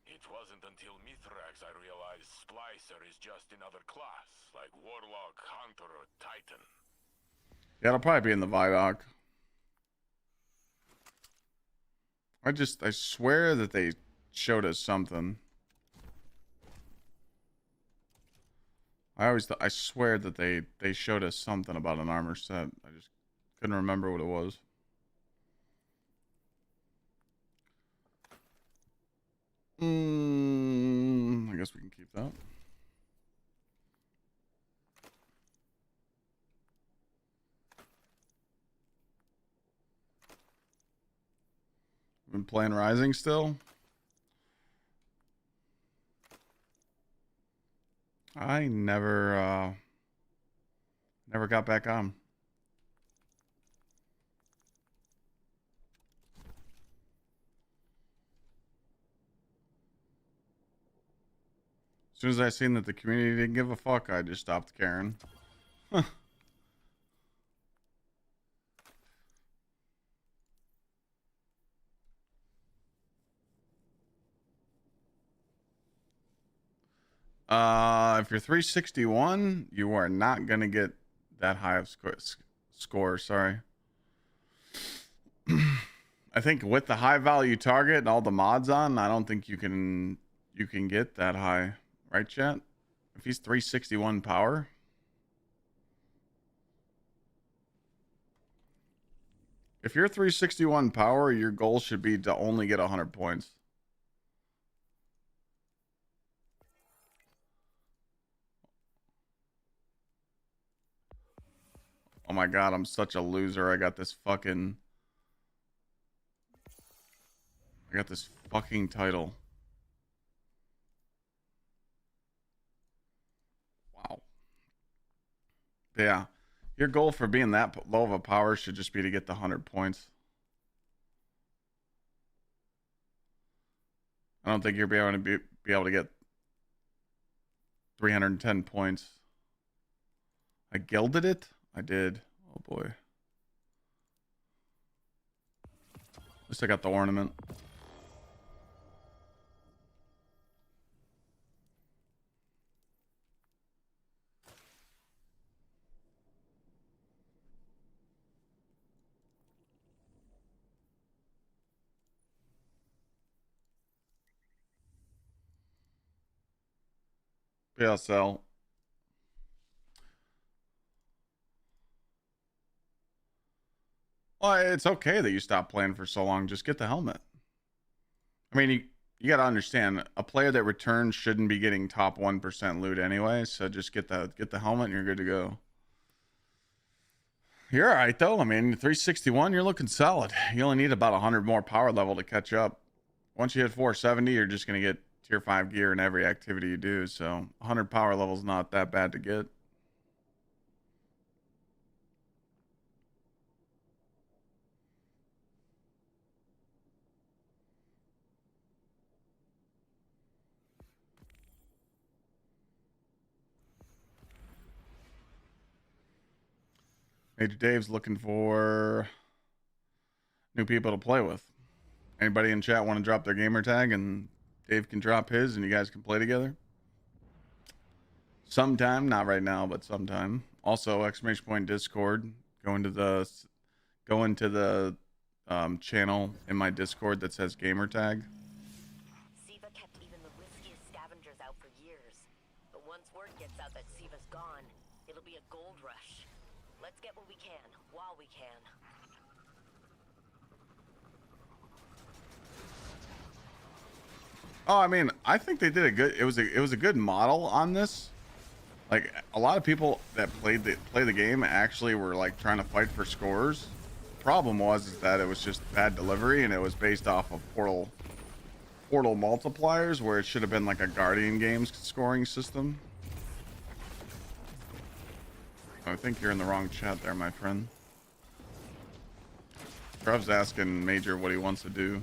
It wasn't until Mithrax I realized splicer is just another class, like Warlock, Hunter, or Titan. Yeah, it'll probably be in the Vidoc. I swear that they showed us something. I swear that they showed us something about an armor set. I just couldn't remember what it was. I guess we can keep that. playing Rising still. I never got back on. As soon as I seen that the community didn't give a fuck, I just stopped caring. If you're 361, you are not gonna get that high of score. Sorry. I think with the high value target and all the mods on, I don't think you can get that high, right, chat? If he's 361 power. If you're 361 power, your goal should be to only get 100 points. Oh my god, I'm such a loser. I got this fucking title. Wow. Yeah. Your goal for being that low of a power should just be to get the 100 points. I don't think you'll be able to get 310 points. I gilded it? I did. Oh boy. At least I got the ornament. PSL. Well, it's okay that you stopped playing for so long. Just get the helmet. I mean, you got to understand, a player that returns shouldn't be getting top 1% loot anyway. So just get the helmet and you're good to go. You're all right, though. I mean, 361, you're looking solid. You only need about 100 more power level to catch up. Once you hit 470, you're just going to get tier 5 gear in every activity you do. So 100 power level is not that bad to get. Major Dave's looking for new people to play with. Anybody in chat want to drop their gamer tag and Dave can drop his and you guys can play together? Sometime, not right now, but sometime. Also, exclamation point Discord. Go into the channel in my Discord that says gamer tag. Siva kept even the riskiest scavengers out for years. But once word gets out that Siva's gone, it'll be a gold rush. Let's get what we can, while we can. Oh, I mean, I think they did a good. It was a good model on this. Like a lot of people that play the game actually were like trying to fight for scores. The problem was that it was just bad delivery and it was based off of portal multipliers where it should have been like a Guardian Games scoring system. I think you're in the wrong chat there, my friend. Trev's asking Major what he wants to do.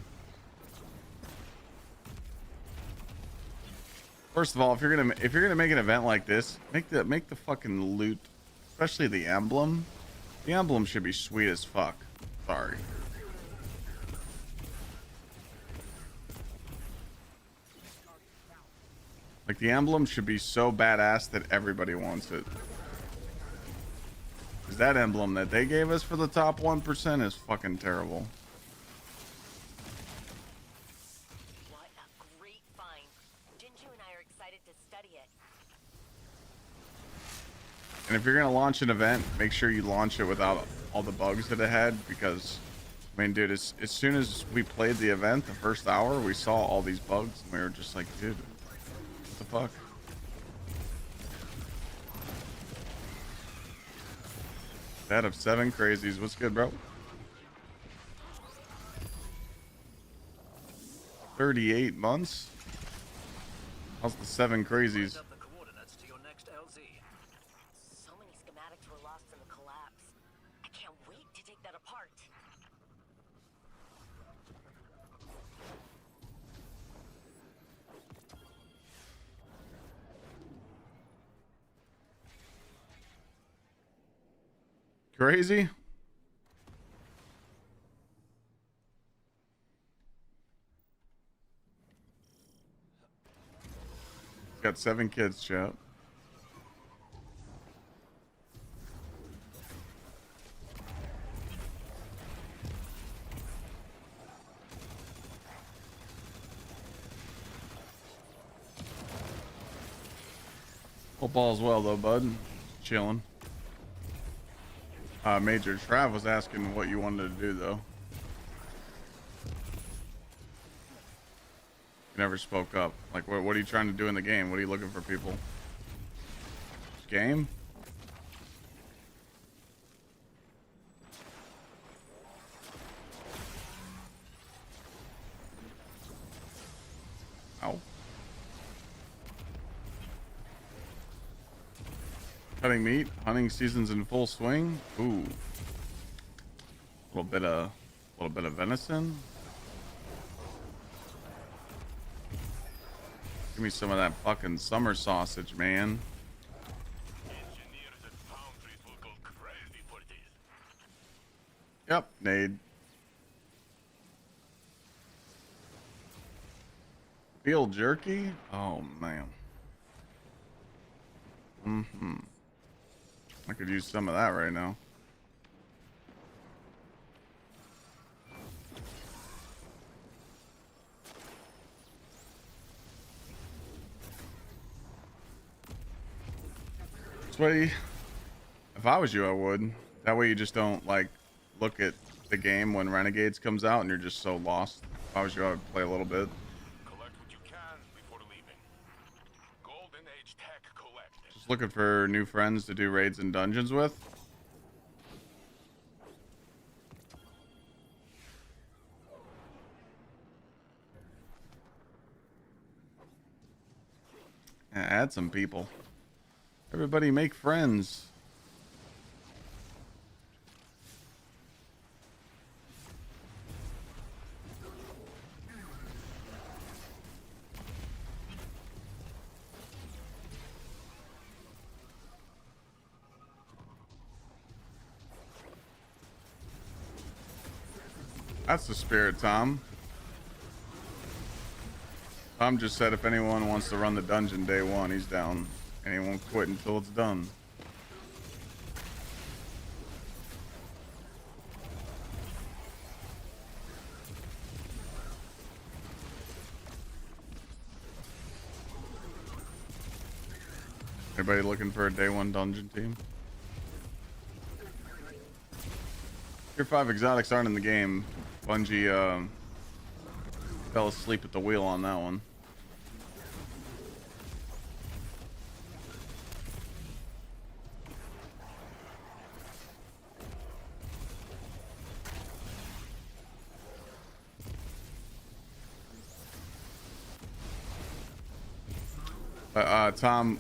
First of all, if you're gonna make an event like this, make the fucking loot, especially the emblem. The emblem should be sweet as fuck. Sorry. Like the emblem should be so badass that everybody wants it. Because that emblem that they gave us for the top 1% is fucking terrible. What a great find. Jinju and I are excited to study it. And if you're gonna launch an event, make sure you launch it without all the bugs that it had, because I mean, dude, as soon as we played the event, the first hour, we saw all these bugs, and we were just like, dude, what the fuck? Dad of 7 crazies, what's good, bro? 38 months. How's the 7 crazies? Find up the coordinates to your next LZ. So many schematics were lost in the collapse. I can't wait to take that apart. Crazy? Got 7 kids, chat. Football as well, though, bud. Chilling. Major Trav was asking what you wanted to do, though. You never spoke up. Like, what are you trying to do in the game? What are you looking for people? Game? Ow. Cutting meat. Hunting season's in full swing. Ooh. A little bit of venison. Give me some of that fucking summer sausage, man. Engineers at foundries will go crazy for this. Yep, Nade. Veal jerky? Oh, man. I could use some of that right now. Sweaty. If I was you, I would. That way you just don't, like, look at the game when Renegades comes out and you're just so lost. If I was you, I would play a little bit. Collect what you can before leaving. Golden Age tech collected. Just looking for new friends to do raids and dungeons with. Yeah, add some people. Everybody make friends. That's the spirit, Tom. Tom just said if anyone wants to run the dungeon day one, he's down. And he won't quit until it's done. Everybody looking for a day one dungeon team? Tier 5 exotics aren't in the game. Bungie fell asleep at the wheel on that one. Tom,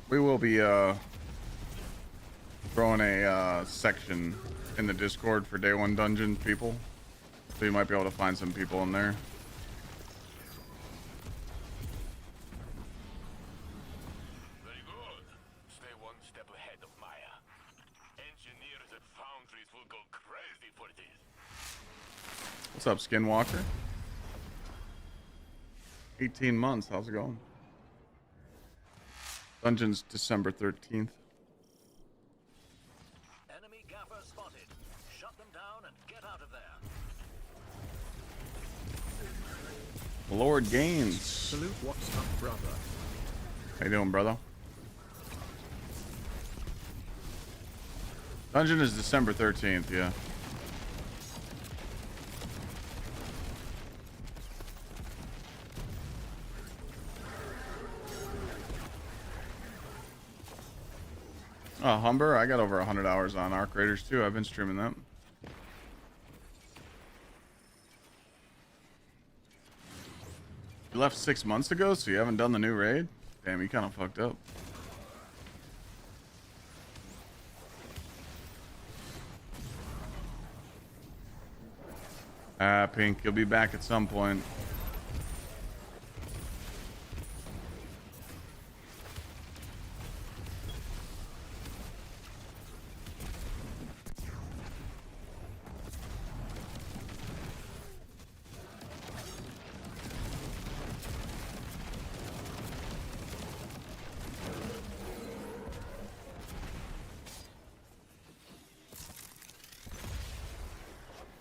we will be throwing a section in the Discord for day one dungeon people, so you might be able to find some people in there. Very good. Stay one step ahead of Maya. Engineers at foundries will go crazy for this. What's up, Skinwalker? 18 months. How's it going? Dungeon's December 13th. Enemy gaffer spotted. Shut them down and get out of there. Lord Gaines. Salute, what's up, brother? How you doing, brother? Dungeon is December 13th, yeah. Oh, Humber, I got over 100 hours on Arc Raiders too. I've been streaming them. You left 6 months ago, so you haven't done the new raid? Damn, you kind of fucked up. Pink, you'll be back at some point.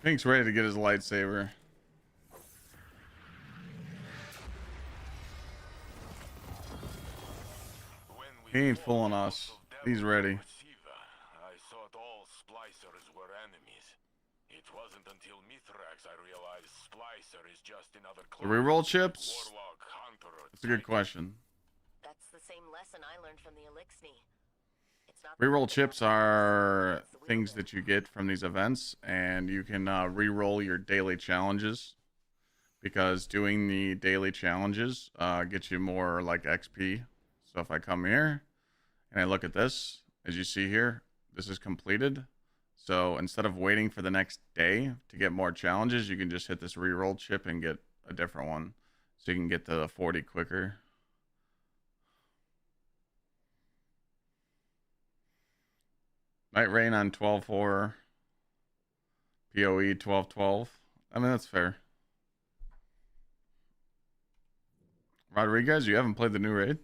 Pink's ready to get his lightsaber. He ain't fooling us. He's ready. I thought all splicers were enemies. It wasn't until Mithrax I realized splicer is just another The reroll chips? Warlock, hunter, or That's a good titan. question. That's the same lesson I learned from the Elixni. It's not Reroll chips are things that you get from these events, and you can reroll your daily challenges, because doing the daily challenges gets you more like XP. So if I come here and I look at this, as you see here, this is completed. So instead of waiting for the next day to get more challenges, you can just hit this reroll chip and get a different one. So you can get to the 40 quicker. Night Rain on 12-4. PoE 12-12. I mean, that's fair. Rodriguez, you haven't played the new raid?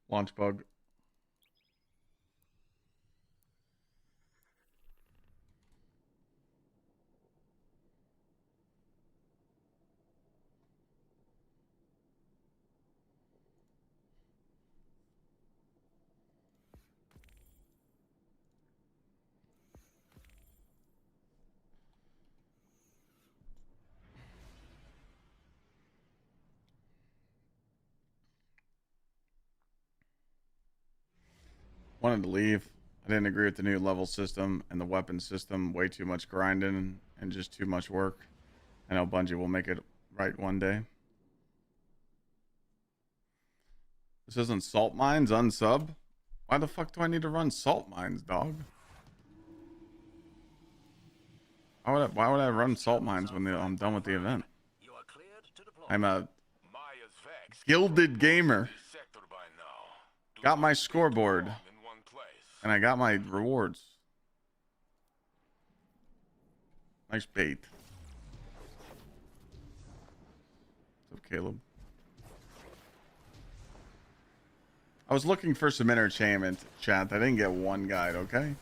Launch bug. Wanted to leave. I didn't agree with the new level system and the weapon system. Way too much grinding and just too much work. I know Bungie will make it right one day. This isn't Salt Mines unsub? Why the fuck do I need to run Salt Mines, dog? Why would I run Salt Mines when I'm done with the event? You are cleared to deploy. I'm a Maya's Vex gilded gamer. sector by now. Got my scoreboard. In one place. And I got my rewards. Nice bait. What's up, Caleb? I was looking for some entertainment, chat. I didn't get one guide, okay?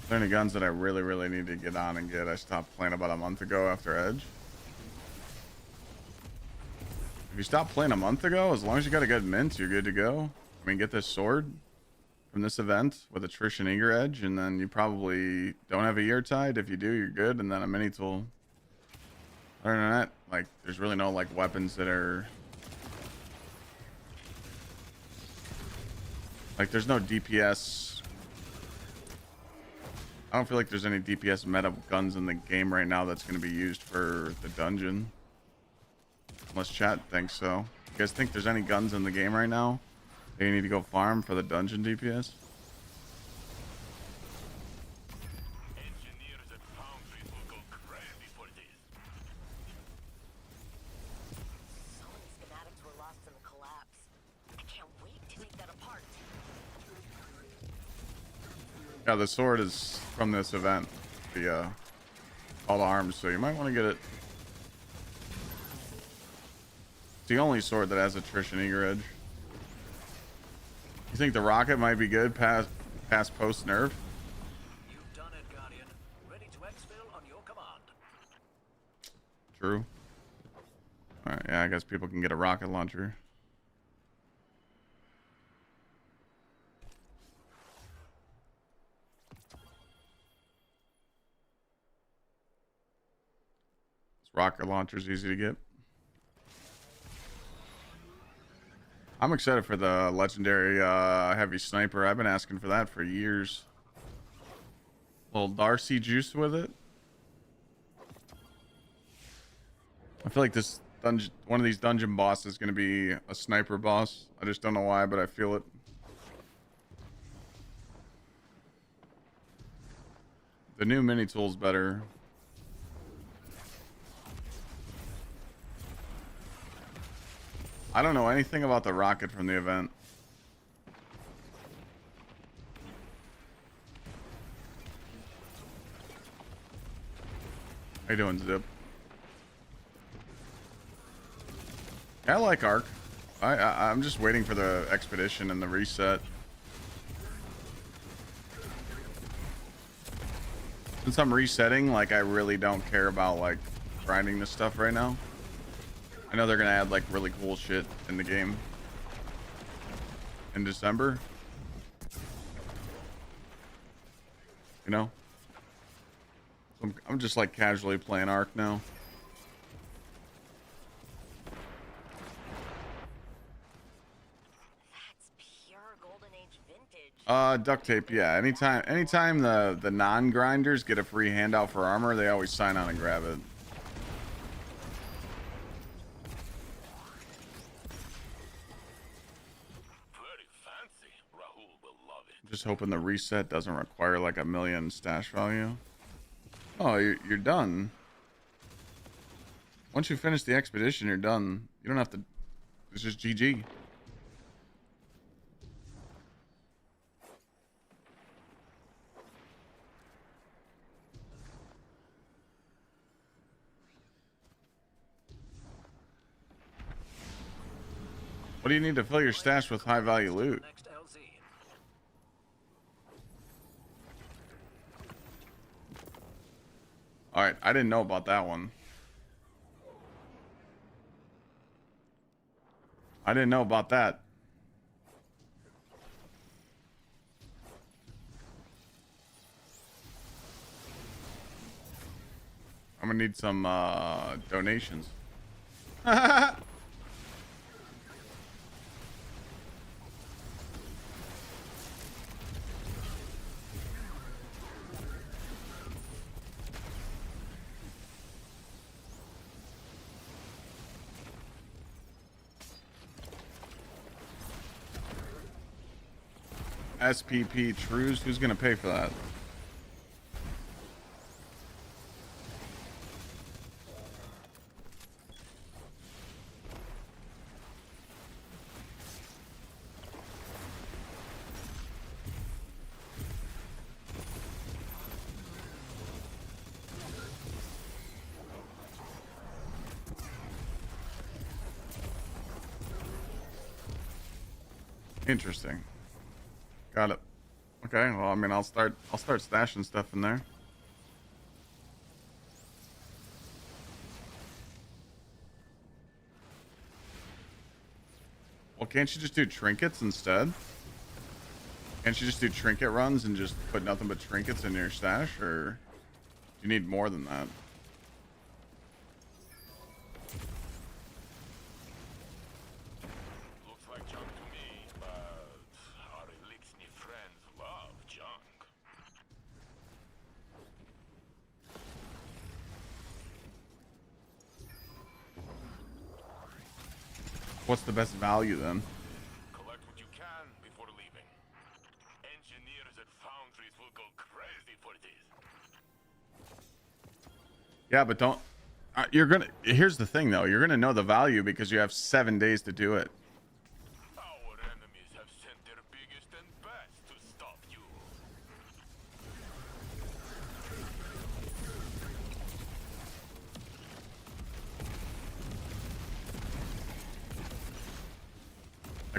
Are there any guns that I really need to get on and get? I stopped playing about a month ago after Edge. If you stopped playing a month ago, as long as you got a good mint, you're good to go. I mean, get this sword from this event with a Trish and Eager Edge, and then you probably don't have a year tied. If you do, you're good, and then a mini tool. Other than that, like, there's really no, like, weapons that are... Like, there's no DPS... I don't feel like there's any DPS meta guns in the game right now that's going to be used for the dungeon. Unless chat thinks so. You guys think there's any guns in the game right now that you need to go farm for the dungeon DPS? Engineers at foundries will go crazy for this. So many schematics were lost in the collapse. I can't wait to take that apart. Yeah, the sword is from this event. The all the arms, so you might want to get it. It's the only sword that has attrition eager edge. You think the rocket might be good past post nerf? You've done it, Guardian. Ready to exfil on your command. True. All right, yeah, I guess people can get a rocket launcher. This rocket launcher's easy to get. I'm excited for the legendary heavy sniper. I've been asking for that for years. Little Darcy juice with it. I feel like this dungeon, one of these dungeon bosses is going to be a sniper boss. I just don't know why, but I feel it. The new mini tool's better. I don't know anything about the rocket from the event. How you doing, Zip? I like Ark. I'm just waiting for the expedition and the reset. Since I'm resetting, like, I really don't care about like grinding this stuff right now. I know they're gonna add like really cool shit in the game in December. You know? So I'm just like casually playing Ark now. That's pure Golden Age vintage. Duct tape, yeah. Anytime the non-grinders get a free handout for armor, they always sign on and grab it. Very fancy. Rahul will love it. Just hoping the reset doesn't require like 1 million stash value. Oh, you're done. Once you finish the expedition, you're done. You don't have to. It's just GG. What do you need to fill your stash with high value loot? Next LZ. All right, I didn't know about that one. I didn't know about that. I'm gonna need some donations. SPP Trues, who's gonna pay for that? Interesting. Got it. Okay, well, I mean, I'll start stashing stuff in there. Well, can't you just do trinkets instead? Can't you just do trinket runs and just put nothing but trinkets in your stash, or do you need more than that? Looks like junk to me, but our Elixir friends love junk. What's the best value then? Collect what you can before leaving. Engineers at foundries will go crazy for this. Yeah, but don't. You're gonna. Here's the thing, though. You're gonna know the value because you have 7 days to do it. Our enemies have sent their biggest and best to stop you.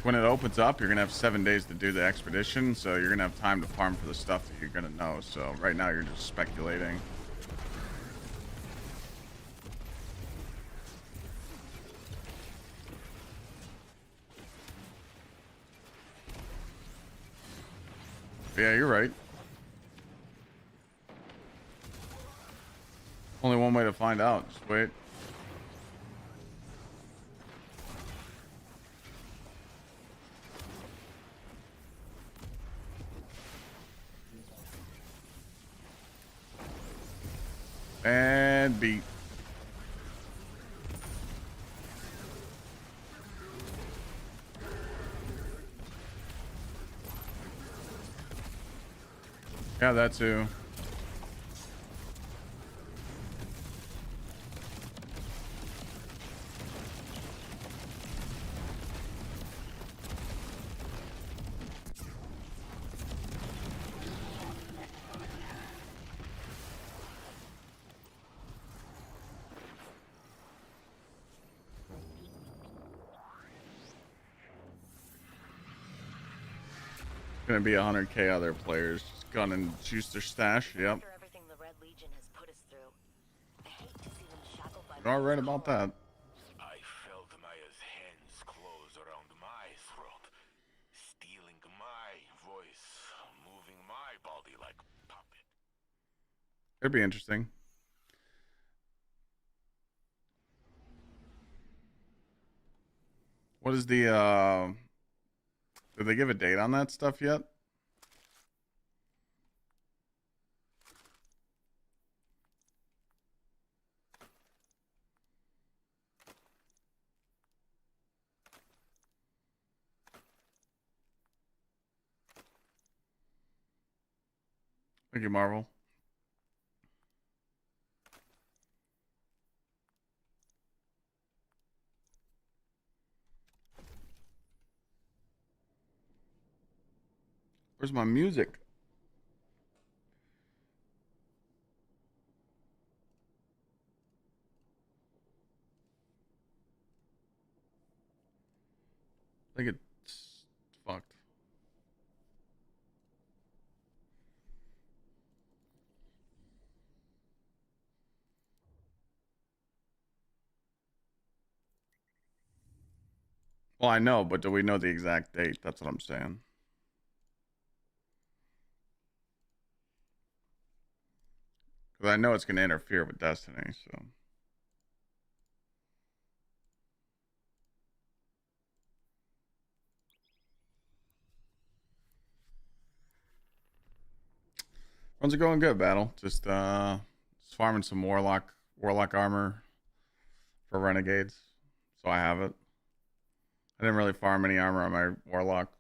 Like when it opens up, you're gonna have 7 days to do the expedition, so you're gonna have time to farm for the stuff that you're gonna know. So right now you're just speculating. Yeah, you're right. Only one way to find out. Just wait. And beat. Yeah, that too. Gonna be 100k other players just gonna juice their stash. Yep. After everything the Red Legion has put us through, I hate to see them shackled by You're all right about that. I felt Maya's hands close around my throat, stealing my voice, moving my body like puppet. It'd be interesting. What is the did they give a date on that stuff yet? Thank you, Marvel. Where's my music? I think it's fucked. Well, I know, but do we know the exact date? That's what I'm saying. Because I know it's going to interfere with Destiny, so. Runs are going good, battle. Just farming some warlock armor for Renegades. So I have it. I didn't really farm any armor on my warlock.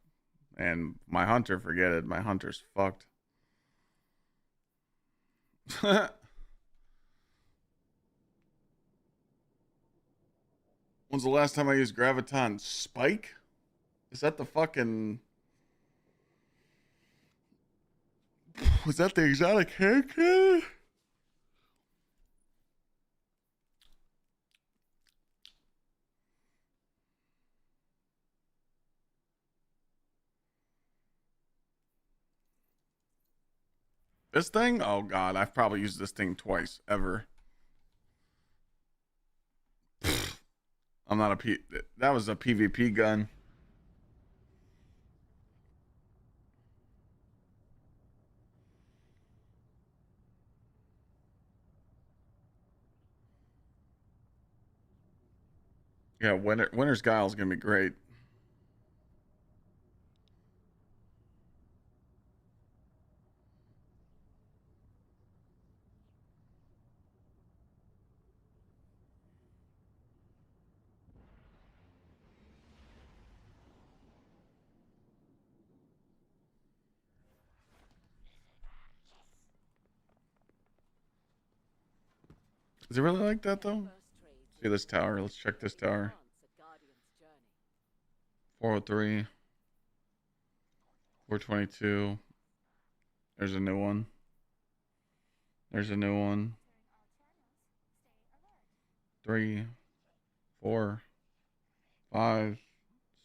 And my hunter, forget it. My hunter's fucked. When's the last time I used Graviton? Spike? Is that the fucking... Was that the exotic haircut? This thing? Oh god, I've probably used this thing twice, ever. I'm not a P... That was a PvP gun. Yeah, Winter's Guile is gonna be great. Is it really like that though? See this tower. Let's check this tower. 403. 422. There's a new one. There's a new one. 3, 4, 5,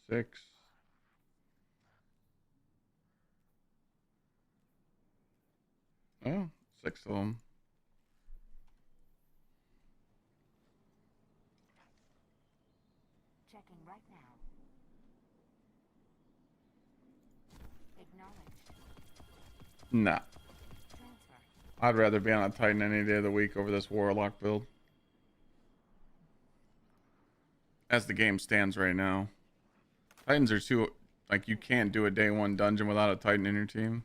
6, Oh, 6 of them. Checking right now. Acknowledged. Nah. Transfer. I'd rather be on a Titan any day of the week over this Warlock build. As the game stands right now. Titans are too... Like, you can't do a day 1 dungeon without a Titan in your team.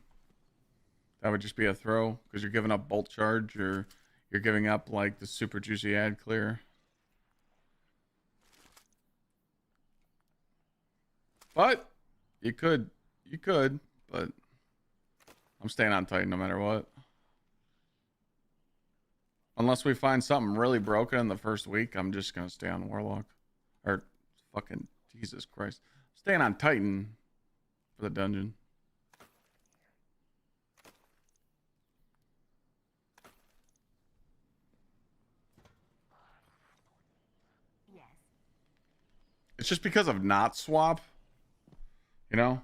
That would just be a throw. Because you're giving up Bolt Charge, or you're giving up, like, the super juicy ad clear. But, you could, but I'm staying on Titan no matter what. Unless we find something really broken in the first week, I'm just going to stay on Warlock. Or, fucking, Jesus Christ. Staying on Titan for the dungeon. Yes. It's just because of not swap. You know?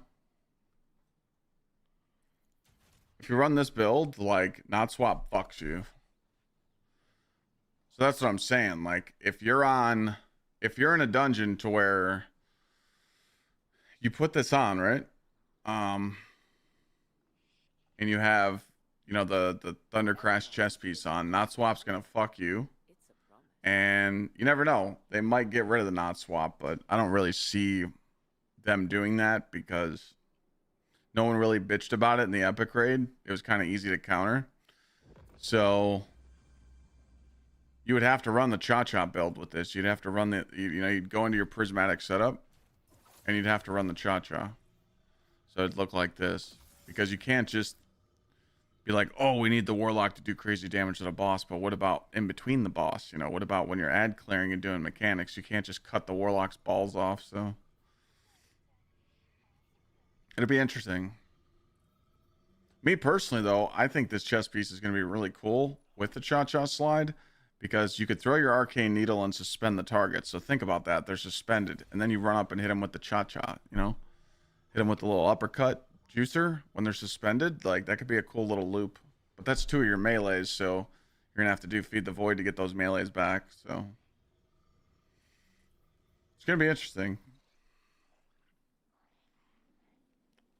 If you run this build, like, not swap fucks you. So that's what I'm saying. Like, if you're in a dungeon to where you put this on, right? And you have, you know, the Thunder Crash chest piece on, not swap's gonna fuck you. And you never know. They might get rid of the not swap, but I don't really see them doing that because no one really bitched about it in the epic raid. It was kind of easy to counter. So you would have to run the cha-cha build with this. You'd have to run the, you know, you'd go into your prismatic setup and you'd have to run the cha-cha. So it'd look like this, because you can't just be like, oh, we need the Warlock to do crazy damage to the boss, but what about in between the boss? You know, what about when you're ad clearing and doing mechanics? You can't just cut the Warlock's balls off. So it'll be interesting. Me personally, though, I think this chest piece is going to be really cool with the cha-cha slide, because you could throw your arcane needle and suspend the target. So think about that. They're suspended, and then you run up and hit them with the cha-cha, you know? Hit them with the little uppercut juicer when they're suspended. Like, that could be a cool little loop. But that's 2 of your melees, so you're going to have to do Feed the Void to get those melees back. So it's going to be interesting.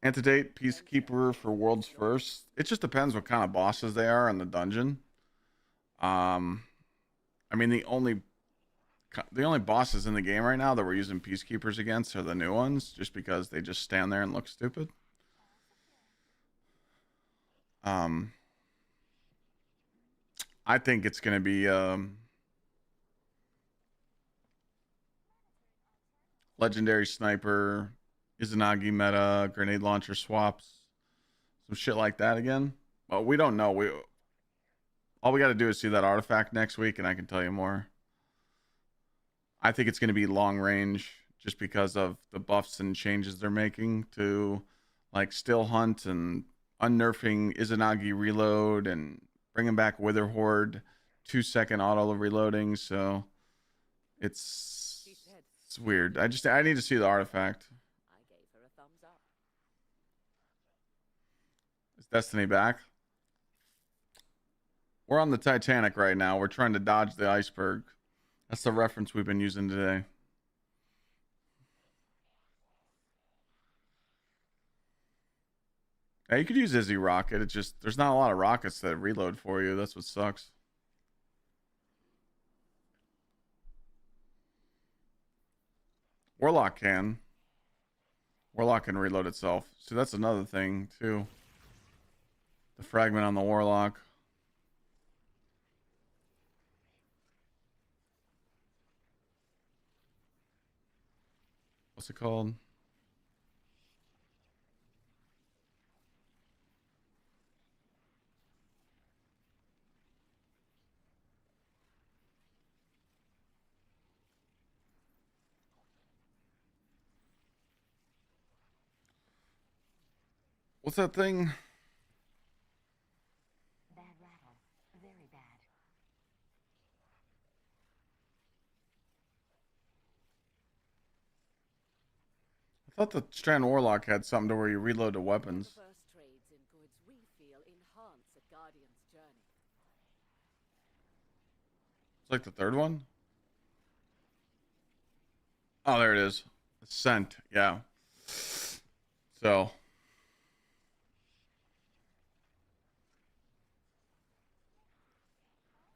Antidate Peacekeeper for World's First. It just depends what kind of bosses they are in the dungeon. I mean, the only bosses in the game right now that we're using Peacekeepers against are the new ones, just because they just stand there and look stupid. I think it's going to be Legendary Sniper, Izanagi meta, grenade launcher swaps, some shit like that again. Well, we don't know. All we got to do is see that artifact next week, and I can tell you more. I think it's going to be long range, just because of the buffs and changes they're making to, like, Still Hunt and unnerfing Izanagi reload and bringing back Wither Horde 2-second auto reloading. So it's weird. I need to see the artifact. I gave her a thumbs up. Is Destiny back? We're on the Titanic right now. We're trying to dodge the iceberg. That's the reference we've been using today. Yeah, you could use Izzy Rocket. It's just, there's not a lot of rockets that reload for you. That's what sucks. Warlock can. Warlock can reload itself. See, that's another thing, too. The fragment on the Warlock. What's it called? What's that thing? Bad rattle. Very bad. I thought the Strand Warlock had something to where you reload the weapons. First trades in goods we feel enhance a Guardian's It's like the third one. Oh, there it is. Ascent. Yeah. So.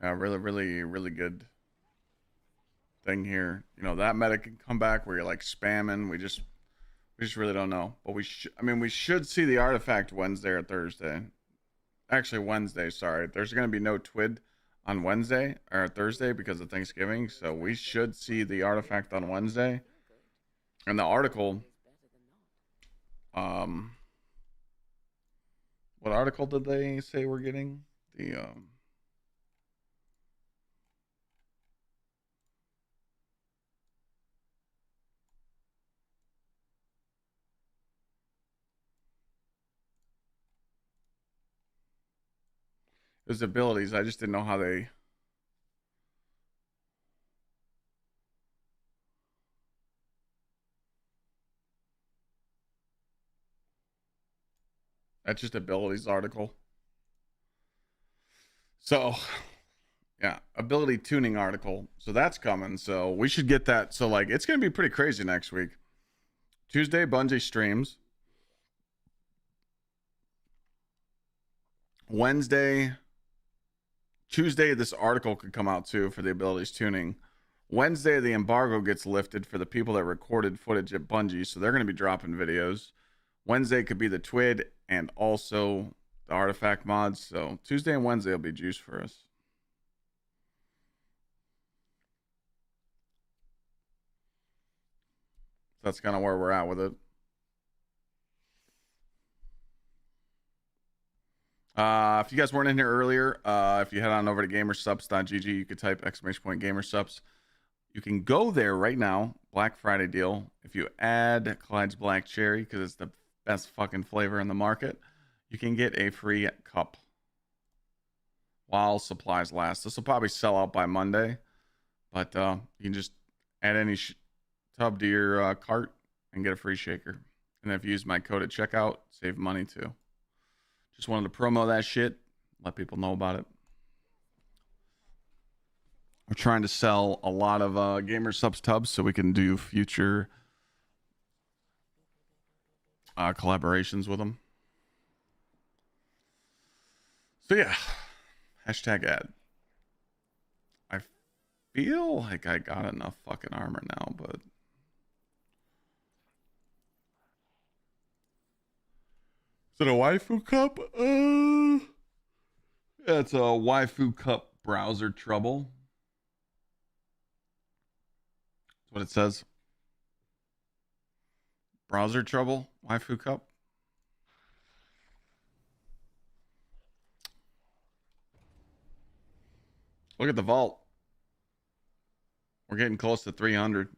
Yeah, really, really, really good thing here. You know, that meta can come back where you're like spamming. We just really don't know. But we should see the artifact Wednesday or Thursday. Actually, Wednesday, sorry. There's going to be no TWID on Wednesday or Thursday because of Thanksgiving. So we should see the artifact on Wednesday. And the article, what article did they say we're getting? The, his abilities. I just didn't know how they. That's just abilities article. So, yeah, ability tuning article. So that's coming. So we should get that. So like, it's gonna be pretty crazy next week. Tuesday, Bungie streams. Tuesday, this article could come out too for the abilities tuning. Wednesday, the embargo gets lifted for the people that recorded footage at Bungie, so they're going to be dropping videos. Wednesday could be the TWID and also the artifact mods. So Tuesday and Wednesday will be juice for us. That's kind of where we're at with it. If you guys weren't in here earlier, if you head on over to gamersubs.gg, you could type !gamersubs. You can go there right now. Black Friday deal. If you add Clyde's Black Cherry, because it's the best fucking flavor in the market, you can get a free cup while supplies last. This will probably sell out by Monday, but you can just add any tub to your cart and get a free shaker. And if you use my code at checkout, save money too. Just wanted to promo that shit, let people know about it. We're trying to sell a lot of Gamer Subs tubs so we can do future collaborations with them. So yeah, hashtag ad. I feel like I got enough fucking armor now, but is it a waifu cup? Yeah, it's a waifu cup browser trouble. That's what it says. Browser trouble, waifu cup. Look at the vault. We're getting close to 300.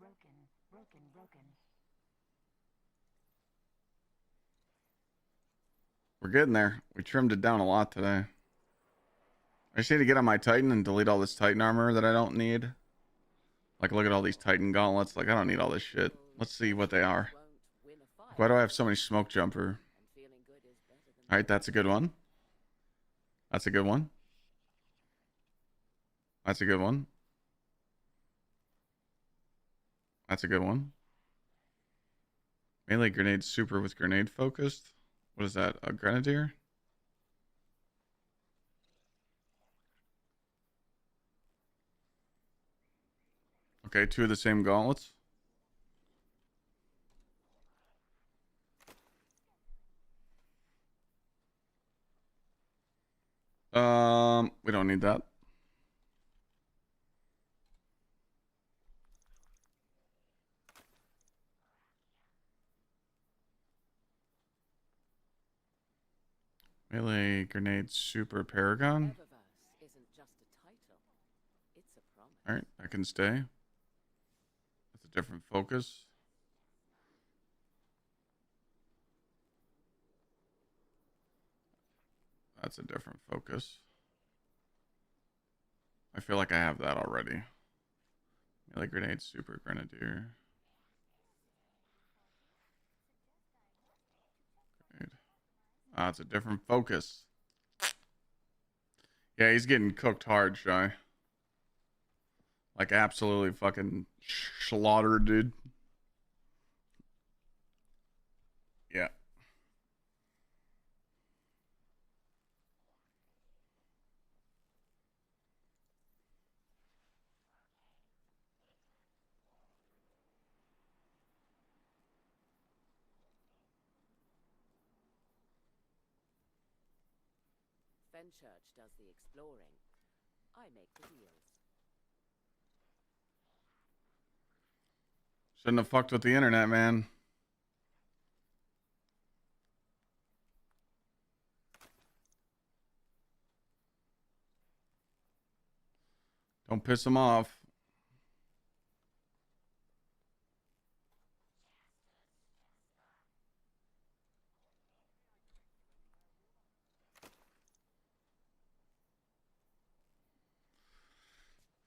Broken. We're getting there. We trimmed it down a lot today. I just need to get on my Titan and delete all this Titan armor that I don't need. Like, look at all these Titan gauntlets. Like, I don't need all this shit. Let's see what they are. Why do I have so many smoke jumper? All right, that's a good one. That's a good one. That's a good one. That's a good one. Melee grenade super with grenade focused. What is that? A grenadier? Okay, two of the same gauntlets. We don't need that. Melee grenade super paragon. All right, I can stay. That's a different focus. That's a different focus. I feel like I have that already. Melee grenade super grenadier. It's a different focus. Yeah, he's getting cooked hard, Shy. Like absolutely fucking slaughtered, dude. Yeah. Fenchurch does the exploring. I make the deals. Shouldn't have fucked with the internet, man. Don't piss him off.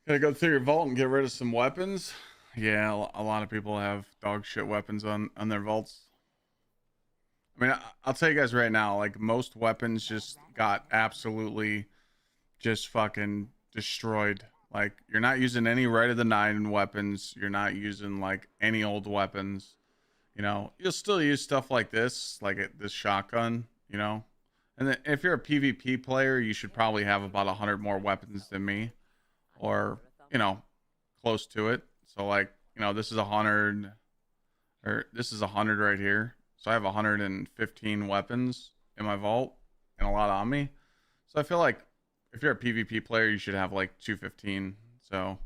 Gotta go through your vault and get rid of some weapons. Yeah, a lot of people have dog shit weapons on their vaults. I mean, I'll tell you guys right now, like most weapons just got absolutely just fucking destroyed. Like you're not using any right of the nine weapons. You're not using like any old weapons. You know, you'll still use stuff like this, like this shotgun. You know, and then if you're a PvP player, you should probably have about 100 more weapons than me, or you know, close to it. So like, you know, this is 100, or this is 100 right here. So I have 115 weapons in my vault and a lot on me. So I feel like if you're a PvP player, you should have like 215. So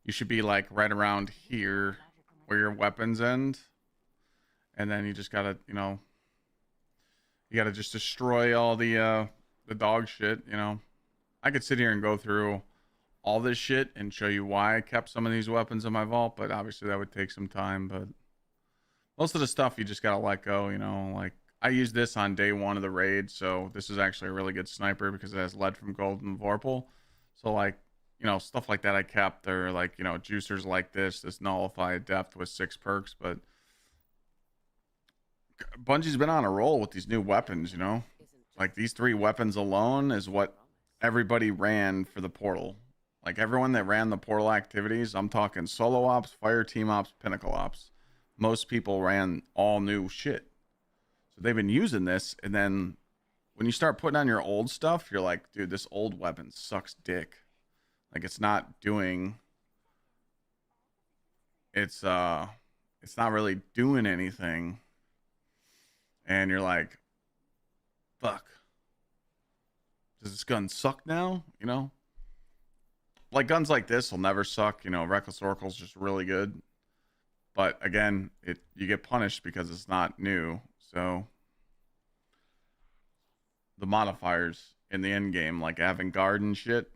you should be like right around here where your weapons end. And then you just gotta, you know, you gotta just destroy all the dog shit, you know. I could sit here and go through all this shit and show you why I kept some of these weapons in my vault, but obviously that would take some time. But most of the stuff you just gotta let go, you know. Like I used this on day one of the raid, so this is actually a really good sniper because it has lead from gold and vorpal. So like, you know, stuff like that I kept. Or like, you know, juicers like this nullified depth with 6 perks. But Bungie's been on a roll with these new weapons, you know. Like these 3 weapons alone is what everybody ran for the portal. Like everyone that ran the portal activities, I'm talking solo ops, fire team ops, pinnacle ops. Most people ran all new shit. So they've been using this, and then when you start putting on your old stuff, you're like, dude, this old weapon sucks dick. Like it's not doing, it's not really doing anything. And you're like, fuck. Does this gun suck now? You know? Like guns like this will never suck, you know. Reckless Oracle's just really good. But again, you get punished because it's not new. So the modifiers in the end game, like avant-garde and shit,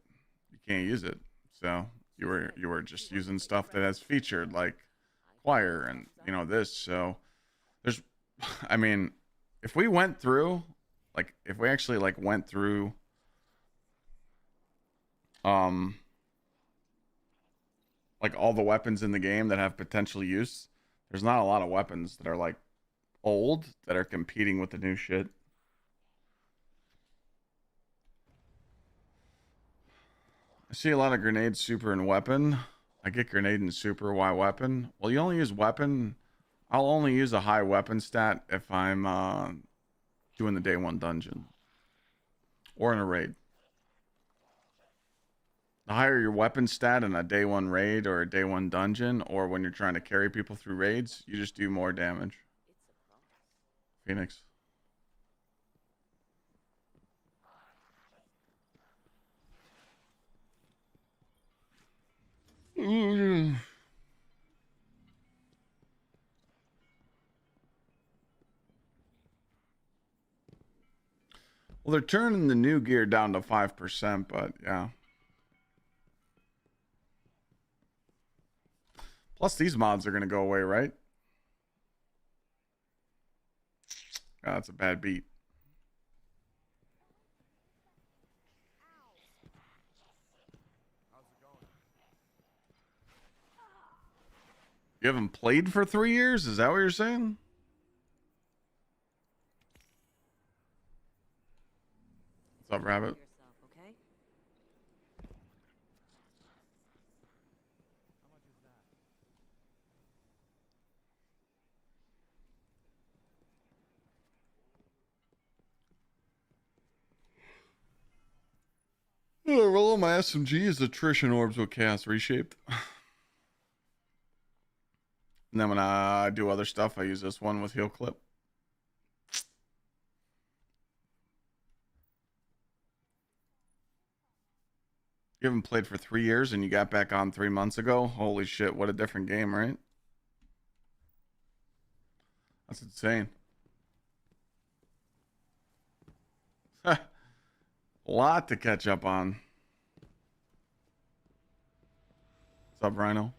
you can't use it. So you were just using stuff that has featured, like choir and you know this. So there's, I mean, if we went through, like if we actually like went through, like all the weapons in the game that have potential use, there's not a lot of weapons that are like old that are competing with the new shit. I see a lot of grenade, super, and weapon. I get grenade and super. Why weapon? Well, you only use weapon. I'll only use a high weapon stat if I'm doing the day 1 dungeon or in a raid. The higher your weapon stat in a day 1 raid or a day 1 dungeon, or when you're trying to carry people through raids, you just do more damage. Phoenix. Ooh. Well, they're turning the new gear down to 5%, but yeah. Plus, these mods are going to go away, right? Oh, that's a bad beat. You haven't played for 3 years? Is that what you're saying? What's up, Rabbit? Okay? Oh, my SMG is attrition orbs with chaos reshaped. And then when I do other stuff, I use this one with heal clip. You haven't played for 3 years and you got back on 3 months ago? Holy shit, what a different game, right? That's insane. A lot to catch up on. What's up, Rhino?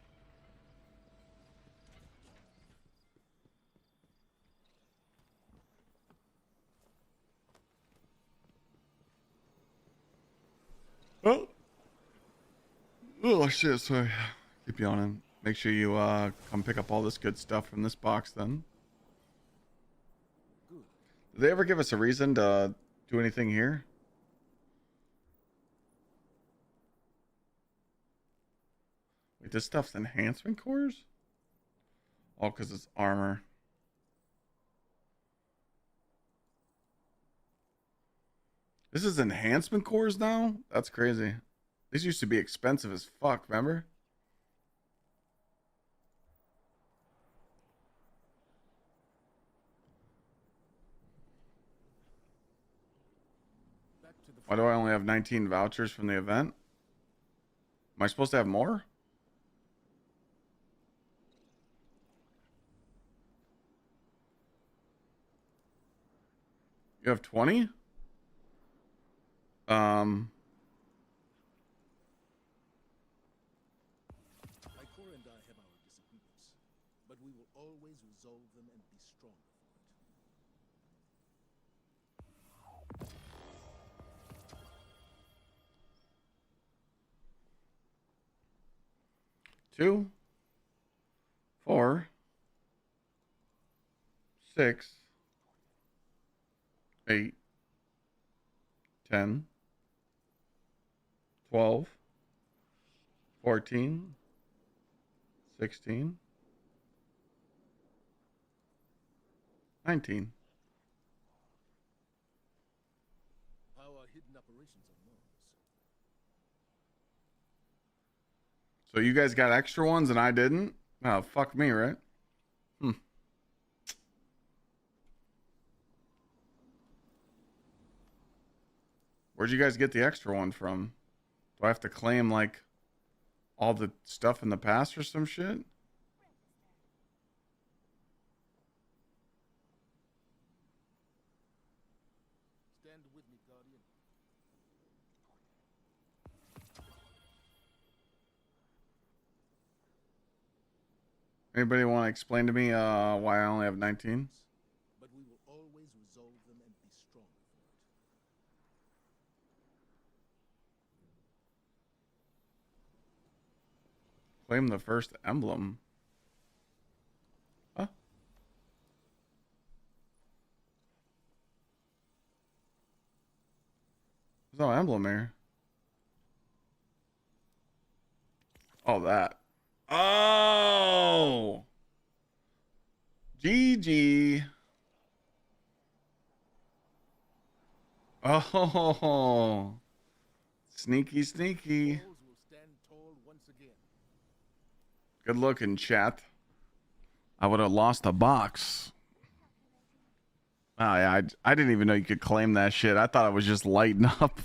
Oh shit, sorry. Keep yawning. Make sure you come pick up all this good stuff from this box then. Did they ever give us a reason to do anything here? Wait, this stuff's enhancement cores? Oh, because it's armor. This is enhancement cores now? That's crazy. These used to be expensive as fuck, remember? Why do I only have 19 vouchers from the event? Am I supposed to have more? You have 20? Ikora and I have our disagreements, but we will always resolve them and be stronger for it. 2, 4, 6, 8, 10, 12, 14, 16, 19. How are hidden operations on Mars? So you guys got extra ones and I didn't? Oh, fuck me, right? Where'd you guys get the extra one from? Do I have to claim, like, all the stuff in the past or some shit? Stand with me, Guardian. Anybody want to explain to me why I only have 19? But we will always resolve them and be stronger for it. Claim the first emblem. Huh? There's no emblem here. Oh, that. Oh! GG. Oh! Sneaky, sneaky. Those will stand tall once again. Good looking, chat. I would have lost a box. Oh, yeah, I didn't even know you could claim that shit. I thought it was just lighting up.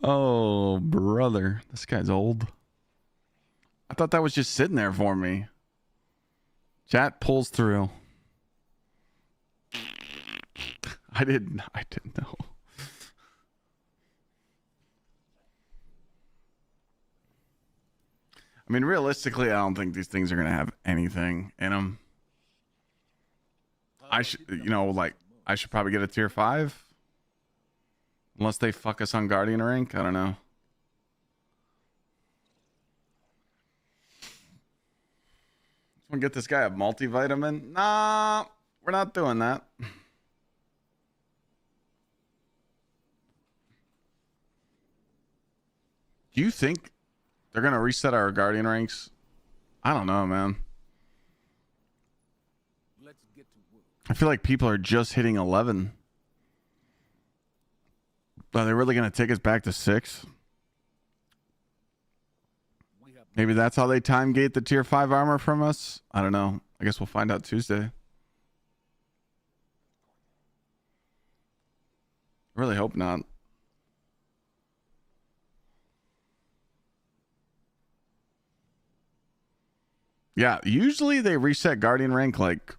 Oh, brother. This guy's old. I thought that was just sitting there for me. Chat pulls through. I didn't know. I mean, realistically, I don't think these things are going to have anything in them. I should, you know, like, I should probably get a tier 5. Unless they fuck us on Guardian rank. I don't know. Want to get this guy a multivitamin? Nah, we're not doing that. Do you think they're going to reset our Guardian ranks? I don't know, man. Let's get to work. I feel like people are just hitting 11. Are they really going to take us back to 6? We have Maybe that's how they time gate the tier 5 armor from us. I don't know. I guess we'll find out Tuesday. I really hope not. Yeah, usually they reset Guardian rank like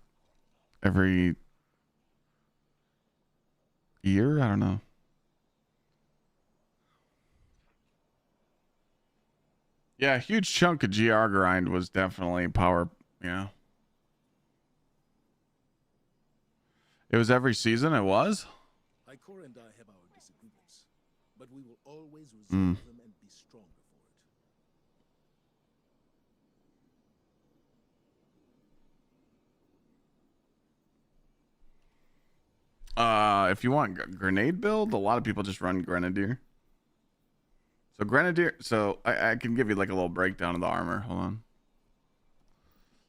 every year. I don't know. Yeah, a huge chunk of GR grind was definitely power, you know. It was every season, it was? Ikora and I have our disagreements, but we will always resolve Mm. them and be stronger for it. If you want grenade build, a lot of people just run Grenadier. So Grenadier, so I can give you like a little breakdown of the armor. Hold on.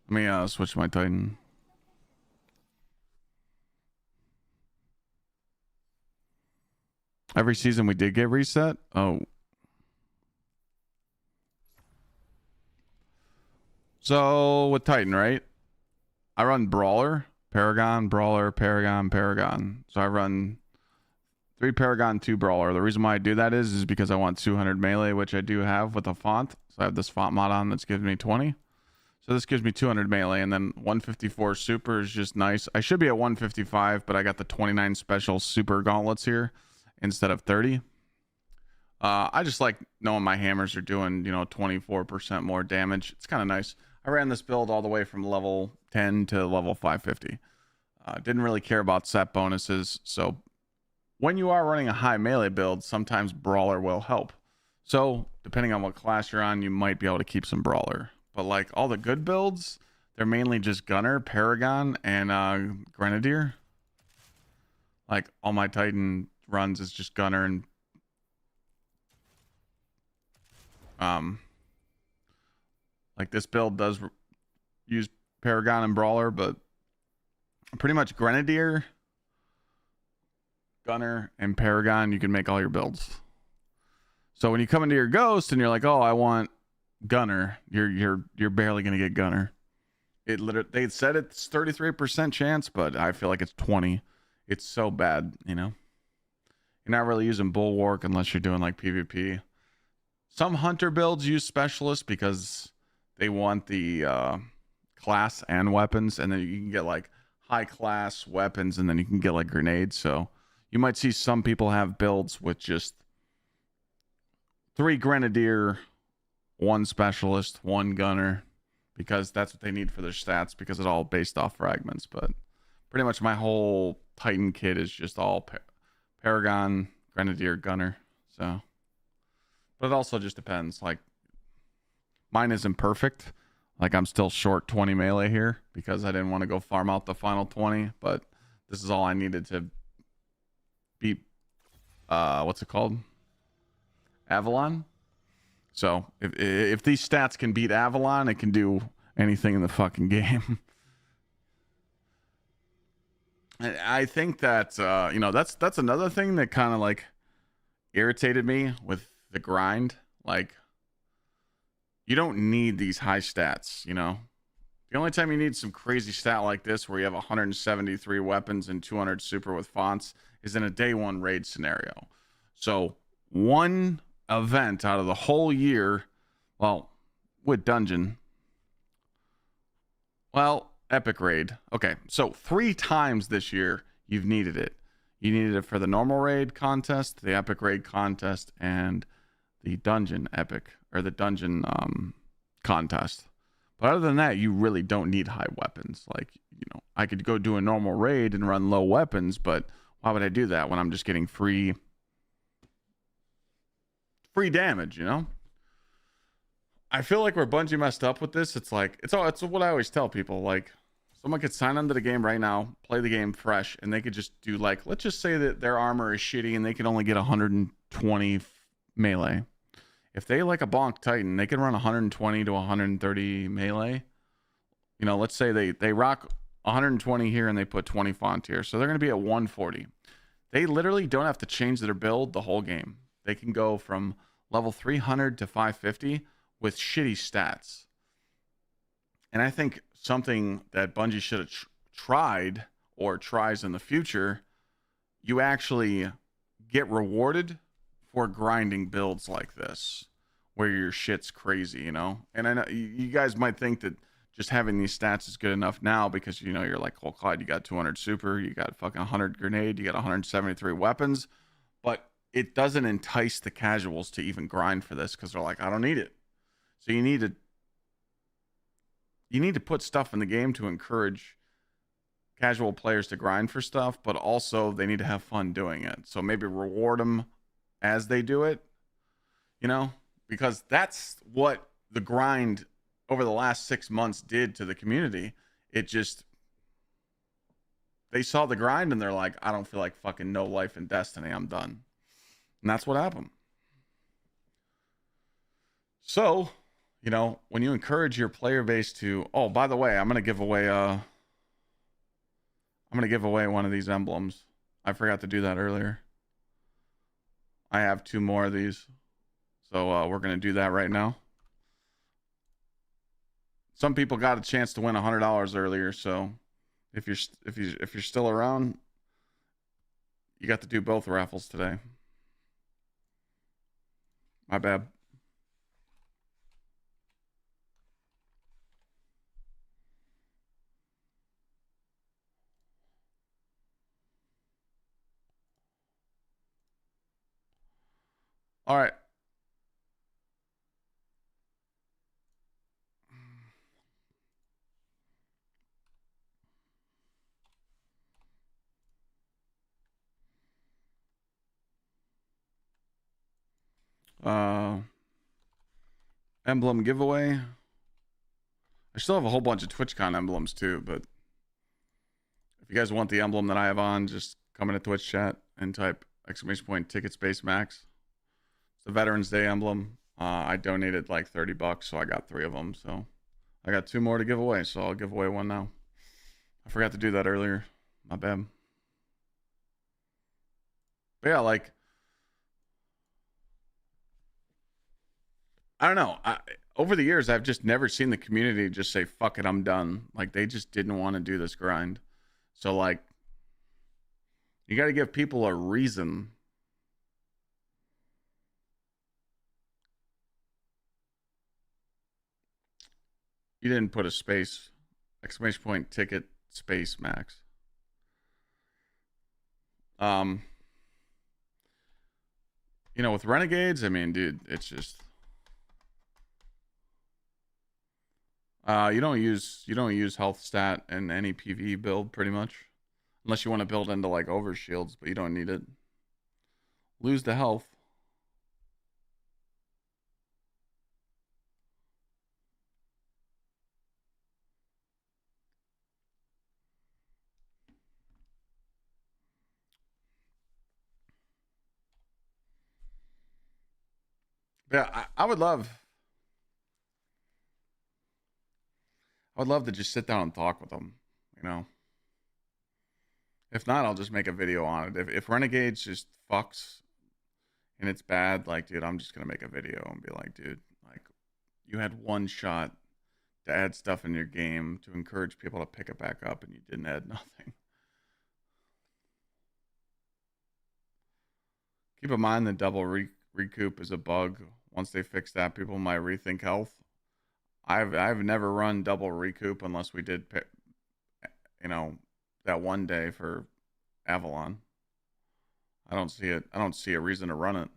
Let me switch my Titan. Every season we did get reset. Oh. So with Titan, right? I run Brawler, Paragon, Brawler, Paragon, Paragon. So I run 3 Paragon, 2 Brawler. The reason why I do that is because I want 200 melee, which I do have with a font. So I have this font mod on that's giving me 20. So this gives me 200 melee, and then 154 super is just nice. I should be at 155, but I got the 29 special super gauntlets here instead of 30. I just like knowing my hammers are doing, 24% more damage. It's kind of nice. I ran this build all the way from level 10 to level 550. Didn't really care about set bonuses. So when you are running a high melee build, sometimes Brawler will help. So depending on what class you're on, you might be able to keep some Brawler. But like all the good builds, they're mainly just Gunner, Paragon, and Grenadier. Like all my Titan runs is just Gunner and like this build does use Paragon and Brawler, but pretty much Grenadier, Gunner, and Paragon, you can make all your builds. So when you come into your Ghost and you're like, oh, I want Gunner, you're barely gonna get Gunner. It literally, they said it's 33% chance, but I feel like it's 20. It's so bad, You're not really using Bulwark unless you're doing like PvP. Some hunter builds use specialists because they want the class and weapons, and then you can get like high class weapons, and then you can get like grenades. So you might see some people have builds with just 3 Grenadier, 1 specialist, 1 gunner, because that's what they need for their stats, because it's all based off fragments. But pretty much my whole Titan kit is just all Paragon, Grenadier, gunner. So, but it also just depends. Like mine isn't perfect. Like I'm still short 20 melee here because I didn't want to go farm out the final 20, but this is all I needed to beat what's it called? Avalon. So if these stats can beat Avalon, it can do anything in the fucking game. And I think that that's another thing that kind of like irritated me with the grind. Like you don't need these high stats, The only time you need some crazy stat like this where you have 173 weapons and 200 super with fonts is in a day 1 raid scenario. So one event out of the whole year, well, with dungeon, well, epic raid. Okay, so 3 times this year you've needed it. You needed it for the normal raid contest, the epic raid contest, and the dungeon epic or the dungeon contest. But other than that, you really don't need high weapons. Like, I could go do a normal raid and run low weapons, but why would I do that when I'm just getting free damage, I feel like where Bungie messed up with this, it's like it's what I always tell people. Like someone could sign onto the game right now, play the game fresh, and they could just do like, let's just say that their armor is shitty and they can only get 120 melee. If they like a bonk Titan, they can run 120 to 130 melee. Let's say they rock 120 here and they put 20 font here, so they're going to be at 140. They literally don't have to change their build the whole game. They can go from level 300 to 550 with shitty stats. And I think something that Bungie should have tried or tries in the future, you actually get rewarded for grinding builds like this, where your shit's crazy, you know? And I know you guys might think that just having these stats is good enough now because, you know, you're like, well, Clyde, you got 200 super, you got fucking 100 grenade, you got 173 weapons, but it doesn't entice the casuals to even grind for this because they're like, I don't need it. So you need to put stuff in the game to encourage casual players to grind for stuff, but also they need to have fun doing it. So maybe reward them as they do it, you know, because that's what the grind over the last 6 months did to the community. It just, they saw the grind and they're like, I don't feel like fucking no life in Destiny. I'm done. And that's what happened. So, you know, when you encourage your player base to, oh, by the way, I'm going to give away one of these emblems. I forgot to do that earlier. I have 2 more of these. So we're going to do that right now. Some people got a chance to win $100 earlier, so if you're still around, you got to do both raffles today. My bad. All right. Emblem giveaway. I still have a whole bunch of TwitchCon emblems too, but if you guys want the emblem that I have on, just come into Twitch chat and type !ticket space max. It's the Veterans Day emblem. I donated like $30, so I got 3 of them. So I got 2 more to give away, so I'll give away one now. I forgot to do that earlier. My bad. But yeah, like, I don't know. Over the years, I've just never seen the community just say, fuck it, I'm done. Like, they just didn't want to do this grind. So, like, you got to give people a reason. You didn't put a space. ! Ticket space max. You know, with Renegades, I mean, dude, it's just you don't use health stat in any PvE build pretty much, unless you want to build into like overshields, but you don't need it. Lose the health. Yeah, I would love to just sit down and talk with them, you know. If not, I'll just make a video on it. If Renegades just fucks and it's bad, like, dude, I'm just gonna make a video and be like, dude, like, you had one shot to add stuff in your game to encourage people to pick it back up and you didn't add nothing. Keep in mind the double recoup is a bug. Once they fix that, people might rethink health. I've never run double recoup unless we did, you know, that one day for Avalon. I don't see it. I don't see a reason to run it.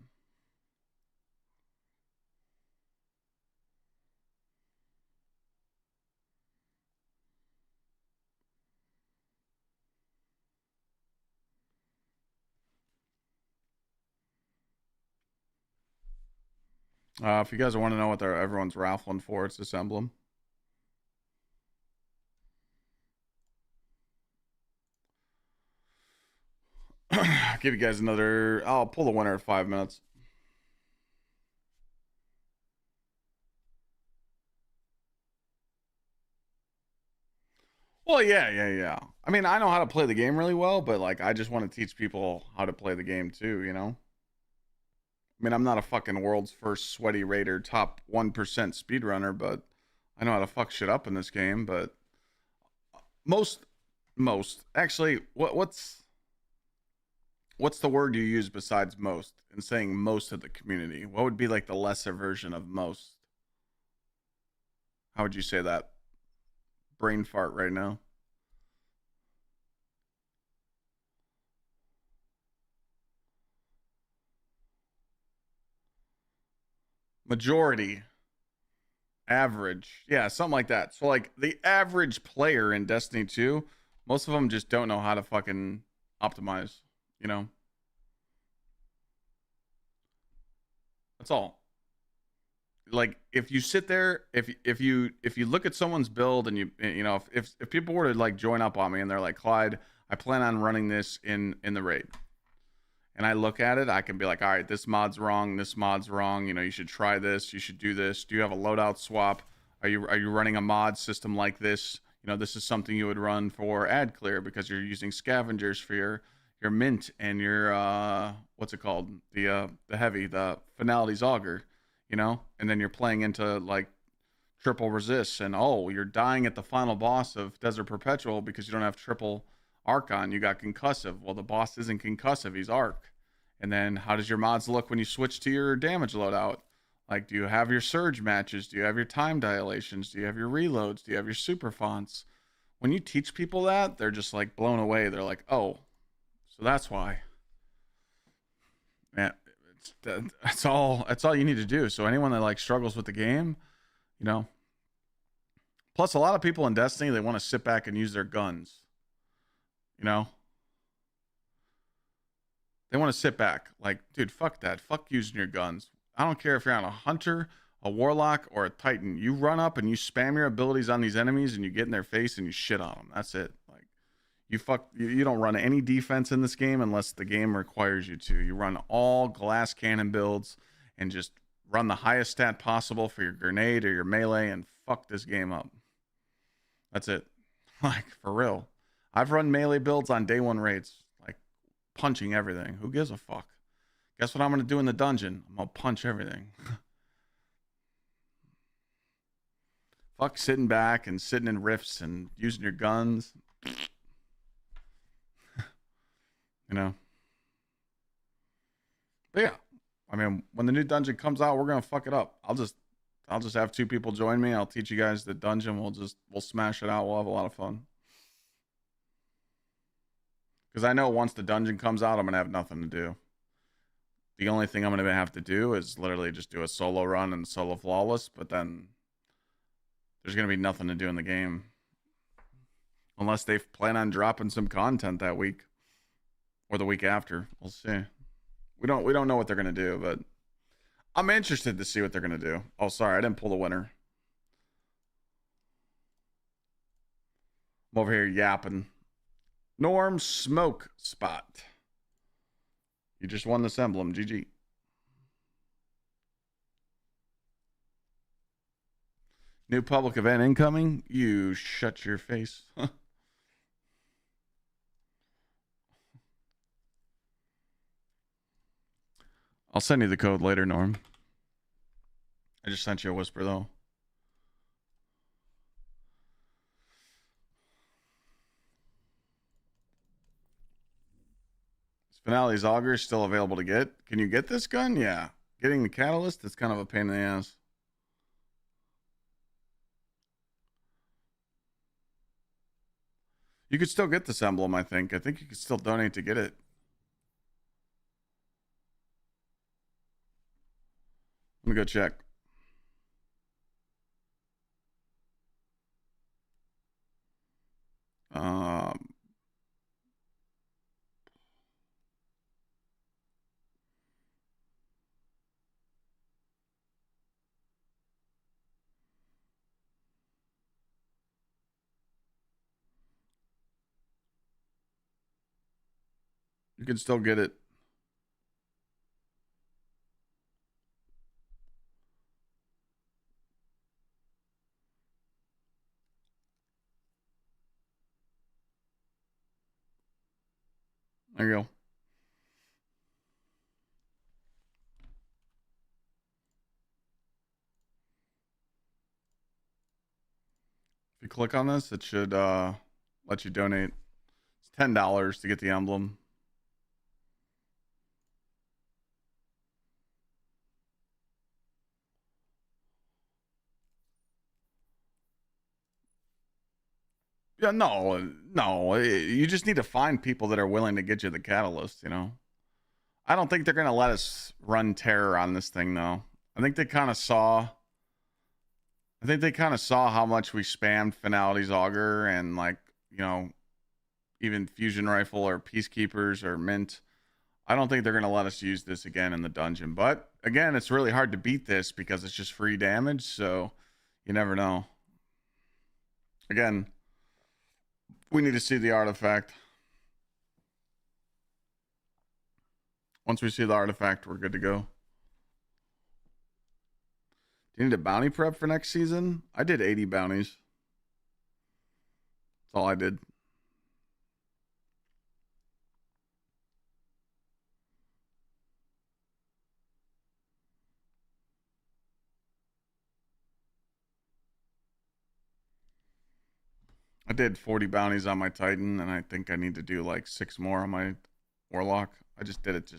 If you guys want to know what everyone's raffling for, it's this emblem. Give you guys another. I'll pull the winner at 5 minutes. Well, yeah. I mean, I know how to play the game really well, but like, I just want to teach people how to play the game too, you know? I mean, I'm not a fucking world's first sweaty raider, top 1% speedrunner, but I know how to fuck shit up in this game. But most, actually, what's the word you use besides most in saying most of the community? What would be like the lesser version of most? How would you say that? Brain fart right now. Majority. Average. Yeah, something like that. So like the average player in Destiny 2, most of them just don't know how to fucking optimize, you know? That's all. Like if you sit there, if you look at someone's build and you know, if people were to like join up on me and they're like, Clyde, I plan on running this in the raid. And I look at it, I can be like, all right, this mod's wrong, you know, you should try this, you should do this. Do you have a loadout swap? Are you running a mod system like this? You know, this is something you would run for ad clear because you're using scavengers for your mint and your what's it called? The heavy, the finality's augur, you know? And then you're playing into like triple resists and oh, you're dying at the final boss of Desert Perpetual because you don't have triple Archon, you got concussive. Well, the boss isn't concussive, he's arc. And then how does your mods look when you switch to your damage loadout? Like, do you have your surge matches? Do you have your time dilations? Do you have your reloads? Do you have your super fonts? When you teach people that, they're just like blown away. They're like, oh, so that's why. Man, that's all you need to do. So anyone that like struggles with the game, you know. Plus, a lot of people in Destiny, they want to sit back and use their guns. You know, they want to sit back like, dude, fuck that. Fuck using your guns. I don't care if you're on a hunter, a warlock, or a titan. You run up and you spam your abilities on these enemies and you get in their face and you shit on them. That's it. Like you don't run any defense in this game unless the game requires you to. You run all glass cannon builds and just run the highest stat possible for your grenade or your melee and fuck this game up. That's it. Like, for real. I've run melee builds on day one raids, like punching everything. Who gives a fuck? Guess what I'm going to do in the dungeon? I'm going to punch everything. Fuck sitting back and sitting in rifts and using your guns. You know? But yeah, I mean, when the new dungeon comes out, we're going to fuck it up. I'll just have 2 people join me. I'll teach you guys the dungeon. We'll smash it out. We'll have a lot of fun. Because I know once the dungeon comes out, I'm going to have nothing to do. The only thing I'm going to have to do is literally just do a solo run and solo flawless, but then there's going to be nothing to do in the game. Unless they plan on dropping some content that week or the week after. We'll see. We don't know what they're going to do, but I'm interested to see what they're going to do. Oh, sorry, I didn't pull the winner. I'm over here yapping. Norm Smoke Spot. You just won this emblem. GG. New public event incoming. You shut your face. I'll send you the code later, Norm. I just sent you a whisper, though. Finale's auger is still available to get. Can you get this gun? Yeah. Getting the catalyst is kind of a pain in the ass. You could still get this emblem, I think. I think you could still donate to get it. Let me go check. You can still get it. There you go. If you click on this, it should let you donate. It's $10 to get the emblem. Yeah, no. You just need to find people that are willing to get you the catalyst, you know? I don't think they're going to let us run terror on this thing, though. I think they kind of saw how much we spammed Finality's Augur and, like, you know, even Fusion Rifle or Peacekeepers or Mint. I don't think they're going to let us use this again in the dungeon. But, again, it's really hard to beat this because it's just free damage, so you never know. Again, we need to see the artifact. Once we see the artifact, we're good to go. Do you need a bounty prep for next season? I did 80 bounties. That's all I did. I did 40 bounties on my Titan, and I think I need to do like 6 more on my Warlock. I just did it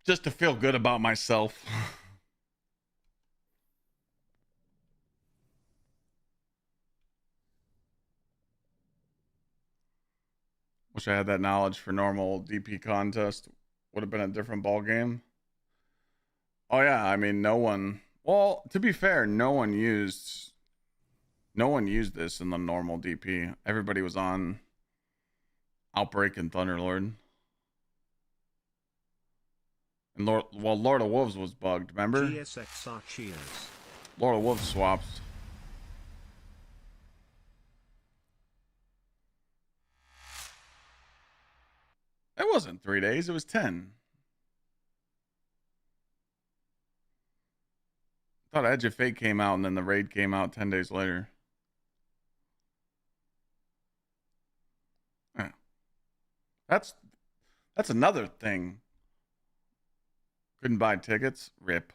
just to feel good about myself. Wish I had that knowledge for normal DP contest. Would have been a different ball game. Oh yeah, I mean, no one. Well, to be fair, no one used this in the normal DP. Everybody was on Outbreak and Thunderlord. And Lord of Wolves was bugged, remember? Gsxrclyde cheers. Lord of Wolves swaps. It wasn't 3 days, it was 10. I thought Edge of Fate came out and then the raid came out 10 days later. Yeah. That's another thing. Couldn't buy tickets? Rip.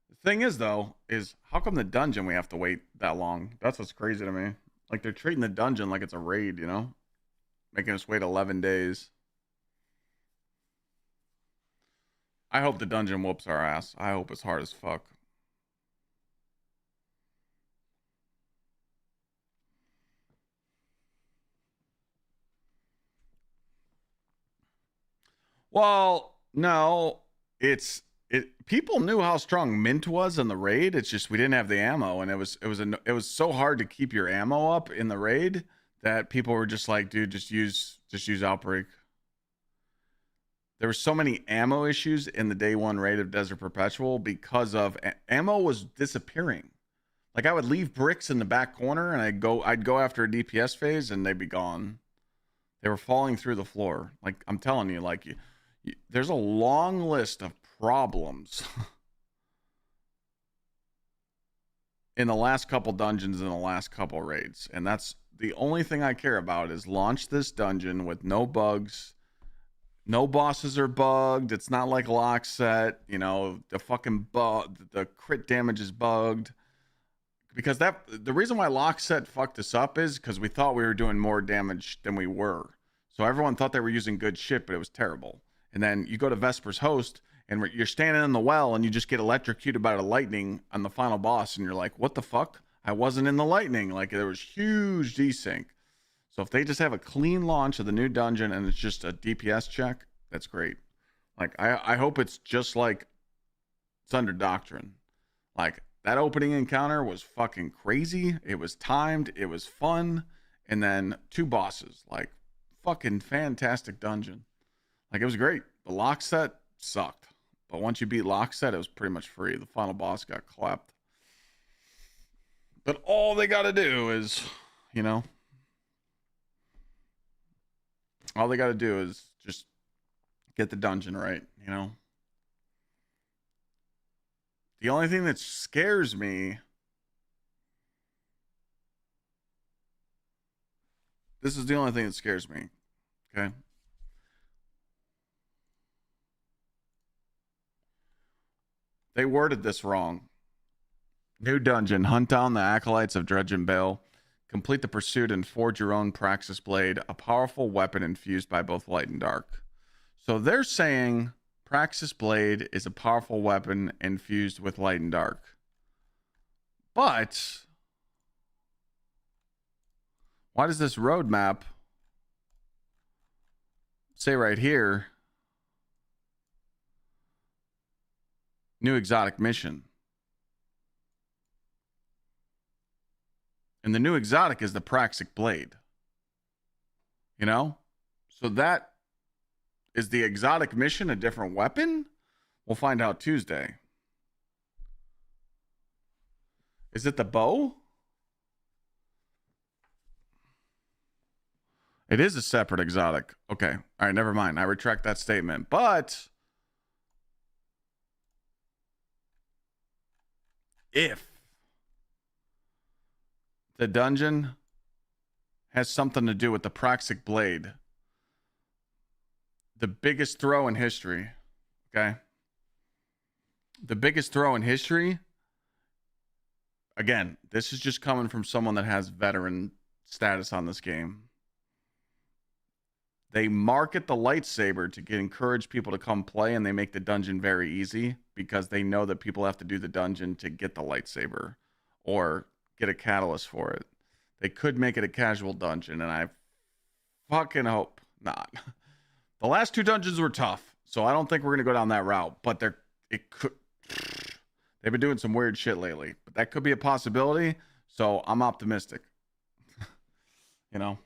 The thing is, though, is how come the dungeon we have to wait that long? That's what's crazy to me. Like, they're treating the dungeon like it's a raid, you know? Making us wait 11 days. I hope the dungeon whoops our ass. I hope it's hard as fuck. Well, no, people knew how strong Mint was in the raid. It's just we didn't have the ammo, and it was so hard to keep your ammo up in the raid that people were just like, dude, just use Outbreak. There were so many ammo issues in the day 1 raid of Desert Perpetual because of ammo was disappearing. Like, I would leave bricks in the back corner and I'd go after a DPS phase and they'd be gone. They were falling through the floor. Like, I'm telling you, like, there's a long list of problems in the last couple dungeons and the last couple raids. And that's the only thing I care about is launch this dungeon with no bugs. No bosses are bugged. It's not like lock set. You know, the crit damage is bugged. Because the reason why lock set fucked us up is because we thought we were doing more damage than we were. So everyone thought they were using good shit, but it was terrible. And then you go to Vesper's Host, and you're standing in the well, and you just get electrocuted by the lightning on the final boss, and you're like, what the fuck? I wasn't in the lightning. Like, there was huge desync. So if they just have a clean launch of the new dungeon, and it's just a DPS check, that's great. Like, I hope it's just like Thunder Doctrine. Like, that opening encounter was fucking crazy. It was timed. It was fun. And then 2 bosses. Like, fucking fantastic dungeon. Like, it was great. The lock set sucked. But once you beat lock set, it was pretty much free. The final boss got clapped. But all they got to do is, you know, all they got to do is just get the dungeon right, you know. The only thing that scares me This is the only thing that scares me. Okay. They worded this wrong. New dungeon. Hunt down the acolytes of Dredge and Bale. Complete the pursuit and forge your own Praxis Blade, a powerful weapon infused by both light and dark. So they're saying Praxis Blade is a powerful weapon infused with light and dark. But why does this roadmap say right here, new exotic mission? And the new exotic is the Praxic Blade. You know? So that is the exotic mission a different weapon? We'll find out Tuesday. Is it the bow? It is a separate exotic. Okay. All right, never mind. I retract that statement. But if the dungeon has something to do with the Praxic Blade, the biggest throw in history, okay? The biggest throw in history, again, this is just coming from someone that has veteran status on this game. They market the lightsaber to encourage people to come play, and they make the dungeon very easy because they know that people have to do the dungeon to get the lightsaber or get a catalyst for it. They could make it a casual dungeon, and I fucking hope not. The last two dungeons were tough, so I don't think we're going to go down that route, but they've been doing some weird shit lately, but that could be a possibility, so I'm optimistic. You know?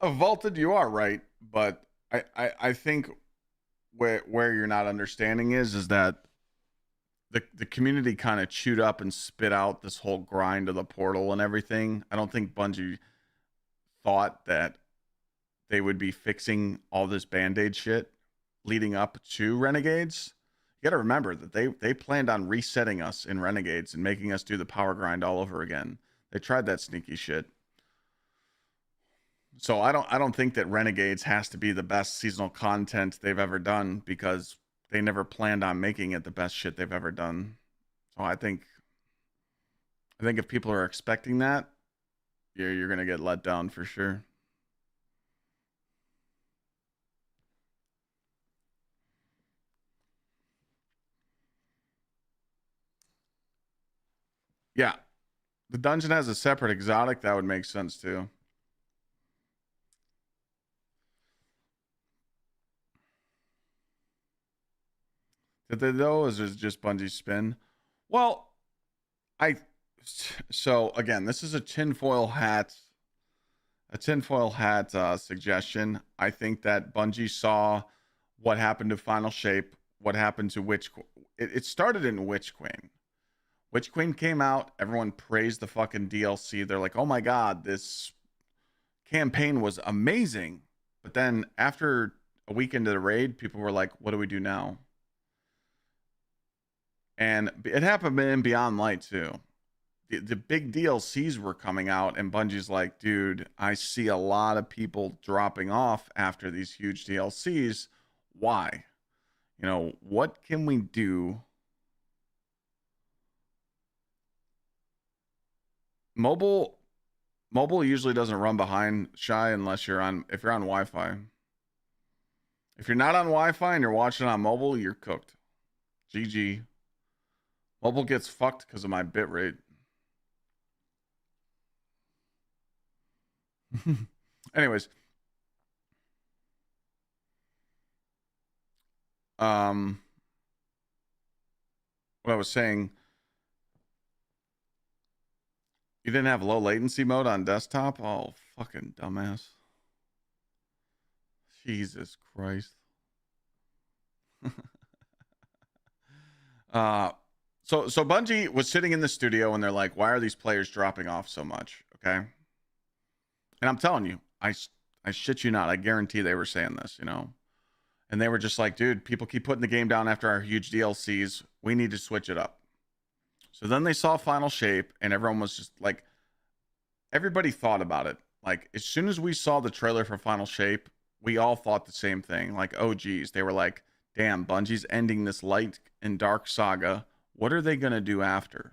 Vaulted, you are right, but I think where you're not understanding is that the community kind of chewed up and spit out this whole grind of the portal and everything. I don't think Bungie thought that they would be fixing all this Band-Aid shit leading up to Renegades. You got to remember that they planned on resetting us in Renegades and making us do the power grind all over again. They tried that sneaky shit. So I don't think that Renegades has to be the best seasonal content they've ever done because they never planned on making it the best shit they've ever done. So I think if people are expecting that, you're going to get let down for sure. Yeah. The dungeon has a separate exotic. That would make sense too. Did they though? Is it just Bungie's spin? Well, so again, this is a tinfoil hat suggestion. I think that Bungie saw what happened to Final Shape, what happened to Witch. It started in Witch Queen. Witch Queen came out. Everyone praised the fucking DLC. They're like, oh my God, this campaign was amazing. But then after a week into the raid, people were like, what do we do now? And it happened in Beyond Light too. The big DLCs were coming out, and Bungie's like, dude, I see a lot of people dropping off after these huge DLCs. Why? You know, what can we do? Mobile usually doesn't run behind Shy unless if you're on Wi-Fi. If you're not on Wi-Fi and you're watching on mobile, you're cooked. GG. Mobile gets fucked because of my bitrate. Anyways. What I was saying, you didn't have low latency mode on desktop? Oh, fucking dumbass. Jesus Christ. So Bungie was sitting in the studio and they're like, why are these players dropping off so much? Okay. And I'm telling you, I shit you not. I guarantee they were saying this, you know. And they were just like, dude, people keep putting the game down after our huge DLCs. We need to switch it up. So then they saw Final Shape, and everyone was just like, everybody thought about it. Like, as soon as we saw the trailer for Final Shape, we all thought the same thing. Like, oh, geez. They were like, damn, Bungie's ending this light and dark saga. What are they going to do after?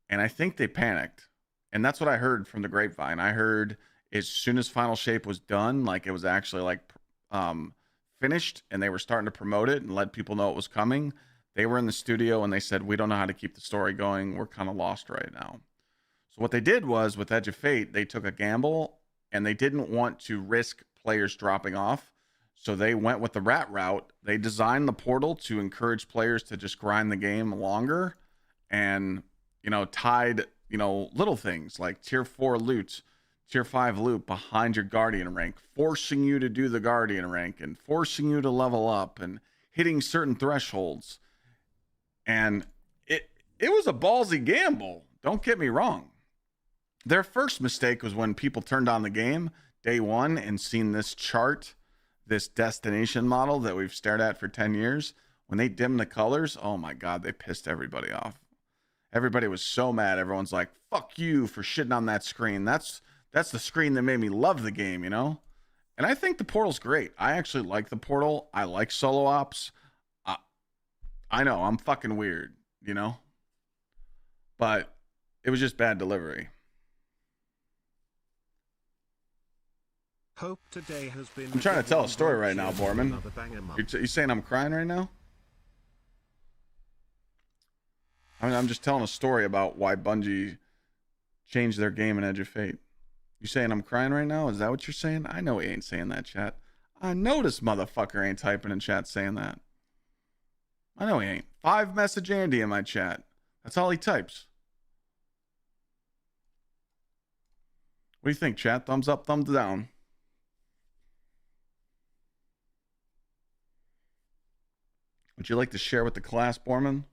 And I think they panicked. And that's what I heard from the grapevine. I heard as soon as Final Shape was done, like, it was actually like finished, and they were starting to promote it and let people know it was coming. They were in the studio and they said, we don't know how to keep the story going. We're kind of lost right now. So what they did was, with Edge of Fate, they took a gamble, and they didn't want to risk players dropping off. So they went with the rat route. They designed the portal to encourage players to just grind the game longer, and, you know, tied, you know, little things like tier 4 loot, tier 5 loot behind your Guardian rank, forcing you to do the Guardian rank and forcing you to level up and hitting certain thresholds. And it was a ballsy gamble. Don't get me wrong. Their first mistake was when people turned on the game day one and seen this chart, this destination model that we've stared at for 10 years. When they dimmed the colors, oh my God, they pissed everybody off. Everybody was so mad. Everyone's like, fuck you for shitting on that screen. That's the screen that made me love the game, you know? And I think the portal's great. I actually like the portal. I like solo ops. I know, I'm fucking weird, you know? But it was just bad delivery. Hope today has been. I'm trying to tell a story right now, Borman. You saying I'm crying right now? I mean, I'm just telling a story about why Bungie changed their game in Edge of Fate. You saying I'm crying right now? Is that what you're saying? I know he ain't saying that, chat. I know this motherfucker ain't typing in chat saying that. I know he ain't. 5 message Andy in my chat. That's all he types. What do you think, chat? Thumbs up, thumbs down. Would you like to share with the class, Borman?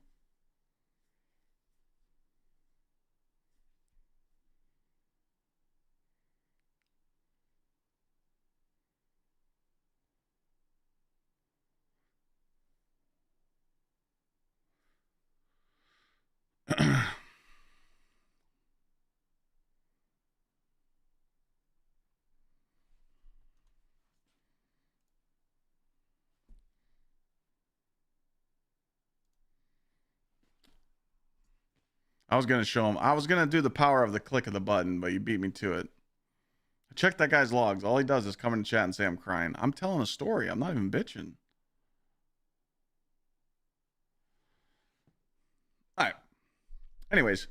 I was going to show him. I was going to do the power of the click of the button, but you beat me to it. Check that guy's logs. All he does is come in chat and say I'm crying. I'm telling a story. I'm not even bitching. All right. Anyways,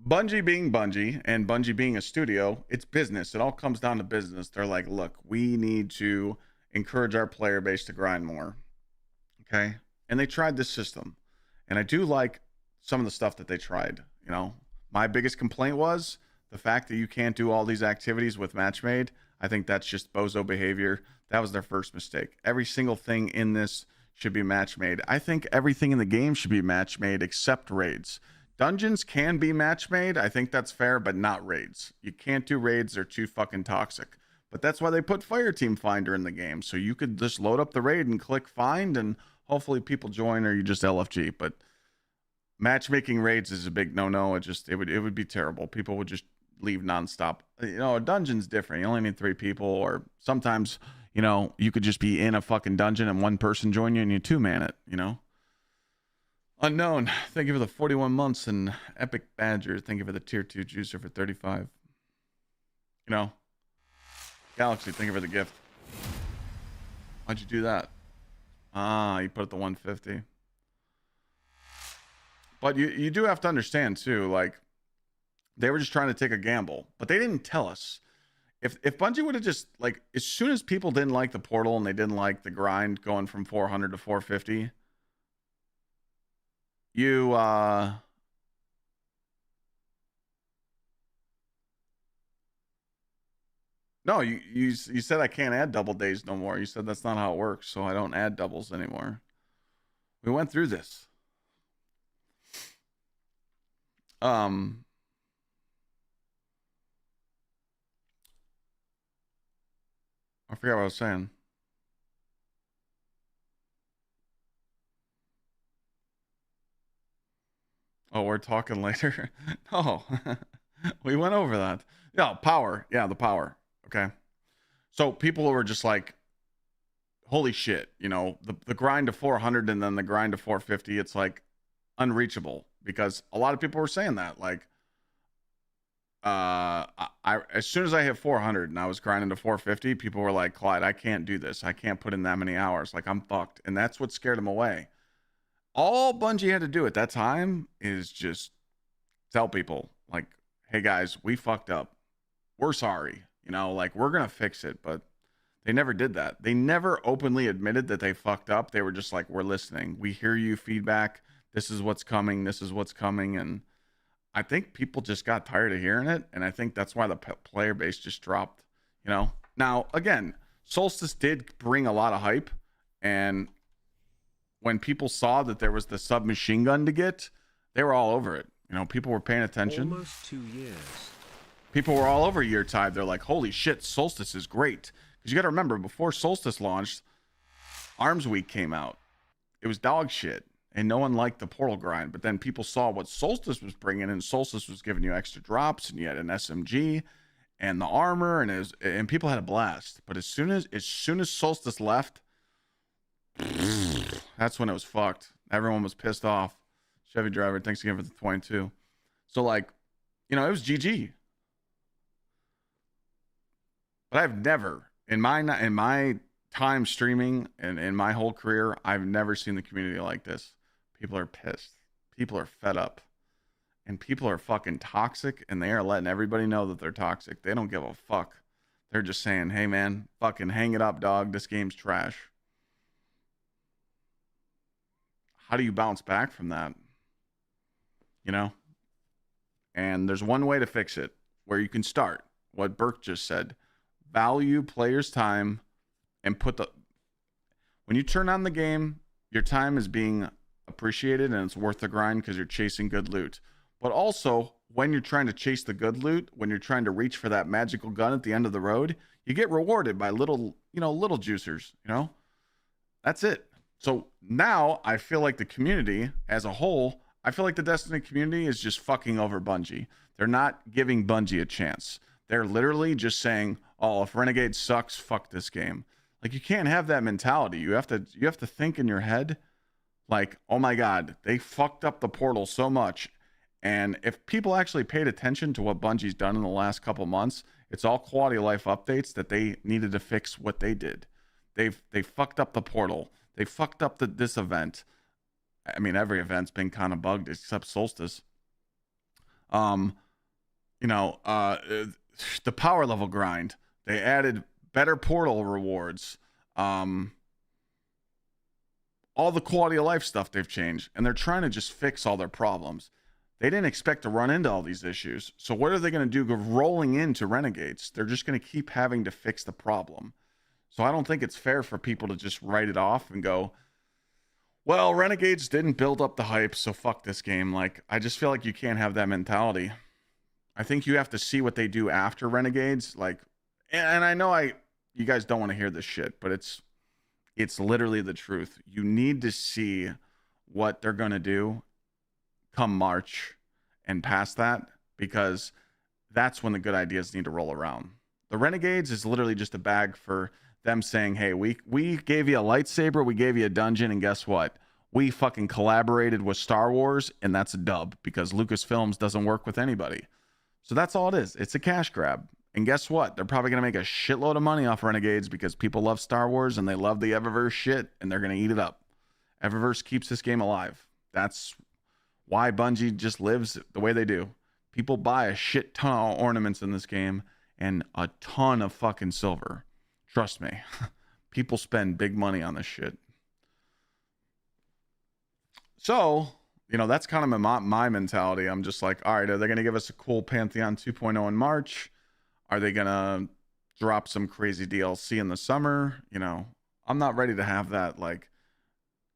Bungie being Bungie and Bungie being a studio, it's business. It all comes down to business. They're like, look, we need to encourage our player base to grind more. Okay? And they tried this system. And I do like some of the stuff that they tried. You know, my biggest complaint was the fact that you can't do all these activities with match made. I think that's just bozo behavior. That was their first mistake. Every single thing in this should be match made. I think everything in the game should be match made except raids. Dungeons can be match made. I think that's fair, but not raids. You can't do raids. They're too fucking toxic. But that's why they put Fireteam Finder in the game. So you could just load up the raid and click find, and hopefully people join, or you just LFG. But matchmaking raids is a big no-no. It would be terrible. People would just leave nonstop. You know, a dungeon's different. You only need 3 people, or sometimes, you know, you could just be in a fucking dungeon and one person join you and you 2-man it, you know. Unknown, thank you for the 41 months, and Epic Badger, thank you for the tier 2 juicer for 35. You know, Galaxy, thank you for the gift. Why'd you do that? Ah, you put it to 150. But you do have to understand too, like, they were just trying to take a gamble, but they didn't tell us. If Bungie would have just, like, as soon as people didn't like the portal and they didn't like the grind going from 400 to 450, no, you said I can't add double days no more. You said that's not how it works, so I don't add doubles anymore. We went through this. I forgot what I was saying. Oh, we're talking later. Oh, we went over that. Yeah, power. Yeah, the power. Okay. So people were just like, holy shit, you know, the grind to 400 and then the grind to 450, it's like unreachable because a lot of people were saying that. Like, I as soon as I hit 400 and I was grinding to 450, people were like, Clyde, I can't do this. I can't put in that many hours. Like, I'm fucked. And that's what scared them away. All Bungie had to do at that time is just tell people, like, hey guys, we fucked up. We're sorry. You know, like, we're going to fix it. But they never did that. They never openly admitted that they fucked up. They were just like, we're listening. We hear you feedback. This is what's coming. This is what's coming. And I think people just got tired of hearing it. And I think that's why the player base just dropped, you know. Now, again, Solstice did bring a lot of hype. And when people saw that there was the submachine gun to get, they were all over it. You know, people were paying attention. Almost 2 years. People were all over Yeartide. They're like, holy shit, Solstice is great. Because you got to remember, before Solstice launched, Arms Week came out. It was dog shit. And no one liked the portal grind. But then people saw what Solstice was bringing, and Solstice was giving you extra drops, and you had an SMG and the armor, and people had a blast. But as soon as Solstice left, that's when it was fucked. Everyone was pissed off. Chevy driver, thanks again for the 22. So, like, you know, it was GG. But I've never, in my time streaming and in my whole career, I've never seen the community like this. People are pissed. People are fed up. And people are fucking toxic, and they are letting everybody know that they're toxic. They don't give a fuck. They're just saying, hey, man, fucking hang it up, dog. This game's trash. How do you bounce back from that? You know? And there's one way to fix it, where you can start. What Burke just said. Value players' time and when you turn on the game, your time is being appreciated and it's worth the grind because you're chasing good loot. But also, when you're trying to chase the good loot, when you're trying to reach for that magical gun at the end of the road, you get rewarded by little juicers, you know? That's it. So now I feel like the community as a whole, I feel like the Destiny community is just fucking over Bungie. They're not giving Bungie a chance. They're literally just saying, oh, if Renegades sucks, fuck this game. Like, you can't have that mentality. You have to think in your head, like, oh my God, they fucked up the portal so much. And if people actually paid attention to what Bungie's done in the last couple months, it's all quality of life updates that they needed to fix what they did. They fucked up the portal. They fucked up this event. I mean, every event's been kind of bugged except Solstice. The power level grind. They added better portal rewards. All the quality of life stuff they've changed, and they're trying to just fix all their problems. They didn't expect to run into all these issues. So what are they going to do rolling into Renegades? They're just going to keep having to fix the problem. So I don't think it's fair for people to just write it off and go, well, Renegades didn't build up the hype, so fuck this game. Like, I just feel like you can't have that mentality. I think you have to see what they do after Renegades. Like, and I know you guys don't want to hear this shit, but it's literally the truth. You need to see what they're going to do come March and past that, because that's when the good ideas need to roll around. The Renegades is literally just a bag for them saying, hey, we gave you a lightsaber, we gave you a dungeon, and guess what? We fucking collaborated with Star Wars, and that's a dub, because Lucasfilms doesn't work with anybody. So that's all it is. It's a cash grab. And guess what? They're probably going to make a shitload of money off Renegades because people love Star Wars and they love the Eververse shit, and they're going to eat it up. Eververse keeps this game alive. That's why Bungie just lives the way they do. People buy a shit ton of ornaments in this game and a ton of fucking silver. Trust me. People spend big money on this shit. So, that's kind of my mentality. I'm just like, all right, are they going to give us a cool Pantheon 2.0 in March? Are they going to drop some crazy DLC in the summer? I'm not ready to have that, like,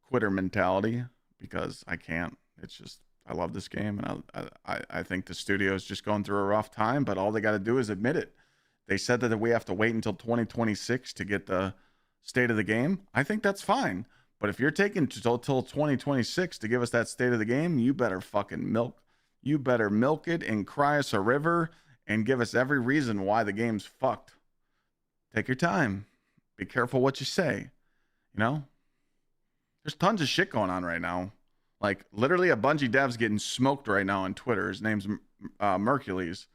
quitter mentality, because I can't. It's just, I love this game, and I think the studio is just going through a rough time, but all they got to do is admit it. They said that we have to wait until 2026 to get the state of the game. I think that's fine. But if you're taking till 2026 to give us that state of the game, you better fucking milk. You better milk it and cry us a river and give us every reason why the game's fucked. Take your time. Be careful what you say. You know? There's tons of shit going on right now. Like, literally a Bungie dev's getting smoked right now on Twitter. His name's Mercules.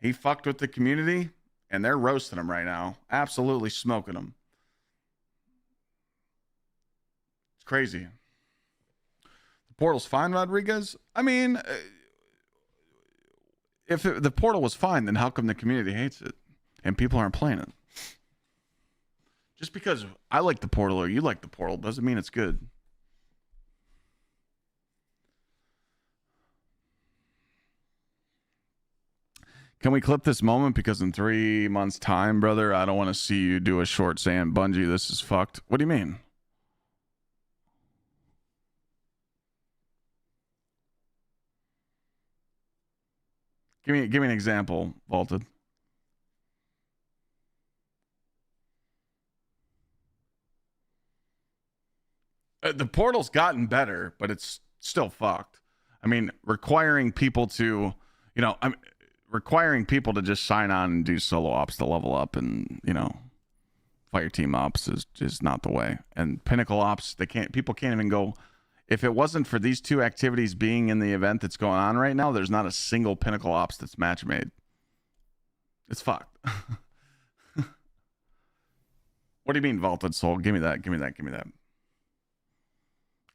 He fucked with the community, and they're roasting him right now. Absolutely smoking him. It's crazy. The portal's fine, Rodriguez? I mean, if the portal was fine, then how come the community hates it and people aren't playing it? Just because I like the portal or you like the portal doesn't mean it's good. Can we clip this moment? Because in 3 months' time, brother, I don't want to see you do a short saying, Bungie, this is fucked. What do you mean? Give me an example, Vaulted. The portal's gotten better, but it's still fucked. I mean, requiring people to, requiring people to just sign on and do solo ops to level up and, fire team ops is not the way. And pinnacle ops, people can't even go. If it wasn't for these two activities being in the event that's going on right now, there's not a single pinnacle ops that's match made. It's fucked. What do you mean, Vaulted Soul? Give me that. Give me that. Give me that.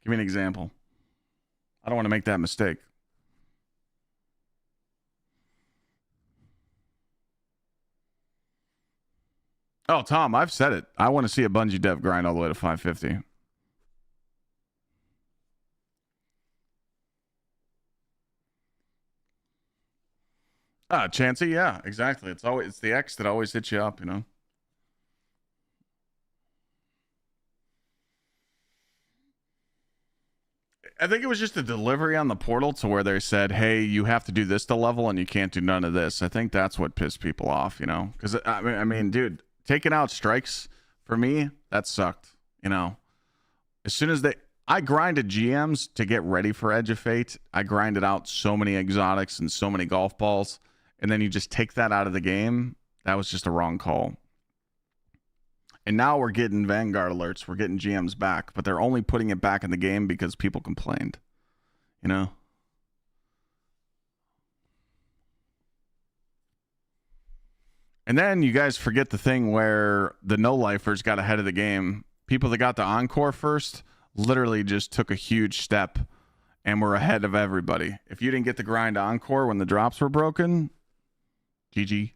Give me an example. I don't want to make that mistake. Oh, Tom, I've said it. I want to see a Bungie dev grind all the way to 550. Chancey, yeah, exactly. It's the X that always hits you up, I think it was just a delivery on the portal to where they said, hey, you have to do this to level and you can't do none of this. I think that's what pissed people off, because I mean, dude, taking out strikes for me, that sucked, as soon as I grinded GMs to get ready for Edge of Fate. I grinded out so many exotics and so many golf balls. And then you just take that out of the game. That was just a wrong call. And now we're getting Vanguard alerts. We're getting GMs back. But they're only putting it back in the game because people complained. And then you guys forget the thing where the no-lifers got ahead of the game. People that got the Encore first literally just took a huge step and were ahead of everybody. If you didn't get the grind Encore when the drops were broken, GG.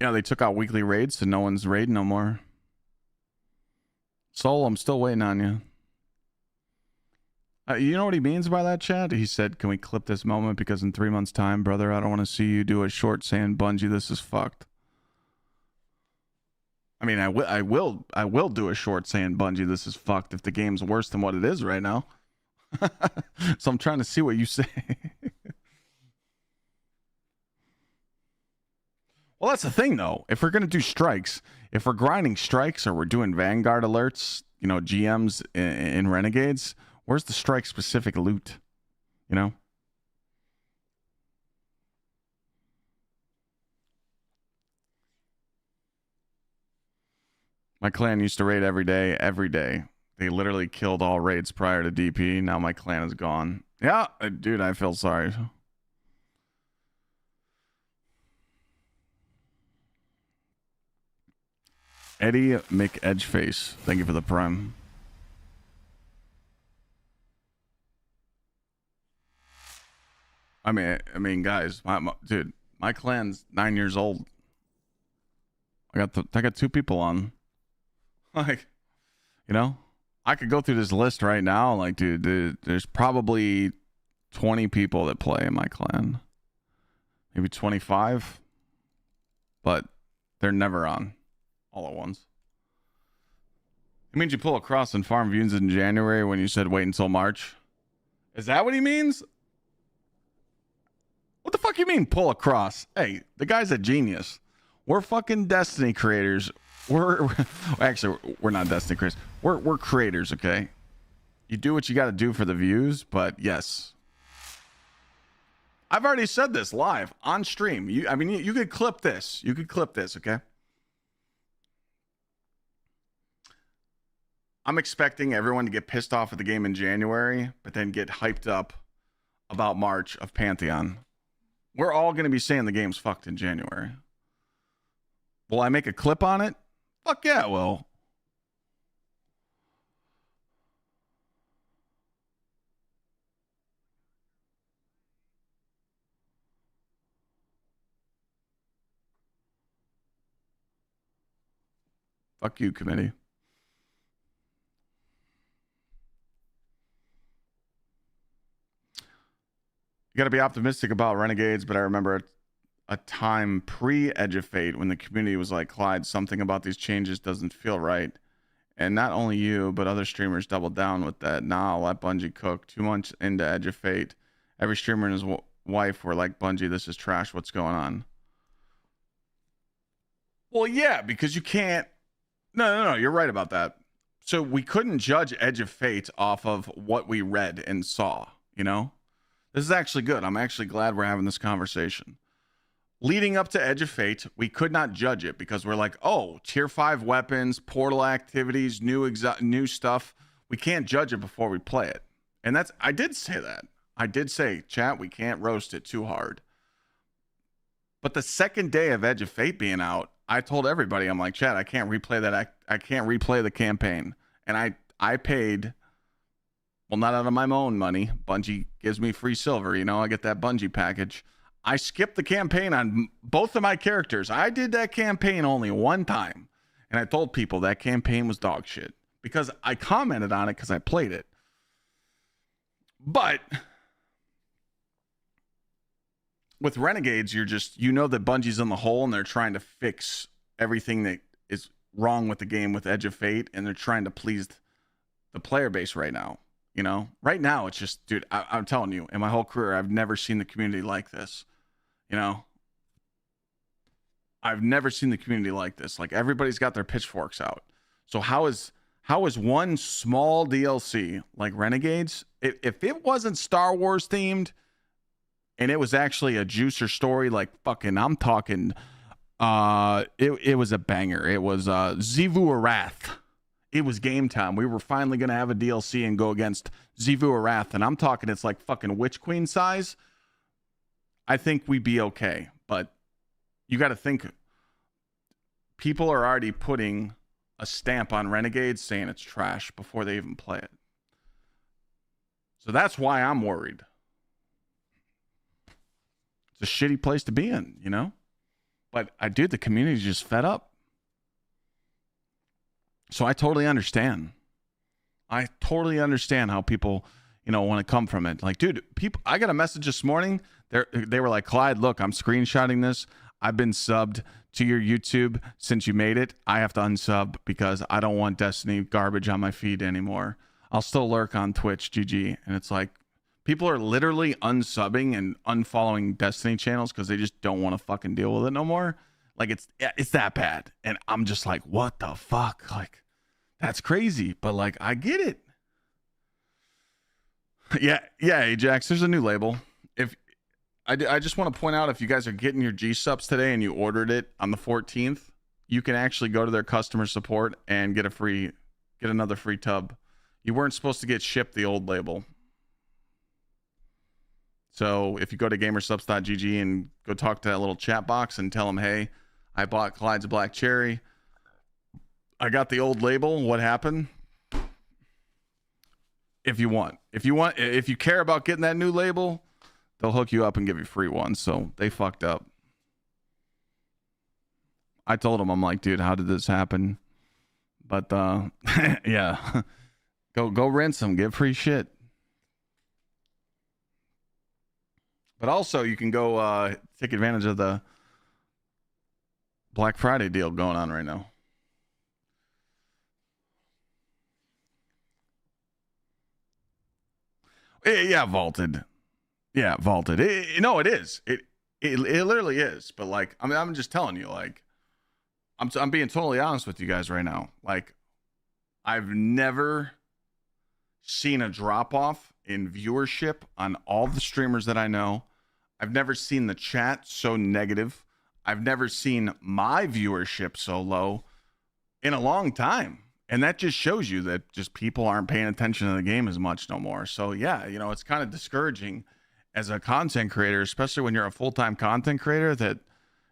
Yeah, they took out weekly raids, so no one's raiding no more. Soul, I'm still waiting on you. You know what he means by that, chat? He said, can we clip this moment? Because in 3 months' time, brother, I don't want to see you do a short saying, Bungie, this is fucked. I mean, I will do a short saying, Bungie, this is fucked if the game's worse than what it is right now. So I'm trying to see what you say. Well, that's the thing, though. If we're going to do strikes, if we're grinding strikes or we're doing Vanguard alerts, GMs in Renegades, where's the strike-specific loot? My clan used to raid every day. They literally killed all raids prior to DP. Now my clan is gone. Yeah, dude, I feel sorry. Eddie McEdgeface, thank you for the prime. I mean, guys, dude, my clan's 9 years old. I got 2 people on. Like, I could go through this list right now. Like, dude, there's probably 20 people that play in my clan. Maybe 25. But they're never on all at once. It means you pull across and farm views in January when you said wait until March. Is that what he means? What the fuck you mean pull across? Hey, the guy's a genius. We're fucking Destiny creators. We're actually, we're not Destiny creators. We're creators, okay? You do what you got to do for the views, but yes. I've already said this live on stream. You could clip this. You could clip this, okay? I'm expecting everyone to get pissed off at the game in January, but then get hyped up about March of Pantheon. We're all going to be saying the game's fucked in January. Will I make a clip on it? Fuck yeah, it will. Fuck you, committee. You got to be optimistic about Renegades, but I remember a time pre-Edge of Fate when the community was like, Clyde, something about these changes doesn't feel right. And not only you, but other streamers doubled down with that. Nah, I'll let Bungie cook. 2 months into Edge of Fate, every streamer and his wife were like, Bungie, this is trash. What's going on? Well, yeah, because you can't. No, you're right about that. So we couldn't judge Edge of Fate off of what we read and saw, you know? This is actually good. I'm actually glad we're having this conversation. Leading up to Edge of Fate, we could not judge it because we're like, oh, tier 5 weapons, portal activities, new stuff. We can't judge it before we play it. And I did say that. I did say, chat, we can't roast it too hard. But the second day of Edge of Fate being out, I told everybody, I'm like, chat, I can't replay that. I can't replay the campaign. And I paid, well, not out of my own money. Bungie gives me free silver. You know, I get that Bungie package. I skipped the campaign on both of my characters. I did that campaign only one time. And I told people that campaign was dog shit. Because I commented on it because I played it. But with Renegades, you know that Bungie's in the hole and they're trying to fix everything that is wrong with the game with Edge of Fate. And they're trying to please the player base right now. You know, right now it's just, dude, I'm telling you, in my whole career, I've never seen the community like this. You know, I've never seen the community like this. Like everybody's got their pitchforks out. So how is one small DLC like Renegades, if it wasn't Star Wars themed and it was actually a juicer story, like fucking, I'm talking, it was a banger. It was Gsxrclyde. It was game time. We were finally going to have a DLC and go against Gsxrclyde. And I'm talking, it's like fucking Witch Queen size. I think we'd be okay. But you got to think, people are already putting a stamp on Renegades saying it's trash before they even play it. So that's why I'm worried. It's a shitty place to be in, you know? But the community's just fed up. So I totally understand. I totally understand how people, you know, want to come from it. Like, dude, I got a message this morning. They were like, Clyde, look, I'm screenshotting this. I've been subbed to your YouTube since you made it. I have to unsub because I don't want Destiny garbage on my feed anymore. I'll still lurk on Twitch, GG. And it's like, people are literally unsubbing and unfollowing Destiny channels because they just don't want to fucking deal with it no more. Like, it's that bad. And I'm just like, what the fuck? Like, that's crazy. But, like, I get it. Yeah, Ajax, there's a new label. If I just want to point out, if you guys are getting your G-subs today and you ordered it on the 14th, you can actually go to their customer support and get another free tub. You weren't supposed to get shipped the old label. So if you go to gamersubs.gg and go talk to that little chat box and tell them, hey, I bought Clyde's Black Cherry. I got the old label. What happened? If you care about getting that new label, they'll hook you up and give you free ones. So they fucked up. I told them, I'm like, dude, how did this happen? But yeah, go rinse them, get free shit. But also, you can go take advantage of the Black Friday deal going on right now. Yeah, vaulted. No, it is. It literally is. But like, I'm just telling you, like, I'm being totally honest with you guys right now. Like, I've never seen a drop off in viewership on all the streamers that I know. I've never seen the chat so negative. I've never seen my viewership so low in a long time. And that just shows you that just people aren't paying attention to the game as much no more. So yeah, you know, it's kind of discouraging as a content creator, especially when you're a full-time content creator, that,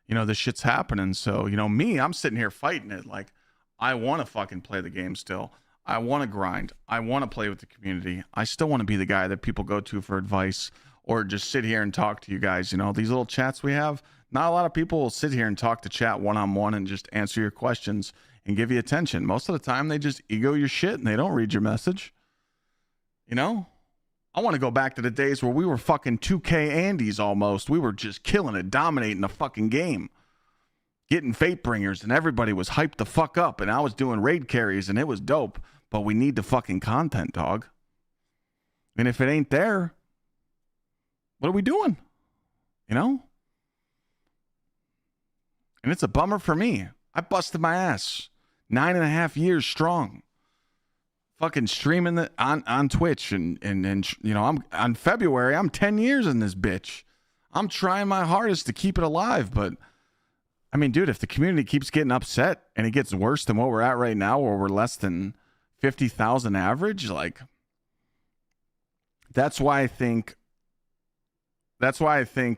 you know, this shit's happening. So, you know, me, I'm sitting here fighting it. Like, I want to fucking play the game still. I want to grind. I want to play with the community. I still want to be the guy that people go to for advice or just sit here and talk to you guys. You know, these little chats we have, not a lot of people will sit here and talk to chat one-on-one and just answer your questions and give you attention. Most of the time, they just ego your shit and they don't read your message. You know? I want to go back to the days where we were fucking 2K Andes almost. We were just killing it, dominating the fucking game. Getting fate bringers and everybody was hyped the fuck up and I was doing raid carries and it was dope. But we need the fucking content, dog. And if it ain't there, what are we doing? You know? And it's a bummer for me. I busted my ass 9.5 years strong. Fucking streaming on Twitch and you know, I'm on February, I'm 10 years in this bitch. I'm trying my hardest to keep it alive, but I mean, dude, if the community keeps getting upset and it gets worse than what we're at right now, where we're less than 50,000 average, like, that's why I think,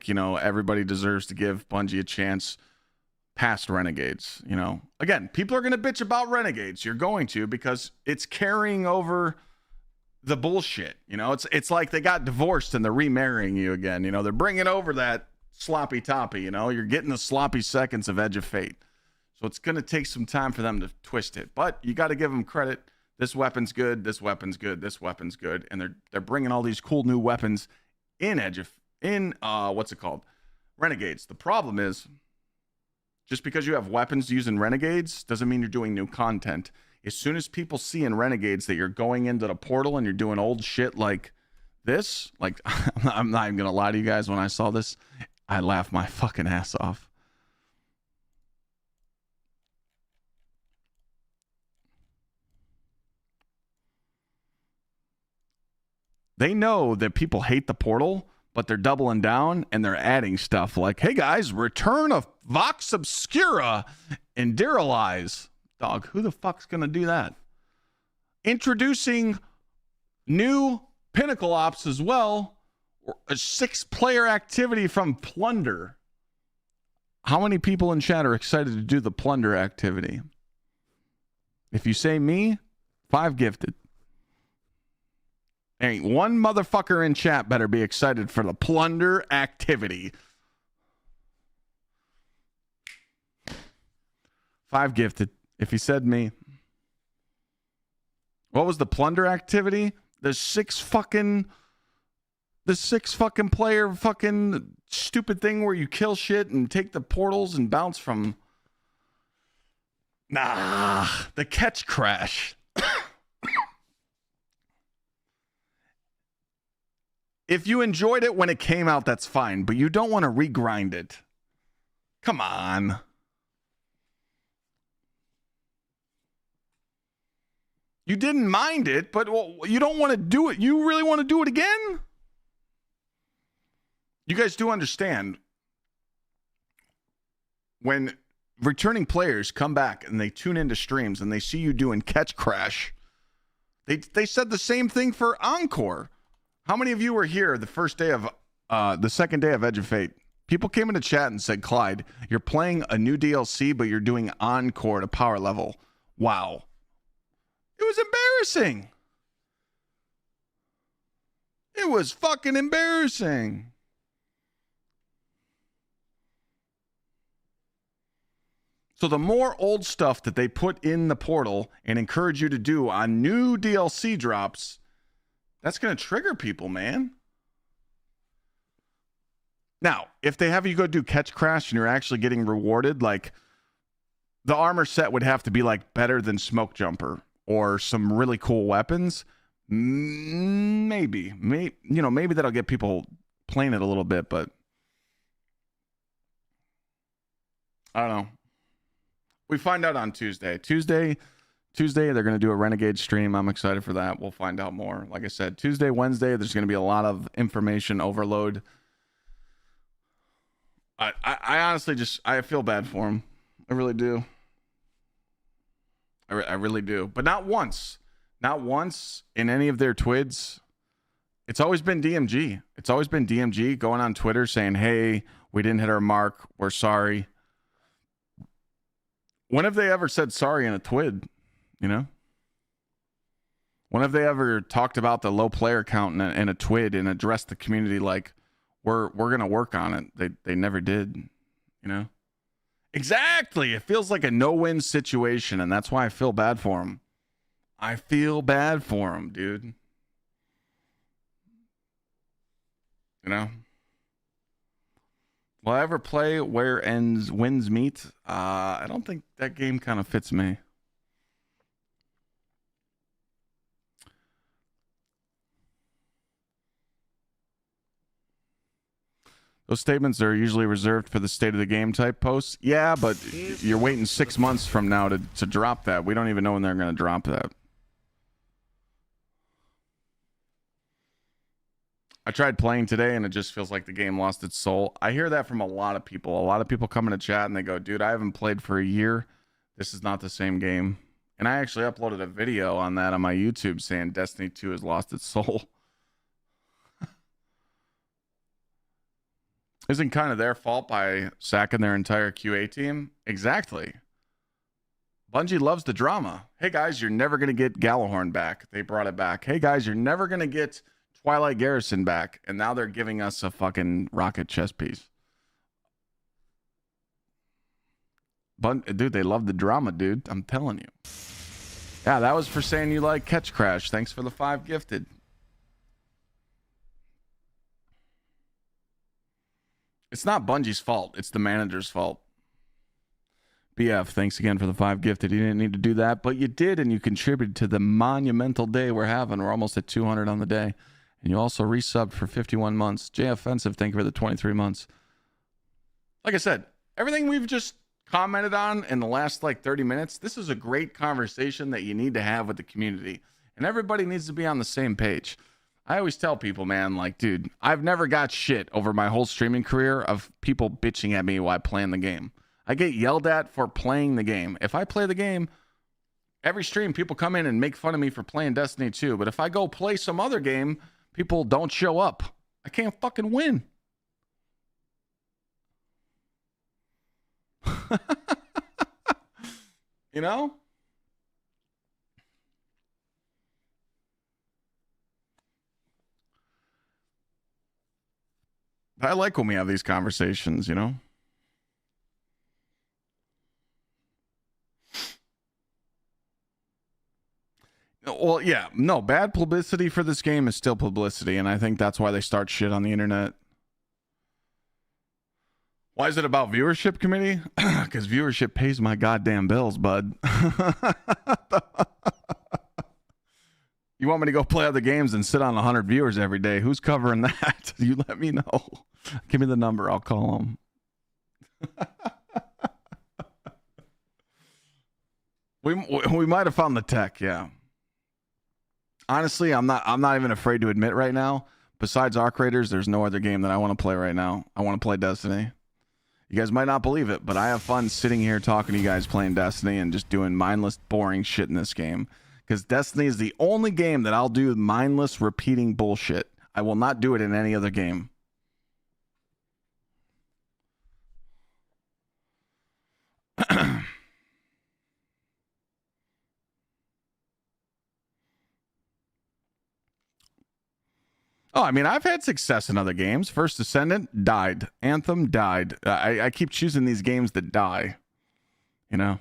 you know, everybody deserves to give Bungie a chance past Renegades. You know, again, people are going to bitch about Renegades. You're going to, because it's carrying over the bullshit. You know, it's like they got divorced and they're remarrying you again. You know, they're bringing over that sloppy toppy. You know, you're getting the sloppy seconds of Edge of Fate. So it's going to take some time for them to twist it, but you got to give them credit. This weapon's good. This weapon's good. This weapon's good. And they're bringing all these cool new weapons in what's it called? Renegades. The problem is, just because you have weapons using Renegades doesn't mean you're doing new content. As soon as people see in Renegades that you're going into the portal and you're doing old shit like this, like, I'm not even going to lie to you guys, when I saw this, I laughed my fucking ass off. They know that people hate the portal, but they're doubling down and they're adding stuff like, hey guys, return of Vox Obscura and Deralize. Dog, who the fuck's going to do that? Introducing new Pinnacle Ops as well. A 6-player activity from Plunder. How many people in chat are excited to do the Plunder activity? If you say me, 5 gifted. Ain't one motherfucker in chat better be excited for the Plunder activity. 5 gifted. If you said me. What was the Plunder activity? The 6 fucking player fucking stupid thing where you kill shit and take the portals and bounce from. Nah, the catch crash. If you enjoyed it when it came out, that's fine, but you don't want to regrind it. Come on. You didn't mind it, but you don't want to do it. You really want to do it again? You guys do understand when returning players come back and they tune into streams and they see you doing catch crash, they said the same thing for Encore. How many of you were here the second day of Edge of Fate? People came into chat and said, Clyde, you're playing a new DLC, but you're doing Encore to power level. Wow. It was embarrassing. It was fucking embarrassing. So the more old stuff that they put in the portal and encourage you to do on new DLC drops, that's going to trigger people, man. Now, if they have you go do catch crash and you're actually getting rewarded, like the armor set would have to be like better than Smoke Jumper or some really cool weapons. Maybe that'll get people playing it a little bit, but I don't know. We find out on Tuesday. Tuesday, they're going to do a Renegade stream. I'm excited for that. We'll find out more. Like I said, Tuesday, Wednesday, there's going to be a lot of information overload. I honestly I feel bad for him. I really do. I really do. But not once. Not once in any of their twids. It's always been DMG. It's always been DMG going on Twitter saying, hey, we didn't hit our mark. We're sorry. When have they ever said sorry in a twid? You know? When have they ever talked about the low player count in a twid and addressed the community like, we're going to work on it? They never did, you know? Exactly. It feels like a no-win situation, and that's why I feel bad for him. I feel bad for him, dude. You know? Will I ever play where wins meet? I don't think that game kind of fits me. Those statements are usually reserved for the state of the game type posts. Yeah, but you're waiting 6 months from now to drop that. We don't even know when they're going to drop that. I tried playing today, and it just feels like the game lost its soul. I hear that from a lot of people. A lot of people come into chat, and they go, dude, I haven't played for a year. This is not the same game. And I actually uploaded a video on that on my YouTube saying Destiny 2 has lost its soul. Isn't kind of their fault by sacking their entire QA team? Exactly. Bungie loves the drama. Hey, guys, you're never going to get Gallahorn back. They brought it back. Hey, guys, you're never going to get Twilight Garrison back. And now they're giving us a fucking rocket chess piece. Dude, they love the drama, dude. I'm telling you. Yeah, that was for saying you like Catch Crash. Thanks for the 5 gifted. It's not Bungie's fault. It's the manager's fault. BF, thanks again for the 5 gifted. You didn't need to do that, but you did, and you contributed to the monumental day we're having. We're almost at 200 on the day. And you also resubbed for 51 months. Jay Offensive, thank you for the 23 months. Like I said, everything we've just commented on in the last 30 minutes, this is a great conversation that you need to have with the community. And everybody needs to be on the same page. I always tell people, man, dude, I've never got shit over my whole streaming career of people bitching at me while playing the game. I get yelled at for playing the game. If I play the game, every stream, people come in and make fun of me for playing Destiny 2. But if I go play some other game, people don't show up. I can't fucking win. You know? I like when we have these conversations, you know? Well, yeah, no, bad publicity for this game is still publicity, and I think that's why they start shit on the internet. Why is it about viewership, committee? Because viewership pays my goddamn bills, bud. You want me to go play other games and sit on 100 viewers every day? Who's covering that? You let me know. Give me the number. I'll call them. We might have found the tech, yeah. Honestly, I'm not even afraid to admit right now. Besides Arc Raiders, there's no other game that I want to play right now. I want to play Destiny. You guys might not believe it, but I have fun sitting here talking to you guys playing Destiny and just doing mindless, boring shit in this game. Because Destiny is the only game that I'll do mindless, repeating bullshit. I will not do it in any other game. Oh, I mean, I've had success in other games. First Ascendant, died. Anthem, died. I keep choosing these games that die. You know?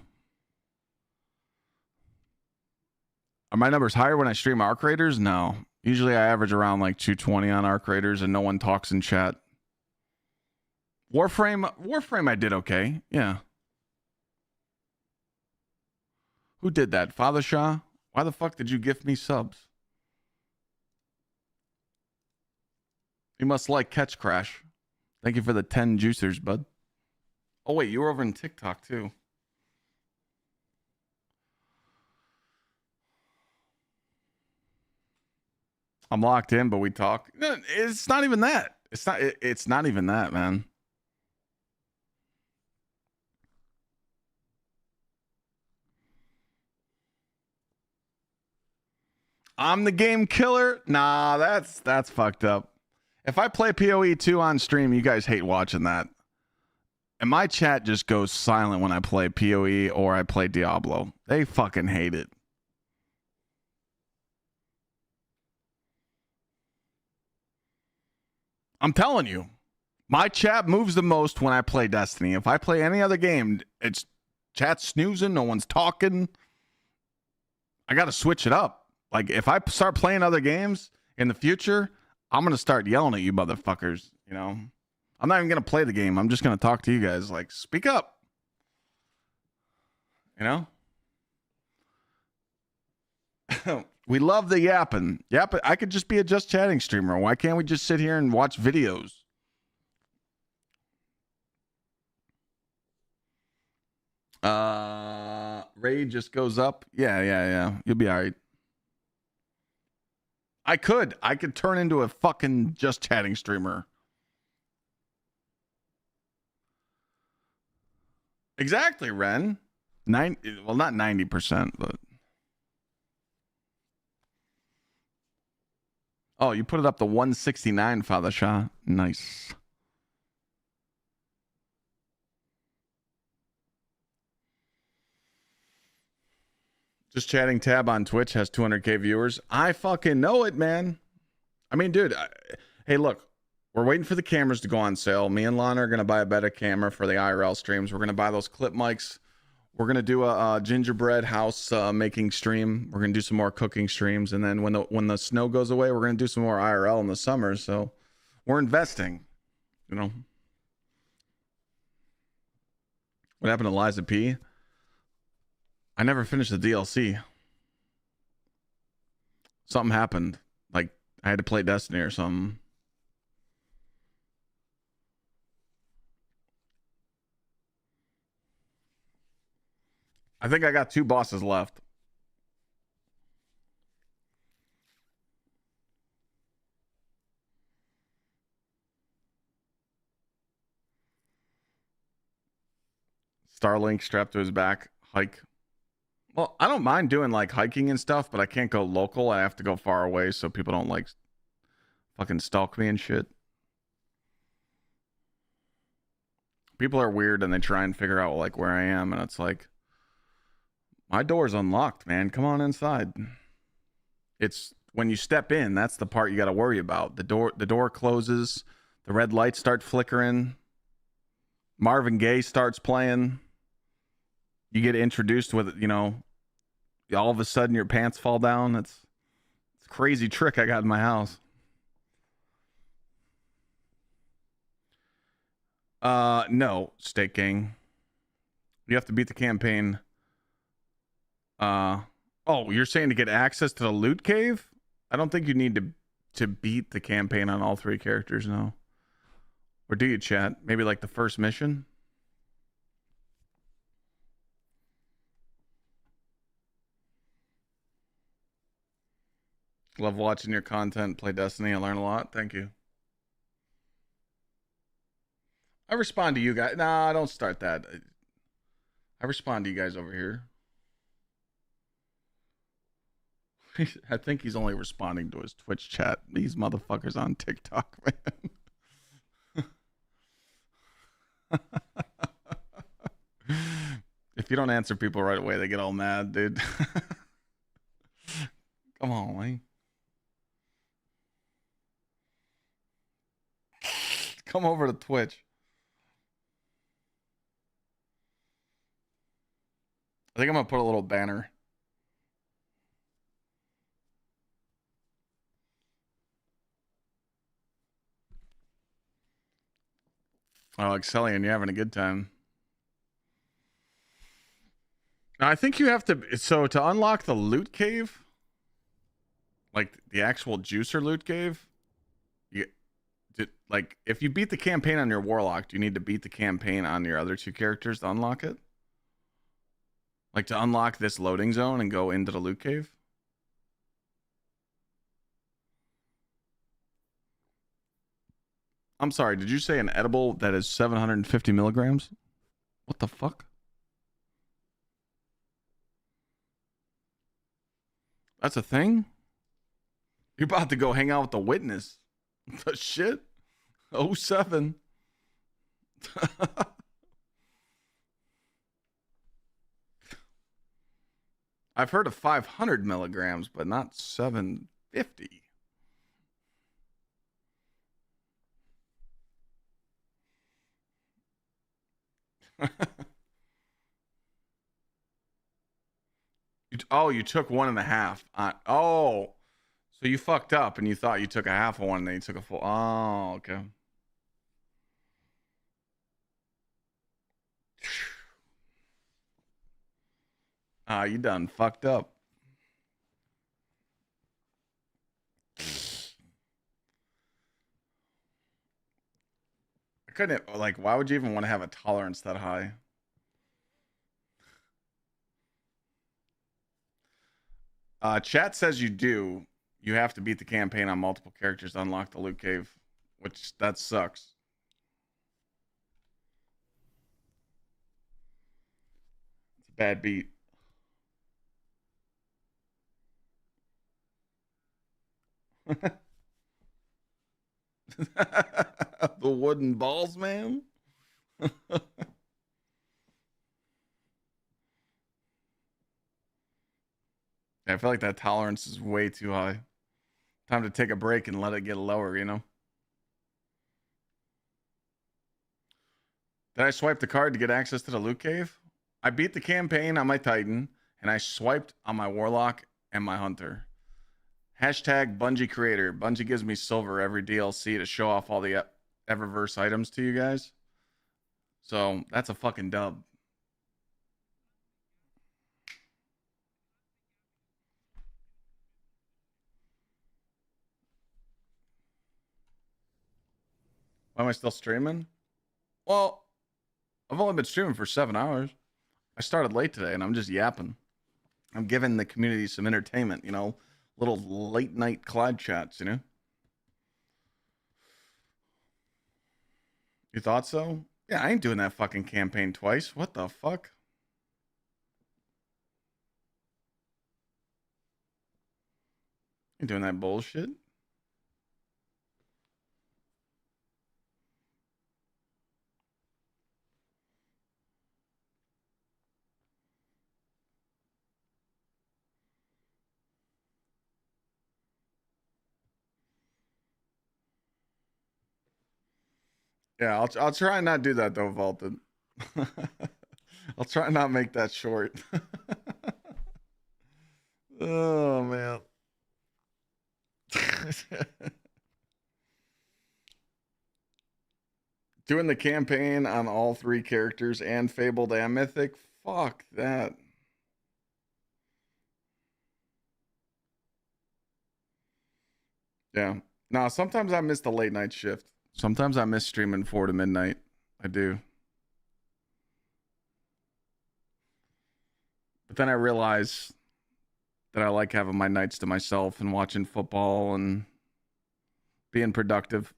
Are my numbers higher when I stream Arc Raiders? No. Usually I average around 220 on Arc Raiders and no one talks in chat. Warframe I did okay. Yeah. Who did that? Father Shah? Why the fuck did you gift me subs? You must like Catch Crash. Thank you for the 10 juicers, bud. Oh, wait, you were over in TikTok, too. I'm locked in, but we talk. No, it's not even that. It's not even that, man. I'm the game killer. Nah, that's fucked up. If I play PoE 2 on stream, you guys hate watching that. And my chat just goes silent when I play PoE or I play Diablo. They fucking hate it. I'm telling you, my chat moves the most when I play Destiny. If I play any other game, it's chat snoozing, no one's talking. I got to switch it up. Like, if I start playing other games in the future, I'm going to start yelling at you motherfuckers, you know? I'm not even going to play the game. I'm just going to talk to you guys. Like, speak up. You know? We love the yapping. I could just be a just chatting streamer. Why can't we just sit here and watch videos? Raid just goes up. Yeah. You'll be all right. I could turn into a fucking just chatting streamer. Exactly, Ren. Not 90%, but oh, you put it up to 169, Father Shah. Nice. Just chatting tab on Twitch has 200K viewers. I fucking know it, man. I mean, dude, hey, look, we're waiting for the cameras to go on sale. Me and Lana are going to buy a better camera for the IRL streams. We're going to buy those clip mics. We're going to do a gingerbread house making stream. We're going to do some more cooking streams. And then when the snow goes away, we're going to do some more IRL in the summer. So we're investing, you know. What happened to Liza P? I never finished the DLC. Something happened. Like, I had to play Destiny or something. I think I got 2 bosses left. Starlink strapped to his back. Hike. Well, I don't mind doing like hiking and stuff, but I can't go local. I have to go far away so people don't like fucking stalk me and shit. People are weird and they try and figure out like where I am, and it's like, my door's unlocked, man. Come on inside. It's when you step in, that's the part you got to worry about. The door closes, the red lights start flickering, Marvin Gaye starts playing. You get introduced with, you know, all of a sudden your pants fall down. It's a crazy trick I got in my house. No, Steak Gang. You have to beat the campaign. Oh, you're saying to get access to the loot cave? I don't think you need to beat the campaign on all 3 characters, no. Or do you, chat? Maybe like the first mission? Love watching your content, play Destiny. I learn a lot. Thank you. I respond to you guys. Nah, don't start that. I respond to you guys over here. I think he's only responding to his Twitch chat. These motherfuckers on TikTok, man. If you don't answer people right away, they get all mad, dude. Come on, man. Come over to Twitch. I think I'm going to put a little banner. Oh, Excellion, you're having a good time. Now, I think you have to... So, to unlock the loot cave, like the actual juicer loot cave, like, if you beat the campaign on your Warlock, do you need to beat the campaign on your other 2 characters to unlock it? Like, to unlock this loading zone and go into the loot cave? I'm sorry, did you say an edible that is 750 milligrams? What the fuck? That's a thing? You're about to go hang out with the witness. The shit? 07. I've heard of 500 milligrams, but not 750. You took 1.5. So you fucked up and you thought you took a half of one, and then you took a full. Oh, okay. You done fucked up. I couldn't, like, why would you even want to have a tolerance that high? Chat says you do. You have to beat the campaign on multiple characters to unlock the loot cave, which that sucks. It's a bad beat. The wooden balls, man. I feel like that tolerance is way too high. Time to take a break and let it get lower, you know? Did I swipe the card to get access to the loot cave? I beat the campaign on my Titan, and I swiped on my Warlock and my Hunter. Hashtag Bungie creator. Bungie gives me silver every DLC to show off all the Eververse items to you guys. So that's a fucking dub. Why am I still streaming? Well, I've only been streaming for 7 hours. I started late today and I'm just yapping. I'm giving the community some entertainment, you know, little late night Clyde chats, you know? You thought so? Yeah, I ain't doing that fucking campaign twice. What the fuck? You doing that bullshit? Yeah, I'll try and not do that though, Vaulted. I'll try and not make that short. Oh man. Doing the campaign on all 3 characters and Fabled and Mythic? Fuck that. Yeah. No, sometimes I miss the late night shift. Sometimes I miss streaming 4 to midnight. I do. But then I realize that I like having my nights to myself and watching football and being productive.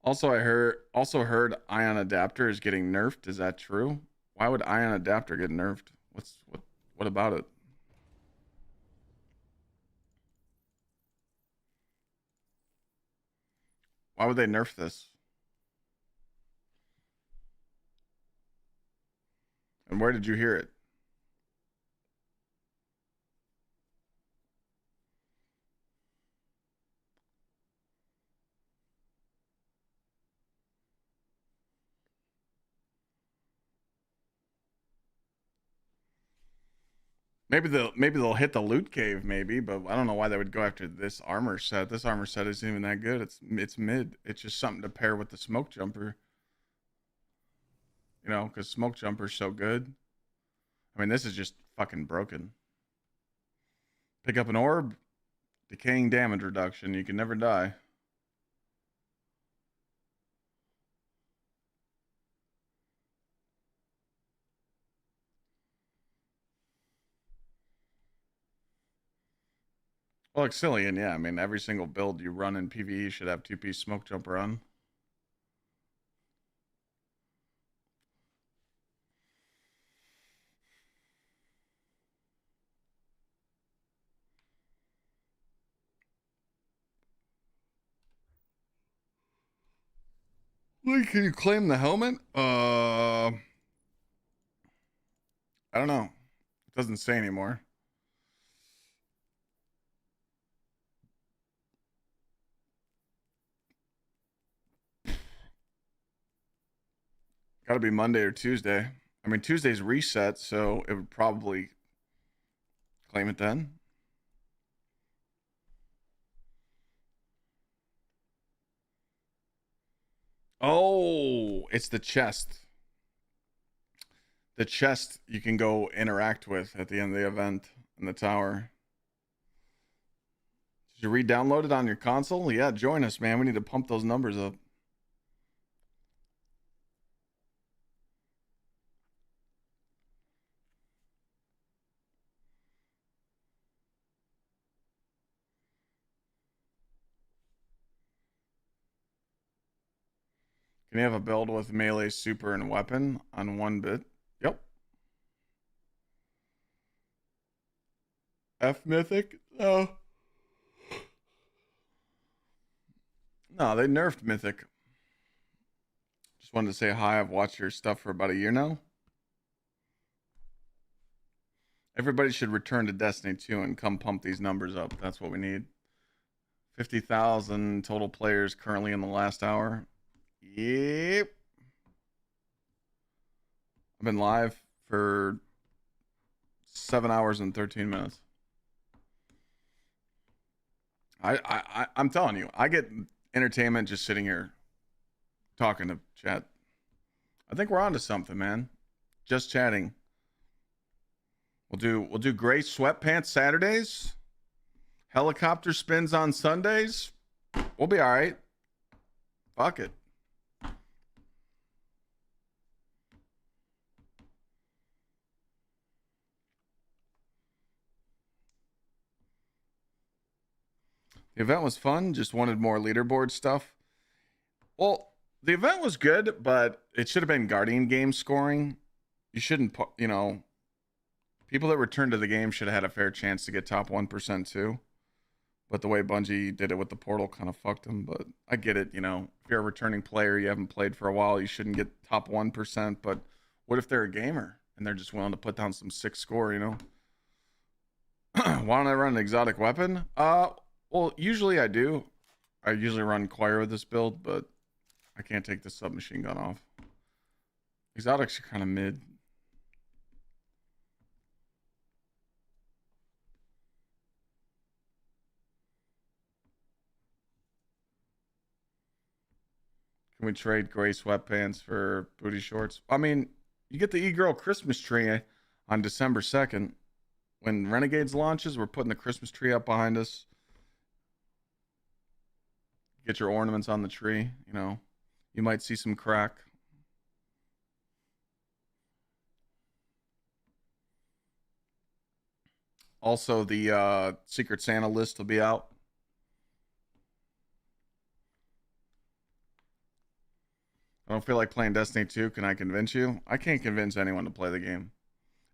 Also, I heard ion adapter is getting nerfed. Is that true? Why would ion adapter get nerfed? What about it? Why would they nerf this? And where did you hear it? Maybe they'll hit the loot cave, maybe, but I don't know why they would go after this armor set. This armor set isn't even that good. It's mid. It's just something to pair with the smoke jumper. You know, because smoke jumper's so good. I mean, this is just fucking broken. Pick up an orb, decaying damage reduction. You can never die. Well, Gsxrclyde, yeah. I mean, every single build you run in PvE should have 2-piece smoke jumper on. Wait, can you claim the helmet? I don't know. It doesn't say anymore. Got to be Monday or Tuesday. I mean, Tuesday's reset, so it would probably claim it then. Oh, it's the chest. The chest you can go interact with at the end of the event in the tower. Did you re-download it on your console? Yeah, join us, man. We need to pump those numbers up. Can you have a build with melee, super, and weapon on 1 bit? Yep. F Mythic? Oh. No, they nerfed Mythic. Just wanted to say hi. I've watched your stuff for about a year now. Everybody should return to Destiny 2 and come pump these numbers up. That's what we need. 50,000 total players currently in the last hour. Yep. I've been live for 7 hours and 13 minutes. I'm telling you, I get entertainment just sitting here talking to chat. I think we're on to something, man. Just chatting. We'll do gray sweatpants Saturdays. Helicopter spins on Sundays. We'll be all right. Fuck it. The event was fun. Just wanted more leaderboard stuff. Well, the event was good, but it should have been Guardian game scoring. You shouldn't, you know, people that returned to the game should have had a fair chance to get top 1% too. But the way Bungie did it with the portal kind of fucked them. But I get it, you know, if you're a returning player, you haven't played for a while, you shouldn't get top 1%. But what if they're a gamer and they're just willing to put down some sick score, you know? Why don't I run an exotic weapon? Well, usually I do. I usually run Choir with this build, but I can't take the submachine gun off. Exotics are kind of mid. Can we trade gray sweatpants for booty shorts? I mean, you get the e-girl Christmas tree on December 2nd. When Renegades launches, we're putting the Christmas tree up behind us. Get your ornaments on the tree, you know. You might see some crack. Also, the Secret Santa list will be out. I don't feel like playing Destiny 2. Can I convince you? I can't convince anyone to play the game.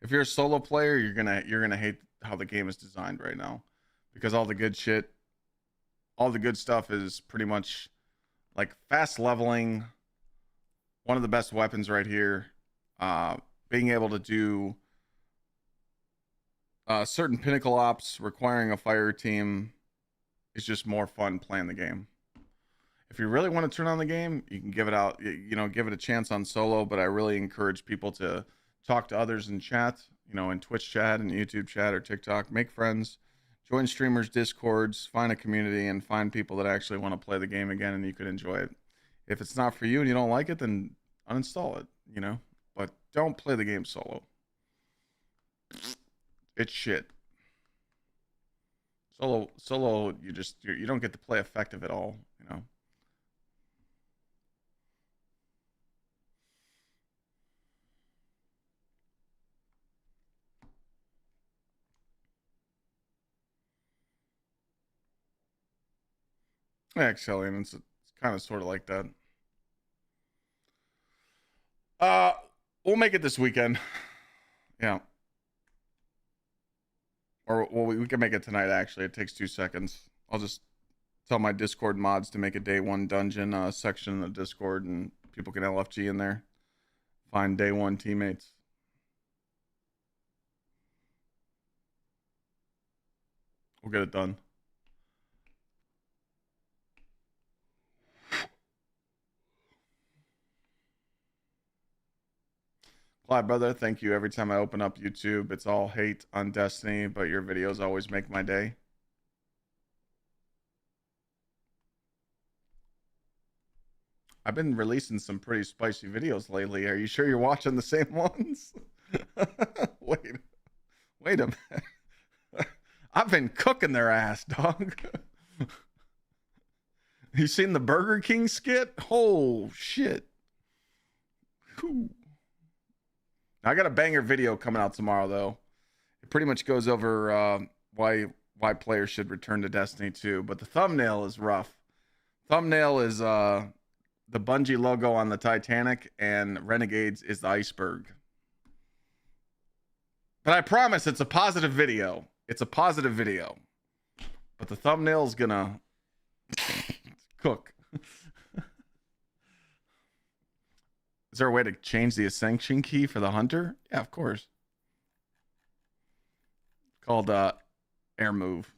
If you're a solo player, you're gonna hate how the game is designed right now, because all the good shit, all the good stuff is pretty much like fast leveling. One of the best weapons right here. Being able to do certain pinnacle ops requiring a fire team is just more fun playing the game. If you really want to turn on the game, you can give it out, you know, give it a chance on solo, but I really encourage people to talk to others in chat, you know, in Twitch chat and YouTube chat or TikTok, make friends, join streamers, discords, find a community, and find people that actually want to play the game again and you could enjoy it. If it's not for you and you don't like it, then uninstall it, you know, but don't play the game solo. It's shit. Solo, you don't get to play effective at all, you know. Yeah, Excellion, it's kind of sort of like that. We'll make it this weekend. Yeah. Or well, we can make it tonight. Actually, it takes 2 seconds. I'll just tell my Discord mods to make a day one dungeon section in the Discord, and people can LFG in there. Find day one teammates. We'll get it done. Clyde, brother, thank you. Every time I open up YouTube, it's all hate on Destiny, but your videos always make my day. I've been releasing some pretty spicy videos lately. Are you sure you're watching the same ones? Wait a minute. I've been cooking their ass, dog. You seen the Burger King skit? Oh, shit. Whew. I got a banger video coming out tomorrow, though. It pretty much goes over why players should return to Destiny 2, but the thumbnail is rough. Thumbnail is the Bungie logo on the Titanic, and Renegades is the iceberg. But I promise it's a positive video. It's a positive video. But the thumbnail is gonna cook. Is there a way to change the ascension key for the hunter? Yeah, of course. Called air move.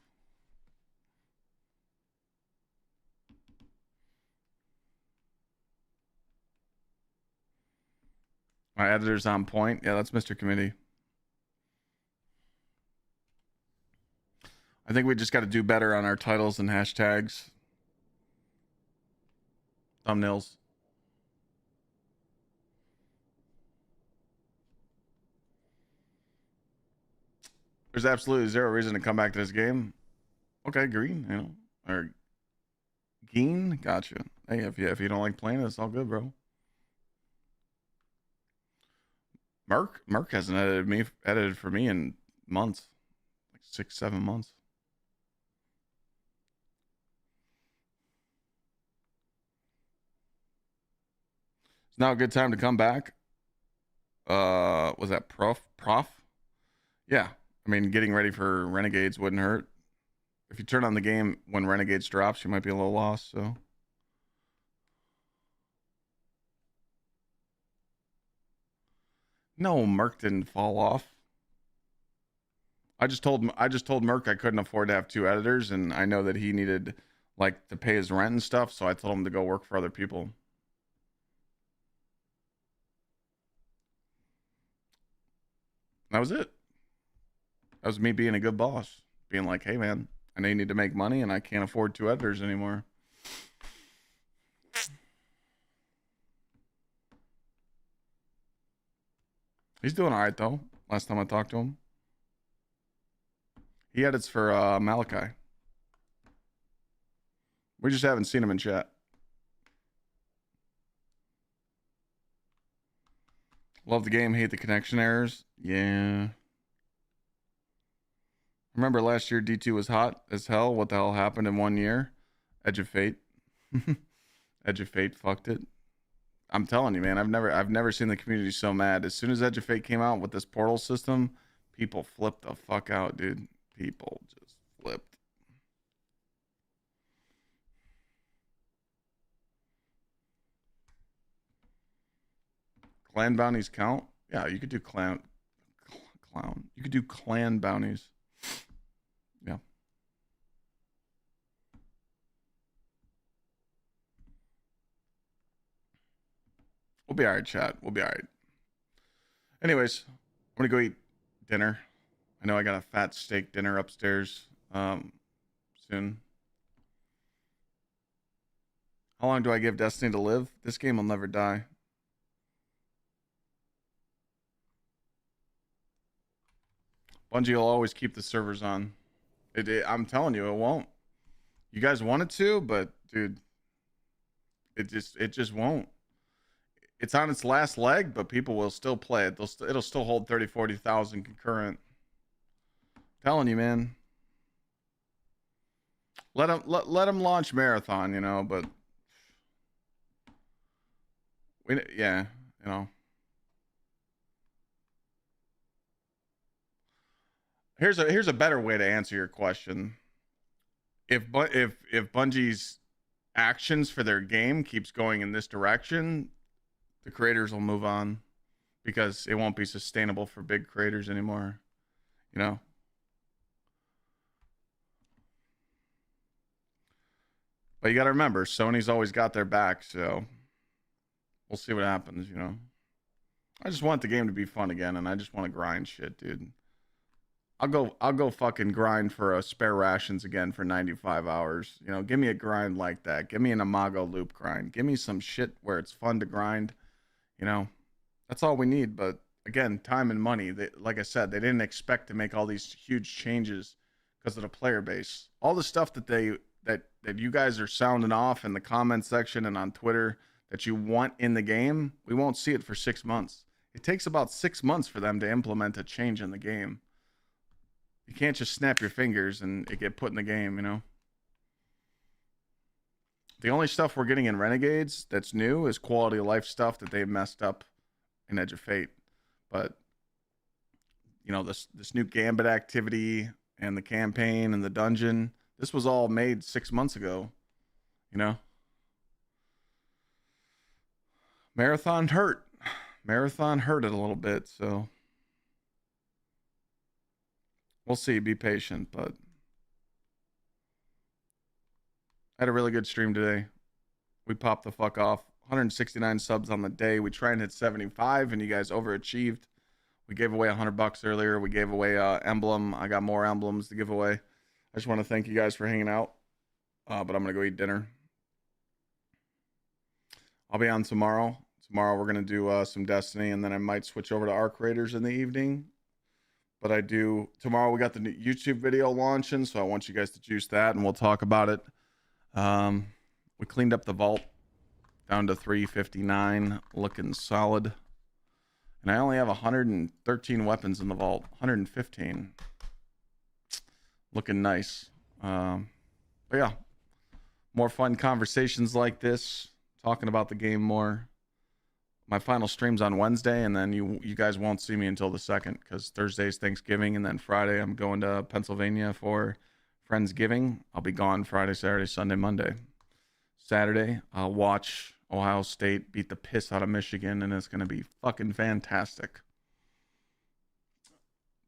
My editor's on point. Yeah, that's Mr. Committee. I think we just got to do better on our titles and hashtags. Thumbnails. There's absolutely zero reason to come back to this game. Okay, green, you know. Or Geen, gotcha. Hey, if you don't like playing it, it's all good, bro. Merc hasn't edited for me in months. Like 6-7 months. It's now a good time to come back. Was that prof? Yeah. I mean, getting ready for Renegades wouldn't hurt. If you turn on the game when Renegades drops, you might be a little lost, so. No, Merc didn't fall off. I just told Merc I couldn't afford to have 2 editors, and I know that he needed like to pay his rent and stuff, so I told him to go work for other people. That was it. That was me being a good boss. Being like, hey man, I know you need to make money and I can't afford 2 editors anymore. He's doing all right though. Last time I talked to him. He edits for Malachi. We just haven't seen him in chat. Love the game, hate the connection errors. Yeah. Remember last year D2 was hot as hell. What the hell happened in 1 year? Edge of Fate. Edge of Fate fucked it. I'm telling you, man, I've never seen the community so mad. As soon as Edge of Fate came out with this portal system, people flipped the fuck out, dude. People just flipped. Clan bounties count? Yeah, you could do clown. You could do clan bounties. Yeah. We'll be all right, chat. We'll be all right. Anyways, I'm going to go eat dinner. I know I got a fat steak dinner upstairs soon. How long do I give Destiny to live? This game will never die. Bungie will always keep the servers on. I'm telling you, it won't. You guys want it to, but dude, it just won't. It's on its last leg, but people will still play it. It'll still hold 30,000-40,000 concurrent. I'm telling you, man. let them launch Marathon, you know, but yeah, you know. Here's a better way to answer your question. If Bungie's actions for their game keeps going in this direction, the creators will move on because it won't be sustainable for big creators anymore, you know. But you got to remember, Sony's always got their back, so we'll see what happens, you know. I just want the game to be fun again, and I just want to grind shit, dude. I'll go fucking grind for a spare rations again for 95 hours. You know, give me a grind like that. Give me an Imago loop grind. Give me some shit where it's fun to grind. You know, that's all we need. But again, time and money. Like I said, they didn't expect to make all these huge changes because of the player base. All the stuff that that you guys are sounding off in the comment section and on Twitter that you want in the game, we won't see it for 6 months. It takes about 6 months for them to implement a change in the game. You can't just snap your fingers and it get put in the game, you know? The only stuff we're getting in Renegades that's new is quality of life stuff that they messed up in Edge of Fate. But, you know, this new Gambit activity and the campaign and the dungeon, this was all made 6 months ago, you know? Marathon hurt. Marathon hurt it a little bit, so... we'll see. Be patient, but I had a really good stream today. We popped the fuck off. 169 subs on the day. We tried and hit 75, and you guys overachieved. We gave away $100 earlier. We gave away emblem. I got more emblems to give away. I just want to thank you guys for hanging out. But I'm gonna go eat dinner. I'll be on tomorrow. Tomorrow we're gonna do some Destiny, and then I might switch over to Arc Raiders in the evening. But I do tomorrow. We got the new YouTube video launching, so I want you guys to juice that, and we'll talk about it. We cleaned up the vault down to 359, looking solid. And I only have 113 weapons in the vault, 115, looking nice. But yeah, more fun conversations like this, talking about the game more. My final stream's on Wednesday, and then you guys won't see me until the 2nd because Thursday's Thanksgiving, and then Friday I'm going to Pennsylvania for Friendsgiving. I'll be gone Friday, Saturday, Sunday, Monday. Saturday, I'll watch Ohio State beat the piss out of Michigan, and it's going to be fucking fantastic.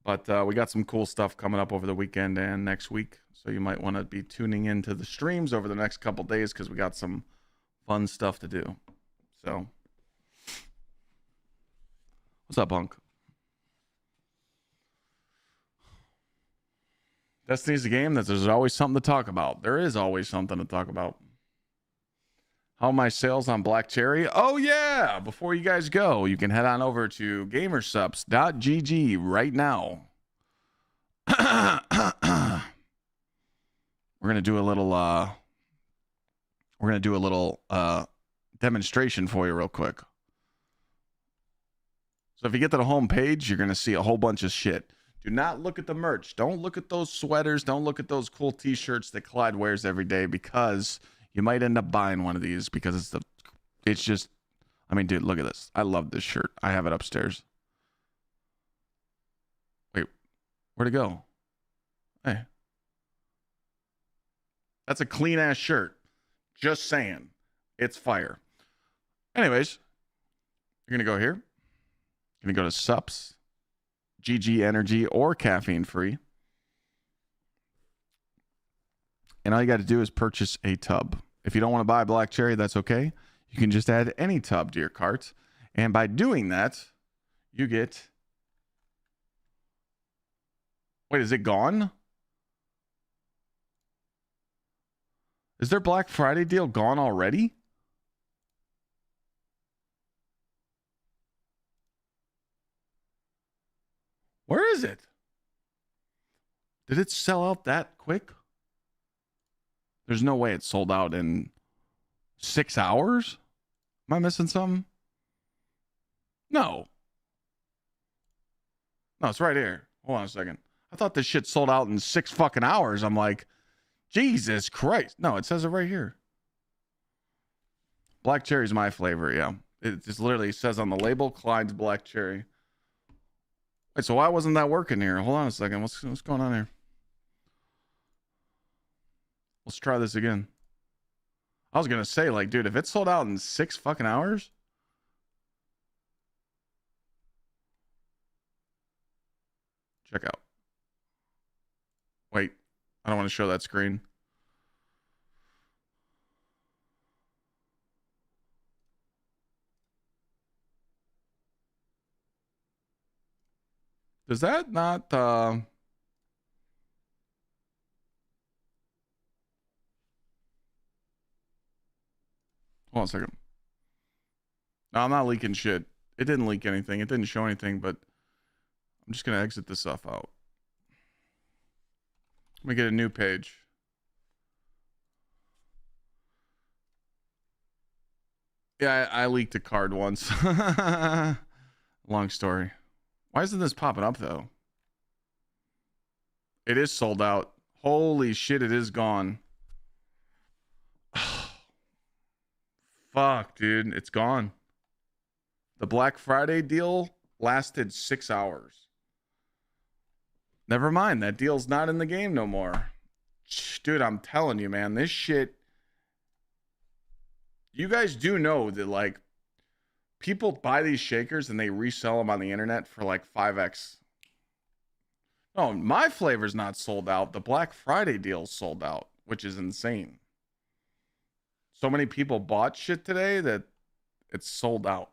But we got some cool stuff coming up over the weekend and next week, so you might want to be tuning into the streams over the next couple days because we got some fun stuff to do. So... what's up, Bunk? Destiny's a game that there's always something to talk about. There is always something to talk about. How are my sales on Black Cherry? Oh, yeah. Before you guys go, you can head on over to gamersubs.gg right now. We're going to do a little demonstration for you real quick. So if you get to the home page, you're going to see a whole bunch of shit. Do not look at the merch. Don't look at those sweaters. Don't look at those cool t-shirts that Clyde wears every day because you might end up buying one of these because it's just, I mean, dude, look at this. I love this shirt. I have it upstairs. Wait, where'd it go? Hey. That's a clean ass shirt. Just saying. It's fire. Anyways, you're going to go here. You're going to go to Sups, GG Energy, or caffeine free. And all you got to do is purchase a tub. If you don't want to buy Black Cherry, that's okay. You can just add any tub to your cart. And by doing that, you get... wait, is it gone? Is their Black Friday deal gone already? Where is it? Did it sell out that quick? There's no way it sold out in 6 hours? Am I missing something? No. No, it's right here. Hold on a second. I thought this shit sold out in 6 fucking hours. I'm like, Jesus Christ. No, it says it right here. Black cherry's my flavor, yeah. It just literally says on the label, Clyde's black cherry. Wait, so why wasn't that working here? Hold on a second. What's going on here? Let's try this again. I was going to say, like, dude, if it sold out in 6 fucking hours. Check out. Wait, I don't want to show that screen. Does that not, hold on a second. No, I'm not leaking shit. It didn't leak anything. It didn't show anything, but I'm just going to exit this stuff out. Let me get a new page. Yeah, I leaked a card once. Long story. Why isn't this popping up, though? It is sold out. Holy shit, it is gone. Fuck, dude. It's gone. The Black Friday deal lasted 6 hours. Never mind. That deal's not in the game no more. Dude, I'm telling you, man. This shit... You guys do know that, like, people buy these shakers and they resell them on the internet for, like, 5x. No, my flavor's not sold out. The Black Friday deal's sold out, which is insane. So many people bought shit today that it's sold out.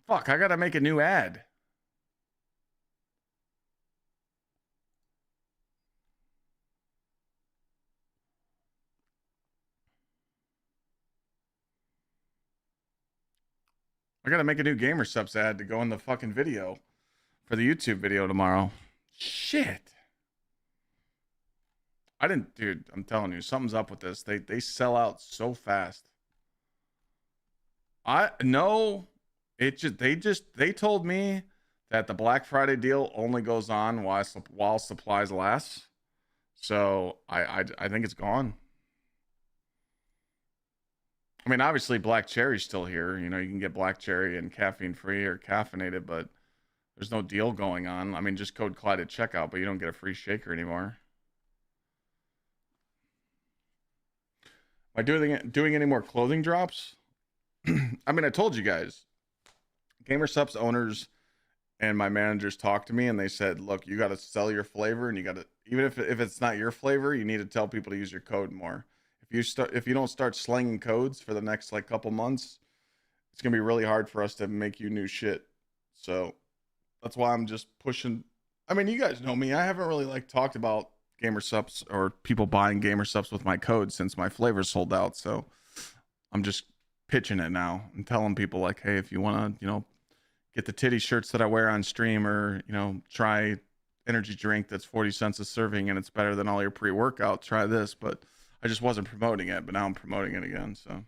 Fuck, I gotta make a new ad. I gotta make a new Gsxrclyde ad to go in the fucking video for the YouTube video tomorrow. Shit. Dude, I'm telling you, something's up with this. They sell out so fast. They told me that the Black Friday deal only goes on while supplies last. So I think it's gone. I mean, obviously black cherry's still here. You know, you can get black cherry and caffeine free or caffeinated, but there's no deal going on. I mean, just code Clyde at checkout, but you don't get a free shaker anymore. Am I doing any more clothing drops? I mean, I told you guys. Gsxrclyde's owners and my managers talked to me and they said, look, you got to sell your flavor and you got to, even if it's not your flavor, you need to tell people to use your code more. If you don't start slinging codes for the next like couple months, it's going to be really hard for us to make you new shit. So that's why I'm just pushing. I mean, you guys know me. I haven't really like talked about Gsxrclyde or people buying Gsxrclyde with my code since my flavor sold out. So I'm just pitching it now and telling people like, hey, if you want to, you know, get the titty shirts that I wear on stream or, you know, try energy drink that's 40 cents a serving and it's better than all your pre-workout, try this. But I just wasn't promoting it, but now I'm promoting it again, so.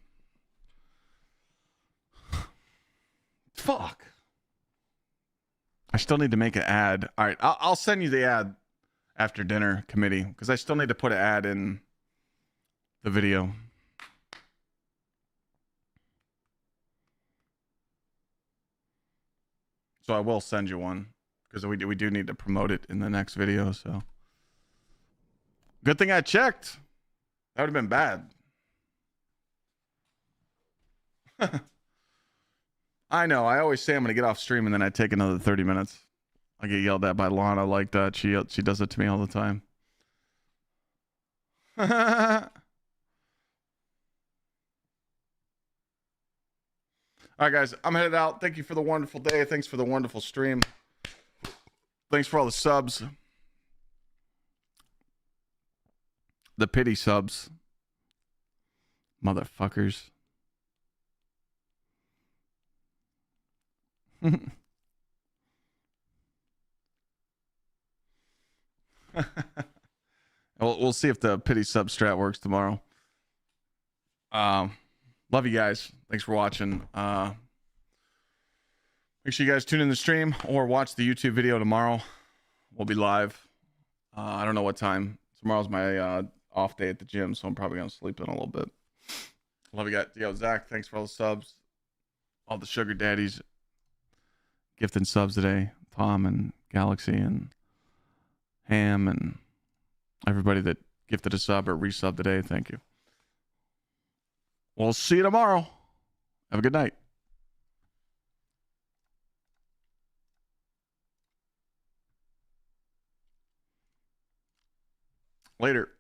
Fuck. I still need to make an ad. All right, I'll send you the ad after dinner, committee, because I still need to put an ad in the video. So I will send you one, because we do need to promote it in the next video, so. Good thing I checked. That would have been bad. I know. I always say I'm going to get off stream and then I take another 30 minutes. I get yelled at by Lana like that. She does it to me all the time. All right, guys. I'm headed out. Thank you for the wonderful day. Thanks for the wonderful stream. Thanks for all the subs. The pity subs. Motherfuckers. We'll see if the pity sub strat works tomorrow. Love you guys. Thanks for watching. Make sure you guys tune in the stream or watch the YouTube video tomorrow. We'll be live. I don't know what time. Tomorrow's my off day at the gym, so I'm probably gonna sleep in a little bit. Love you guys. Yo, Zach, thanks for all the subs. All the sugar daddies gifting subs today. Tom and Galaxy and Ham and everybody that gifted a sub or resub today. Thank you. We'll see you tomorrow. Have a good night. Later.